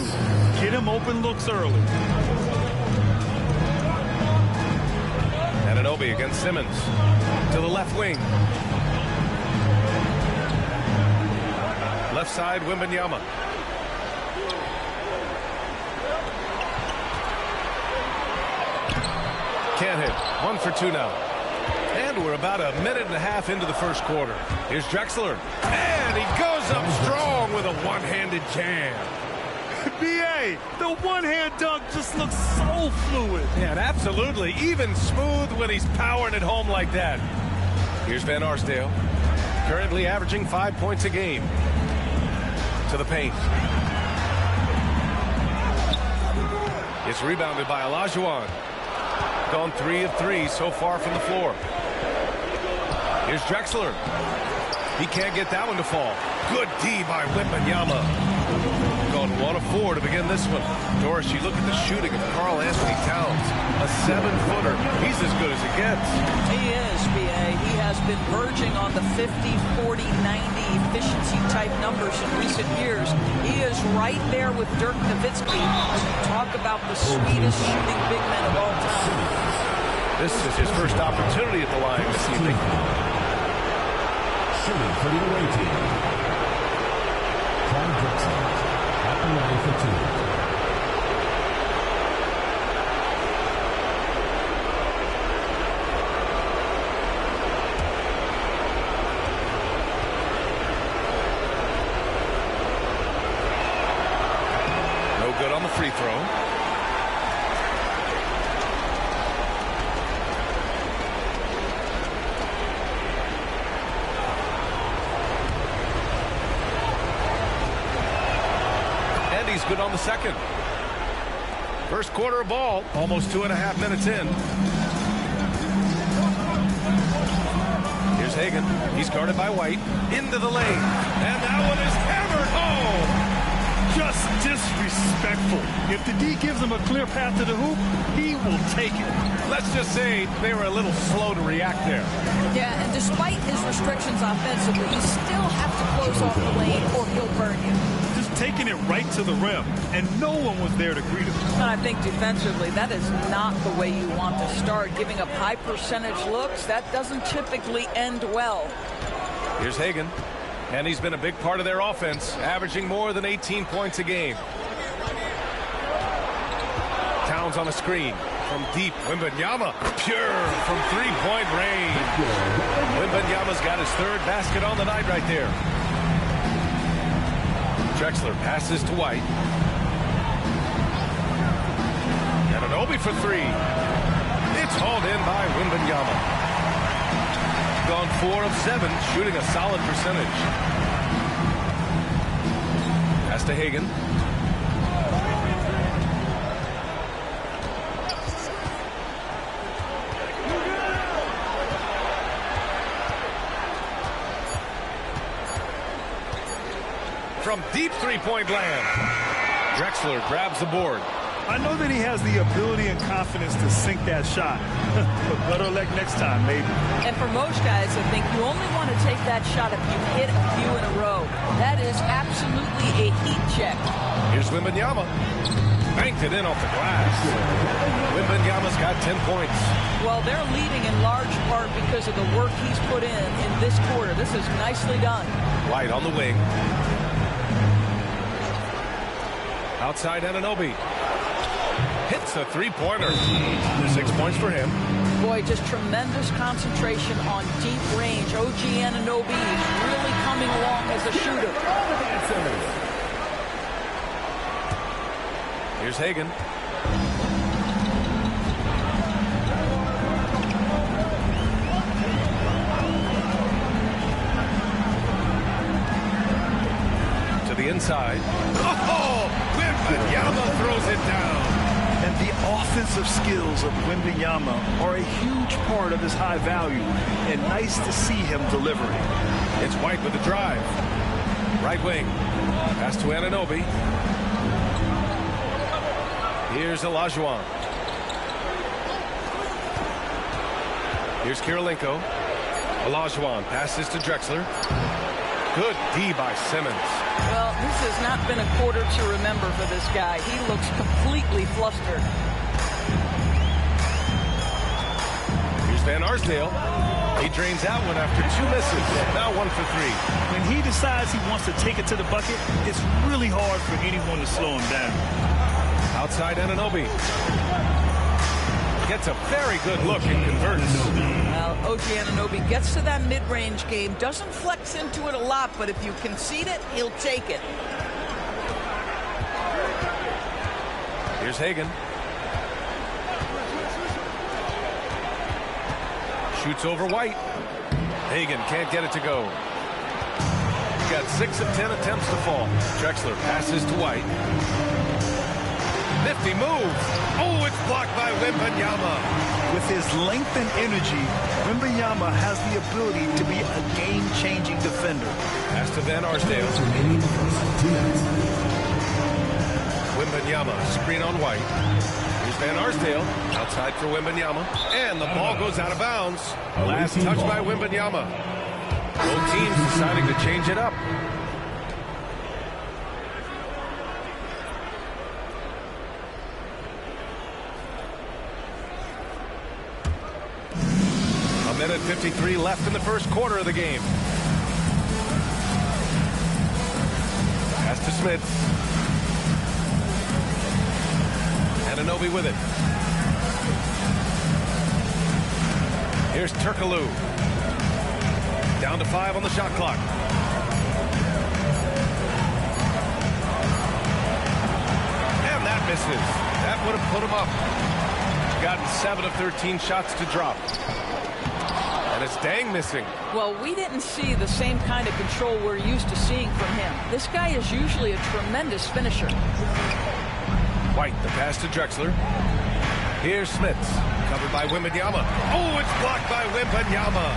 Get him open looks early. Anunoby against Simmons. To the left wing. Left side, Wembanyama. Can't hit. 1 for 2 now. And we're about a minute and a half into the first quarter. Here's Drexler. And he goes up strong with a one-handed jam. B.A., the one-hand dunk just looks so fluid. Yeah, absolutely. Even smooth when he's powering it home like that. Here's Van Arsdale. Currently averaging 5 points a game. To the paint. It's rebounded by Olajuwon. Gone 3 of 3 so far from the floor. Here's Drexler. He can't get that one to fall. Good D by Wembanyama. Gone 1 of 4 to begin this one. Doris, you look at the shooting of Karl Anthony Towns. A 7-footer. He's as good as it gets. He is, B.A. He has been verging on the 50, 40, 90 efficiency type numbers in recent years. He is right there with Dirk Nowitzki as we talk about the sweetest shooting big men of all time. This is his first opportunity at the line this evening. Shooting for the away team, Clyde Drexler at the line for 2. Good on the free throw. And he's good on the second. First quarter of ball, almost 2.5 minutes in. Here's Hagan. He's guarded by White. Into the lane. And that one is hammered home. Just disrespectful. If the D gives him a clear path to the hoop, he will take it. Let's just say they were a little slow to react there. Yeah, and despite his restrictions offensively, you still have to close off the lane or he'll burn you. Just taking it right to the rim, and no one was there to greet him. And I think defensively, that is not the way you want to start. Giving up high percentage looks, that doesn't typically end well. Here's Hagan. And he's been a big part of their offense, averaging more than 18 points a game. Towns on a screen from deep. Wembanyama, pure from three-point range. Wembanyama's got his third basket on the night right there. Drexler passes to White. Anunoby for 3. It's hauled in by Wembanyama. Gone 4 of 7, shooting a solid percentage. Pass to Hagan. From deep three-point land, Drexler grabs the board. I know that he has the ability and confidence to sink that shot, but better luck next time, maybe. And for most guys, I think you only want to take that shot if you hit a few in a row. That is absolutely a heat check. Here's Wembanyama. Banked it in off the glass. Wembanyama's got 10 points. Well, they're leading in large part because of the work he's put in this quarter. This is nicely done. White on the wing. Outside Anunoby. Hits a three-pointer. 6 points for him. Boy, just tremendous concentration on deep range. OG Anunoby really coming along as a shooter. Here's Hagan. To the inside. Oh! Wembanyama throws it down. And the offensive skills of Wembanyama are a huge part of his high value, and nice to see him delivering. It's White with the drive. Right wing. Pass to Anunoby. Here's Olajuwon. Here's Kirilenko. Olajuwon passes to Drexler. Good D by Simmons. Well, this has not been a quarter to remember for this guy. He looks completely flustered. Here's Van Arsdale. He drains that one after 2 misses. Now 1 for 3. When he decides he wants to take it to the bucket, it's really hard for anyone to slow him down. Outside Anunoby. Gets a very good look and converts. Well, OG Anunoby gets to that mid-range game, doesn't flex into it a lot, but if you concede it, he'll take it. Here's Hagan. Shoots over White. Hagan can't get it to go. He got 6 of 10 attempts to fall. Drexler passes to White. Nifty move. Oh, it's blocked by Wembanyama. With his length and energy, Wembanyama has the ability to be a game-changing defender. Pass to Van Arsdale. Wembanyama, screen on White. Here's Van Arsdale, outside for Wembanyama. And the ball goes out of bounds. Last touch by Wembanyama. Both teams deciding to change it up. A minute 53 left in the first quarter of the game. Pass to Smith. Anunoby with it. Here's Turkoglu. Down to 5 on the shot clock. And that misses. That would have put him up. He's gotten 7 of 13 shots to drop. And it's Deng missing. Well, we didn't see the same kind of control we're used to seeing from him. This guy is usually a tremendous finisher. White, the pass to Drexler. Here's Smith, covered by Wembanyama. Oh, it's blocked by Wembanyama.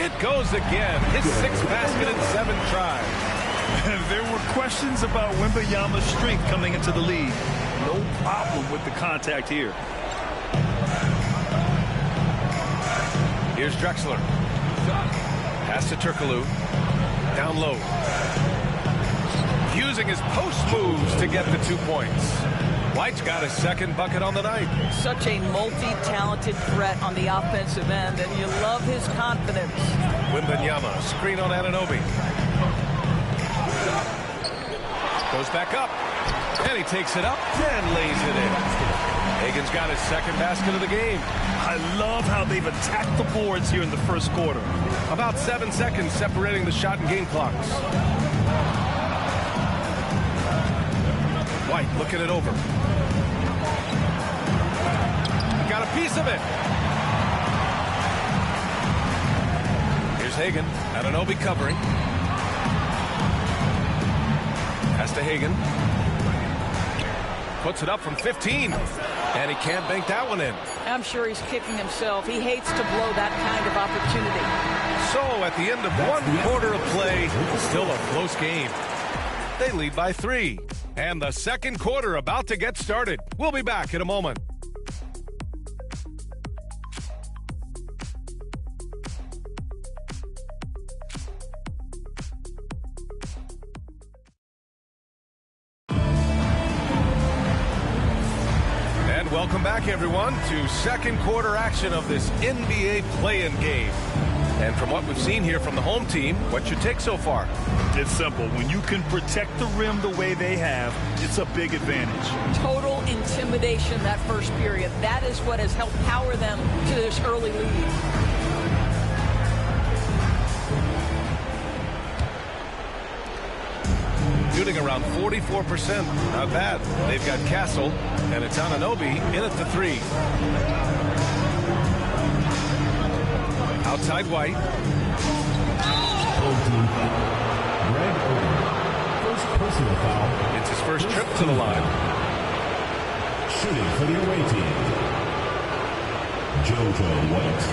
It goes again. His 6th basket in 7 tries. There were questions about Wembanyama's strength coming into the league. No problem with the contact here. Here's Drexler. Pass to Turkoglu. Down low. Using his post moves to get the 2 points. White's got his 2nd bucket on the night. Such a multi-talented threat on the offensive end, and you love his confidence. Wembanyama, screen on Anunoby. Goes back up. And he takes it up and lays it in. Hagen's got his 2nd basket of the game. I love how they've attacked the boards here in the first quarter. About 7 seconds separating the shot and game clocks. White looking it over. Got a piece of it. Here's Hagen. Anunoby covering. Pass to Hagen. Puts it up from 15. And he can't bank that one in. I'm sure he's kicking himself. He hates to blow that kind of opportunity. So at the end of 1 quarter of play, still a close game. They lead by 3. And the second quarter about to get started. We'll be back in a moment. And welcome back, everyone, to second quarter action of this NBA play-in game. And from what we've seen here from the home team, what's your take so far? It's simple. When you can protect the rim the way they have, it's a big advantage. Total intimidation that first period. That is what has helped power them to this early lead. Shooting around 44%. Not bad. They've got Castle, and it's Anunoby in at the 3. Outside White. Greg Oden. First personal foul. It's his first trip to the line. Shooting for the away team. JoJo White.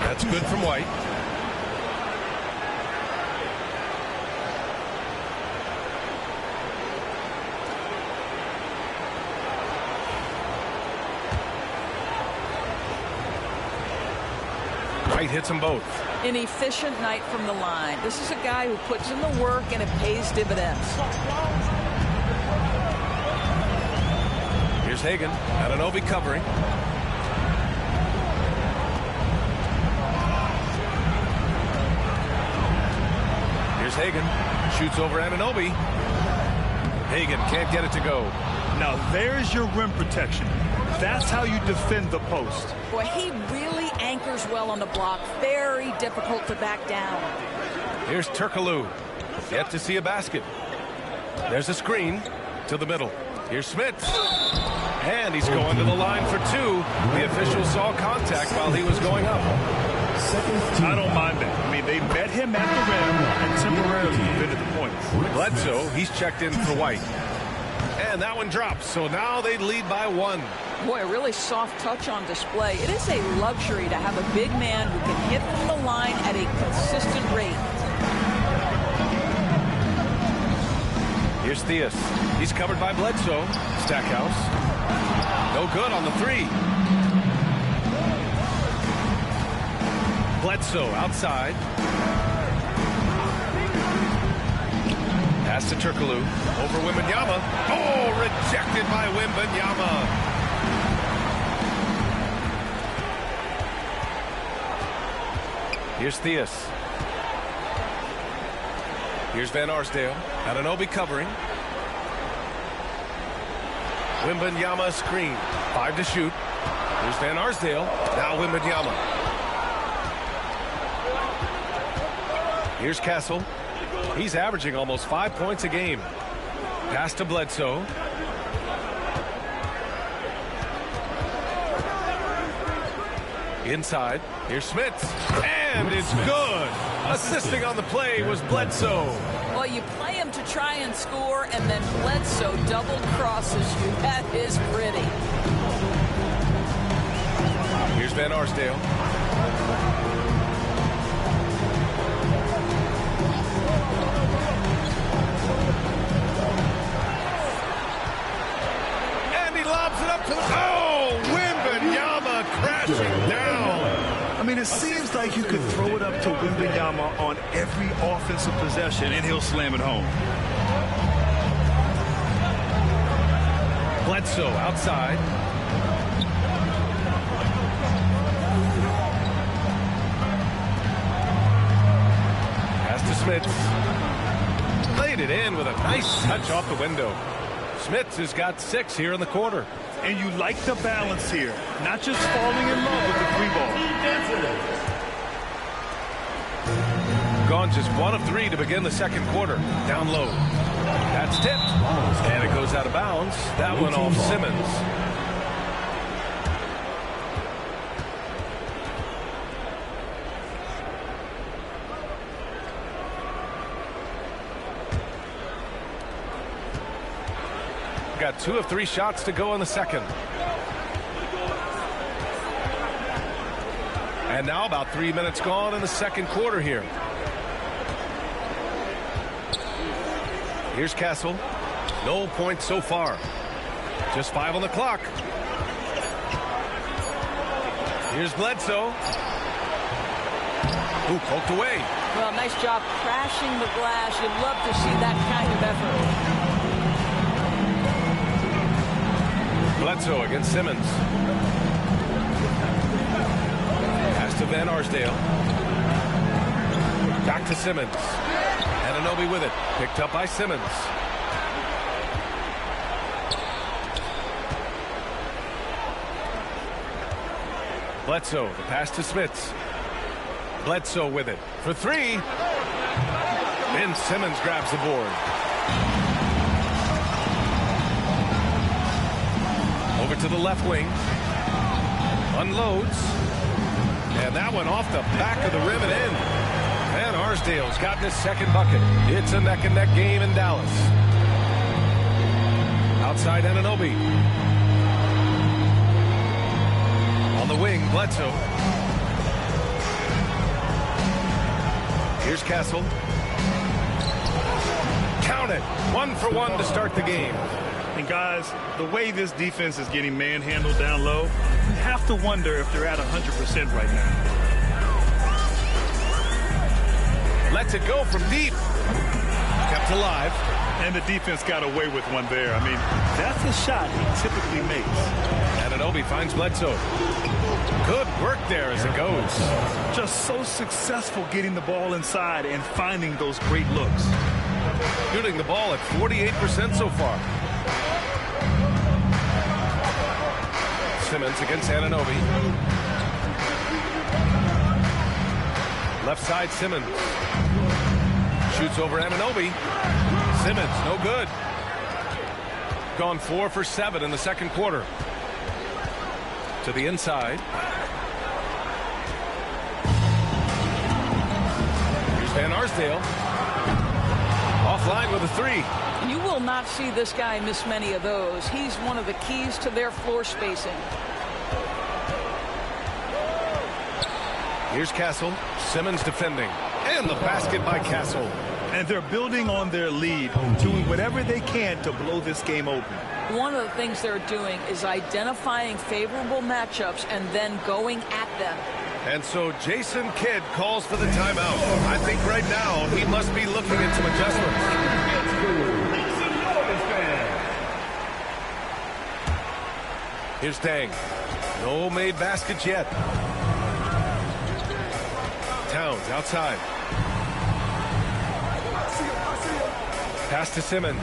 That's good from White. White hits them both. An efficient night from the line. This is a guy who puts in the work and it pays dividends. Here's Hagen. Anunoby covering. Here's Hagen. Shoots over Anunoby. Hagen can't get it to go. Now there's your rim protection. That's how you defend the post. Boy, he really anchors well on the block. Very difficult to back down. Here's Turkoglu. Yet to see a basket. There's a screen to the middle. Here's Smith. And he's going to the line for 2. The official saw contact while he was going up. I don't mind that. I mean, they met him at the rim and temporarily prevented the points. Bledsoe, he's checked in for White. And that one drops, so now they lead by 1. Boy, a really soft touch on display. It is a luxury to have a big man who can hit from the line at a consistent rate. Here's Theus. He's covered by Bledsoe. Stackhouse. No good on the 3. Bledsoe outside. Pass to Turkoglu. Over Wembanyama. Oh, rejected by Wembanyama. Here's Theus. Here's Van Arsdale. Anunoby covering. Wembanyama screen. 5 to shoot. Here's Van Arsdale. Now Wembanyama. Here's Castle. He's averaging almost 5 points a game. Pass to Bledsoe. Inside. Here's Smits. And it's good. Assisting on the play was Bledsoe. Well, you play him to try and score, and then Bledsoe double crosses you. That is pretty. Here's Van Arsdale. And he lobs it up to the... Oh, Wembanyama crashing down. I mean, it seems like you could throw it up to Wembanyama on every offensive possession, and he'll slam it home. Bledsoe outside. Pass to Smits. Laid it in with a nice touch off the window. Smits has got 6 here in the quarter. And you like the balance here, not just falling in love with the 3 ball. Gone just 1 of 3 to begin the second quarter. Down low. That's tipped. And it goes out of bounds. That one off Simmons. Got 2 of 3 shots to go in the second. And now about 3 minutes gone in the second quarter here. Here's Castle. No points so far. Just 5 on the clock. Here's Bledsoe. Ooh, poked away. Well, nice job crashing the glass. You'd love to see that kind of effort. Bledsoe against Simmons. Pass to Van Arsdale. Back to Simmons. Anunoby with it. Picked up by Simmons. Bledsoe, the pass to Smits. Bledsoe with it for 3. Ben Simmons grabs the board. Over to the left wing. Unloads. And that one off the back of the rim and in. Van Arsdale's got his second bucket. It's a neck-and-neck game in Dallas. Outside Anunoby. On the wing, Bledsoe. Here's Castle. Count it. 1 for 1 to start the game. And guys, the way this defense is getting manhandled down low, you have to wonder if they're at 100% right now. Lets it go from deep. Kept alive. And the defense got away with one there. I mean, that's a shot he typically makes. Anunoby finds Bledsoe. Good work there as it goes. Just so successful getting the ball inside and finding those great looks. Shooting the ball at 48% so far. Simmons against Anunoby. Left side, Simmons. Shoots over Anunoby. Simmons, no good. Gone 4 for 7 in the second quarter. To the inside. Here's Van Arsdale. Offline with a three. You will not see this guy miss many of those. He's one of the keys to their floor spacing. Here's Castle. Simmons defending. And the basket by Castle. And they're building on their lead, doing whatever they can to blow this game open. One of the things they're doing is identifying favorable matchups and then going at them. And so Jason Kidd calls for the timeout. I think right now he must be looking at some adjustments. Here's Dang. No made baskets yet. Towns outside. Pass to Simmons.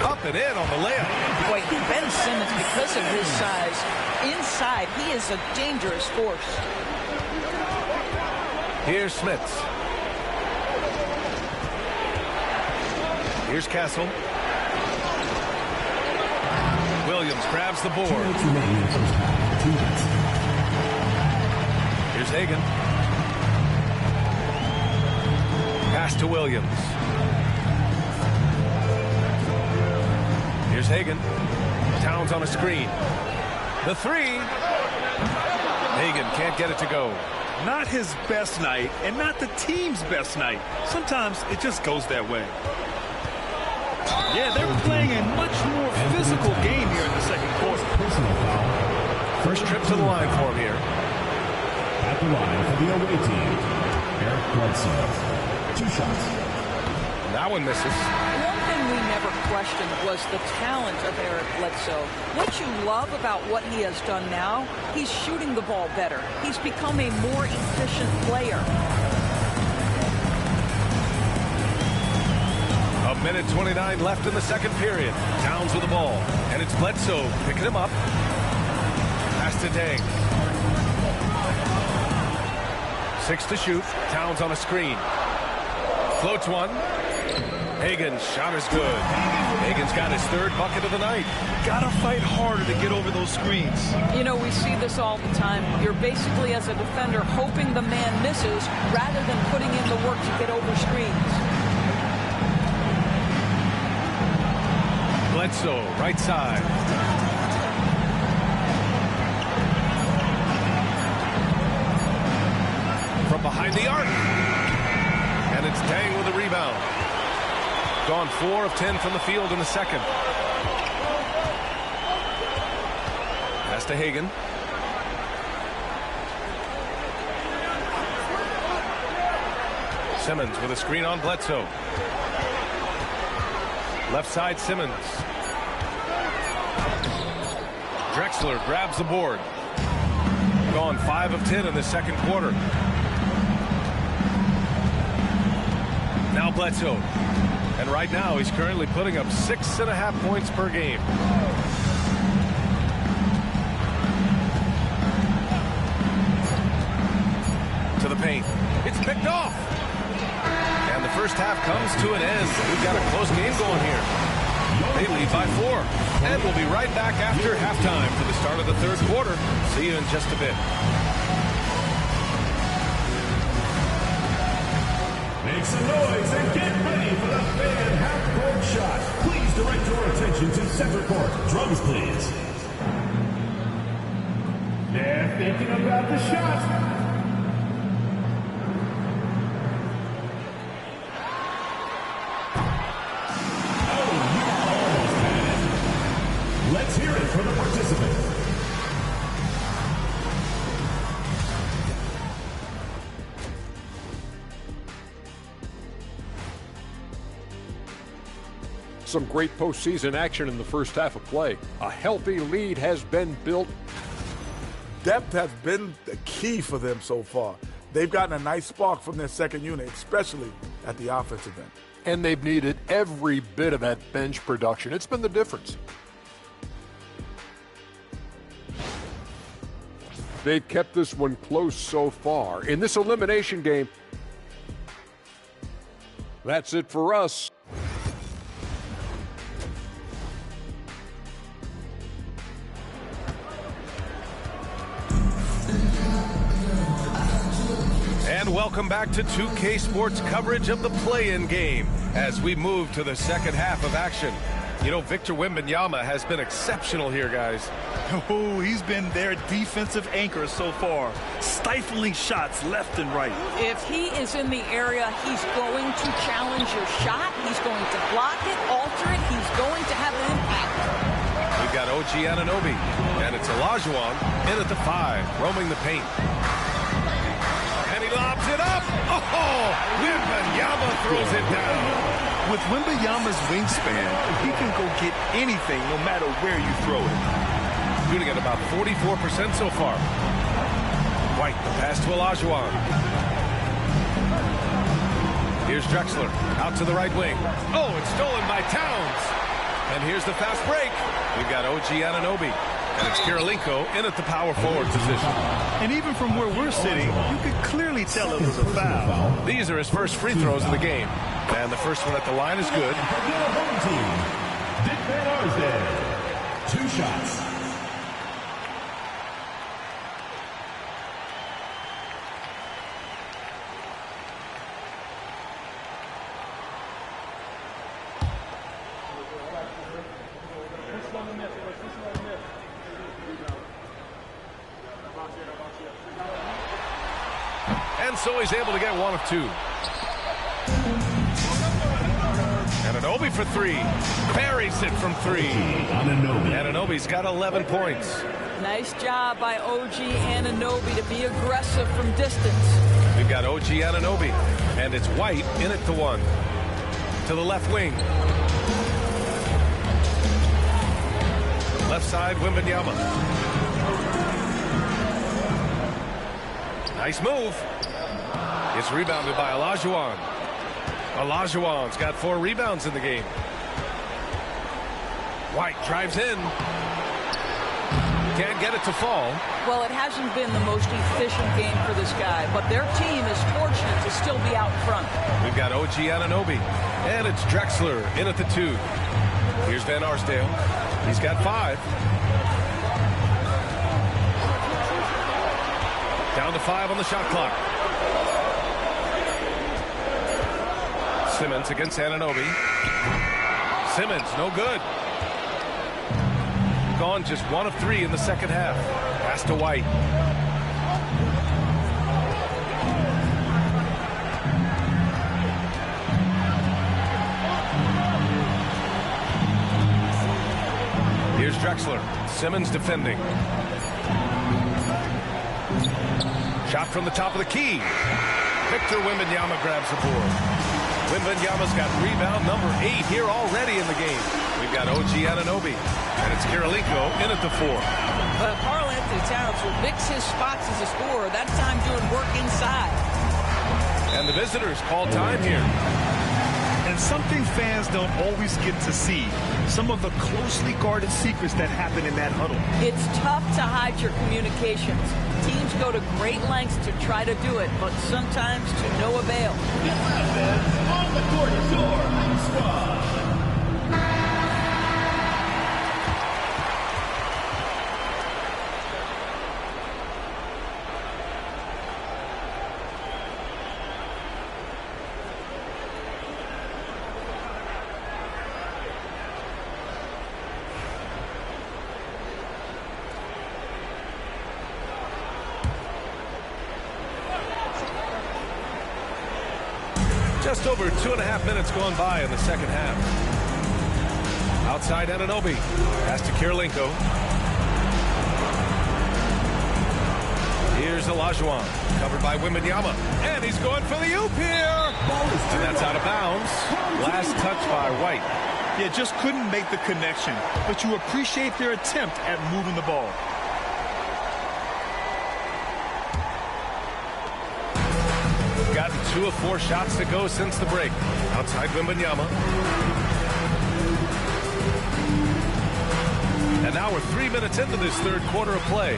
Up and in on the layup. Boy, Ben Simmons, because of his size, inside, he is a dangerous force. Here's Smits. Here's Castle. Williams grabs the board. Here's Hagan. Pass to Williams. Here's Hagan. Towns on a screen. The three. Hagan can't get it to go. Not his best night, and not the team's best night. Sometimes it just goes that way. Yeah, they're playing a much more physical game here in the second quarter. First trip to the line for him here. At the line for the away team, Eric Bledsoe. 2 shots. That one misses. One thing we never questioned was the talent of Eric Bledsoe. What you love about what he has done now, he's shooting the ball better. He's become a more efficient player. A minute 29 left in the second period. Towns with the ball. And it's Bledsoe picking him up. Pass to Dang. 6 to shoot. Towns on a screen. Floats one. Hagan's shot is good. Hagan's got his 3rd bucket of the night. Gotta fight harder to get over those screens. You know, we see this all the time. You're basically, as a defender, hoping the man misses rather than putting in the work to get over screens. Bledsoe, right side. From behind the arc. And it's Dang with a rebound. Gone 4 of 10 from the field in the second. Pass to Hagan. Simmons with a screen on Bledsoe. Left side Simmons. Drexler grabs the board. Gone 5 of 10 in the second quarter. Now Bledsoe. And right now he's currently putting up 6.5 points per game. To the paint. It's picked off. And the first half comes to an end. We've got a close game going here. They lead by 4. And we'll be right back after halftime for the start of the third quarter. See you in just a bit. Make some noise and get ready for the fan half-court shot. Please direct your attention to center court. Drums, please. They're thinking about the shot. Let's hear it for the participants. Some great postseason action in the first half of play. A healthy lead has been built. Depth has been the key for them so far. They've gotten a nice spark from their second unit, especially at the offensive end. And they've needed every bit of that bench production. It's been the difference. They've kept this one close so far. In this elimination game, that's it for us. And welcome Welcome back to 2K Sports coverage of the play-in game as we move to the second half of action. You know, Victor Wembanyama has been exceptional here, guys. Oh, he's been their defensive anchor so far, stifling shots left and right. If he is in the area, he's going to challenge your shot. He's going to block it, alter it. He's going to have an impact. We've got OG Anunoby, and it's Olajuwon in at the 5, roaming the paint. And he lobs it up. Oh, Wembanyama throws it down. With Wembanyama's wingspan, he can go get anything no matter where you throw it. Shooting at about 44% so far. White, the pass to Olajuwon. Here's Drexler, out to the right wing. Oh, it's stolen by Towns. And here's the fast break. We've got OG Anunoby. And it's Kirilenko in at the power forward position. And even from where we're sitting, you could clearly tell it was a foul. These are his first free throws of the game. And the first one at the line is good. Dick Van Arsdale, 2 shots. And so he's able to get 1 of 2. Anunoby for 3. Buries it from 3. Anunoby's got 11 points. Nice job by OG Anunoby to be aggressive from distance. We've got OG Anunoby, and it's White in at the 1. To the left wing. Left side, Wembanyama. Nice move. It's rebounded by Olajuwon. Olajuwon's got 4 rebounds in the game. White drives in. Can't get it to fall. Well, it hasn't been the most efficient game for this guy, but their team is fortunate to still be out front. We've got OG Anunoby, and it's Drexler in at the 2. Here's Van Arsdale. He's got 5. Down to 5 on the shot clock. Simmons against Anunoby. Simmons, no good. Gone just 1 of 3 in the second half. Pass to White. Here's Drexler. Simmons defending. Shot from the top of the key. Victor Wembanyama grabs the board. Wembanyama's got rebound number 8 here already in the game. We've got OG Anunoby, and it's Kirilenko in at the 4. But Karl-Anthony Towns will mix his spots as a scorer, that time doing work inside. And the visitors call time here. And something fans don't always get to see, some of the closely guarded secrets that happen in that huddle. It's tough to hide your communications. Teams go to great lengths to try to do it, but sometimes to no avail. On the court is your home squad. Just over 2.5 minutes going by in the second half. Outside Anunoby. Pass to Kirilenko. Here's Olajuwon. Covered by Wembanyama. And he's going for the oop here. And that's out of bounds. Last touch by White. Yeah, just couldn't make the connection. But you appreciate their attempt at moving the ball. Gotten 2 of 4 shots to go since the break. Outside Wembanyama. And now we're 3 minutes into this third quarter of play.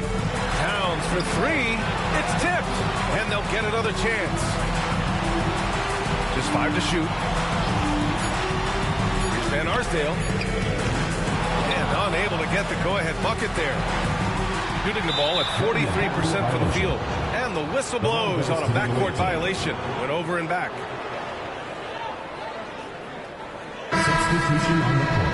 Towns for 3. It's tipped. And they'll get another chance. Just 5 to shoot. Here's Van Arsdale. And unable to get the go-ahead bucket there. Shooting the ball at 43% from the field. And And the whistle blows on a backcourt violation. Went over and back. Substitution on the court.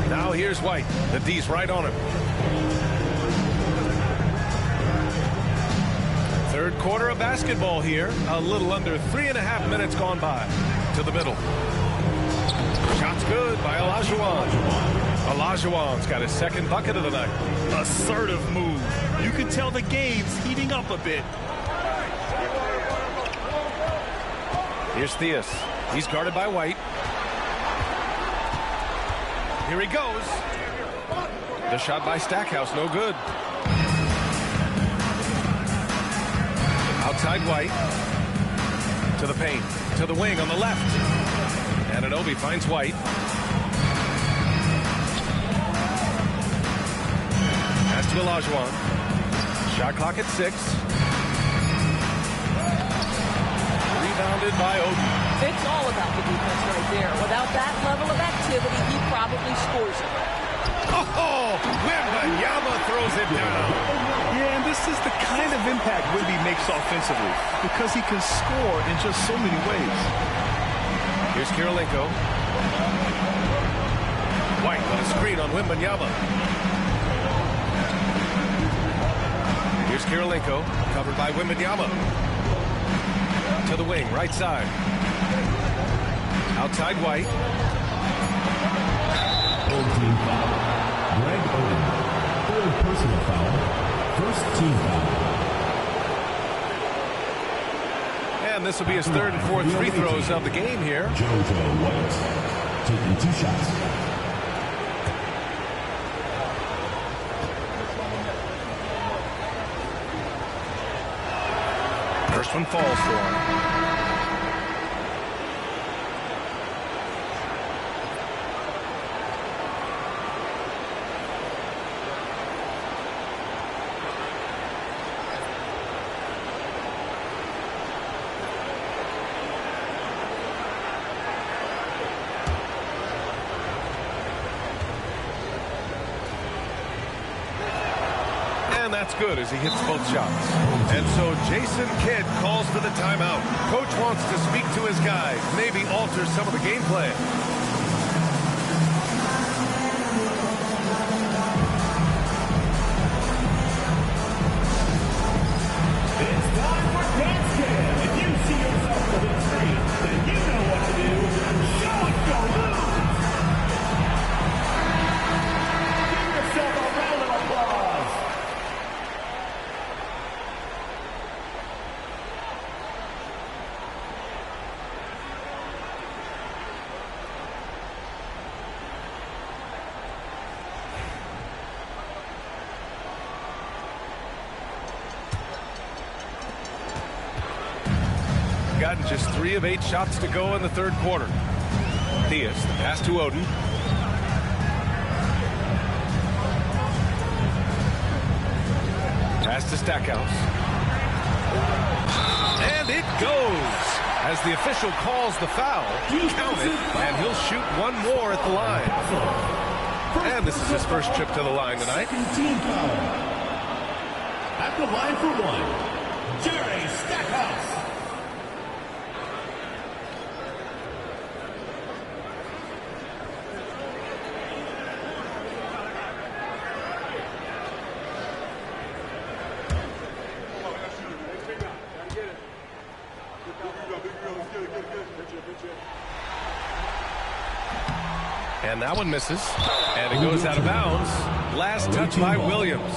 Now here's White. The D's right on him. Third quarter of basketball here. A little under 3.5 minutes gone by. To the middle. Shot's good by Olajuwon. Olajuwon's got his second bucket of the night. Assertive move. You can tell the game's heating up a bit. Here's Theus. He's guarded by White. Here he goes. The shot by Stackhouse, no good. Outside White. To the paint. To the wing on the left. Anunoby finds White. Pass to Olajuwon. Shot clock at 6. Rebounded by Oden. It's all about the defense right there. Without that level of activity, he probably scores it. Oh, Wembanyama throws it down. Yeah, and this is the kind of impact Wemby makes offensively because he can score in just so many ways. Here's Kirilenko. White on a screen on Wembanyama. Here's Kirilenko, covered by Wembanyama. To the wing, right side. Outside White. Old team foul. Greg Oden. Third personal foul. First team foul. And this will be his third and fourth free throws of the game here. JoJo White. Taking 2 shots. First one falls for him. And that's good as he hits both shots. And so Jason Kidd calls for the timeout. Coach wants to speak to his guys, maybe alter some of the game plan. It's time for Dance Cam. If you see yourself on the screen, then you know what to do. Show us your moves. Give yourself a round of applause. Gotten just 3 of 8 shots to go in the third quarter. Theus, the pass to Oden. Pass to Stackhouse. And it goes. As the official calls the foul, count it, and he'll shoot one more at the line. And this is his first trip to the line tonight. Team foul. At the line for 1, Jerry Stackhouse. And that one misses. And it goes out of bounds. Last touch by Williams.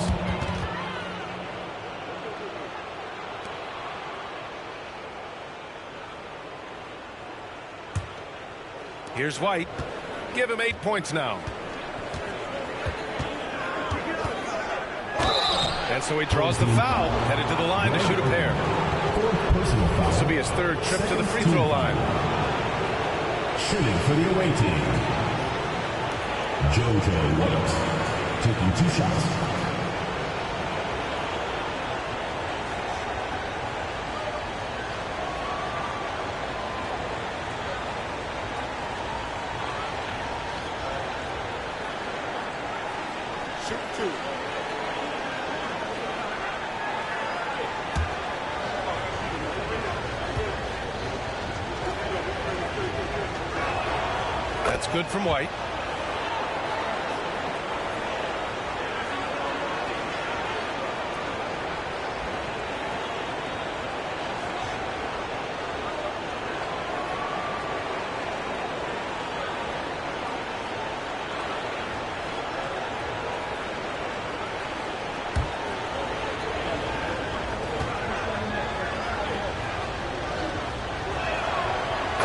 Here's White. Give him 8 points now. And so he draws the foul, headed to the line to shoot a pair. This will be his third trip to the free throw line. Shooting for the away team. JoJo White taking 2 shots. 2-2. That's good from White.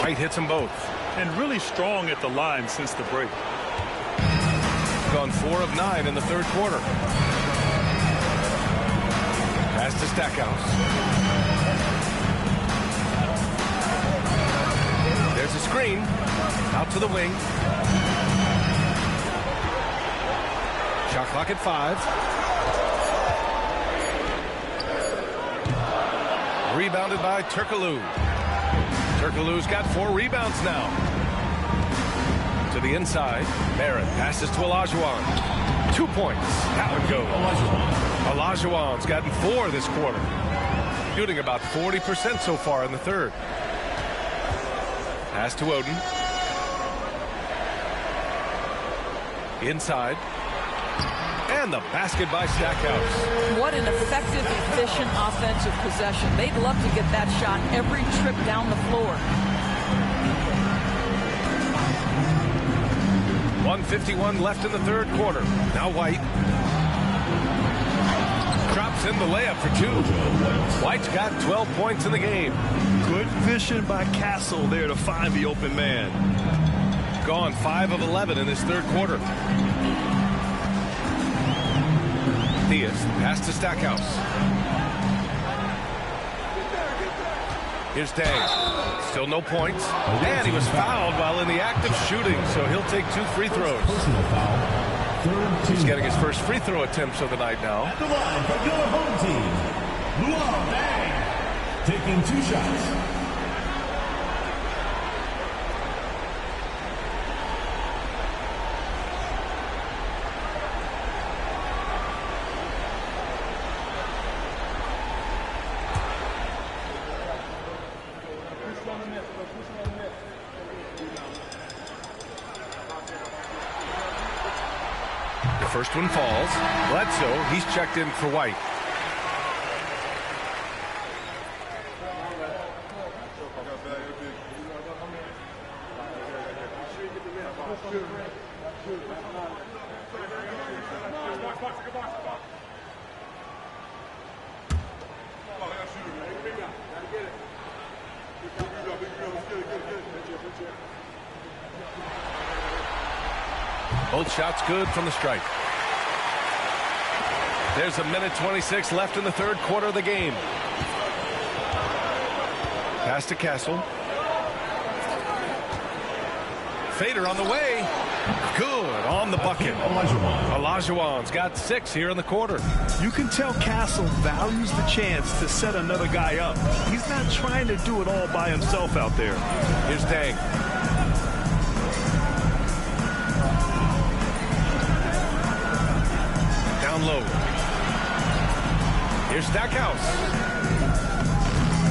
White hits them both. And really strong at the line since the break. Gone 4 of 9 in the third quarter. Pass to Stackhouse. There's a screen. Out to the wing. Shot clock at 5. Rebounded by Turkoglu. Turkoglu's got 4 rebounds now. To the inside. Barrett passes to Olajuwon. 2 points. That one goes. Olajuwon's gotten 4 this quarter. Shooting about 40% so far in the third. Pass to Oden. Inside. And the basket by Stackhouse. What an effective, efficient offensive possession. They'd love to get that shot every trip down the floor. 1:51 left in the third quarter. Now White. Drops in the layup for 2. White's got 12 points in the game. Good vision by Castle there to find the open man. Gone 5 of 11 in this third quarter. Diaz, pass to Stackhouse. Here's Dang. Still no points. And he was fouled while in the act of shooting, so he'll take 2 free throws. He's getting his first free throw attempts of the night now. At the line for your home team, Luol Deng, taking 2 shots. First one falls. Bledsoe, he's checked in for White. Both shots good from the stripe. There's a minute 26 left in the third quarter of the game. Pass to Castle. Fader on the way. Good on the bucket. Olajuwon's got 6 here in the quarter. You can tell Castle values the chance to set another guy up. He's not trying to do it all by himself out there. Here's Dang. Down low. Here's Stackhouse.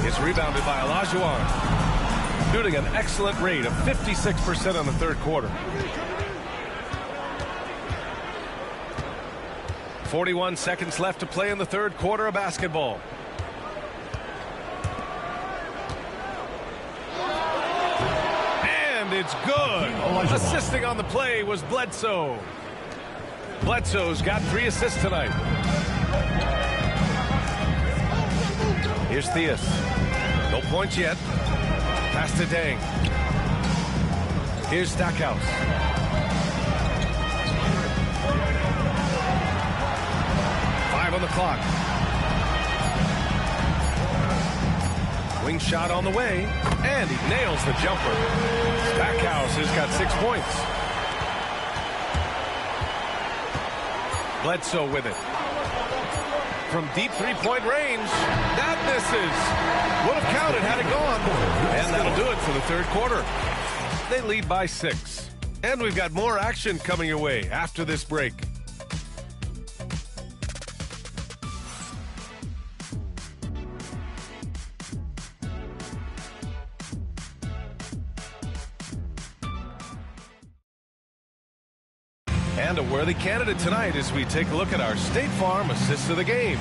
It's rebounded by Olajuwon. Shooting an excellent rate of 56% in the third quarter. 41 seconds left to play in the third quarter of basketball. And it's good. Assisting on the play was Bledsoe. Bledsoe's got 3 assists tonight. Here's Theus. No points yet. Pass to Dang. Here's Stackhouse. On the clock. Wing shot on the way, and he nails the jumper. Stackhouse has got 6 points. Bledsoe with it. From deep three-point range, that misses. Would have counted had it gone. And that'll do it for the third quarter. They lead by 6. And we've got more action coming your way after this break. And a worthy candidate tonight as we take a look at our State Farm assist of the game.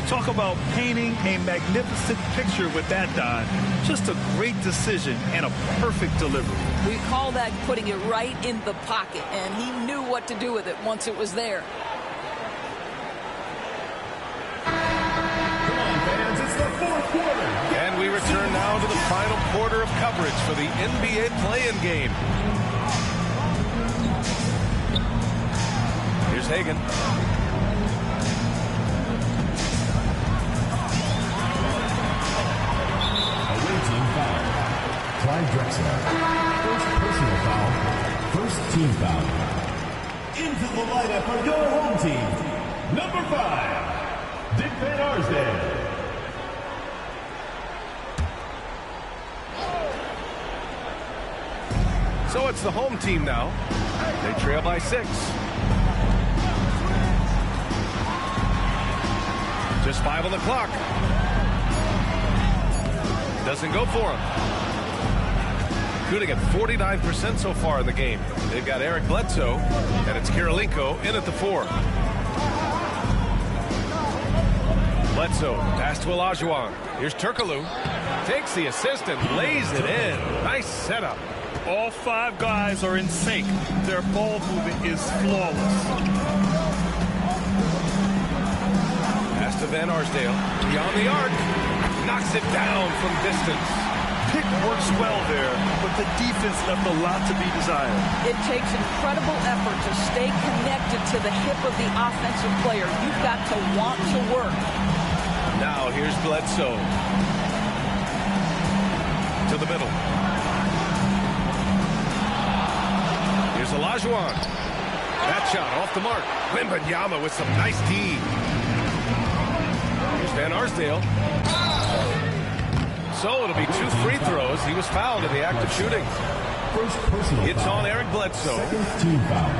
Talk about painting a magnificent picture with that, Don. Just a great decision and a perfect delivery. We call that putting it right in the pocket, and he knew what to do with it once it was there. And we return now to the final quarter of coverage for the NBA play-in game. Here's Hagan. Away team foul. Clyde Drexler. First personal foul. First team foul. Into the lineup for your home team. Number 5, Dick Van Arsdale. So it's the home team now. They trail by 6. Just 5 on the clock. Doesn't go for him. Shooting at 49% so far in the game. They've got Eric Bledsoe, and it's Kirilenko in at the 4. Bledsoe, pass to Olajuwon. Here's Turkoglu. Takes the assist and lays it in. Nice setup. All 5 guys are in sync. Their ball movement is flawless. Pass to Van Arsdale. Beyond the arc. Knocks it down from distance. Pick works well there, but the defense left a lot to be desired. It takes incredible effort to stay connected to the hip of the offensive player. You've got to want to work. Now here's Bledsoe. To the middle. Here's Olajuwon. That shot off the mark. Wembanyama with some nice D. Here's Van Arsdale. So it'll be 2 free throws. He was fouled in the act of shooting. First personal It's foul. on Eric Bledsoe. Second team foul.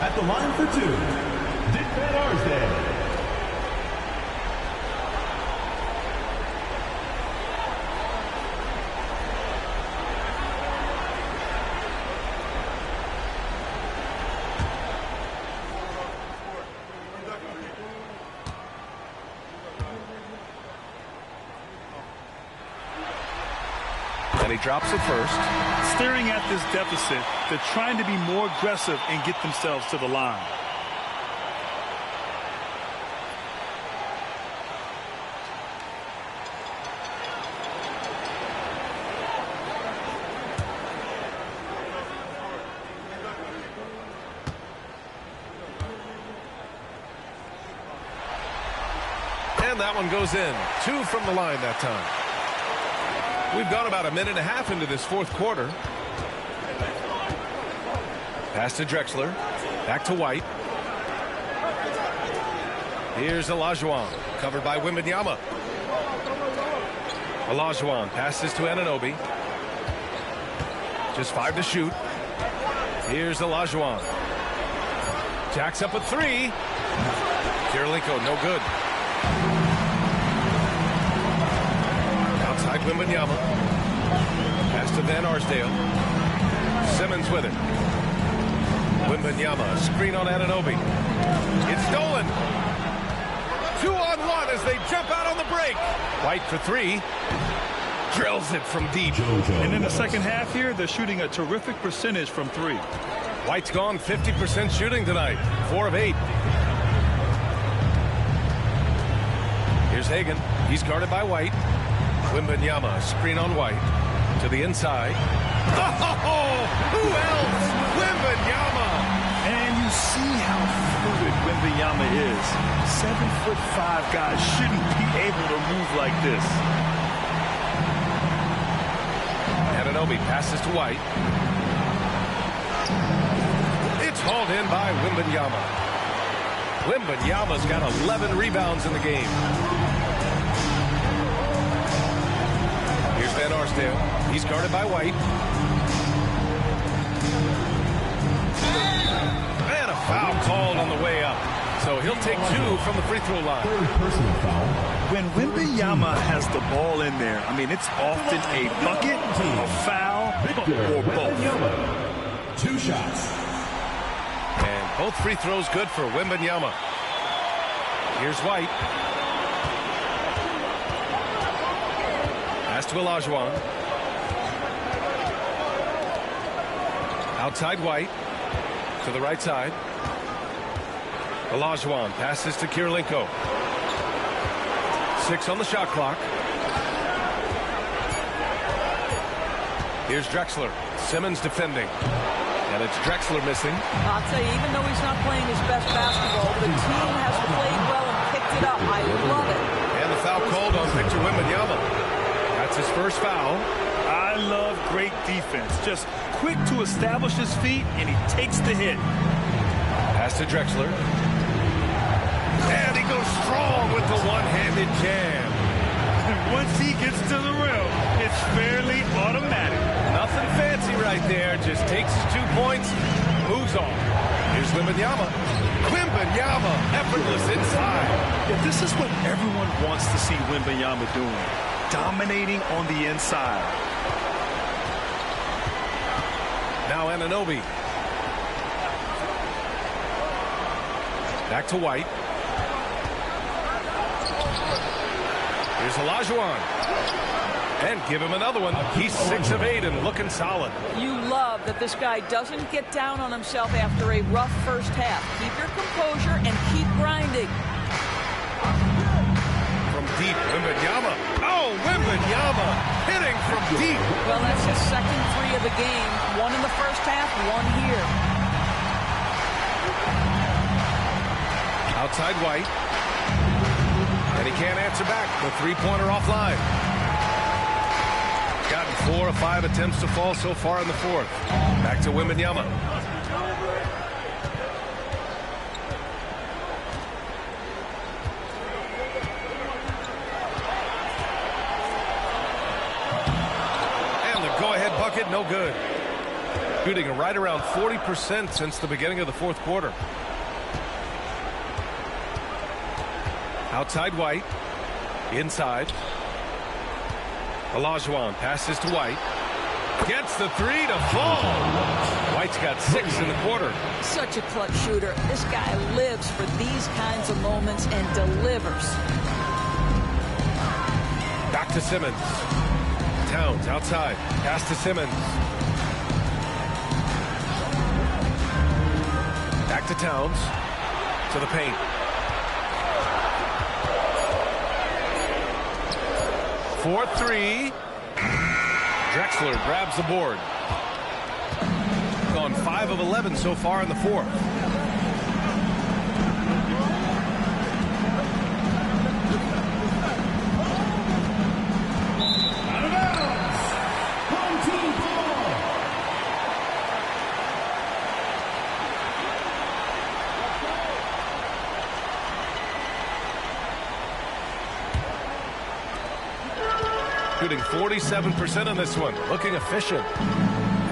At the line for 2, Dick Van Arsdale. And he drops it first. Staring at this deficit, they're trying to be more aggressive and get themselves to the line. And that one goes in. 2 from the line that time. We've gone about a minute and a half into this fourth quarter. Pass to Drexler. Back to White. Here's Olajuwon. Covered by Wembanyama. Olajuwon passes to Anunoby. Just 5 to shoot. Here's Olajuwon. Jacks up a 3. Kirilenko, no good. Outside Wembanyama. Pass to Van Arsdale. Simmons with it. Wembanyama, screen on Anunoby. It's stolen. 2-on-1 as they jump out on the break. White for 3. Drills it from deep. And in the second half here, they're shooting a terrific percentage from 3. White's gone 50% shooting tonight. 4 of 8. Here's Hagan. He's guarded by White. Wembanyama, screen on White. To the inside. Oh, who else? Wembanyama. And you see how fluid Wembanyama is. 7'5" guys shouldn't be able to move like this. Anunoby passes to White. It's hauled in by Wembanyama. Wembanyama's got 11 rebounds in the game. Here's Van Arsdale. He's guarded by White. And a foul called on the way up. So he'll take 2 from the free throw line. Personal foul. When Wembanyama has the ball in there, I mean, it's often a bucket, a foul, or both. 2 shots. Both free throws good for Wembanyama. Here's White. Pass to Olajuwon. Outside White. To the right side. Olajuwon passes to Kirilenko. 6 on the shot clock. Here's Drexler. Simmons defending. And it's Drexler missing. I'll tell you, even though he's not playing his best basketball, the team has played well and picked it up. I love it. And the foul called on Victor Wembanyama. That's his first foul. I love great defense. Just quick to establish his feet, and he takes the hit. Pass to Drexler. And he goes strong with the one-handed jam. And once he gets to the rim, it's fairly automatic. Nothing fancy right there. Just takes his 2 points, moves on. Here's Wembanyama. Wembanyama, effortless inside. Yeah, this is what everyone wants to see Wembanyama doing. Dominating on the inside. Now Anunoby. Back to White. Here's Olajuwon. And give him another one. He's 6 of 8 and looking solid. You love that this guy doesn't get down on himself after a rough first half. Keep your composure and keep grinding. From deep, Wembanyama. Oh, Wembanyama hitting from deep. Well, that's his second 3 of the game. 1 in the first half, 1 here. Outside White. And he can't answer back. The three-pointer offline. Gotten 4 of 5 attempts to fall so far in the fourth. Back to Wembanyama. And the go-ahead bucket, no good. Shooting right around 40% since the beginning of the fourth quarter. Outside White. Inside. Olajuwon passes to White. Gets the 3 to fall. White's got 6 in the quarter. Such a clutch shooter. This guy lives for these kinds of moments and delivers. Back to Simmons. Towns outside. Pass to Simmons. Back to Towns. To the paint. For 3. Drexler grabs the board. Gone 5 of 11 so far in the fourth. Out of bounds. Home team ball. Shooting 47% on this one. Looking efficient.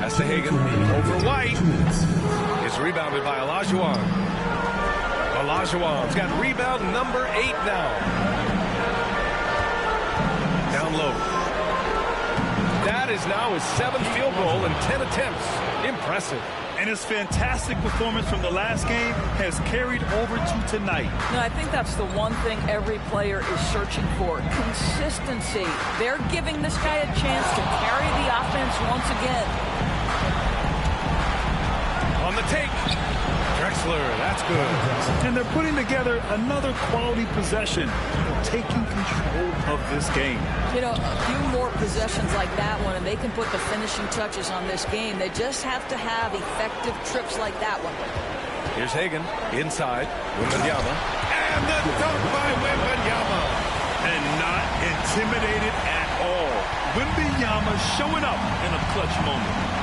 Pass to Hagan. Over White. Is rebounded by Olajuwon. Olajuwon's got rebound number 8 now. Down low. That is now his 7th field goal in 10 attempts. Impressive. And his fantastic performance from the last game has carried over to tonight. No, I think that's the one thing every player is searching for. Consistency. They're giving this guy a chance to carry the offense once again. On the take. Drexler, that's good. And they're putting together another quality possession. They're taking control of this game. You know, a few more possessions like that one, and they can put the finishing touches on this game. They just have to have effective trips like that one. Here's Hagan. Inside. Wembanyama. And the dunk by Wembanyama. And not intimidated at all. Wembanyama showing up in a clutch moment.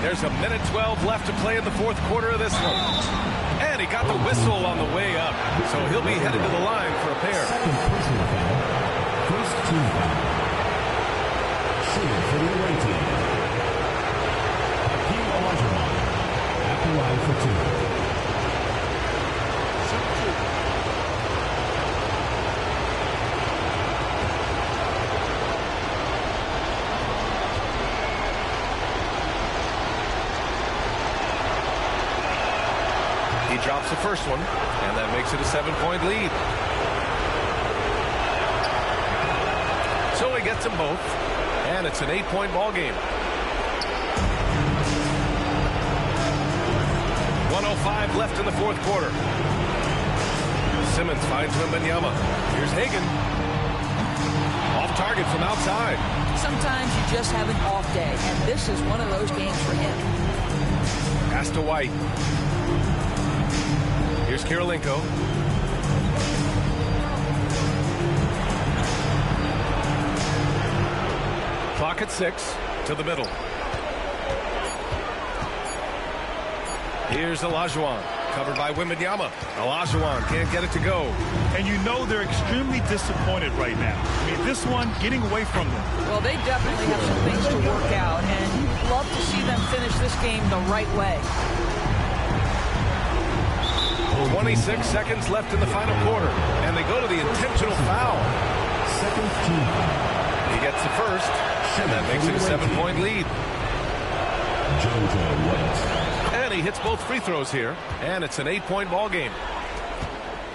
There's a minute 12 left to play in the fourth quarter of this one. And he got the whistle on the way up. So he'll be headed to the line for a pair. Second personal foul. First team foul. Shooting for the away team. Hakeem Olajuwon at the line for 2. drops the first one, and that makes it a 7-point lead. So he gets them both, and it's an 8-point ball game. 1:05 left in the fourth quarter. Simmons finds Wembanyama. Here's Hagan. Off target from outside. Sometimes you just have an off day, and this is one of those games for him. Pass to White. Here's Kirilenko. Clock at 6. To the middle. Here's Olajuwon. Covered by Wembanyama. Olajuwon can't get it to go. And you know they're extremely disappointed right now. I mean, this one getting away from them. Well, they definitely have some things to work out, and you'd love to see them finish this game the right way. 26 seconds left in the final quarter, and they go to the intentional foul. Second team. He gets the first, and that makes it a 7-point lead. JoJo White. And he hits both free throws here, and it's an 8-point ball game.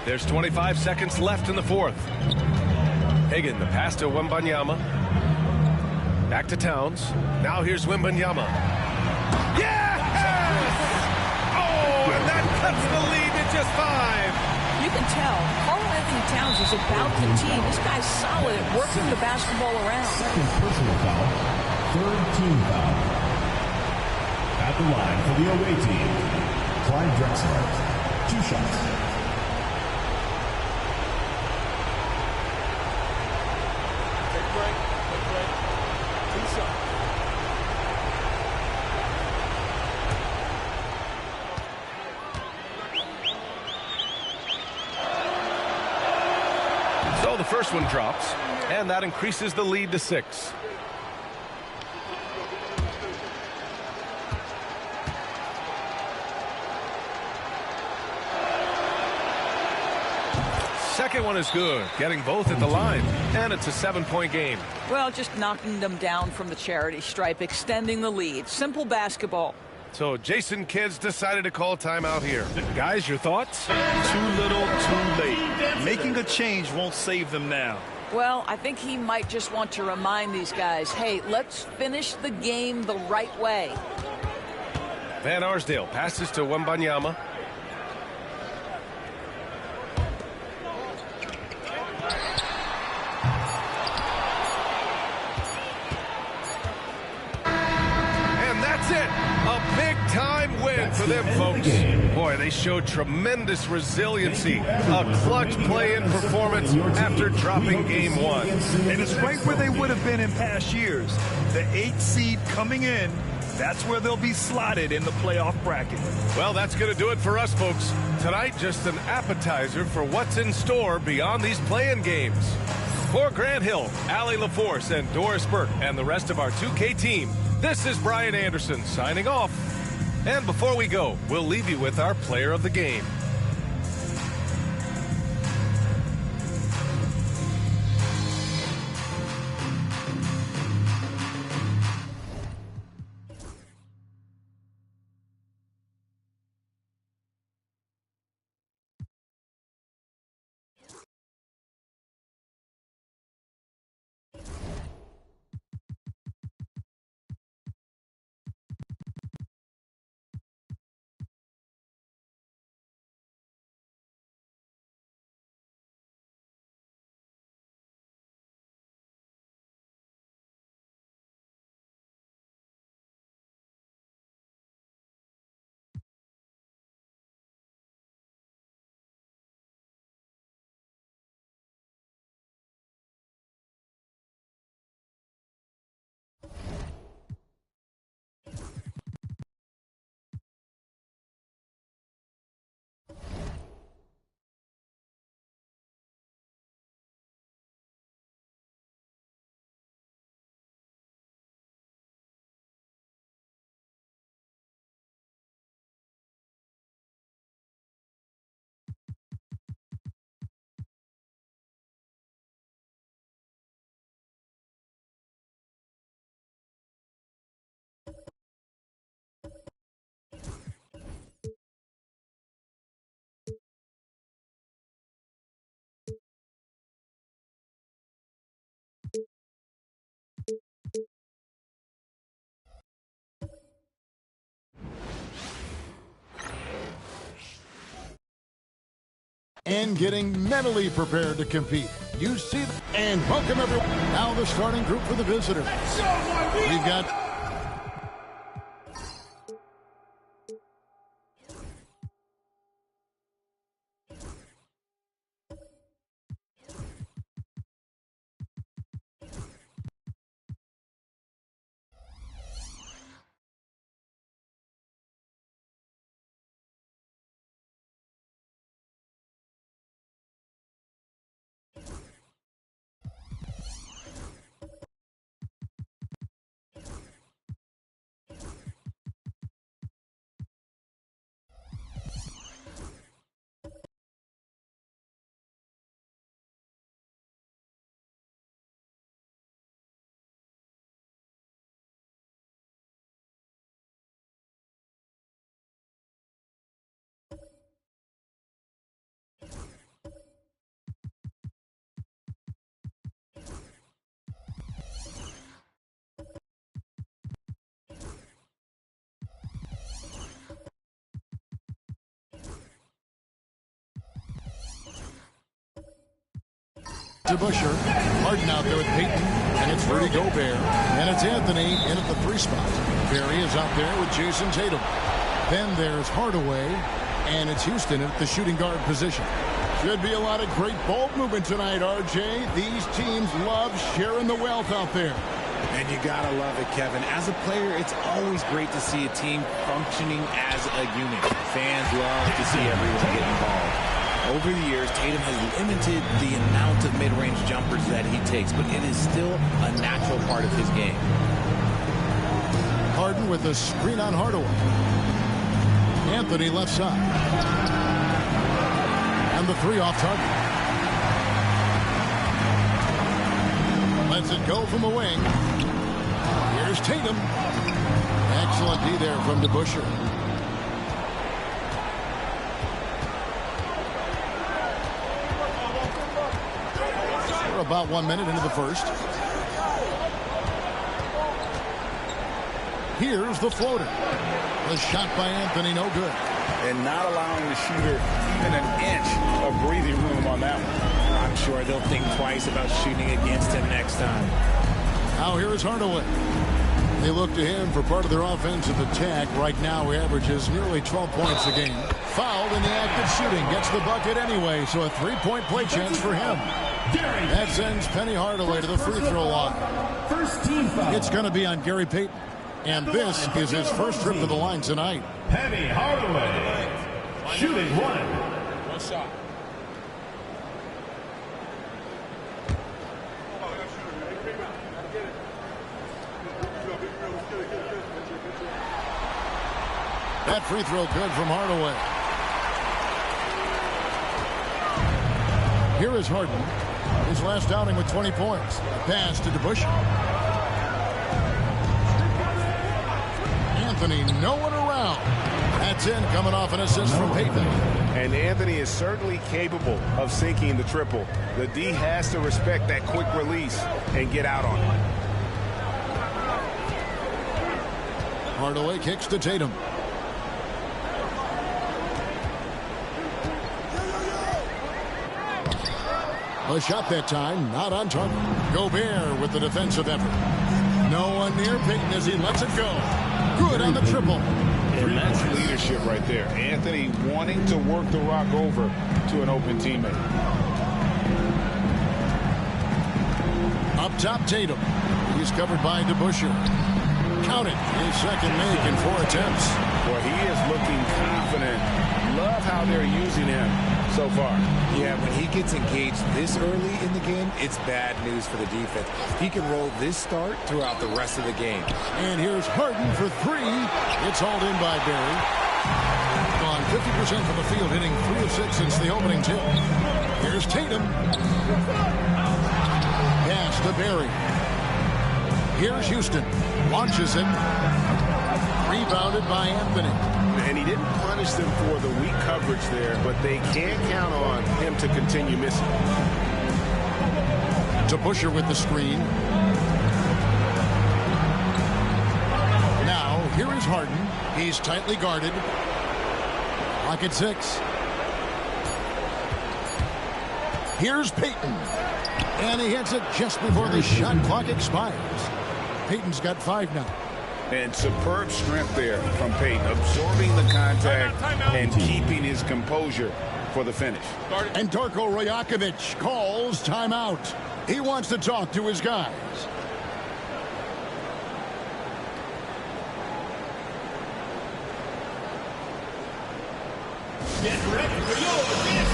There's 25 seconds left in the fourth. Hagan, the pass to Wembanyama. Back to Towns. Now here's Wembanyama. Yes! Oh, and that cuts the lead to just 5. You can tell Karl-Anthony Towns is about the team. This guy's solid at working the basketball around. Second personal foul. Third team foul. At the line for the away team, Clyde Drexler. 2 shots. Take a break. 2 shots. So the first one drops, and that increases the lead to 6. Second one is good, getting both at the line, and it's a 7-point game. Well, just knocking them down from the charity stripe, extending the lead. Simple basketball. So Jason Kidd's decided to call timeout here. Guys, your thoughts? Too little, too late. Making a change won't save them now. Well, I think he might just want to remind these guys, hey, let's finish the game the right way. Van Arsdale passes to Wembanyama. Big-time win for them, folks. Boy, they showed tremendous resiliency. A clutch play-in performance after dropping Game 1. And it's right where they would have been in past years. The 8th seed coming in, that's where they'll be slotted in the playoff bracket. Well, that's going to do it for us, folks. Tonight, just an appetizer for what's in store beyond these play-in games. For Grant Hill, Allie LaForce, and Doris Burke, and the rest of our 2K team, this is Brian Anderson signing off. And before we go, we'll leave you with our player of the game. and getting mentally prepared to compete. You see, and welcome everyone. Now the starting group for the visitors. We've got DeBusschere, Harden out there with Payton, and it's Rudy Gobert, and it's Anthony in at the 3 spot. Barry is out there with Jason Tatum. Then there's Hardaway, and it's Houston at the shooting guard position. Should be a lot of great ball movement tonight, RJ. These teams love sharing the wealth out there. And you gotta love it, Kevin. As a player, it's always great to see a team functioning as a unit. Fans love to see everyone get involved. Over the years, Tatum has limited the amount of mid-range jumpers that he takes, but it is still a natural part of his game. Harden with a screen on Hardaway. Anthony left side. And the 3 off target. Lets it go from the wing. Here's Tatum. Excellent D there from DeBusschere. About 1 minute into the first. Here's the floater. The shot by Anthony, no good. And not allowing the shooter even an inch of breathing room on that one. I'm sure they'll think twice about shooting against him next time. Now here is Hardaway. They look to him for part of their offensive attack. Right now he averages nearly 12 points a game. Fouled in the act of shooting. Gets the bucket anyway, so a 3-point play chance for him. That sends Penny Hardaway to the free throw line. First team foul. It's going to be on Gary Payton. And this is his first trip to the line tonight. Penny Hardaway. Shooting 1. One shot. That free throw good from Hardaway. Here is Harden. His last outing with 20 points. A pass to DeBusschere. Anthony, no one around. That's in, coming off an assist from Payton. And Anthony is certainly capable of sinking the triple. The D has to respect that quick release and get out on it. Hardaway kicks to Tatum. A shot that time, not on target. Gobert with the defensive effort. No one near Payton as he lets it go. Good on the triple. And that's leadership right there. Anthony wanting to work the rock over to an open teammate. Up top, Tatum. He's covered by DeBusschere. Count it. His second make in 4 attempts. Well, he is looking confident. Love how they're using him so far. Yeah, when he gets engaged this early in the game, it's bad news for the defense. He can roll this start throughout the rest of the game. And here's Harden for 3. It's hauled in by Barry. Gone 50% from the field, hitting 3 of 6 since the opening tip. Here's Tatum. Pass to Barry. Here's Houston. Launches it. Rebounded by Anthony. And he didn't punish them for the weak coverage there, but they can't count on him to continue missing. DeBusschere with the screen. Now, here is Harden. He's tightly guarded. Clock at 6. Here's Payton. And he hits it just before the shot clock expires. Payton's got 5 now. And superb strength there from Payton, absorbing the contact and keeping his composure for the finish. And Darko Rajakovic calls timeout. He wants to talk to his guys. Get ready for your dance.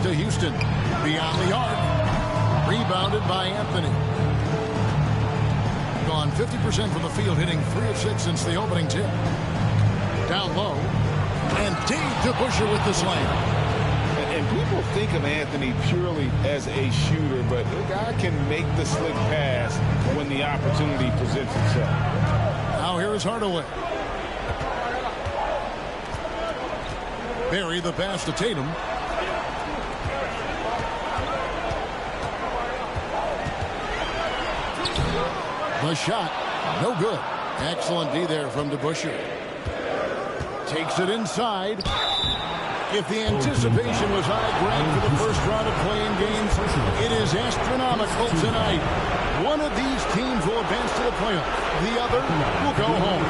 To Houston, beyond the arc, rebounded by Anthony. Gone 50% from the field, hitting 3 of 6 since the opening tip. Down low, and deep to Busher with the slam. And people think of Anthony purely as a shooter, but the guy can make the slick pass when the opportunity presents itself. Now here is Hardaway. Barry the pass to Tatum. The shot, no good. Excellent D there from DeBusschere. Takes it inside. If the anticipation was high, Greg, for the first round of playing games, it is astronomical tonight. One of these teams will advance to the playoffs. The other will go home.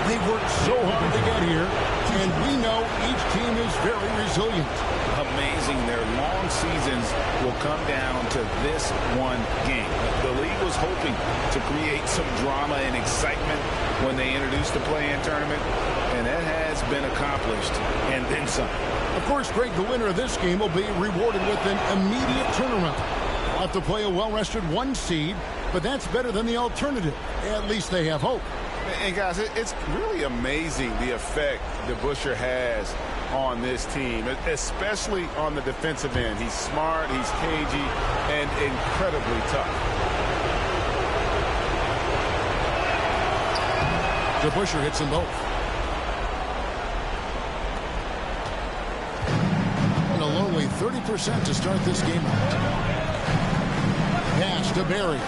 They worked so hard to get here, and we know each team is very resilient. Amazing. Their long seasons will come down to this one game. The league was hoping to create some drama and excitement when they introduced the play-in tournament, and that has been accomplished, and then some. Of course, Greg, the winner of this game will be rewarded with an immediate turnaround. They'll have to play a well-rested 1 seed, but that's better than the alternative. At least they have hope. And guys, it's really amazing the effect DeBusschere has on this team, especially on the defensive end. He's smart, he's cagey, and incredibly tough. DeBusschere hits them both. And a lonely 30% to start this game out. Pass to Barry.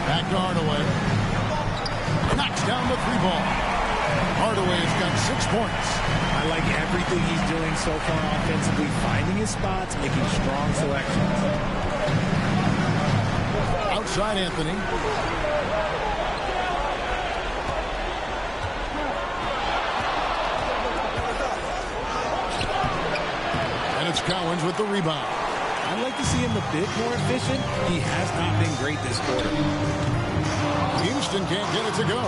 Back to Hardaway. Knocks down the 3-ball. Hardaway has got 6 points. I like everything he's doing so far offensively, finding his spots, making strong selections. Outside Anthony. And it's Cowens with the rebound. I'd like to see him a bit more efficient. He has not been great this quarter. Houston can't get it to go.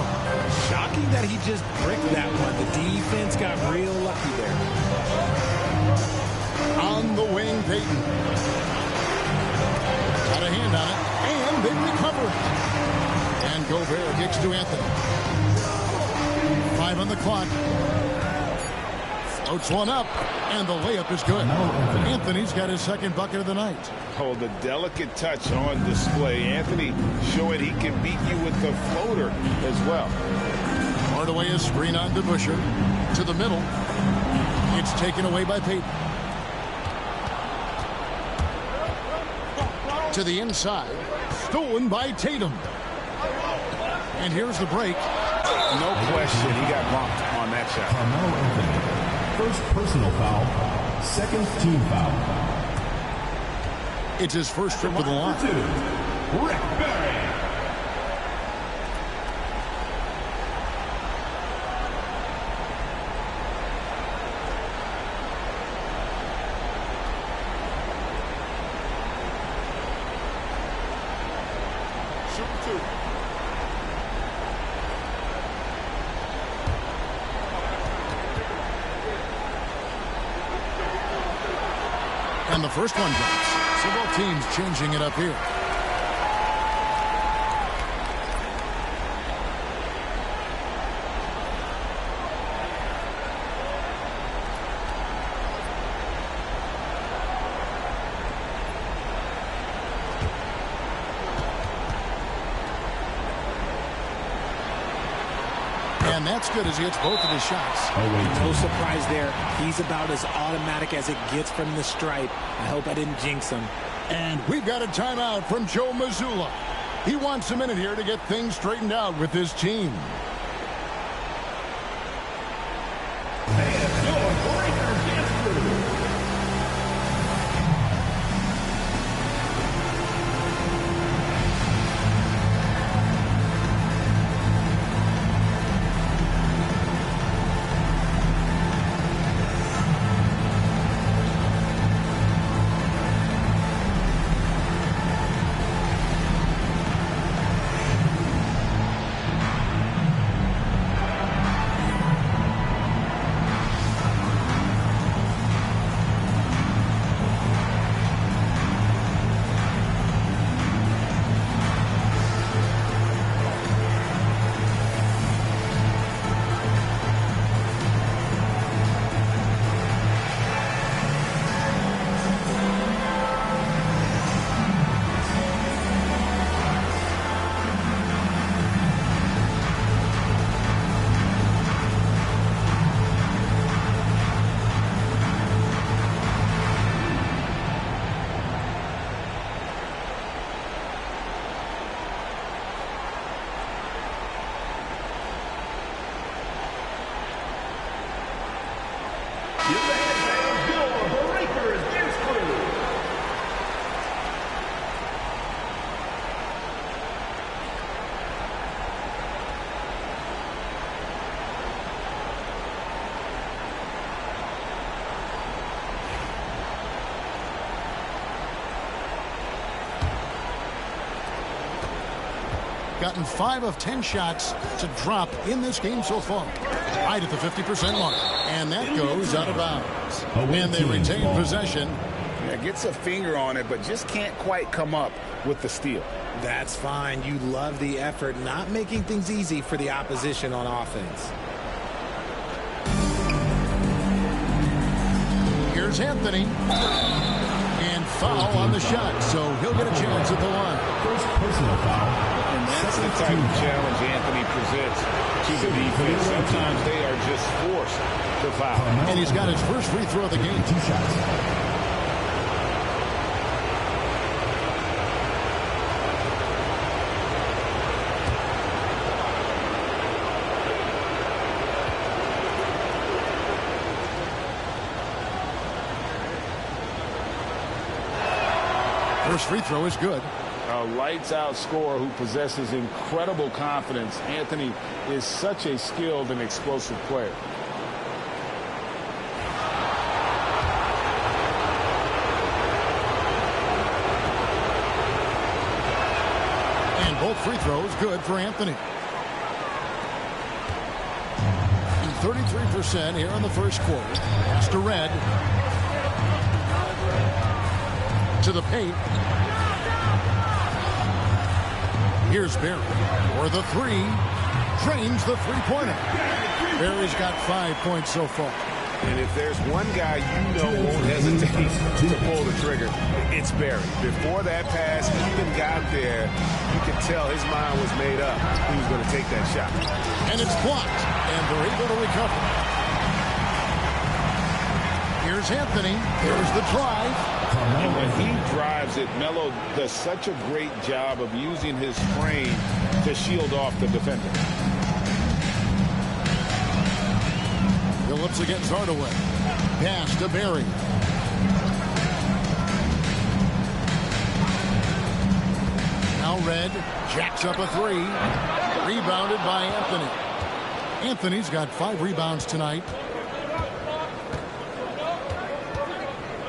Shocking that he just bricked that one. The defense got real lucky there. On the wing, Payton. Got a hand on it, and they recover it. And Gobert kicks to Anthony. 5 on the clock. Floats one up, and the layup is good. Anthony's got his second bucket of the night. Oh, the delicate touch on display. Anthony showing he can beat you with the floater as well. Hardaway is screen on to Busher. To the middle. It's taken away by Payton. To the inside. Stolen by Tatum. And here's the break. No question, he got bumped on that shot. Carmelo Anthony. First personal foul. Second team foul. It's his first trip to the line. Rick Barry. And the first one drops. So both teams changing it up here. And that's good as he hits both of his shots. No surprise there. He's about as automatic as it gets from the stripe. I hope I didn't jinx him. And we've got a timeout from Joe Mazzulla. He wants a minute here to get things straightened out with his team. Gotten 5 of 10 shots to drop in this game so far. Right at the 50% mark. And that goes out of bounds. And they retain possession. Yeah, gets a finger on it, but just can't quite come up with the steal. That's fine. You love the effort, not making things easy for the opposition on offense. Here's Anthony. And foul on the shot, so he'll get a chance at the line. First personal foul. And that's the type of challenge Anthony presents to the defense. Sometimes they are just forced to foul. And he's got his first free throw of the game. 2 shots. First free throw is good. A lights-out scorer who possesses incredible confidence. Anthony is such a skilled and explosive player. And both free throws good for Anthony. 33% here in the first quarter. Pass to Red. To the paint. Here's Barry for the 3. Drains the three-pointer. Barry's got 5 points so far. And if there's one guy you know won't hesitate to pull the trigger, it's Barry. Before that pass even got there, you could tell his mind was made up. He was going to take that shot. And it's blocked, and they're able to recover. Here's Anthony. There's the drive. And when he drives it, Melo does such a great job of using his frame to shield off the defender. Phillips against Hardaway. Pass to Barry. Now Red jacks up a three. Rebounded by Anthony. Anthony's got 5 rebounds tonight.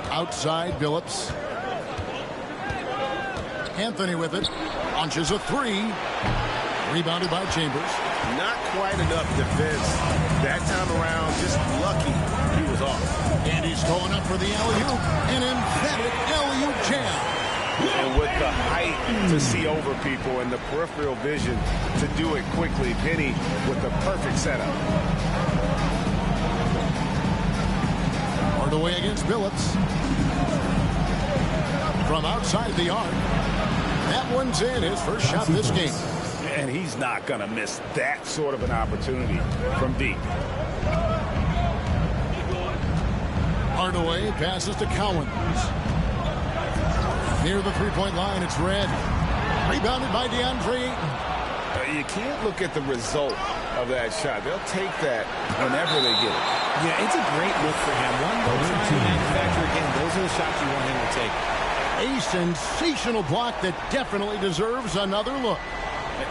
Outside Phillips. Anthony with it. Launches a three. Rebounded by Chambers. Not quite enough defense that time around. Just lucky he was off. And he's going up for the alley-oop. An emphatic alley-oop jam. And with the height to see over people and the peripheral vision to do it quickly, Penny with the perfect setup. Hardaway against Phillips. From outside the arc. That one's in, his first shot this game. And he's not going to miss that sort of an opportunity from deep. Hardaway passes to Cowens. Near the three-point line, it's Red. Rebounded by DeAndre Ayton. You can't look at the result of that shot. They'll take that whenever they get it. Yeah, it's a great look for him. One more time to manufacture again. Those are the shots you want him to take. A sensational block that definitely deserves another look.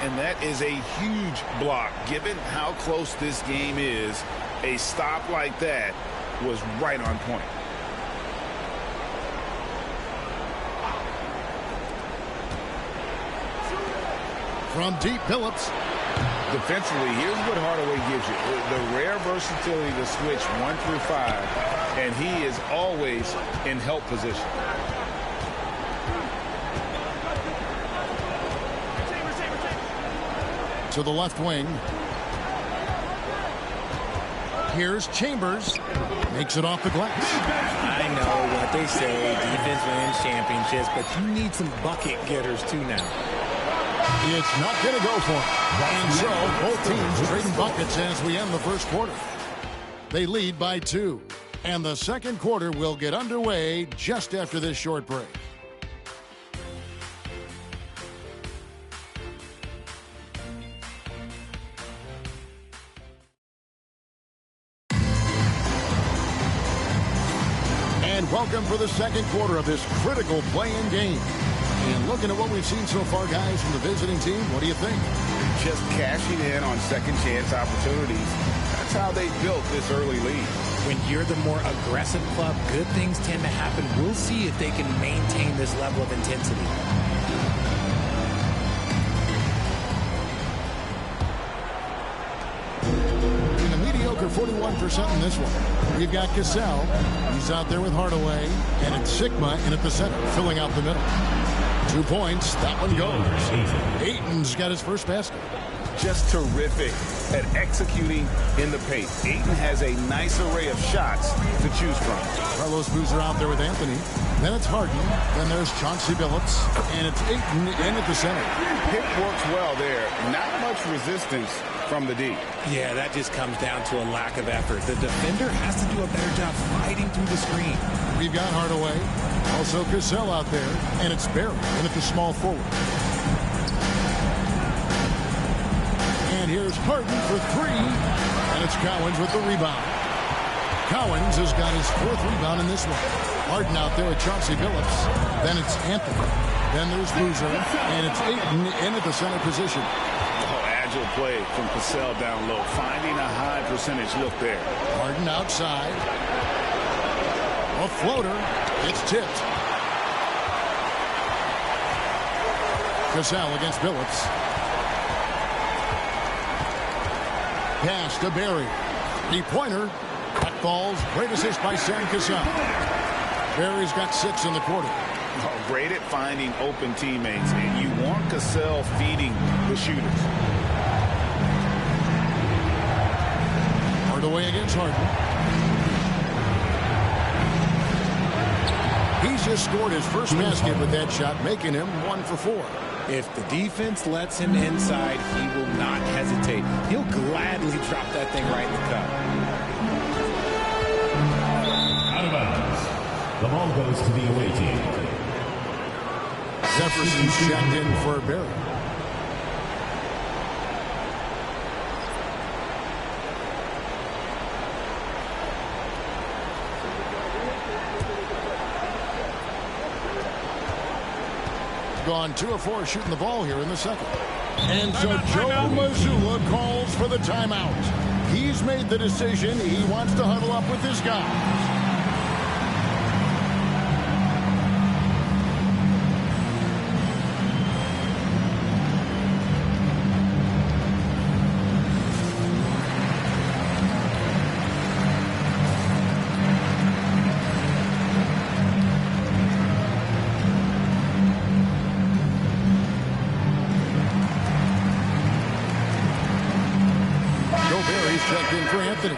And that is a huge block. Given how close this game is, a stop like that was right on point. From deep, Phillips. Defensively, here's what Hardaway gives you. The rare versatility to switch 1 through 5, and he is always in help position. To the left wing. Here's Chambers. Makes it off the glass. I know what they say, defense wins championships, but you need some bucket getters too now. It's not going to go for him. And so both teams trading buckets as we end the first quarter. They lead by 2. And the second quarter will get underway just after this short break. Welcome for the second quarter of this critical play-in game. And looking at what we've seen so far, guys, from the visiting team, what do you think? Just cashing in on second chance opportunities. That's how they built this early lead. When you're the more aggressive club, good things tend to happen. We'll see if they can maintain this level of intensity. In the mediocre 41% in this one. We've got Cassell. He's out there with Hardaway. And it's Sigma in at the center, filling out the middle. 2 points. That one goes. Ayton's got his first basket. Just terrific at executing in the paint. Ayton has a nice array of shots to choose from. Carlos Boozer out there with Anthony. Then it's Harden. Then there's Chauncey Billups. And it's Ayton in at the center. Pick works well there. Not much resistance from the D. Yeah, that just comes down to a lack of effort. The defender has to do a better job fighting through the screen. We've got Hardaway. Also Cassell out there. And it's Barry in at the small forward. And here's Harden for 3. And it's Cowens with the rebound. Cowens has got his 4th rebound in this one. Harden out there with Chauncey Billups. Then it's Anthony. Then there's Boozer. And it's Ayton in at the center position. Agile play from Cassell down low. Finding a high percentage look there. Harden outside. A floater. It's tipped. Cassell against Billups. Pass to Barry. 3-pointer. That falls. Great assist by Sam Cassell. Barry's got 6 in the quarter. Oh, great at finding open teammates. And you want Cassell feeding the shooters. Hardaway against Harden. just scored his first basket with that shot, making him 1 for 4. If the defense lets him inside, he will not hesitate. He'll gladly drop that thing right in the cup. Out of bounds. The ball goes to the away team. Jefferson checked in for Barry. Gone 2 of 4 shooting the ball here in the second. And so Joe Mazzulla calls for the timeout. He's made the decision. He wants to huddle up with his guys. Checked in for Anthony.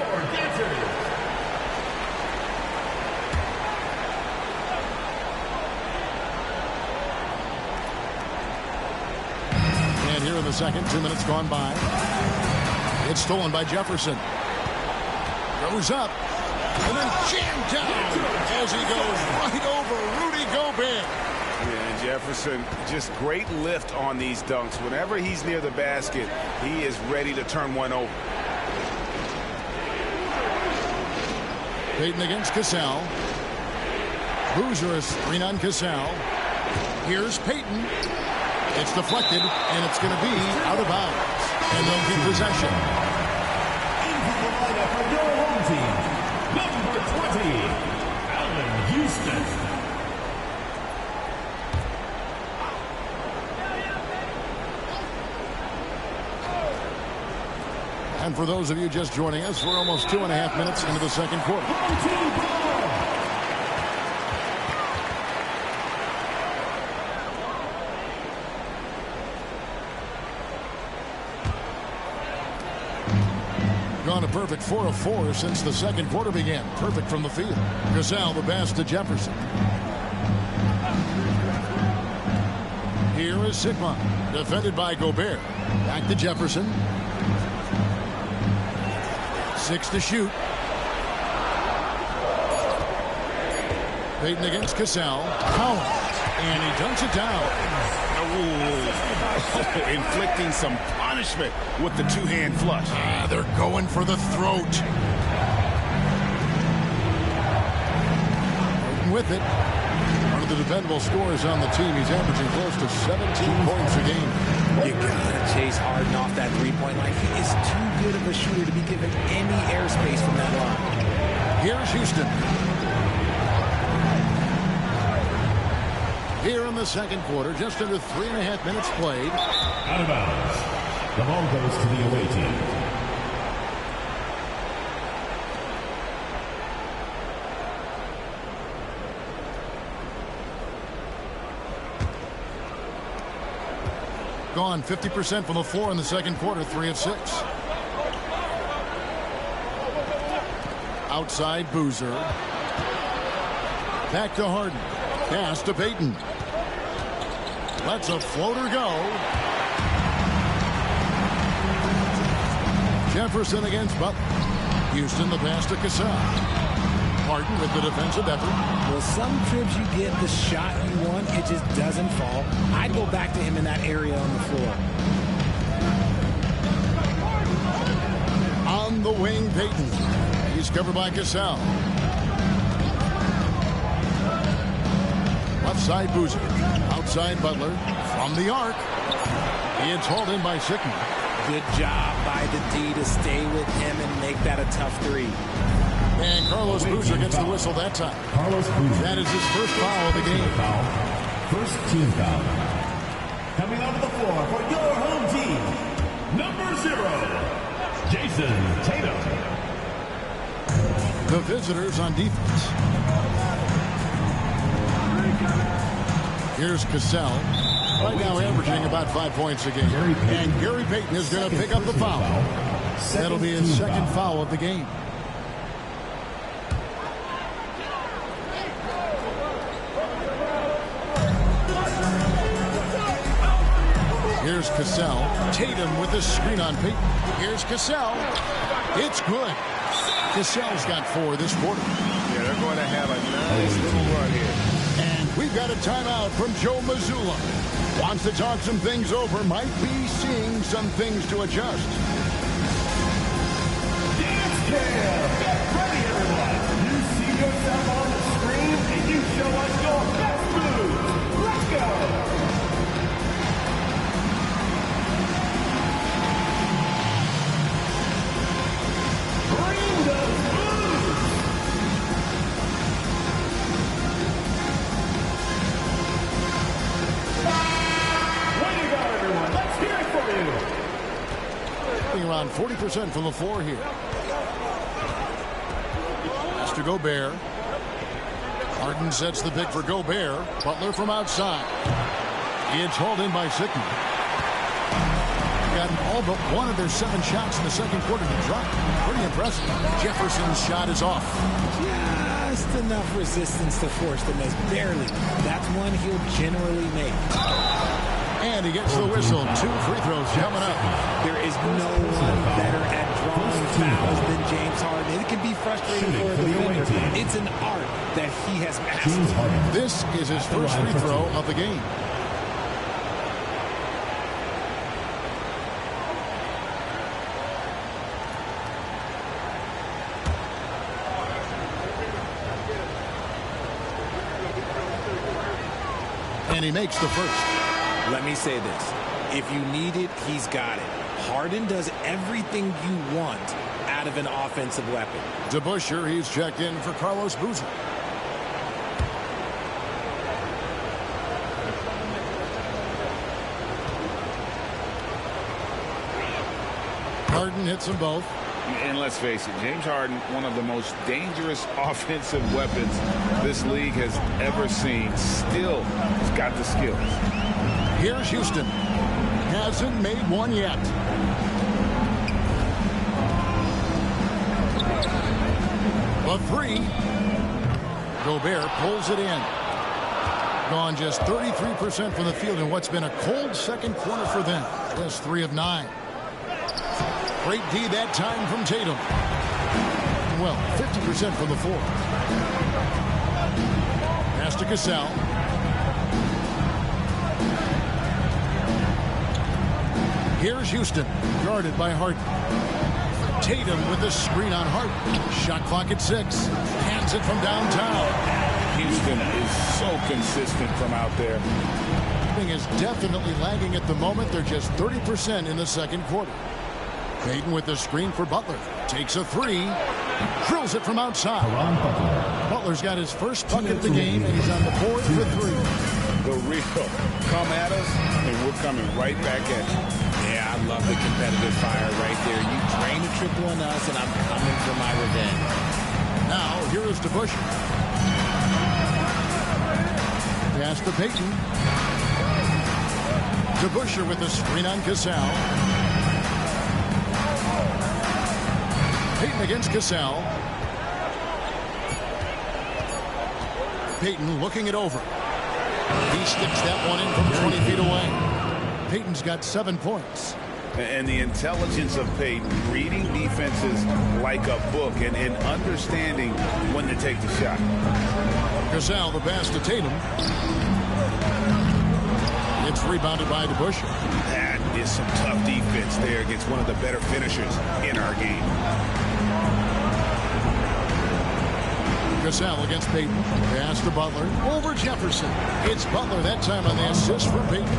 And here in the second, 2 minutes gone by. It's stolen by Jefferson. Goes up. And then jammed down as he goes right over Rudy Gobert. Yeah, Jefferson, just great lift on these dunks. Whenever he's near the basket, he is ready to turn one over. Payton against Cassell. Boozer is screen on Cassell. Here's Payton. It's deflected, and it's going to be out of bounds. And they'll get possession. Into the lineup for your home team, number 20, Allen Houston. And for those of you just joining us, we're almost 2.5 minutes into the second quarter. Gone a perfect 4 of 4 since the second quarter began. Perfect from the field. Cassell the pass to Jefferson. Here is Sigma, defended by Gobert. Back to Jefferson. 6 to shoot. Payton against Cassell. Howard. And he dunks it down. Oh, inflicting some punishment with the two-hand flush. They're going for the throat. With it. One of the dependable scorers on the team. He's averaging close to 17 points a game. You gotta chase Harden off that three-point line. He is too good of a shooter to be given any airspace from that line. Here's Houston. Here in the second quarter, just under 3.5 minutes played. Out of bounds. The ball goes to the away team. Gone 50% from the floor in the second quarter, 3 of 6. Outside Boozer. Back to Harden. Pass to Payton. Lets a floater go. Jefferson against Butler. Houston the pass to Cassell. Harden with the defensive effort. Well, some trips you get the shot you want, it just doesn't fall. I'd go back to him in that area on the floor. On the wing, Payton. He's covered by Cassell. Left side, Boozer. Outside, Butler. From the arc. He is hauled in by Sigma. Good job by the D to stay with him and make that a tough three. And Carlos Boozer gets the whistle that time. Carlos Boozer. That is his first foul of the game. First team foul. Coming onto the floor for your home team, number 0, Jason Tatum. The visitors on defense. Here's Cassell. Right now averaging about 5 points a game. And Gary Payton is going to pick up the foul. That'll be his second foul of the game. Here's Cassell. Tatum with the screen on Payton. Here's Cassell. It's good. Cassell's got 4 this quarter. Yeah, they're going to have a nice little run here. And we've got a timeout from Joe Mazzulla. Wants to talk some things over. Might be seeing some things to adjust. Dance Cam! Get ready, everyone! You see yourself on the screen, and you show us your best moves. Let's go! Bring those moves! Way to go, everyone! Let's hear it for you! Around 40% from the floor here. Has to Gobert. Harden sets the pick for Gobert. Butler from outside. It's hauled in by Sickman. Gotten all but one of their 7 shots in the second quarter to drop. Pretty impressive. Jefferson's shot is off. Just enough resistance to force the miss. Barely. That's one he'll generally make. And he gets the whistle. 2 free throws coming up. There is no one better at drawing fouls than James Harden. It can be frustrating for a defender. It's an art that he has mastered. This is his first free throw of the game. And he makes the first. Let me say this. If you need it, he's got it. Harden does everything you want out of an offensive weapon. DeBusschere, he's checked in for Carlos Boozer. Harden hits them both. And let's face it, James Harden, one of the most dangerous offensive weapons this league has ever seen, still has got the skills. Here's Houston. Hasn't made one yet. A 3. Gobert pulls it in. Gone just 33% from the field in what's been a cold second quarter for them. Just 3 of 9. Great D that time from Tatum. Well, 50% from the floor. Pass to Cassell. Here's Houston, guarded by Harden. Tatum with the screen on Harden. Shot clock at 6. Hands it from downtown. Houston is so consistent from out there. Thing is definitely lagging at the moment. They're just 30% in the second quarter. Payton with the screen for Butler. Takes a 3. Drills it from outside. Butler's got his first bucket of the game, and he's on the board for 3. The real come at us, and we're coming right back at you. Yeah, I love the competitive fire right there. You drain a triple on us, and I'm coming for my revenge. Now, here is DeBusschere. Pass to Payton. DeBusschere with the screen on Cassell. Payton against Cassell. Payton looking it over. He sticks that one in from 20 feet away. Payton's got 7 points. And the intelligence of Payton, reading defenses like a book and understanding when to take the shot. Cassell, the pass to Tatum. It's rebounded by DeBusschere. That is some tough defense there against one of the better finishers in our game. Cassell against Payton. Pass to Butler. Over Jefferson. It's Butler that time on the assist from Payton.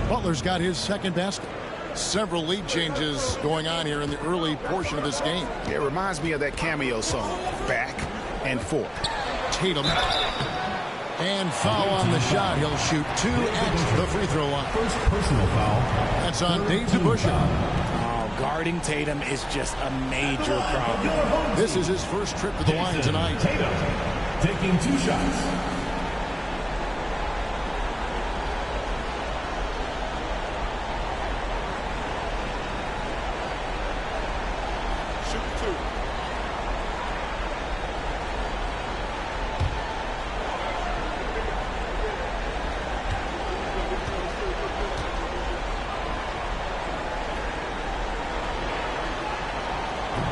Butler's got his second basket. Several lead changes going on here in the early portion of this game. It reminds me of that cameo song, Back and Forth. Tatum. And foul on the shot. He'll shoot 2 at the free throw line. First personal foul. That's on Dave DeBusschere. Guarding Tatum is just a major problem. This is his first trip to the line tonight. Tatum taking 2 shots.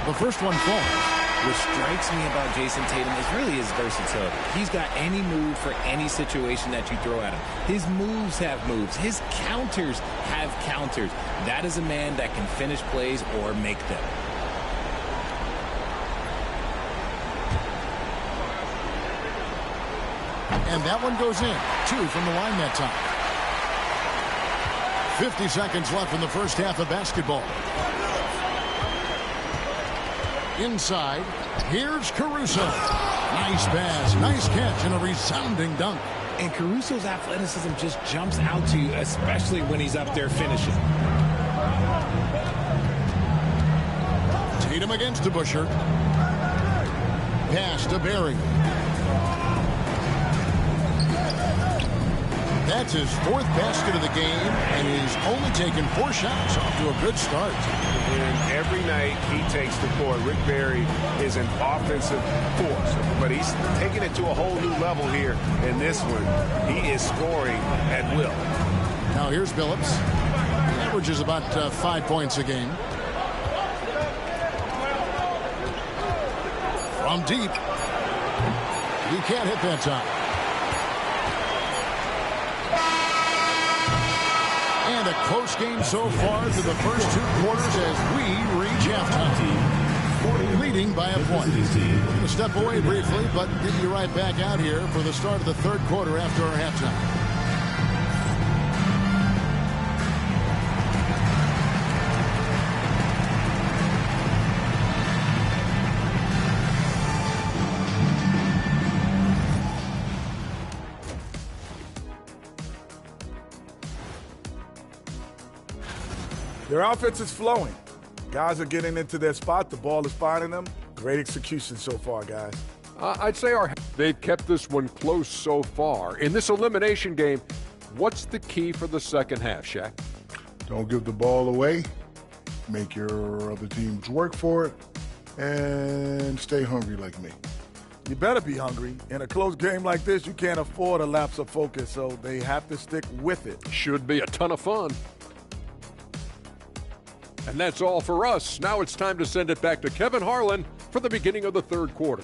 The first one falls. What strikes me about Jason Tatum is really his versatility. He's got any move for any situation that you throw at him. His moves have moves. His counters have counters. That is a man that can finish plays or make them. And that one goes in. 2 from the line that time. 50 seconds left in the first half of basketball. Inside, here's Caruso. Nice pass, nice catch, and a resounding dunk. And Caruso's athleticism just jumps out to you, especially when he's up there finishing. Tatum against DeBusschere. Pass to Barry. That's his 4th basket of the game, and he's only taken 4 shots off to a good start. And every night he takes the court. Rick Barry is an offensive force, but he's taking it to a whole new level here in this one. He is scoring at will. Now here's Billups. He averages about 5 points a game. From deep. He can't hit that time. And a close game so far to the first 2 quarters as we reach halftime. Leading by a point. We're going to step away briefly, but get you right back out here for the start of the 3rd quarter after our halftime. Their offense is flowing. Guys are getting into their spot. The ball is finding them. Great execution so far, guys. I'd say they've kept this one close so far. In this elimination game, what's the key for the second half, Shaq? Don't give the ball away. Make your other teams work for it. And stay hungry like me. You better be hungry. In a close game like this, you can't afford a lapse of focus, so they have to stick with it. Should be a ton of fun. And that's all for us. Now it's time to send it back to Kevin Harlan for the beginning of the 3rd quarter.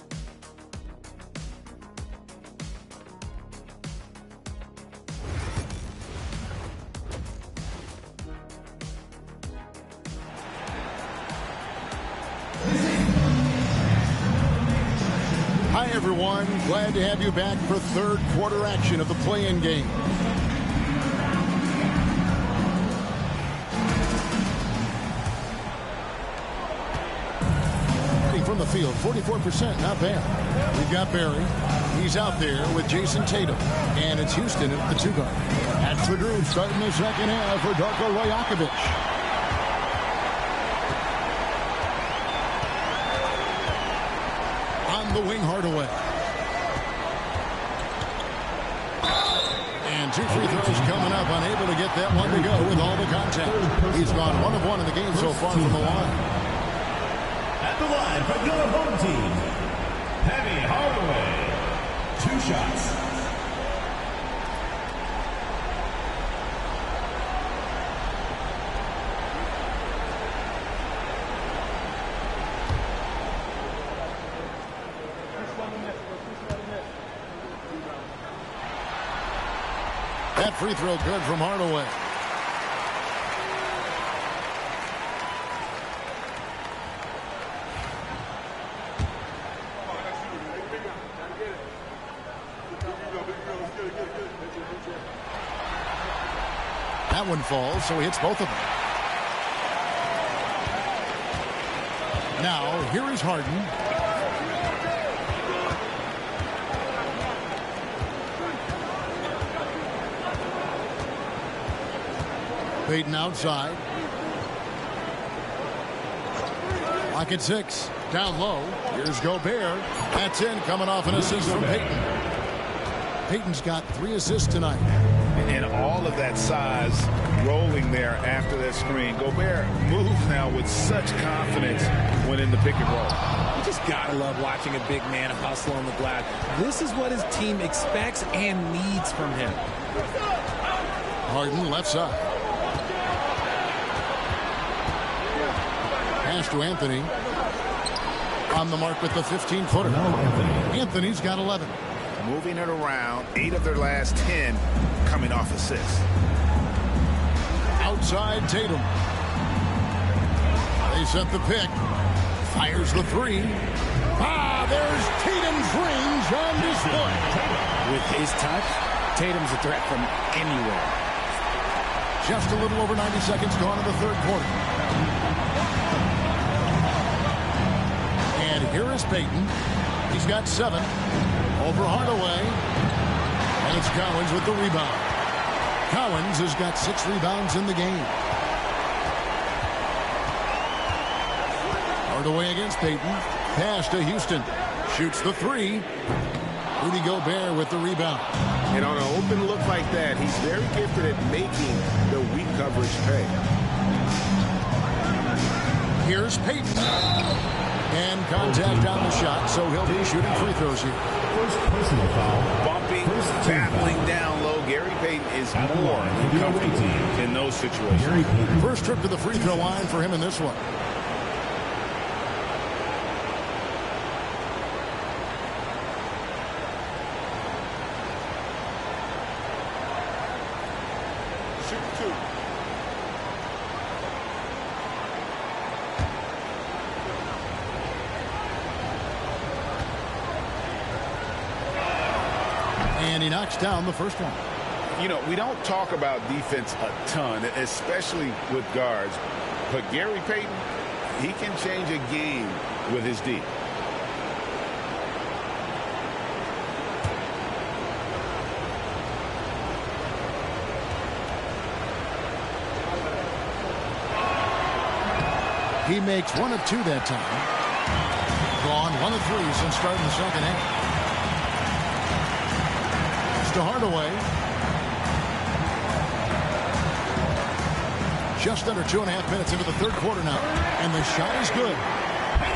Hi, everyone. Glad to have you back for 3rd quarter action of the play-in game. From the field, 44%, not bad. We've got Barry. He's out there with Jason Tatum. And it's Houston at the 2 guard. That's the group starting the second half for Darko Rajakovic. On the wing, Hardaway. And 2 free throws coming up, unable to get that one to go with all the contact. He's gone 1 of 1 in the game so far from the line. At the line for your home team, Penny Hardaway. 2 shots. That free throw good from Hardaway. That one falls, so he hits both of them. Now, here is Harden. Payton outside. Lock at 6. Down low. Here's Gobert. That's in, coming off an assist from Payton. Payton's got 3 assists tonight. And all of that size rolling there after that screen. Gobert moves now with such confidence when in the pick and roll. You just gotta love watching a big man hustle on the glass. This is what his team expects and needs from him. Harden left side. Pass to Anthony. on the mark with the 15-footer. Anthony's got 11. Moving it around, 8 of their last 10 coming off assists. Outside Tatum. They set the pick. Fires the 3. There's Tatum's range on display. With his touch, Tatum's a threat from anywhere. Just a little over 90 seconds gone in the third quarter. And here is Payton. He's got 7 over Hardaway. And it's Cowens with the rebound. Cowens has got 6 rebounds in the game. Hardaway against Payton. Pass to Houston. Shoots the 3. Rudy Gobert with the rebound. And on an open look like that, he's very gifted at making the weak coverage pay. Here's Payton. And contact on the shot, so he'll be shooting free throws here. First personal foul. Bumping, battling down low. Gary Payton is more comfortable in those situations. First trip to the free throw line for him in this one. And he knocks down the first one. You know, we don't talk about defense a ton, especially with guards. But Gary Payton, he can change a game with his D. He makes 1 of 2 that time. Gone 1 of 3 since starting the second half. To Hardaway. Just under 2.5 minutes into the third quarter now. And the shot is good.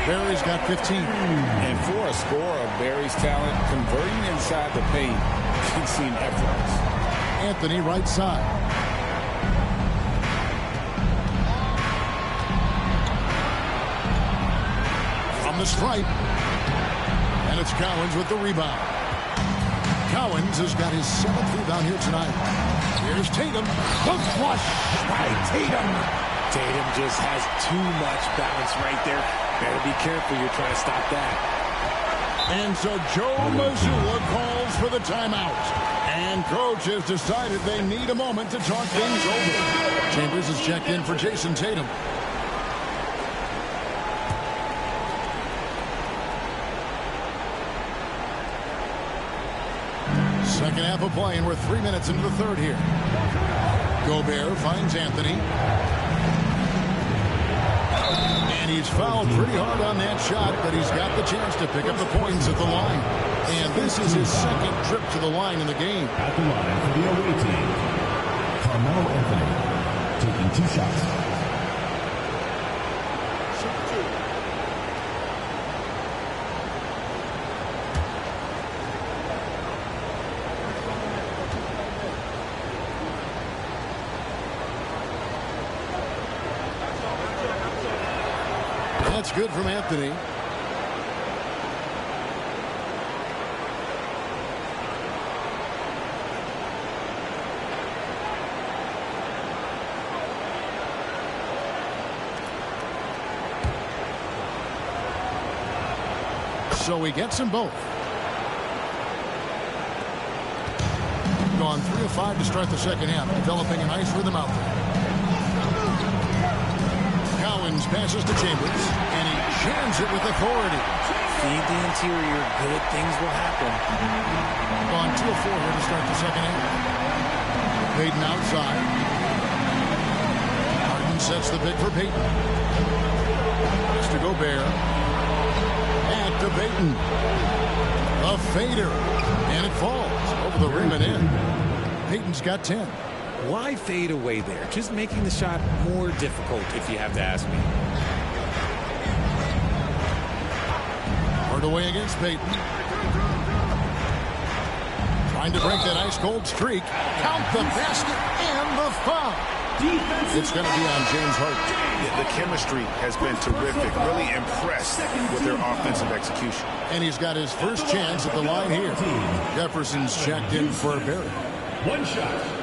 Barry's got 15. And for a scorer of Barry's talent, converting inside the paint can seem effortless. Anthony right side. From the stripe. And it's Cowens with the rebound. Cowens has got his 7th rebound here tonight. Here's Tatum. The flush by Tatum. Tatum just has too much balance right there. Better be careful. You're trying to stop that. And so Joe Mazzulla calls for the timeout. And coach has decided they need a moment to talk things over. Chambers is checked in for Jason Tatum. Second half of play, and we're 3 minutes into the third here. Gobert finds Anthony. And he's fouled pretty hard on that shot, but he's got the chance to pick up the points at the line. And this is his second trip to the line in the game. At the line for the away team, Carmelo Anthony taking 2 shots. That's good from Anthony. So he gets them both. Gone 3 of 5 to start the second half, developing a nice rhythm out there. Cowens passes to Chambers, and he jams it with authority. Feed the interior, good things will happen. Gone 2 of 4 here to start the second half. Payton outside. Harden sets the pick for Payton. Pass to Gobert. Back to Payton. A fader. And it falls over the rim and in. Payton's got 10. Why fade away there? Just making the shot more difficult, if you have to ask me. Hardaway against Payton. Trying to break that ice-cold streak. Count the basket and the foul. It's going to be on James Harden. The chemistry has been terrific. Really impressed with their offensive execution. And he's got his first chance at the line here. Jefferson's checked in for Barrett. One shot.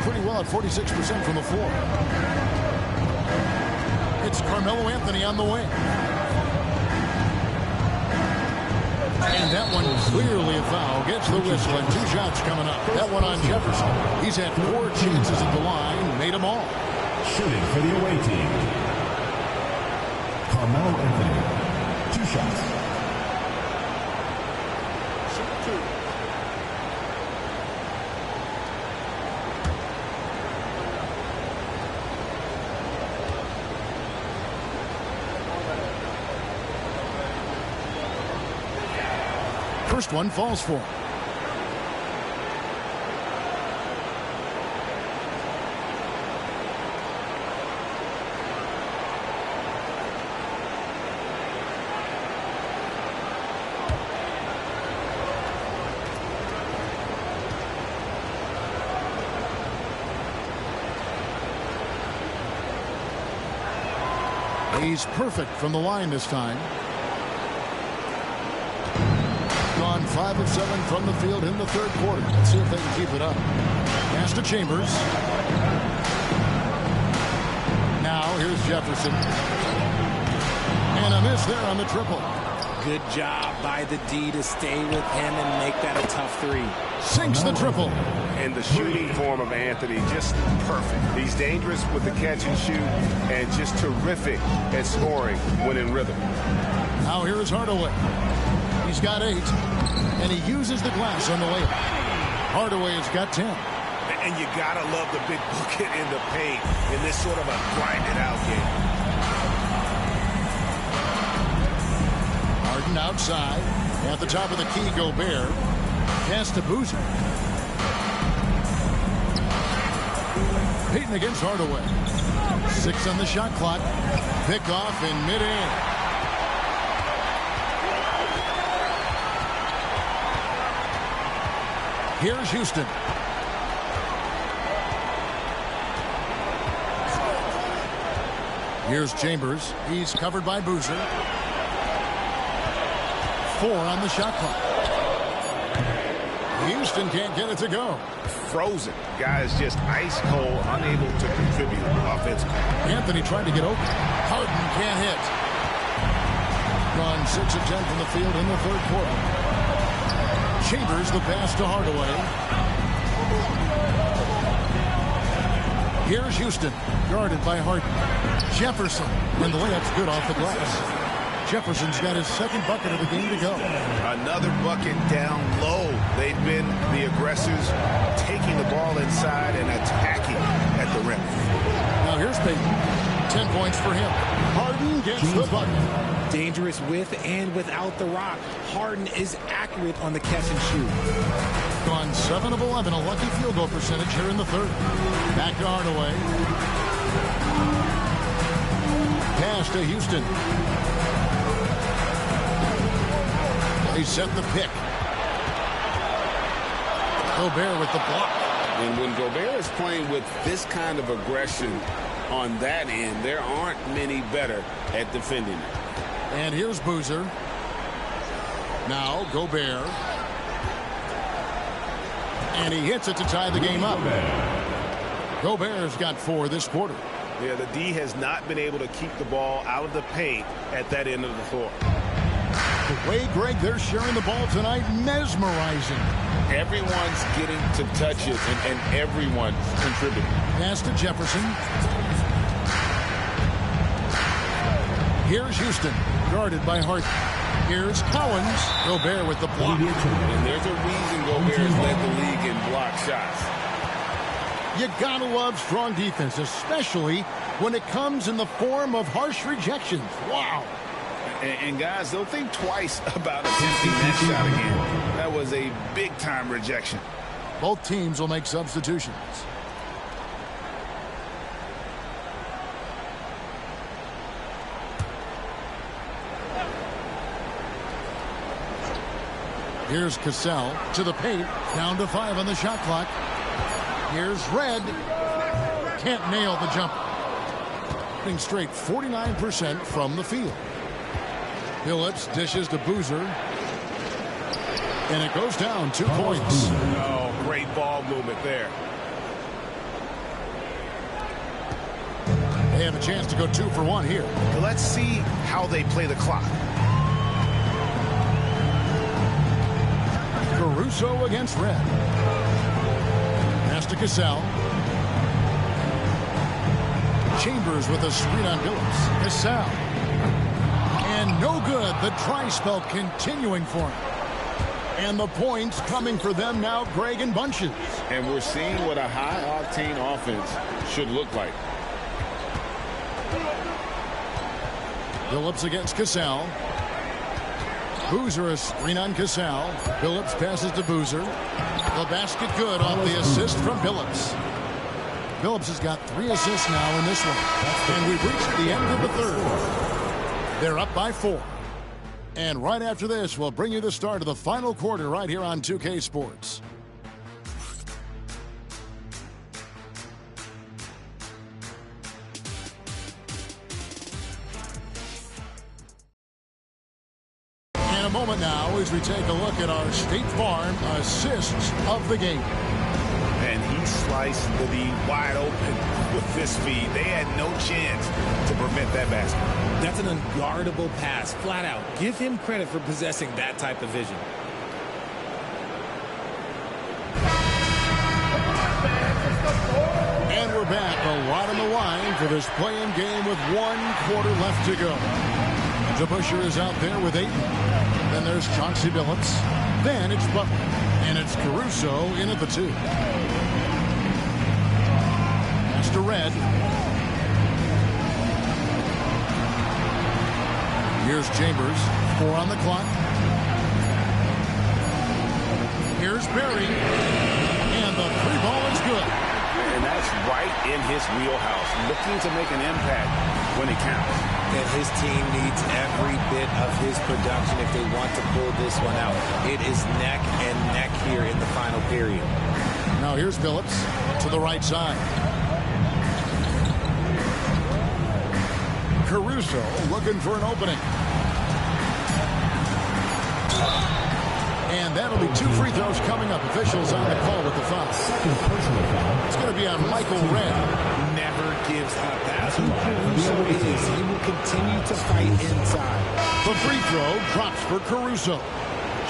Pretty well at 46% from the floor. It's Carmelo Anthony on the wing. And that one clearly a foul. Gets the whistle and 2 shots coming up. That one on Jefferson. He's had 4 chances at the line. Made them all. Shooting for the away team. Carmelo Anthony. 2 shots. First one falls for him. He's perfect from the line this time. Gone 5 of 7 from the field in the third quarter. Let's see if they can keep it up. Pass to Chambers. Now here's Jefferson. And a miss there on the triple. Good job by the D to stay with him and make that a tough 3. Sinks the triple. And the shooting form of Anthony, just perfect. He's dangerous with the catch and shoot and just terrific at scoring when in rhythm. Now here's Hardaway. He's got 8. And he uses the glass on the layup. Hardaway has got 10. And you gotta love the big bucket in the paint in this sort of a grinded out game. Harden outside. At the top of the key, Gobert. Pass to Boozer. Payton against Hardaway. 6 on the shot clock. Pick off in midair. Here's Houston. Here's Chambers. He's covered by Boozer. 4 on the shot clock. Houston can't get it to go. Frozen. Guys just ice cold, unable to contribute offensively. Anthony trying to get open. Harden can't hit. Gone 6 of 10 from the field in the third quarter. Chambers the pass to Hardaway. Here's Houston, guarded by Harden. Jefferson, and the layup's good off the glass. Jefferson's got his second bucket of the game to go. Another bucket down low. They've been the aggressors, taking the ball inside and attacking at the rim. Now here's Payton. 10 points for him. Harden gets the bucket. Dangerous with and without the rock. Harden is accurate on the catch and shoot. Gone 7 of 11, a lucky field goal percentage here in the third. Back to Hardaway. Pass to Houston. They set the pick. Gobert with the block. And when Gobert is playing with this kind of aggression on that end, there aren't many better at defending it. And here's Boozer. Now Gobert. And he hits it to tie the game up. Gobert's got 4 this quarter. Yeah, the D has not been able to keep the ball out of the paint at that end of the floor. The way, Greg, they're sharing the ball tonight, mesmerizing. Everyone's getting to touch it, and everyone's contributing. Pass to Jefferson. Here's Houston, guarded by Harden. Here's Collins. Gobert with the block. And there's a reason Gobert has led the league in block shots. You gotta love strong defense, especially when it comes in the form of harsh rejections. Wow. And guys, they'll think twice about attempting that shot again. That was a big-time rejection. Both teams will make substitutions. Here's Cassell to the paint. Down to 5 on the shot clock. Here's Red. Can't nail the jumper. Hitting straight 49% from the field. Phillips dishes to Boozer. And it goes down 2 points. Oh, great ball movement there. They have a chance to go 2 for 1 here. But let's see how they play the clock. Caruso against Red. Pass to Cassell. Chambers with a screen on Billups. Cassell. And no good. The try spell continuing for him. And the points coming for them now, Greg and Bunches. And we're seeing what a high-octane offense should look like. Billups against Cassell. Boozer a screen on Cassell. Billups passes to Boozer. The basket good off the assist from Billups. Billups has got 3 assists now in this one. And we've reached the end of the third. They're up by 4. And right after this, we'll bring you the start of the final quarter right here on 2K Sports. In a moment now, as we take a look at our State Farm assists of the game. And he sliced the wide open with this feed. They had no chance to prevent that basket. That's an unguardable pass, flat out. Give him credit for possessing that type of vision. And we're back. A lot on the line for this play-in game with 1 quarter left to go. DeBusschere is out there with 8. Then there's Chauncey Billups. Then it's Butler. And it's Caruso in at the 2. Pass to Red. Here's Chambers. 4 on the clock. Here's Berry. And the 3 ball is good. And that's right in his wheelhouse. Looking to make an impact when it counts. And his team needs every bit of his production if they want to pull this one out. It is neck and neck here in the final period. Now here's Billups to the right side. Caruso looking for an opening. And that'll be 2 free throws coming up. Officials on the call with the foul. Second personal foul. It's going to be on Michael Red. Never gives up. That's who Caruso is. He will continue to fight inside. The free throw drops for Caruso.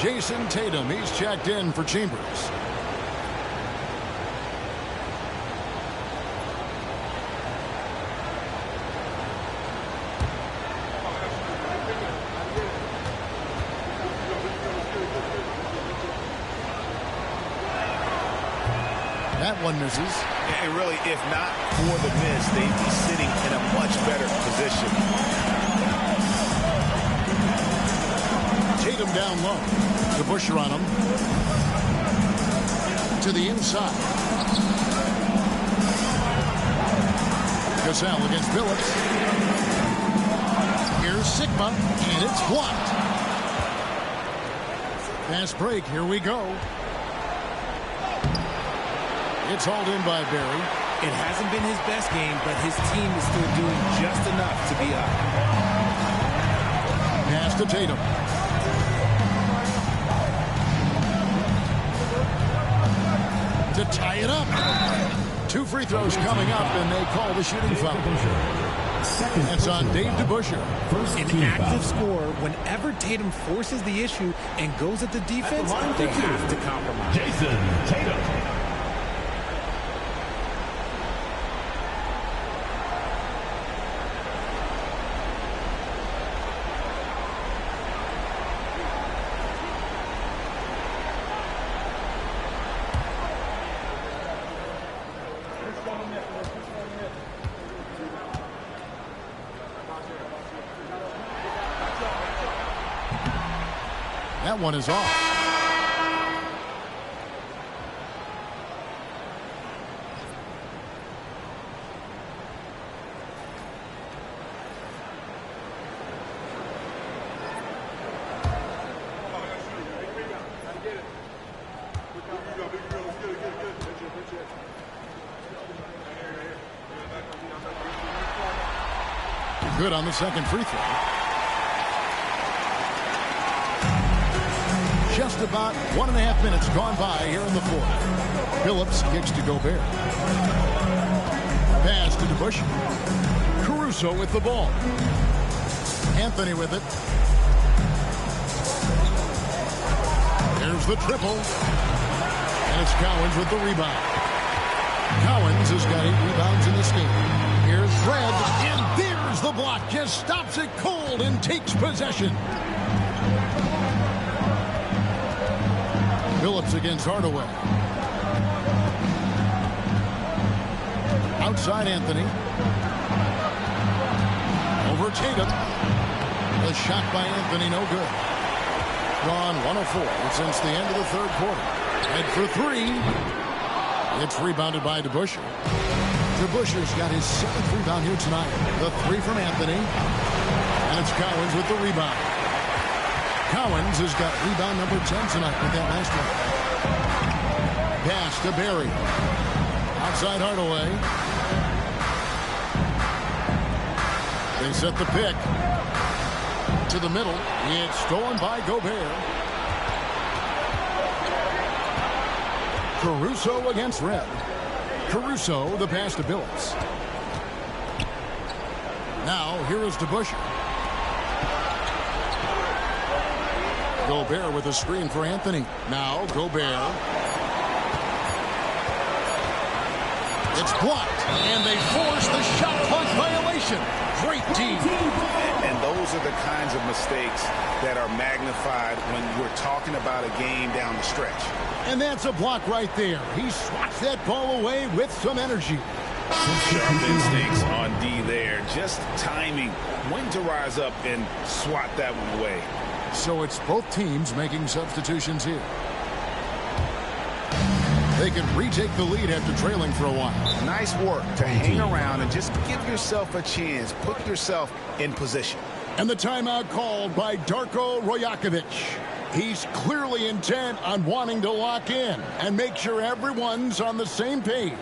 Jason Tatum, he's checked in for Chambers. That one misses. And really, if not for the miss, they'd be sitting in a much better position. Tatum down low. DeBusschere on him. To the inside. Cassell against Billups. Here's Sigma, and it's blocked. Fast break, here we go. It's hauled in by Berry. It hasn't been his best game, but his team is still doing just enough to be up. Pass to Tatum. To tie it up. 2 free throws coming up, and they call the shooting foul. It's on Dave DeBusschere. An active scorer, whenever Tatum forces the issue and goes at the defense, they have to compromise. Jason Tatum. That one is off. Good on the second free throw. Just about 1.5 minutes gone by here in the fourth. Phillips kicks to Gobert. Pass to DeBusschere. Caruso with the ball. Anthony with it. There's the triple. And it's Cowens with the rebound. Cowens has got 8 rebounds in this game. Here's Fred, and there's the block. Just stops it cold and takes possession. Phillips against Hardaway. Outside Anthony. Over Tatum. The shot by Anthony, no good. Gone 104 since the end of the third quarter. Head for 3. It's rebounded by DeBusschere. DeBusschere's got his 7th rebound here tonight. The 3 from Anthony. And it's Cowens with the rebound. Cowens has got rebound number 10 tonight with that last one. Pass to Barry. Outside Hardaway. They set the pick. To the middle. It's stolen by Gobert. Caruso against Red. Caruso, the pass to Billups. Now, here is DeBusschere. Gobert with a screen for Anthony. Now, Gobert. It's blocked, and they force the shot clock violation. Great team. And those are the kinds of mistakes that are magnified when we're talking about a game down the stretch. And that's a block right there. He swats that ball away with some energy. Sharp instincts on D there. Just timing when to rise up and swat that one away. So it's both teams making substitutions here. They can retake the lead after trailing for a while. Nice work to hang around and just give yourself a chance. Put yourself in position. And the timeout called by Darko Rajakovic. He's clearly intent on wanting to lock in and make sure everyone's on the same page.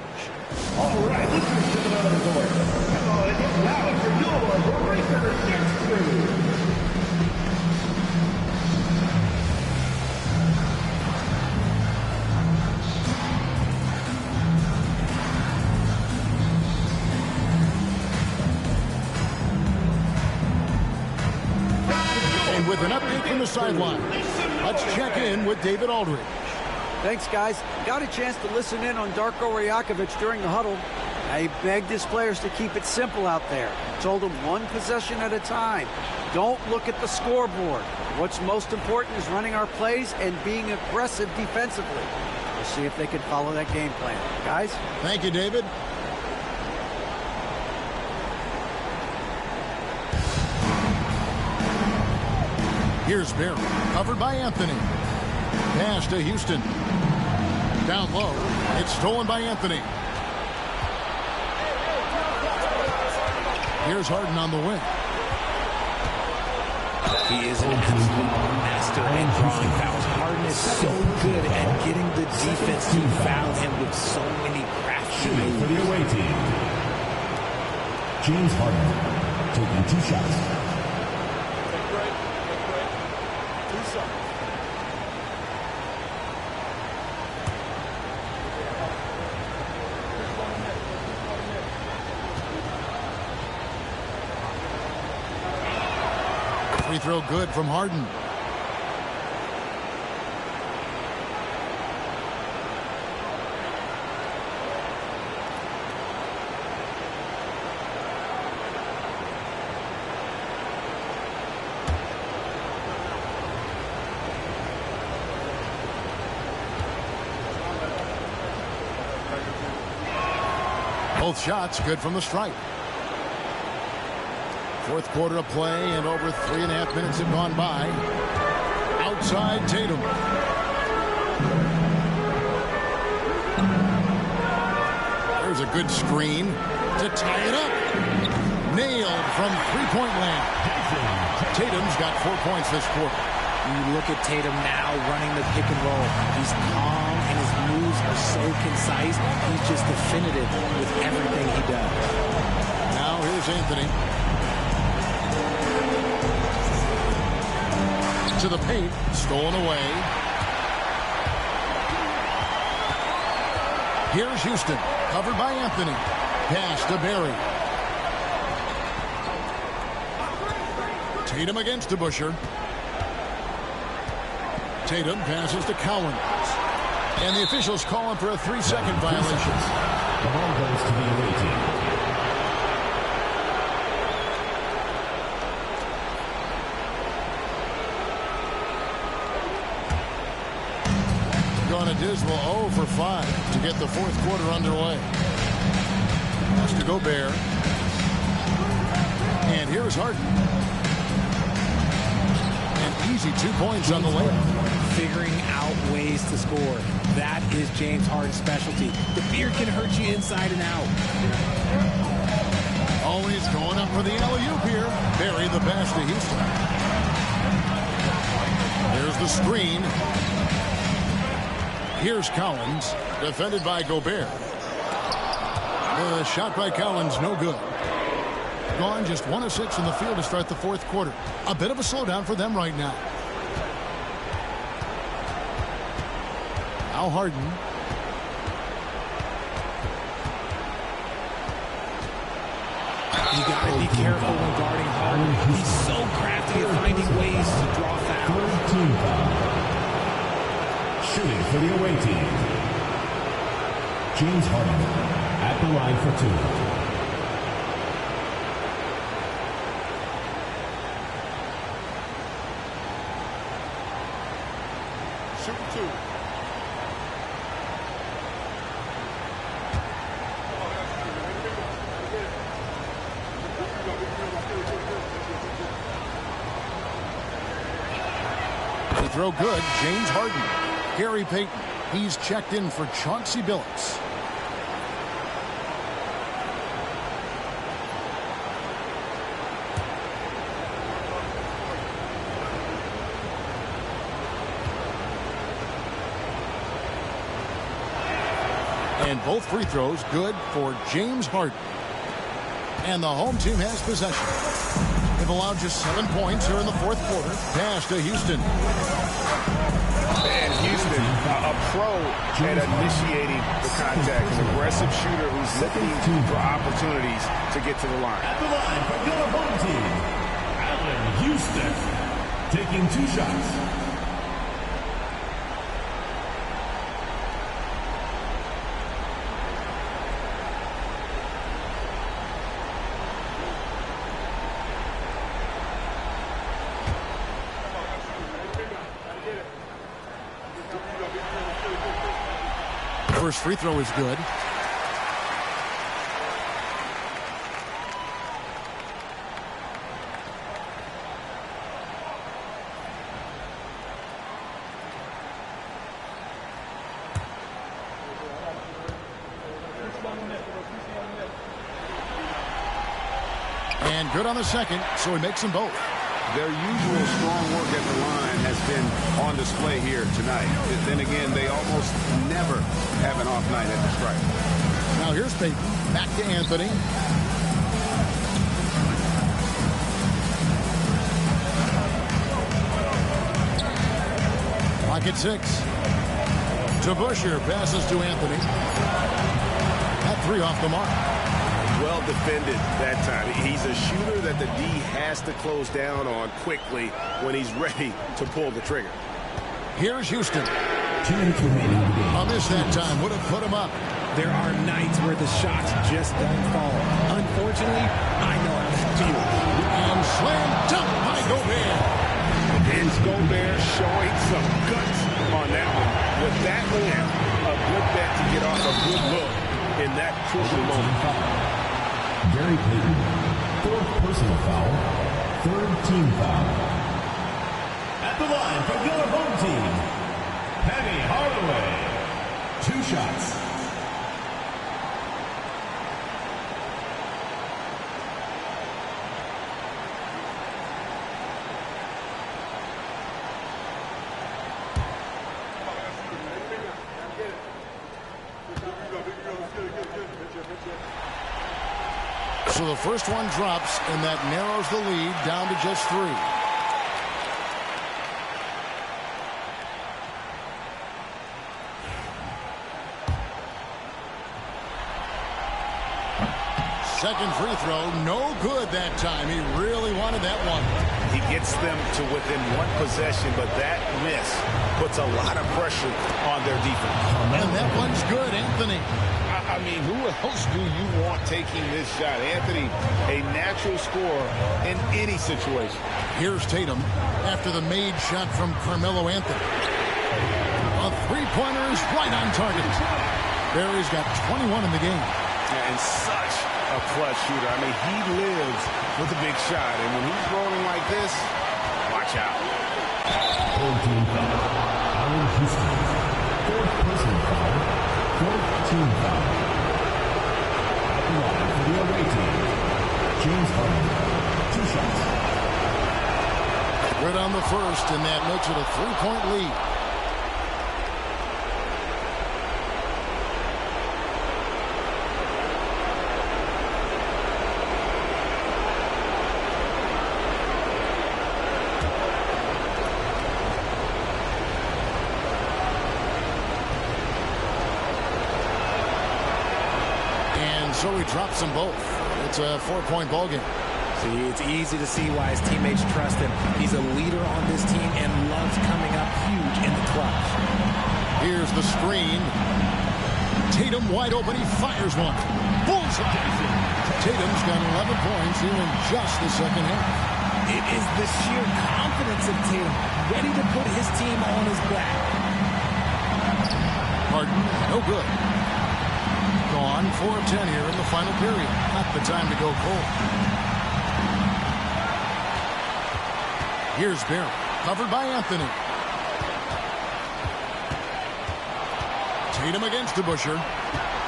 All right, let's go to the other court. Come on, it's now for your Breakers next crew. With an update from the sideline, let's check in with David Aldridge. Thanks, guys. Got a chance to listen in on Darko Rajakovic during the huddle. I begged his players to keep it simple out there. Told them one possession at a time. Don't look at the scoreboard. What's most important is running our plays and being aggressive defensively. We'll see if they can follow that game plan. Guys? Thank you, David. Here's Barry, covered by Anthony. Pass to Houston. Down low, it's stolen by Anthony. Here's Harden on the wing. He is an absolute master at drawing fouls. Harden is so good at getting the defense to foul him with so many crafty moves. For the away team, James Harden taking 2 shots. Free throw good from Harden. Both shots good from the stripe. Fourth quarter of play, and over 3.5 minutes have gone by. Outside Tatum. There's a good screen to tie it up. Nailed from three-point land. Tatum's got 4 points this quarter. You look at Tatum now running the pick and roll. He's calm, and his moves are so concise. He's just definitive with everything he does. Now here's Anthony. into the paint. Stolen away. Here's Houston. Covered by Anthony. Pass to Barry. Tatum against DeBusschere. Tatum passes to Collins. And the officials call him for a 3-second violation. The ball goes to the away team. Gone a dismal 0 for 5 to get the fourth quarter underway. Pass to Gobert. And here's Harden. An easy 2 points on the layup. Figuring out ways to score. That is James Harden's specialty. The beard can hurt you inside and out. Always going up for the alley-oop here. Barry the pass to Houston. There's the screen. Here's Collins, defended by Gobert. The shot by Collins, no good. Gone just 1 of 6 in the field to start the fourth quarter. A bit of a slowdown for them right now. Now Harden. You got to be careful when guarding Harden. He's so crafty at finding ways to draw fouls. Third team foul. Shooting for the away team. James Harden at the line for 2. Shoot 2. The throw good. James Harden. Gary Payton. He's checked in for Chauncey Billups. And both free throws good for James Harden. And the home team has possession. They've allowed just 7 points here in the fourth quarter. Pass to Houston. And Houston, a pro at initiating the contact. An aggressive shooter who's looking for opportunities to get to the line. At the line for your home team, Allen Houston, taking 2 shots. First free throw is good. And good on the second, so he makes them both. Their usual strong work at the line has been on display here tonight. Then again, they almost never have an off night at the stripe. Now here's Payton. Back to Anthony. Clock at 6. DeBusschere passes to Anthony. That 3 off the mark. Well defended that time. He's a shooter that the D has to close down on quickly when he's ready to pull the trigger. Here's Houston. 2 minutes remaining in the game. A miss that time would have put him up. There are nights where the shots just don't fall. Unfortunately, I know how to feel. And slam dunk by Gobert. And Gobert showing some guts on that one. With that layup, a good bet to get off a good look in that crucial moment. Gary Payton, 4th personal foul, 3rd team foul. At the line for your home team, Penny Hardaway, 2 shots. So the first one drops, and that narrows the lead down to just 3. second free throw, no good that time. He really wanted that one. He gets them to within one possession, but that miss puts a lot of pressure on their defense. And that one's good, Anthony. I mean, who else do you want taking this shot? Anthony, a natural scorer in any situation. Here's Tatum after the made shot from Carmelo Anthony. A three-pointer is right on target. Barry's got 21 in the game. And such a clutch shooter. I mean, he lives with a big shot. And when he's rolling like this, watch out. Fourth team foul. Allen Houston. Fourth personal foul. Fourth team foul. At the line for the away team, James Harden. 2 shots. Right on the first, and that makes it a 3-point lead. So he drops them both. It's a 4-point ball game. See, it's easy to see why his teammates trust him. He's a leader on this team and loves coming up huge in the clutch. Here's the screen. Tatum wide open. He fires one. Bullseye. Tatum's got 11 points here in just the second half. It is the sheer confidence of Tatum, ready to put his team on his back. Harden, no good. Gone 4 of 10 here in the final period. Not the time to go cold. Here's Barry, covered by Anthony. Tatum against DeBusschere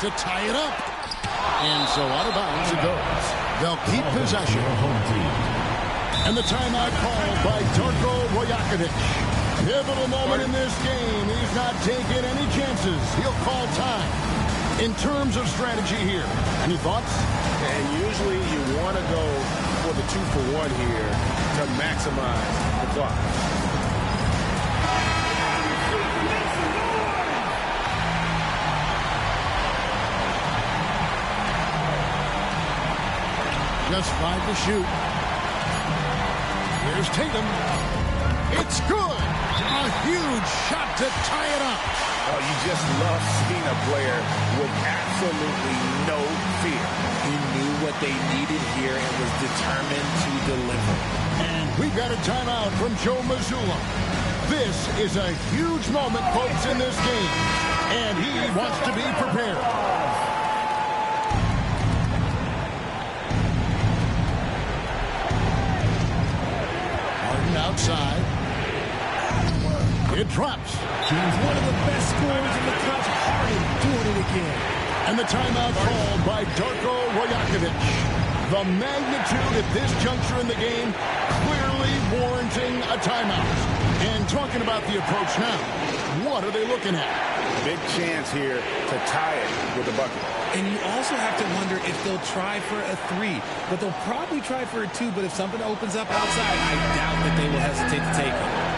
to tie it up. And so out of bounds it goes. They'll keep possession. And the timeout called by Darko Rajakovic. Pivotal moment in this game. He's not taking any chances. He'll call time. In terms of strategy here, any thoughts? And usually you want to go for the 2-for-1 here to maximize the clock. Just 5 to shoot. Here's Tatum. It's good. A huge shot to tie it up. Oh, you just love seeing a player with absolutely no fear. He knew what they needed here and was determined to deliver. And we've got a timeout from Joe Mazzulla. This is a huge moment, folks, in this game. And he wants to be prepared. Harden outside. It drops. One of the best scorers in the clutch. Harden doing it again. And the timeout called by Darko Rajakovic. The magnitude at this juncture in the game clearly warranting a timeout. And talking about the approach now, what are they looking at? Big chance here to tie it with the bucket. And you also have to wonder if they'll try for a 3. But they'll probably try for a 2. But if something opens up outside, I doubt that they will hesitate to take it.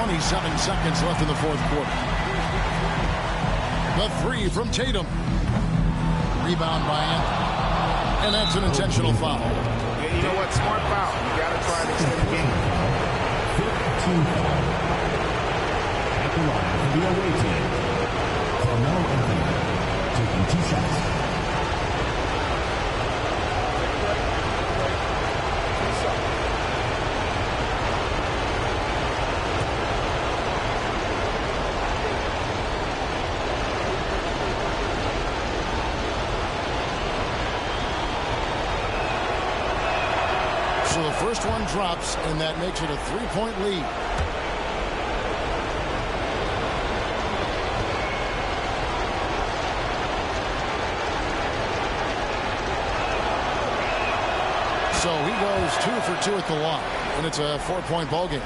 27 seconds left in the fourth quarter. The 3 from Tatum. Rebound by Anthony. And that's an intentional foul. Yeah, you know what? Smart foul. You got to try to extend the game. 15 foul. At the line for the away team, Carmelo Anthony taking 2 shots. So the first one drops, and that makes it a 3-point lead. So he goes 2 for 2 at the line, and it's a 4-point ball game.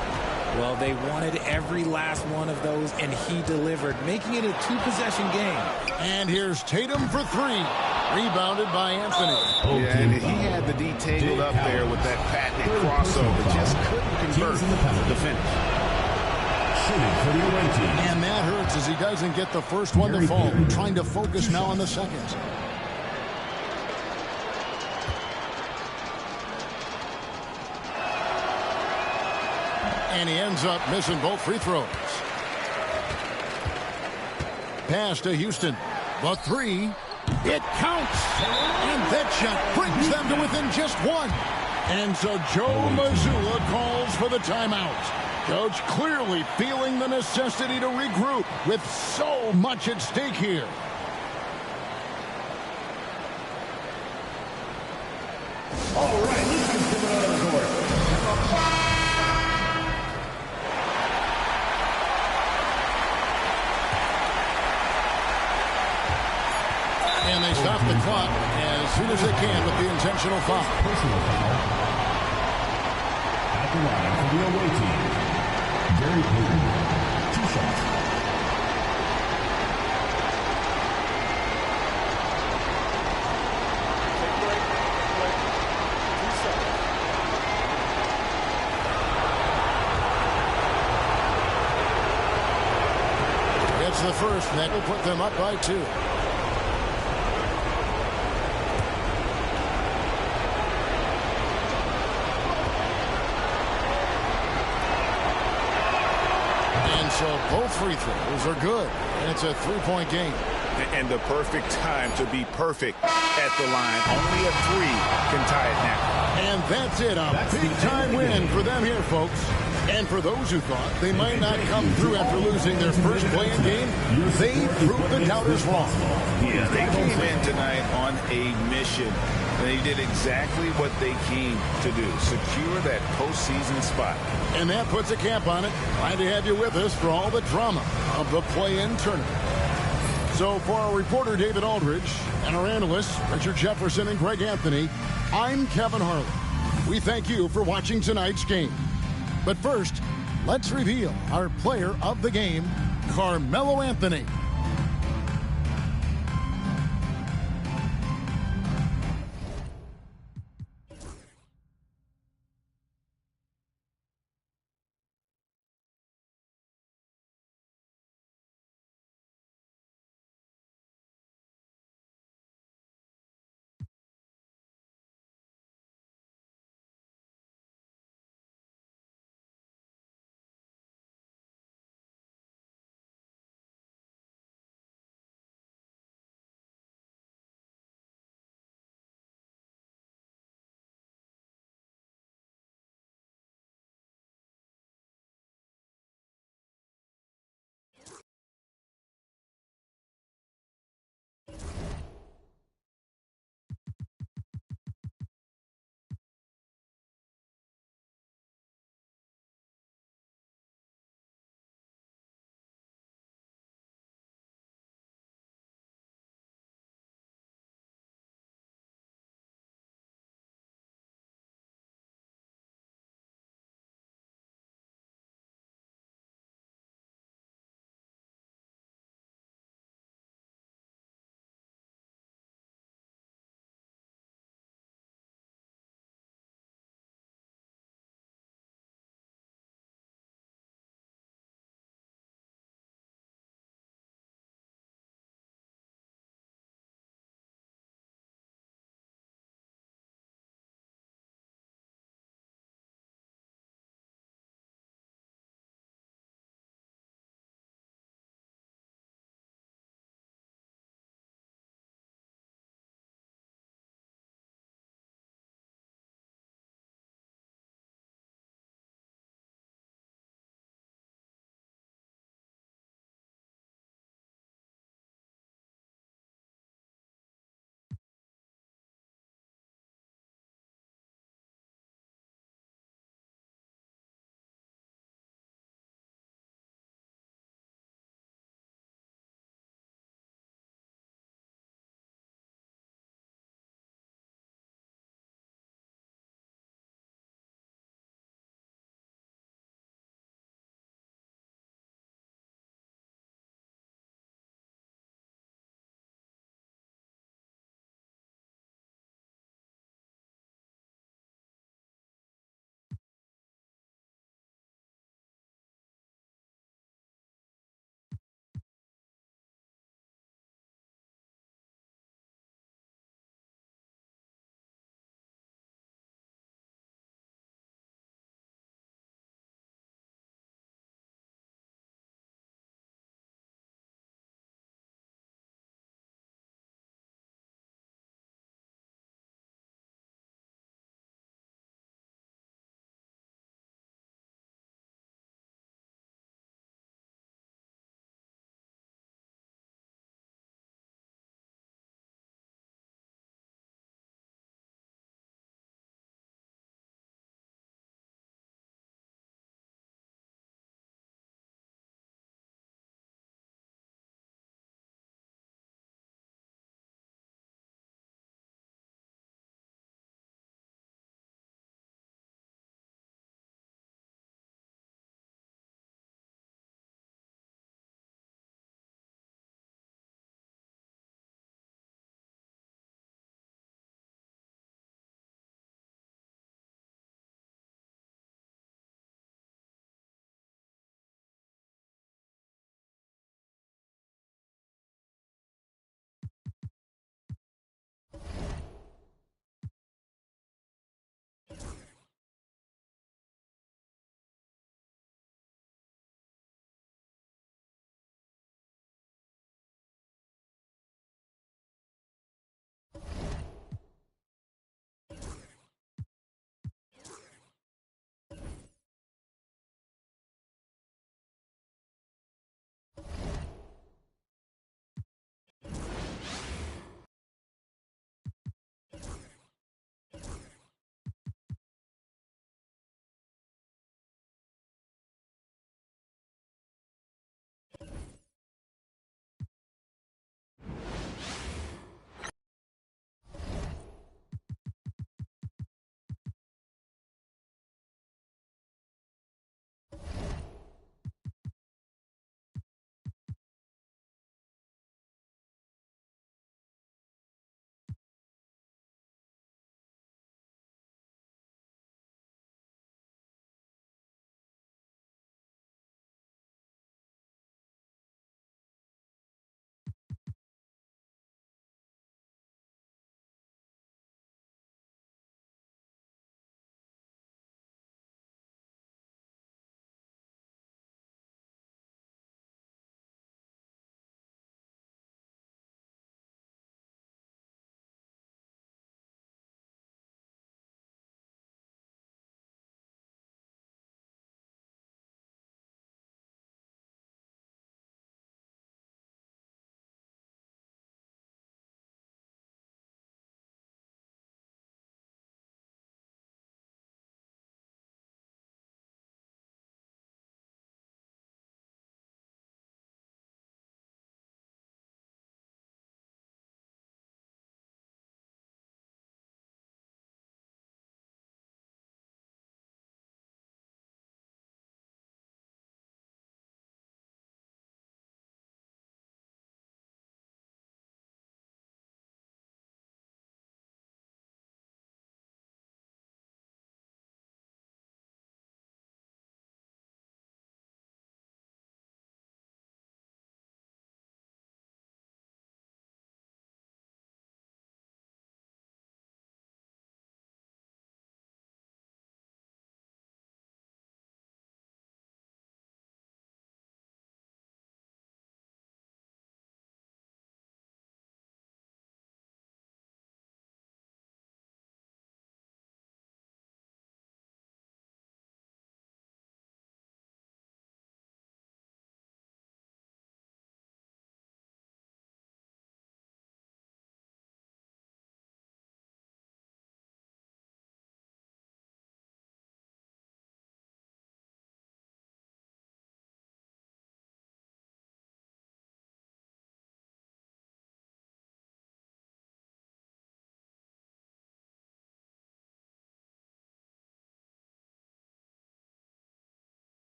Well, they wanted every last one of those, and he delivered, making it a 2-possession game. And here's Tatum for 3. Rebounded by Anthony. Yeah, and he had the D tangled up there with that patented crossover. Just couldn't convert the finish. Serving for the away team. And that hurts as he doesn't get the first one to fall. Trying to focus now on the second. And he ends up missing both free throws. Pass to Houston. The three. It counts. And that shot brings them to within just one. And so Joe Mazzulla calls for the timeout. Coach clearly feeling the necessity to regroup with so much at stake here. All right, Houston's coming out of the court. And they stop the clock as soon as they can with the intentional foul. Personal foul. At the line for the away team, Gary Payton. 2 shots. It's the first, and that will put them up by 2. So both free throws are good, and it's a 3-point game. And the perfect time to be perfect at the line. Only a 3 can tie it now. And that's it, a big-time win for them here, folks. And for those who thought they might not come through after losing their first play-in game, they proved the doubters wrong. Yeah, they came in tonight on a mission. They did exactly what they came to do, secure that postseason spot. And that puts a cap on it. Glad to have you with us for all the drama of the play-in tournament. So for our reporter, David Aldridge, and our analysts, Richard Jefferson and Greg Anthony, I'm Kevin Harlan. We thank you for watching tonight's game. But first, let's reveal our player of the game, Carmelo Anthony.